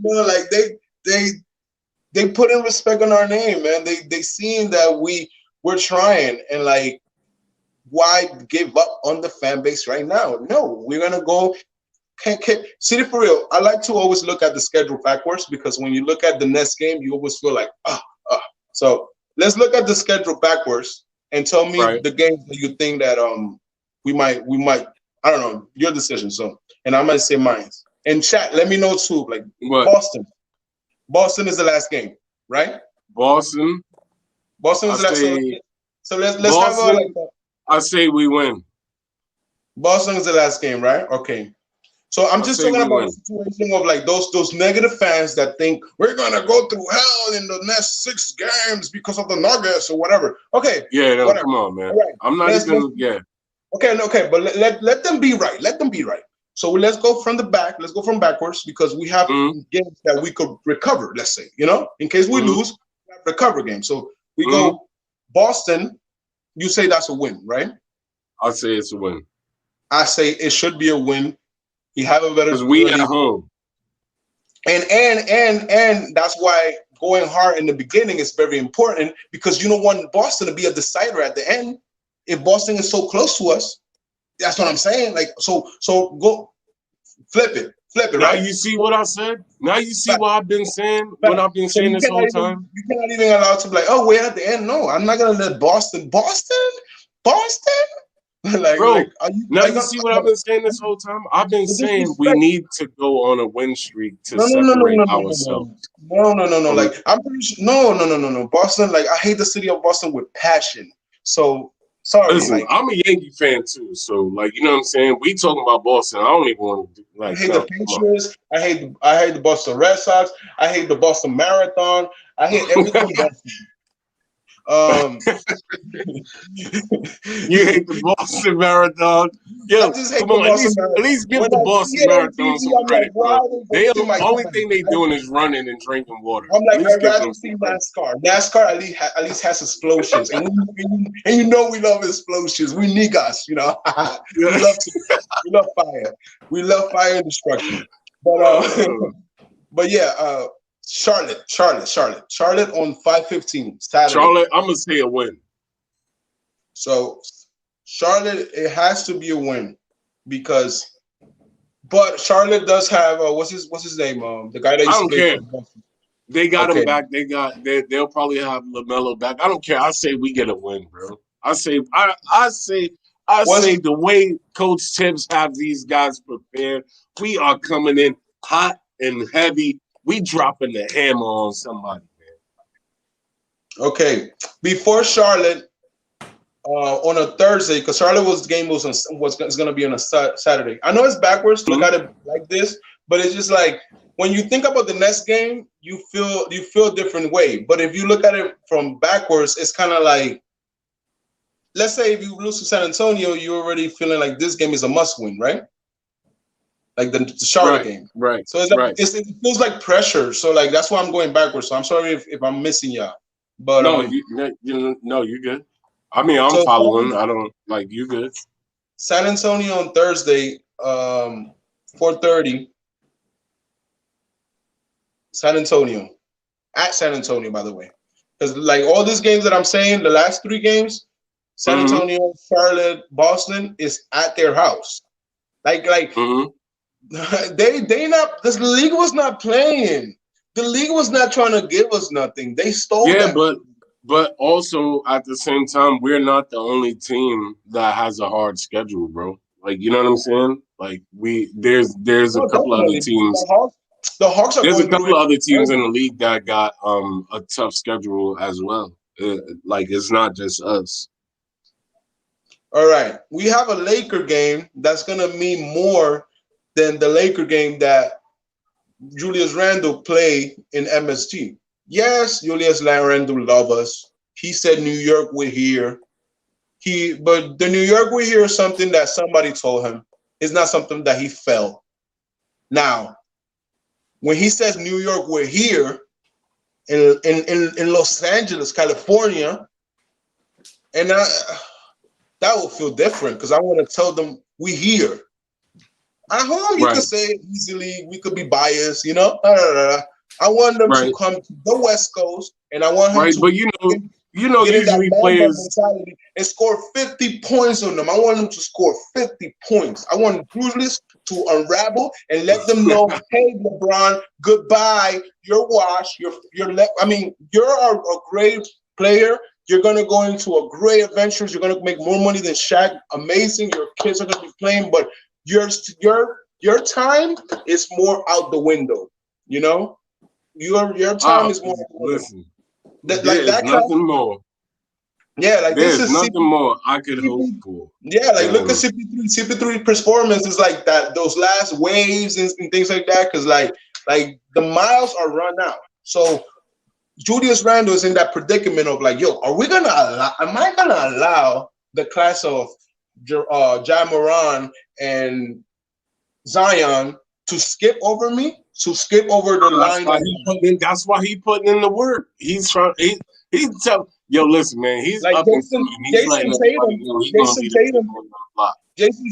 like they put in respect on our name, man. They seen that we're trying, and like, why give up on the fan base right now? No, we're gonna go. See it for real. I like to always look at the schedule backwards because when you look at the next game, you always feel like So let's look at the schedule backwards and tell me the games that you think that we might I don't know. Your decision. So, and I'm gonna say mine. And chat, let me know too. Like What? Boston. Boston is the last game, right? Boston. Boston is I the last. say So let's Boston. have I say we win. Boston is the last game, right? Okay. So I'm I just say talking we about win. a situation of like those negative fans that think we're gonna go through hell in the next 6 games because of the Nuggets or whatever. Okay. Yeah, no, Whatever. come on, man. All right. I'm not even. Yeah. Okay, but let them be right. Let them be right. So let's go from the back. Let's go from backwards because we have games that we could recover. Let's say, in case we lose, we have recover games. So we go Boston. You say that's a win, right? I say it's a win. I say it should be a win. You have a better because we at home. And that's why going hard in the beginning is very important because you don't want Boston to be a decider at the end. If Boston is so close to us, that's what I'm saying. Like so go flip it, Now right? you see what I said. Now you see what I've been saying. Right. What I've been saying this whole time. You cannot even allow to be like, oh, we're at the end. No, I'm not gonna let Boston. Bro, now you see what I've been saying this whole time. I've been saying we need to go on a win streak to separate ourselves. No. Like I'm pretty sure. No. Boston. Like I hate the city of Boston with passion. So sorry. Listen, like, I'm a Yankee fan too. So like, you know what I'm saying. We talking about Boston. I don't even want to like. I hate the Patriots. I hate the Boston Red Sox. I hate the Boston Marathon. I hate everything Boston. You hate the Boston Marathon. Yo, come on, at least give the Boston Marathon some credit, bro. The only thing they doing is running and drinking water. I'm like, I'd rather see NASCAR. NASCAR at least has explosions, and we love explosions. We niggas, we love fire. We love fire and destruction. But yeah. Charlotte on 5/15 Saturday. Charlotte, I'm gonna say a win. So Charlotte, it has to be a win but Charlotte does have what's his name? The guy that used to play for Boston. They got him back. They'll probably have LaMelo back. I don't care. I say we get a win, bro. I say the way Coach Tibbs have these guys prepared, we are coming in hot and heavy. We dropping the hammer on somebody, man. Okay, before Charlotte on a Thursday, because Charlotte's game was going to be on a Saturday. I know it's backwards to look at it like this, but it's just like when you think about the next game, you feel a different way. But if you look at it from backwards, it's kind of like, let's say if you lose to San Antonio, you're already feeling like this game is a must-win, right? Like the Charlotte game, right? So it's like, it feels like pressure. So like that's why I'm going backwards. So I'm sorry if I'm missing y'all. But no, you're good. I mean, I'm following. I don't like you good. San Antonio on Thursday, 4:30. San Antonio, by the way, because like all these games that I'm saying, the last 3 games, San Antonio, Charlotte, Boston is at their house. Like. They not. This league was not playing. The league was not trying to give us nothing. They stole. Yeah, but also at the same time, we're not the only team that has a hard schedule, bro. Like, you know what I'm saying? Like there's a couple other teams. The Hawks are. There's a couple of other teams in the league that got a tough schedule as well. Like it's not just us. All right, we have a Laker game that's gonna mean more than the Laker game that Julius Randle played in MSG. Yes, Julius Randle loves us. He said New York we're here. But the New York we're here is something that somebody told him. It's not something that he felt. Now, when he says New York we're here in Los Angeles, California, and that will feel different because I want to tell them we here. At home, you could say it easily. We could be biased, I want them to come to the West Coast, and I want him to. But usually players mentality and score 50 points on them. I want them to score 50 points. I want Julius to unravel and let them know, hey, LeBron, goodbye. You're washed. You're a great player, You're gonna go into a great adventures. You're gonna make more money than Shaq. Amazing. Your kids are gonna be playing, but your time is more out the window. You know, your time is more. Listen, Like there's that nothing more. Yeah, like There's this is nothing more I could hope for. Yeah, like look at CP3. CP3 performance is like that. Those last waves and things like that, because like the miles are run out. So Julius Randle is in that predicament of like, yo, am I gonna allow the class of Ja Moran and Zion to skip over me, to skip over the line? That's why he putting in the work. He's trying. He's telling. Yo, listen, man. He's like up Jason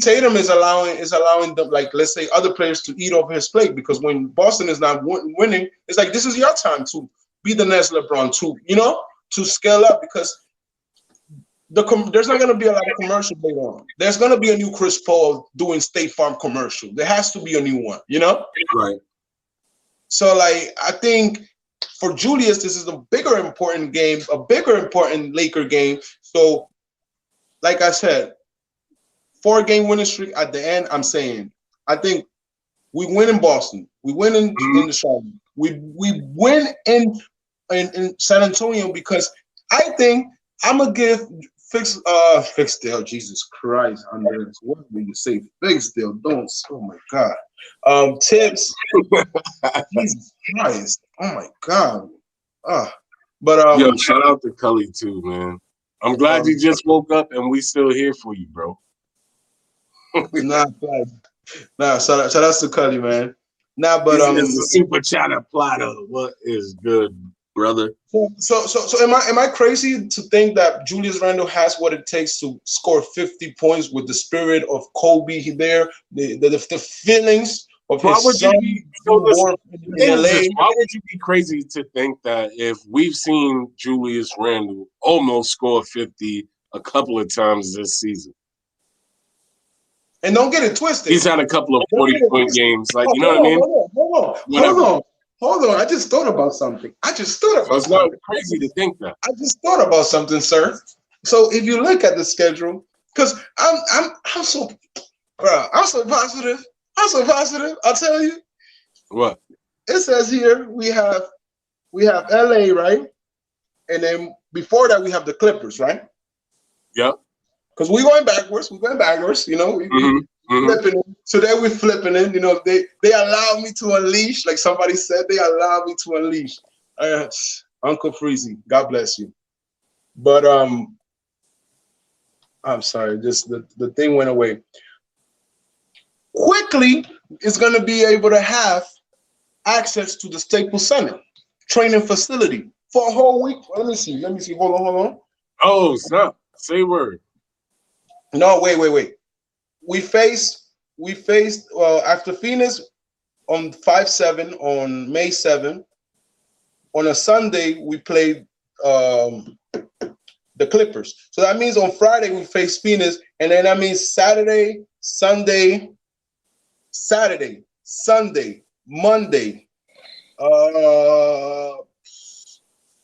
Tatum is allowing them, like, let's say, other players to eat off his plate, because when Boston is not winning, it's like, this is your time to be the next LeBron, to scale up, because there's not going to be a lot of commercial later on. There's going to be a new Chris Paul doing State Farm commercial. There has to be a new one, Right. So, like, I think for Julius, this is a bigger important game, a bigger important Laker game. So, like I said, 4-game winning streak at the end. I'm saying, I think we win in Boston. We win in the Charlotte. We win in San Antonio, because I think I'm gonna give Fixdale. Jesus Christ, Andres, what did you say? Fixdale, don't. Oh my God. Tips. Jesus Christ. Oh my God. But yo, shout out to Cully too, man. I'm glad you just woke up and we still here for you, bro. Shout out to Cully, man. But it's a super chatter platter. What is good, brother? So am I crazy to think that Julius Randle has what it takes to score 50 points with the spirit of Kobe there, the feelings of his son born in LA? Why would you be crazy to think that if we've seen Julius Randle almost score 50 a couple of times this season? And don't get it twisted. He's had a couple of 40-point games. Like, you know what I mean? Hold on. I just thought about something. It's not crazy to think that. I just thought about something, sir. So if you look at the schedule, because I'm so positive. I'll tell you. What? It says here we have LA, right? And then before that we have the Clippers, right? Yep. Because we're going backwards. We flipping it. Today we're flipping it. They allow me to unleash, like somebody said. They allow me to unleash. Uncle Freezy, God bless you. But I'm sorry. Just the thing went away. Quickly is going to be able to have access to the Staples Center training facility for a whole week. Let me see. Hold on. Oh, stop. Say word. No, wait. We faced after Phoenix on 5-7 on May 7th. On a Sunday, we played the Clippers. So that means on Friday we faced Phoenix, and then that means Saturday, Sunday, Monday,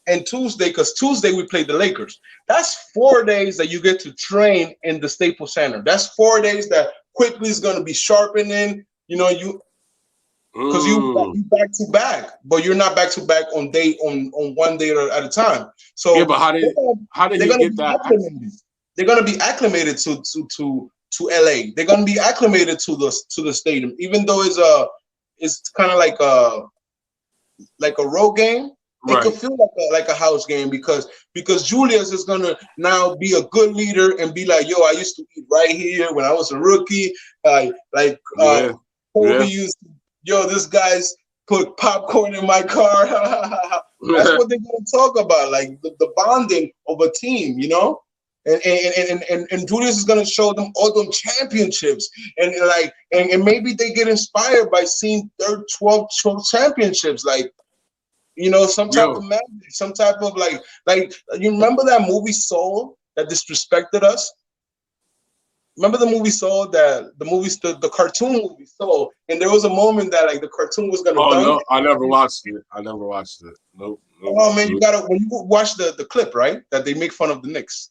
and Tuesday, because Tuesday we played the Lakers. That's 4 days that you get to train in the Staples Center. That's 4 days that quickly is going to be sharpening. Because you back to back, but you're not back to back on 1 day at a time. So yeah, but how did he get that? They're going to be acclimated to LA. They're going to be acclimated to the stadium, even though it's kind of like a road game. It could feel like a house game because Julius is gonna now be a good leader and be like, yo, I used to eat right here when I was a rookie. Kobe used to, yo, this guy's put popcorn in my car. That's what they're gonna talk about, like the bonding of a team, And Julius is gonna show them all them championships, and maybe they get inspired by seeing 12 championships, some type of magic, some type of like you remember that movie Soul that disrespected us? Remember the movie Soul, the cartoon movie Soul, and there was a moment that the cartoon was gonna dunk. No, I never watched it. Nope. Oh man, you gotta when you watch the clip, right? That they make fun of the Knicks.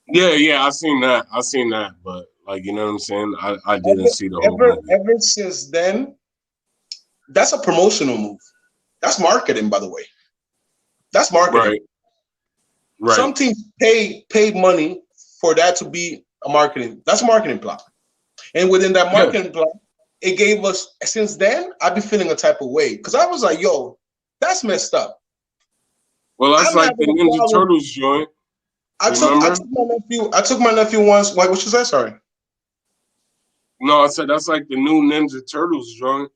Yeah, I seen that, but like you know what I'm saying? I didn't see the whole movie. Ever since then, that's a promotional move. That's marketing, by the way. That's marketing. Right. Some teams paid money for that to be a marketing. That's a marketing plot. And within that marketing plot, it gave us. Since then, I've been feeling a type of way because I was like, "Yo, that's messed up." Well, that's I'm like the having a Ninja problem. Turtles joint. I took my nephew once. What you say? Sorry. No, I said that's like the new Ninja Turtles joint.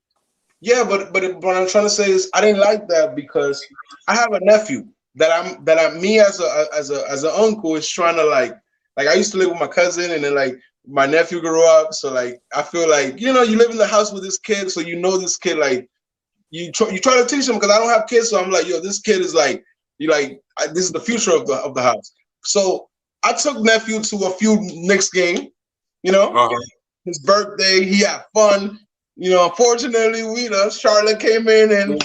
Yeah, but what I'm trying to say is I didn't like that because I have a nephew that I'm me as an uncle is trying to like I used to live with my cousin and then like my nephew grew up, so like I feel like you live in the house with this kid, so this kid like you try to teach him because I don't have kids, so I'm like this kid is like this is the future of the house. So I took nephew to a few Knicks game, his birthday, he had fun. Unfortunately, Charlotte came in and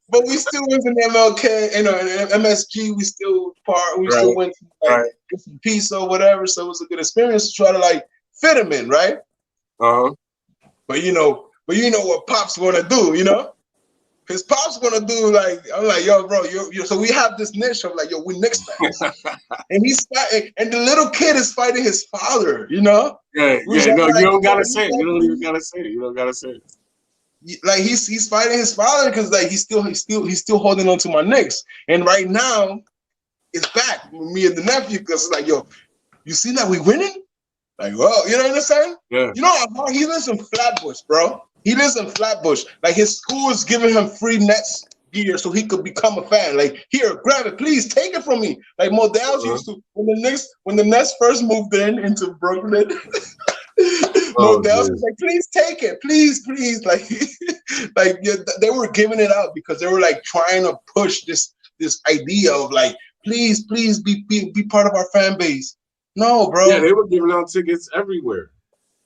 but we still was in MLK, in MSG. We still still went to get some pizza or whatever. So it was a good experience to try to fit him in, right? But you know what Pop's gonna do, His Pop's gonna do I'm like, yo, bro, so we have this niche of yo, we Knicks fans, and he's fighting, and the little kid is fighting his father, Yeah, no, you don't gotta say it. You don't even gotta say it. You don't gotta say it. He's fighting his father because he's still holding on to my Knicks, and right now it's back with me and the nephew because yo, you see that we winning? Well, you know what I'm saying? Yeah. He lives in Flatbush, bro. He lives in Flatbush. His school is giving him free Nets gear so he could become a fan. Here, grab it, please take it from me. Modell's used to when the Nets first moved into Brooklyn. Modell's was like, please take it, please. They were giving it out because they were trying to push this idea of please be part of our fan base. No, bro. Yeah, they were giving out tickets everywhere.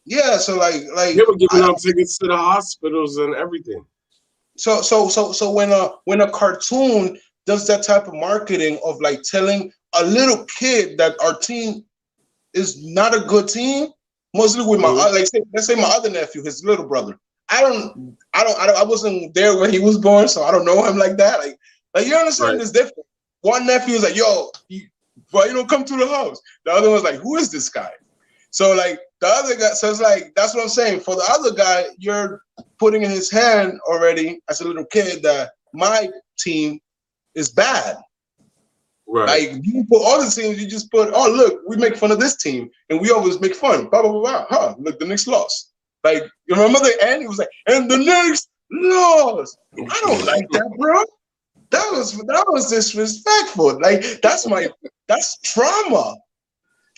Yeah, so they were giving out tickets to the hospitals and everything. So when a cartoon does that type of marketing of telling a little kid that our team is not a good team, mostly with my let's say my other nephew, his little brother. I wasn't there when he was born, so I don't know him like that. You understand? It's different. One nephew is yo, why you don't come to the house? The other one's who is this guy? So the other guy, so it's that's what I'm saying. For the other guy, you're putting in his hand already as a little kid that my team is bad. Right. You put all the teams, you just put, oh look, we make fun of this team, and we always make fun. Blah blah blah. Huh? Look, the Knicks lost. You remember the end? He was and the Knicks lost. I don't like that, bro. That was disrespectful. That's trauma.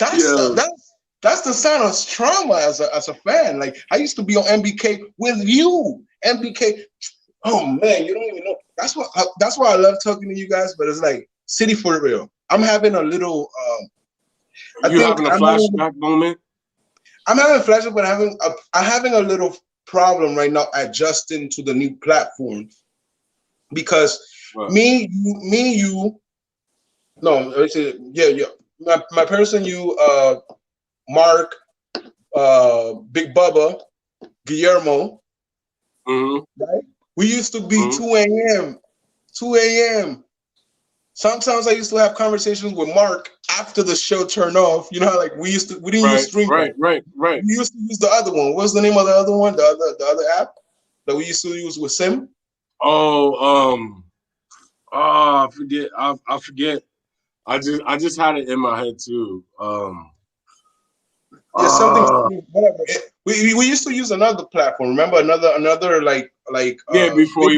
That's the sign of trauma as a fan. I used to be on MBK with you. MBK. Oh man, you don't even know. That's why I love talking to you guys. But it's city for real. I'm having a little. Having a flashback moment? I'm having a flashback, but I'm having a little problem right now adjusting to the new platform because. Me, you. No, yeah. My person, you, Mark, Big Bubba, Guillermo. Right? We used to be 2 a.m. Sometimes I used to have conversations with Mark after the show turned off. You know how we didn't use Stream. Right. We used to use the other one. What's the name of the other one? The other app that we used to use with Sim? I forget. I forget. I just had it in my head too. Something. Whatever. We used to use another platform. Remember another before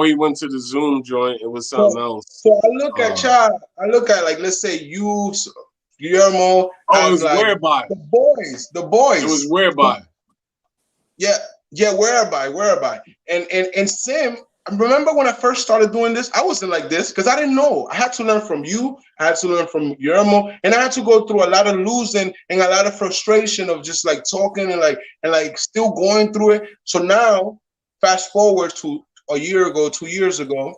he went to the Zoom joint, it was something else. So I look at y'all. I look at let's say you, Guillermo. It was Whereby. The boys. It was Whereby. Yeah, Whereby. And Sim. Remember when I first started doing this, I wasn't like this because I didn't know. I had to learn from you. I had to learn from Guillermo, and I had to go through a lot of losing and a lot of frustration of just talking and still going through it. So now, fast forward to a year ago, 2 years ago,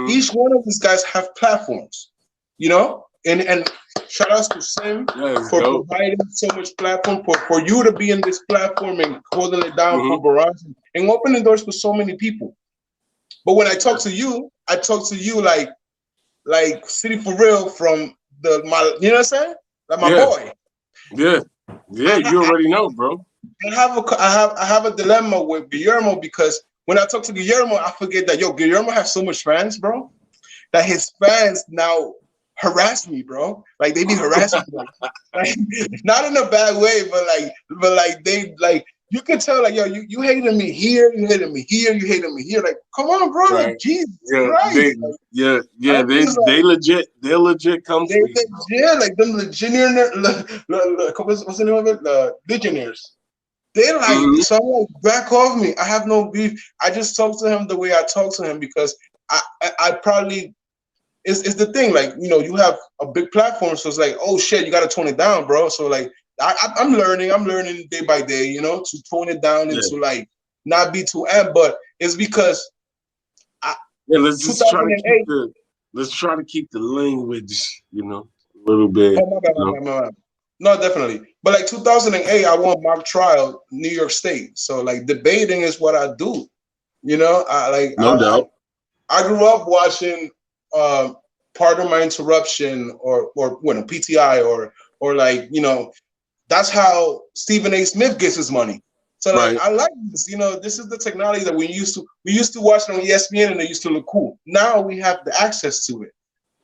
Each one of these guys have platforms, you know, and shout outs to Sim for providing so much platform for you to be in this platform and holding it down for Verizon and opening doors for so many people. But when I talk to you like City for Real from you know what I'm saying? Like my boy. Yeah. You already know, bro. I have a dilemma with Guillermo because when I talk to Guillermo, I forget that Guillermo has so much fans, bro, that his fans now harass me, bro. Like they be harassing me, like not in a bad way, but like they like you can tell like you hating me here, you hating me here, you hating me here. Like come on, bro, like Jesus Christ. They legit come for you. Yeah, like them legionnaires. What's the name of it? Legionnaires. They like so I'm like back off me. I have no beef. I just talk to him the way I talk to him because I probably it's the thing, like, you know, you have a big platform, so it's like, oh shit, you gotta tone it down, bro. So like I'm learning day by day, you know, to tone it down and to like not be too but it's because let's try to keep the language, you know, a little bit. Oh, my bad. No, definitely. But like 2008, I won mock trial, New York State. So like debating is what I do. You know, no doubt. I grew up watching Pardon My Interruption or PTI or like, you know, that's how Stephen A. Smith gets his money. So like I like this, you know, this is the technology that we used to watch it on ESPN and it used to look cool. Now we have the access to it.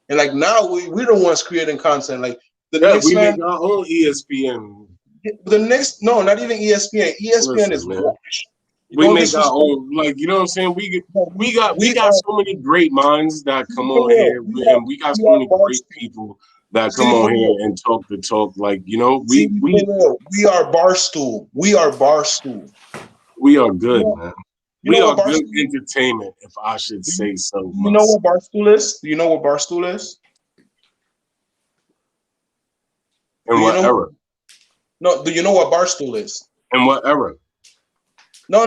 And like now we're the ones creating content. Like the Knicks we make our own ESPN. The Knicks, no, not even ESPN. ESPN is watch. We make our own, like, you know what I'm saying? We got so many great minds that come on here, and we got so many great people that come on here and talk the talk. Like, you know, we are Barstool. We are Barstool. We are good, man. We are good entertainment, if I should say so. You know what Barstool is? Do you know what Barstool is? In what era? No, do you know what Barstool is? In what era? No.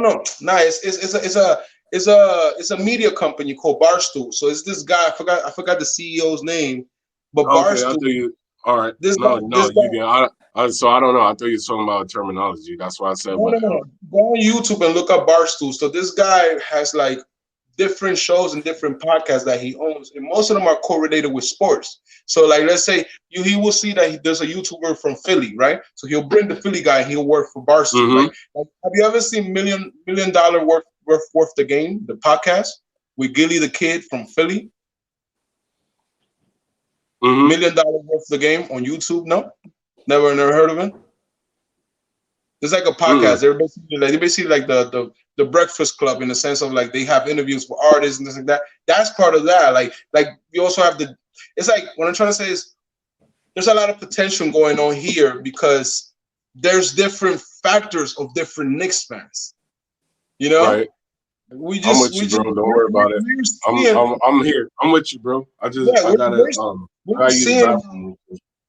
It's a media company called Barstool. So it's this guy. I forgot the CEO's name, but Barstool. All right. So I don't know. I thought you were talking about terminology. That's why I said no. Go on YouTube and look up Barstool. So this guy has like different shows and different podcasts that he owns, and most of them are correlated with sports. So like, let's say he will see that there's a YouTuber from Philly, right? So he'll bring the Philly guy and he'll work for Barstool, right? Like, have you ever seen $1 million worth the game, the podcast with Gilly the Kid from Philly? $1 million worth the game on YouTube? No, never heard of it. It's like a podcast. They're basically like the Breakfast Club in the sense of like they have interviews with artists and things like that. That's part of that. Like you also have it's like what I'm trying to say is there's a lot of potential going on here because there's different factors of different Knicks fans. You know? Right. I'm with you, bro. Don't worry about it. I'm here. I'm with you, bro.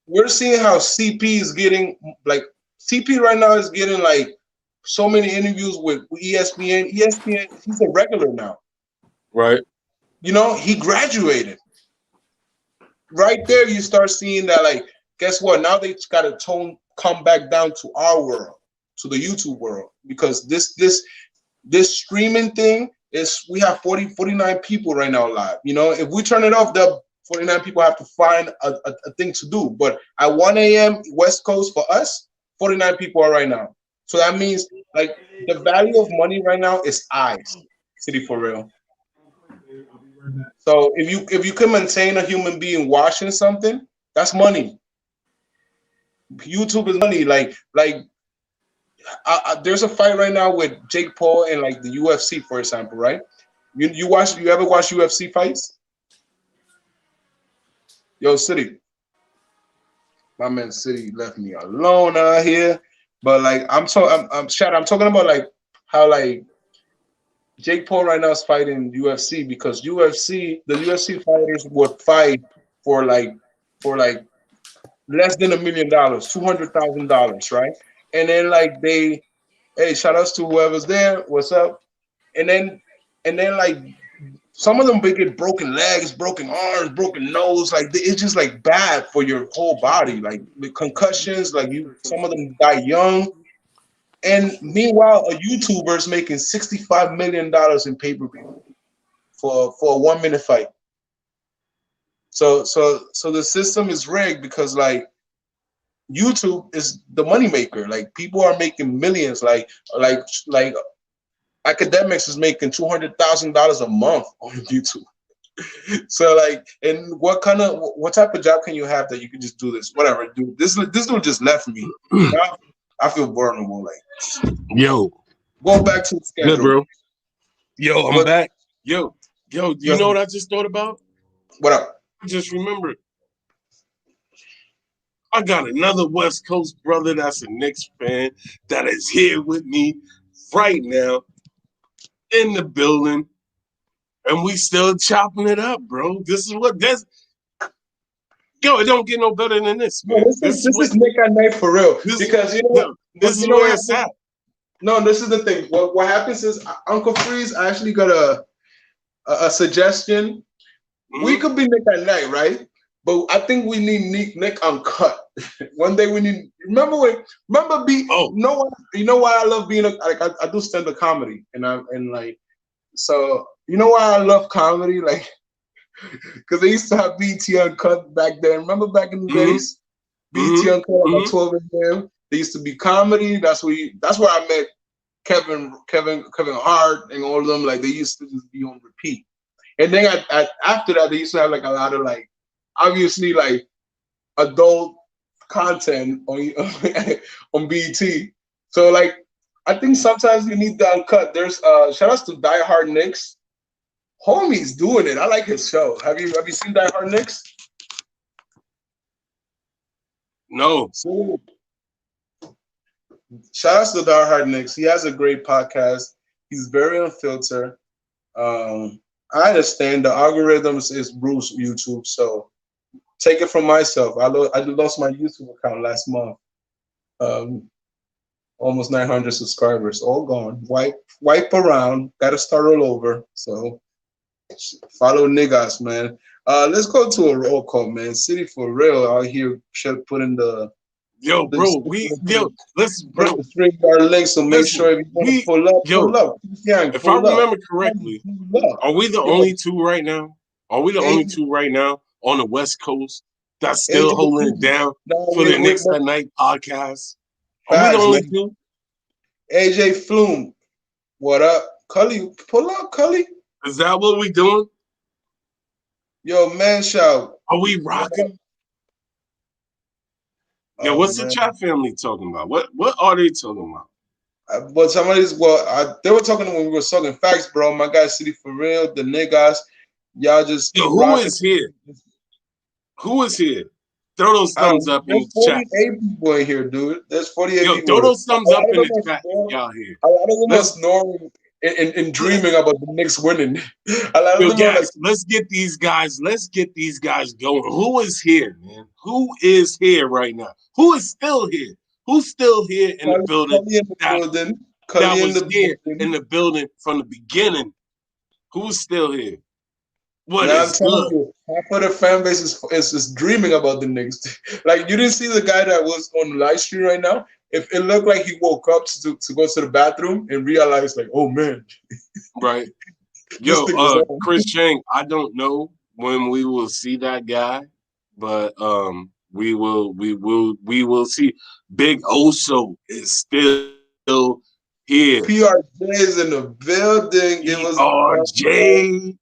We're seeing how CP is getting like CP right now is getting like so many interviews with ESPN. ESPN, he's a regular now. Right. You know, he graduated. Right there, you start seeing that, like, guess what? Now they got to come back down to our world, to the YouTube world. Because this streaming thing is, we have 49 people right now live. You know, if we turn it off, the 49 people have to find a thing to do. But at 1 a.m. West Coast for us, 49 people are right now. So that means like the value of money right now is eyes, City for Real. So if you can maintain a human being watching something, that's money. YouTube is money. Like there's a fight right now with Jake Paul and like the UFC, for example, right? You ever watch UFC fights? Yo, City. My man City left me alone out here. But like I'm talking about like how like Jake Paul right now is fighting UFC because the UFC fighters would fight for like less than $1 million, $200,000, right? And then like hey, shout outs to whoever's there, what's up? And then like some of them they get broken legs, broken arms, broken nose. Like it's just like bad for your whole body. Like with concussions, like some of them die young. And meanwhile, a YouTuber is making $65 million in pay-per-view for a 1 minute fight. So the system is rigged because like YouTube is the moneymaker. Like people are making millions. Like academics is making $200,000 a month on YouTube. So like, and what type of job can you have that you can just do this? Whatever, dude. This dude just left me. Now I feel vulnerable. Like, Yo, go back to the schedule, good, bro. Yo, I'm back. Yo, you know what I just thought about? What up? I just remembered. I got another West Coast brother that's a Knicks fan that is here with me right now in the building, and we still chopping it up, bro. This is what this. Yo, it don't get no better than this, man. No, this is Nick at night for real. Because you know, this is where it's at. No, this is the thing. What happens is Uncle Freeze actually got a suggestion. Mm-hmm. We could be Nick at night, right? But I think we need Nick uncut. One day we need. Remember B. Oh, you know why I love being I do stand-up comedy, and like, so you know why I love comedy, like, because they used to have BT uncut back then. Remember back in the days, BT uncut about 12 a.m. They used to be comedy. That's where I met Kevin Hart and all of them. Like they used to just be on repeat. And then after that, they used to have like a lot of like, obviously like adult content on BT. So like, I think sometimes you need the uncut. There's shout outs to Die Hard Knicks. Homie's doing it. I like his show. Have you seen Die Hard Knicks? No. So, shout outs to Die Hard Knicks. He has a great podcast. He's very unfiltered. I understand the algorithms is Bruce YouTube, so take it from myself. I lost my YouTube account last month. Almost 900 subscribers, all gone. Wipe around. Got to start all over. So follow niggas, man. Let's go to a roll call, man. City for real out here. Should put in the. Yo, bro, listen, bro. The 3 bar link, so make sure if you want to pull up, pull up. If I remember correctly, are we the only two right now? Are we the only two right now on the West Coast that's still holding it down for the Knicks at Night podcast? Are we the only two? AJ Flume, what up? Cully, pull up, Cully. Is that what we doing? Yo, man, shout. Are we rocking? Yeah, what's the chat family talking about? What are they talking about? But they were talking when we were talking facts, bro. My guy, City for real, the niggas, y'all just. Yo, who is here? Who is here? Throw those thumbs up in the chat. There's 48 people in here, dude. There's 48 people. Throw those thumbs up in the chat, y'all here. A lot of them are snoring and dreaming about the Knicks winning. Let's get these guys. Let's get these guys going. Who is here, man? Who is here right now? Who is still here? Who's still here in the building? That was here in the building from the beginning. Who's still here? What is good? You, half of the fan base is dreaming about the Knicks. Like you didn't see the guy that was on the live stream right now. If it looked like he woke up to go to the bathroom and realized, like, oh man, right? Yo, Chris Chang, I don't know when we will see that guy, but we will see. Big Oso is still here. PRJ is in the building. PRJ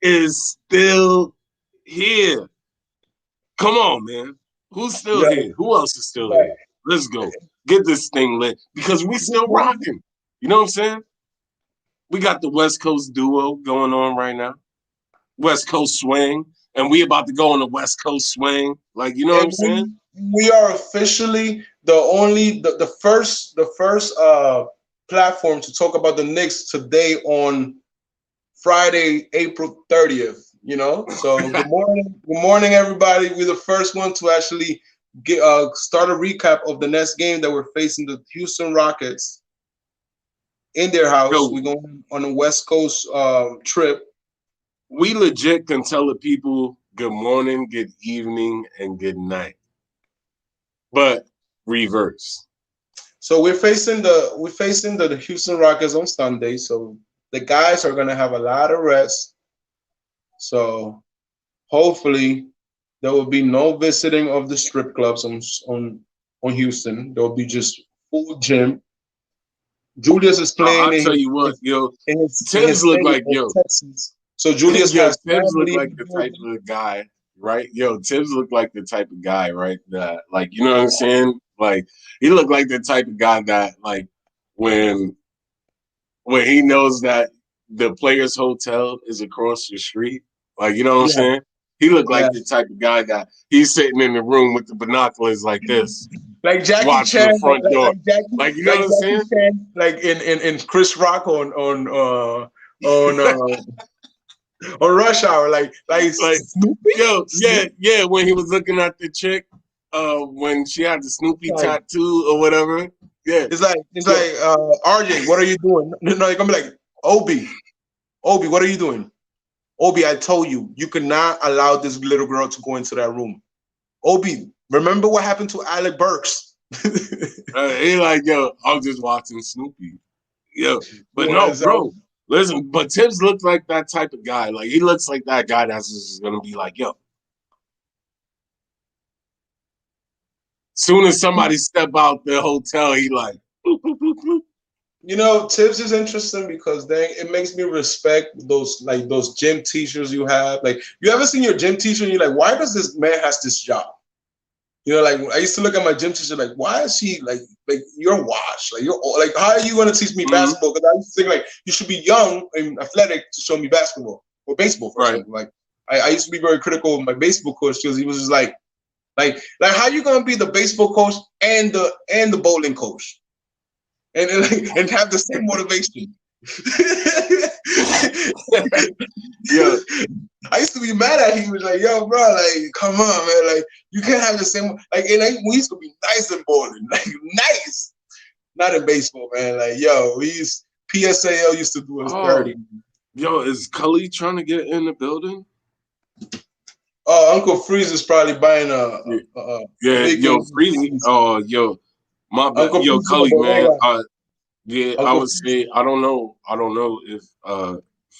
is still here. Come on, man. Who's still here? Who else is still here? Let's go. Get this thing lit because we still rocking. You know what I'm saying? We got the West Coast duo going on right now. West Coast swing. And we about to go on the West Coast swing. Like, you know what I'm saying? We are officially the first platform to talk about the Knicks today on Friday, April 30th. You know, so good morning, everybody. We're the first one to actually start a recap of the next game that we're facing the Houston Rockets in their house. We're going on a West Coast trip. we legit can tell the people good morning, good evening, and good night. But reverse. So we're facing the Houston Rockets on Sunday. So the guys are gonna have a lot of rest. So hopefully there will be no visiting of the strip clubs on Houston. There will be just full gym. Julius is playing I'll tell you what, yo, in Tibbs his look stadium like, in yo, Texas. So Julius yo, has Tibbs look family like in the the type building. of guy, right? Yo, Tibbs look like the type of guy, right? That, like, you know what I'm saying? Like, he looked like the type of guy that, like, when he knows that the players' hotel is across the street, like, you know what I'm Yeah, saying? He looked yeah. like the type of guy that he's sitting in the room with the binoculars like this, Like Jackie watching Chan, the front door. Like, you know like what I'm saying? Jackie Chan, like in Chris Rock on Rush Hour, like Like, Snoopy. yo, yeah, when he was looking at the chick, when she had the Snoopy Like, tattoo or whatever. Yeah. it's like Yeah. RJ, what are you doing? No, you're gonna be like Obi, what are you doing? Obi, I told you, you cannot allow this little girl to go into that room. Obi, remember what happened to Alec Burks? He like, yo, I'm just watching Snoopy. Yo, but Yeah, no, exactly. bro. Listen, but Tibbs looks like that type of guy. Like, he looks like that guy that's just gonna be like, yo. Soon as somebody step out the hotel, he like, boop, boop, boop, boop. You know, Tibbs is interesting because then it makes me respect those gym teachers you have. Like, you ever seen your gym teacher and you're like, why does this man has this job? You know, like I used to look at my gym teacher like, why is he like you're washed? Like you're like, how are you gonna teach me basketball? Because I used to think like you should be young and athletic to show me basketball or baseball, for example. Like I used to be very critical of my baseball coach because he was just like how you gonna be the baseball coach and the bowling coach? And have the same motivation. Yeah. I used to be mad at him. He was like, yo, bro, like, come on, man. Like, you can't have the same like we used to be nice in bowling. Like nice. Not in baseball, man. Like, yo, PSAL used to do us dirty. Yo, is Cully trying to get in the building? Uncle Freeze is probably buying a Freezy. Oh, yo, my bad. Uncle Yo, Freeze Cully, man. Yeah, I Uncle would say I don't know if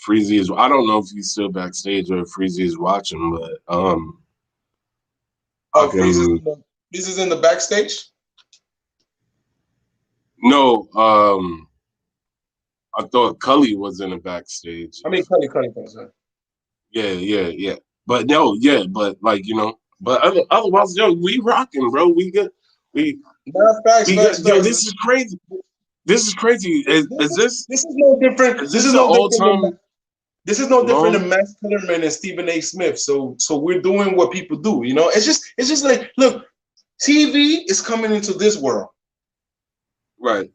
Freezy is. I don't know if he's still backstage or if Freezy is watching, but Freeze is in the backstage. No, I thought Cully was in the backstage. I mean, Cully. Yeah. But no, yeah, but like, you know, but otherwise, yo, we rocking, bro. We good. Facts. Yo, this is crazy. This is crazy. Is this? This is no different. This is no different. This is no different than Max Kellerman and Stephen A. Smith. So we're doing what people do. You know, it's just like, look, TV is coming into this world. Right.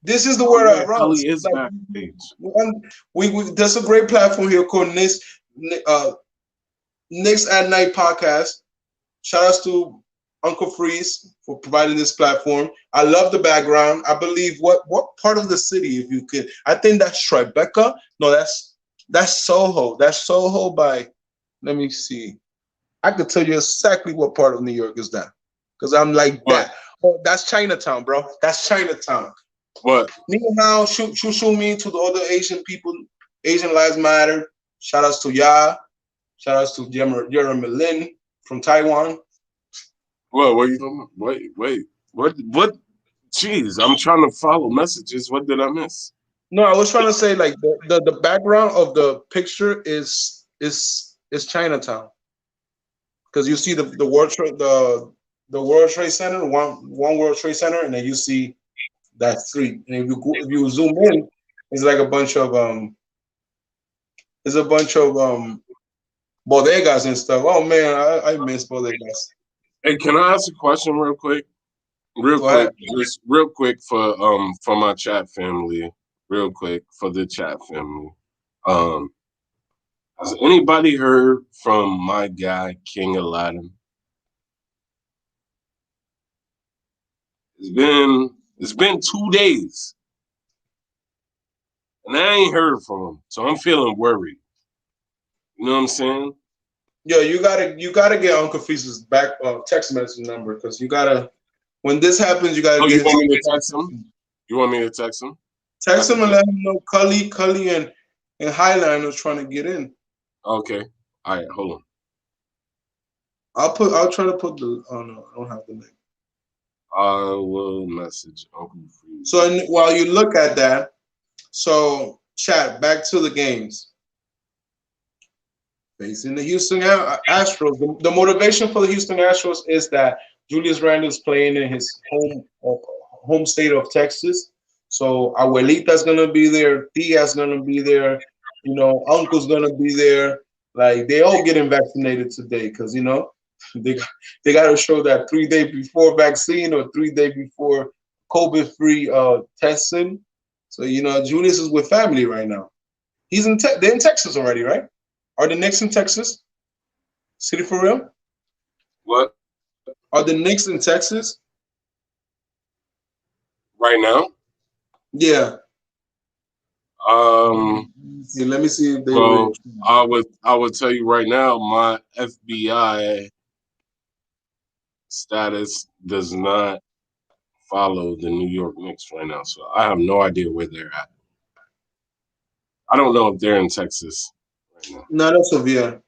This is the world I run. Cully is backstage. There's a great platform here called Knicks at Night podcast. Shout outs to Uncle Freeze for providing this platform. I love the background. I believe what part of the city, if you could, I think that's Tribeca. No, that's Soho. That's Soho by, let me see. I could tell you exactly what part of New York is that. Because I'm like that. Oh, that's Chinatown, bro. That's Chinatown. What? Ni hao, shoot me to the other Asian people. Asian Lives Matter. Shout outs to Ya. Shout outs to Jeremy Lin from Taiwan. What are you talking about? Wait. What? Jeez, I'm trying to follow messages. What did I miss? No, I was trying to say like the background of the picture is Chinatown. Because you see the World Trade Center, one World Trade Center, and then you see that street. And if you zoom in, it's like a bunch of bodegas and stuff. Oh man, I miss bodegas. Hey, can I ask a question real quick? Just real quick for my chat family. Real quick for the chat family. Has anybody heard from my guy King Aladdin? It's been 2 days, and I ain't heard from him, so I'm feeling worried. You know what I'm saying? Yo, you gotta get Uncle Freeze's back text message number because you gotta. When this happens, you gotta Oh, get you his. want me to text him? You want me to text him? Text him and let him know Cully and Highline was trying to get in. Okay. All right. Hold on. I'll try to put the. Oh no, I don't have the link. I will message Uncle Freeze. So while you look at that, so chat back to the games. Facing the Houston Astros, the motivation for the Houston Astros is that Julius Randle's playing in his home state of Texas. So Abuelita's gonna be there, Tia's gonna be there, Uncle's gonna be there. Like they all getting vaccinated today because they got to show that 3 days before vaccine or 3 days before COVID-free testing. So Julius is with family right now. They're in Texas already, right? Are the Knicks in Texas? City for real? What? Are the Knicks in Texas? Right now? Yeah. Let me see if they. Well, I would tell you right now, my FBI status does not follow the New York Knicks right now, so I have no idea where they're at. I don't know if they're in Texas right now. No, that's severe.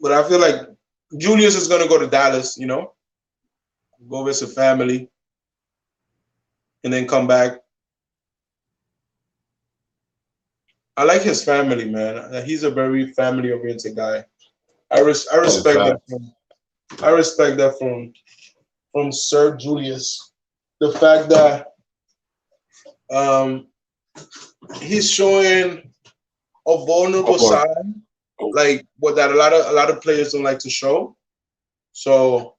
But I feel like Julius is gonna go to Dallas, go visit family, and then come back. I like his family, man. He's a very family-oriented guy. I respect that. I respect that from Sir Julius. The fact that he's showing a vulnerable side, like what that a lot of players don't like to show. So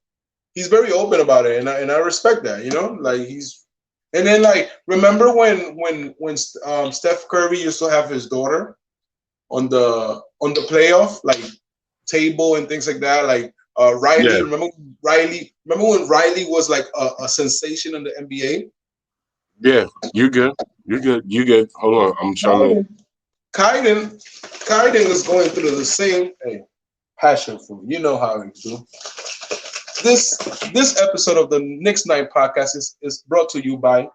he's very open about it, and I respect that. Like he's. And then, like, remember when Steph Curry used to have his daughter on the playoff like table and things like that, like Riley. Yeah. Remember when Riley was like a sensation in the NBA? Yeah, you're good. Hold on, I'm trying to. Kaiden is going through the same passion fruit. You know how he do. This episode of the Knicks Night podcast is brought to you by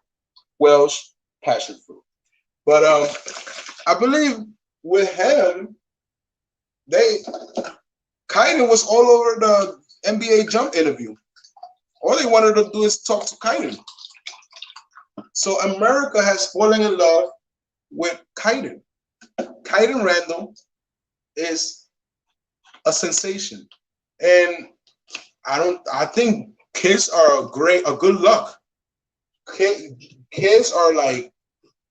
Welsh Passion Fruit. But I believe with him, Kaiden was all over the NBA Jump interview. All they wanted to do is talk to Kaiden. So America has fallen in love with Kaiden. Kaiden Randall is a sensation, and I think kids are a good luck. Kids are like,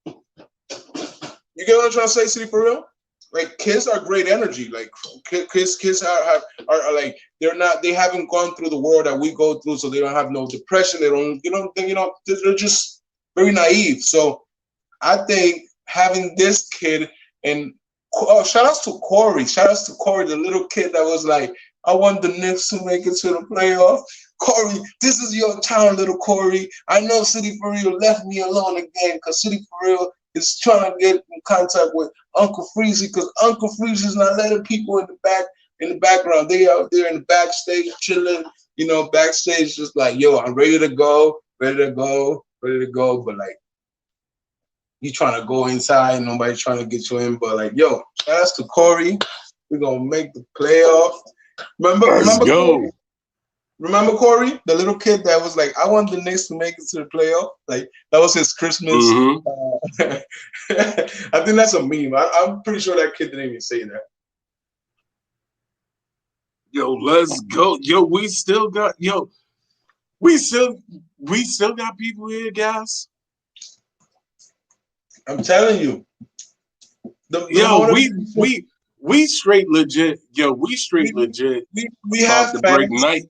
you get what I'm trying to say, City for real? Like kids are great energy. Like kids are like they haven't gone through the world that we go through, so they don't have no depression. They don't they're just very naive. So I think having this kid and shout outs to Corey. Shout outs to Corey, the little kid that was like, I want the Knicks to make it to the playoff. Corey, this is your town, little Corey. I know City for Real left me alone again because City for Real is trying to get in contact with Uncle Freezy because Uncle Freezy is not letting people in the background. They out there in the backstage chilling, backstage just like, yo, I'm ready to go. But like, you trying to go inside, nobody trying to get you in. But like, yo, shout outs to Corey. We're gonna make the playoff. Remember Corey, the little kid that was like, I want the Knicks to make it to the playoff. Like that was his Christmas. Mm-hmm. I think that's a meme. I'm pretty sure that kid didn't even say that. Yo, let's go. Yo, we still got people here, guys. I'm telling you. We straight legit. Yo, we straight legit. We have the break night.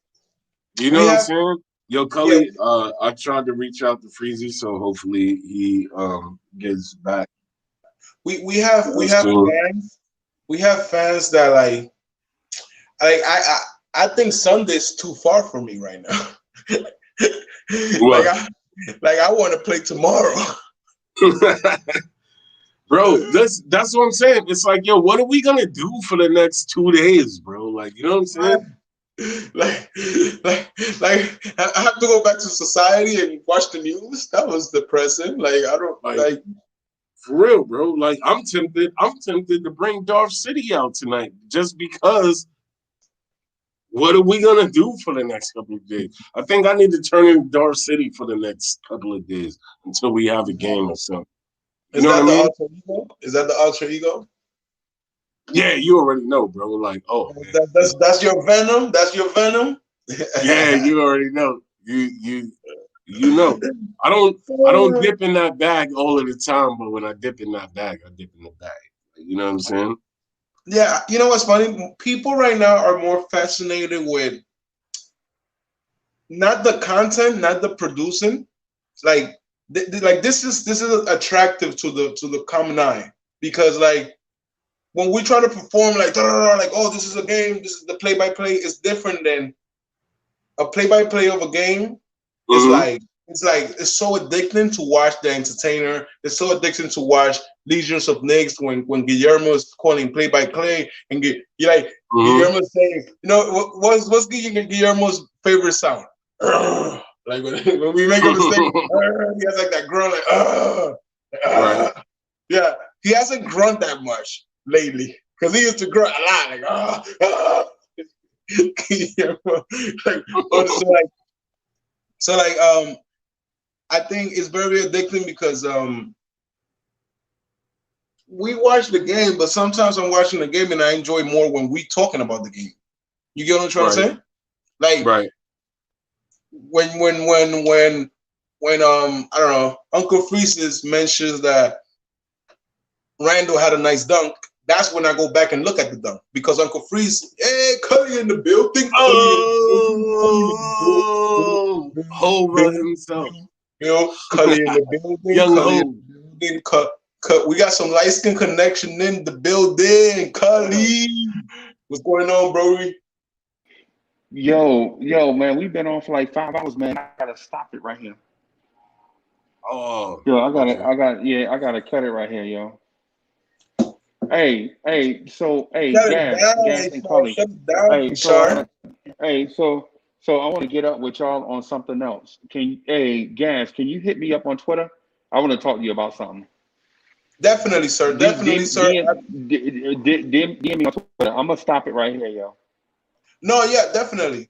You know what I'm saying? Yo, Cully, I tried to reach out to Freezy, so hopefully he gets back. We have fans. We have fans that like I think Sunday's too far for me right now. I want to play tomorrow. Bro, that's what I'm saying. It's like, yo, what are we gonna do for the next 2 days, bro? Like, you know what I'm saying? like, I have to go back to society and watch the news. That was depressing. Like, I don't like. For real, bro. Like, I'm tempted to bring Darth City out tonight just because. What are we gonna do for the next couple of days? I think I need to turn in Darth City for the next couple of days until we have a game or something. You know what I mean? Alter ego? Is that the alter ego? Yeah, you already know, bro. Like, oh, that's your venom. That's your venom. yeah, you already know. You know. I don't dip in that bag all of the time, but when I dip in that bag, I dip in the bag. You know what I'm saying? Yeah, you know what's funny? People right now are more fascinated with not the content, not the producing. Like, like this is attractive to the common eye because like when we try to perform like like, oh, this is a game, this is the play-by-play, is different than a play-by-play of a game. It's so addicting to watch the entertainer. It's so addicting to watch Legions of Knicks when Guillermo is calling play-by-play and you're like Guillermo saying, you know, what's Guillermo's favorite sound? Like when we make a mistake, he has like that grunt, like right. Yeah, he hasn't grunt that much lately because he used to grunt a lot, like so I think it's very addicting because we watch the game, but sometimes I'm watching the game and I enjoy more when we talking about the game. You get what I'm trying to say? Like, right. When I don't know, Uncle Freeze's mentions that Randall had a nice dunk, that's when I go back and look at the dunk because Uncle Freeze, hey, Cully in the building. Oh, Hova himself. You know, Cully in the building. Young Cully Hov. in the building. We got some light skin connection in the building. Cully, what's going on, bro? Yo, man, we've been on for like 5 hours, man. I gotta stop it right here. Oh, yo, I gotta cut it right here, yo. Hey, so Gas and Cully. So I want to get up with y'all on something else. Gas, can you hit me up on Twitter? I want to talk to you about something. Definitely, sir. Definitely, sir. DM me on Twitter. I'm gonna stop it right here, yo. No, yeah, definitely.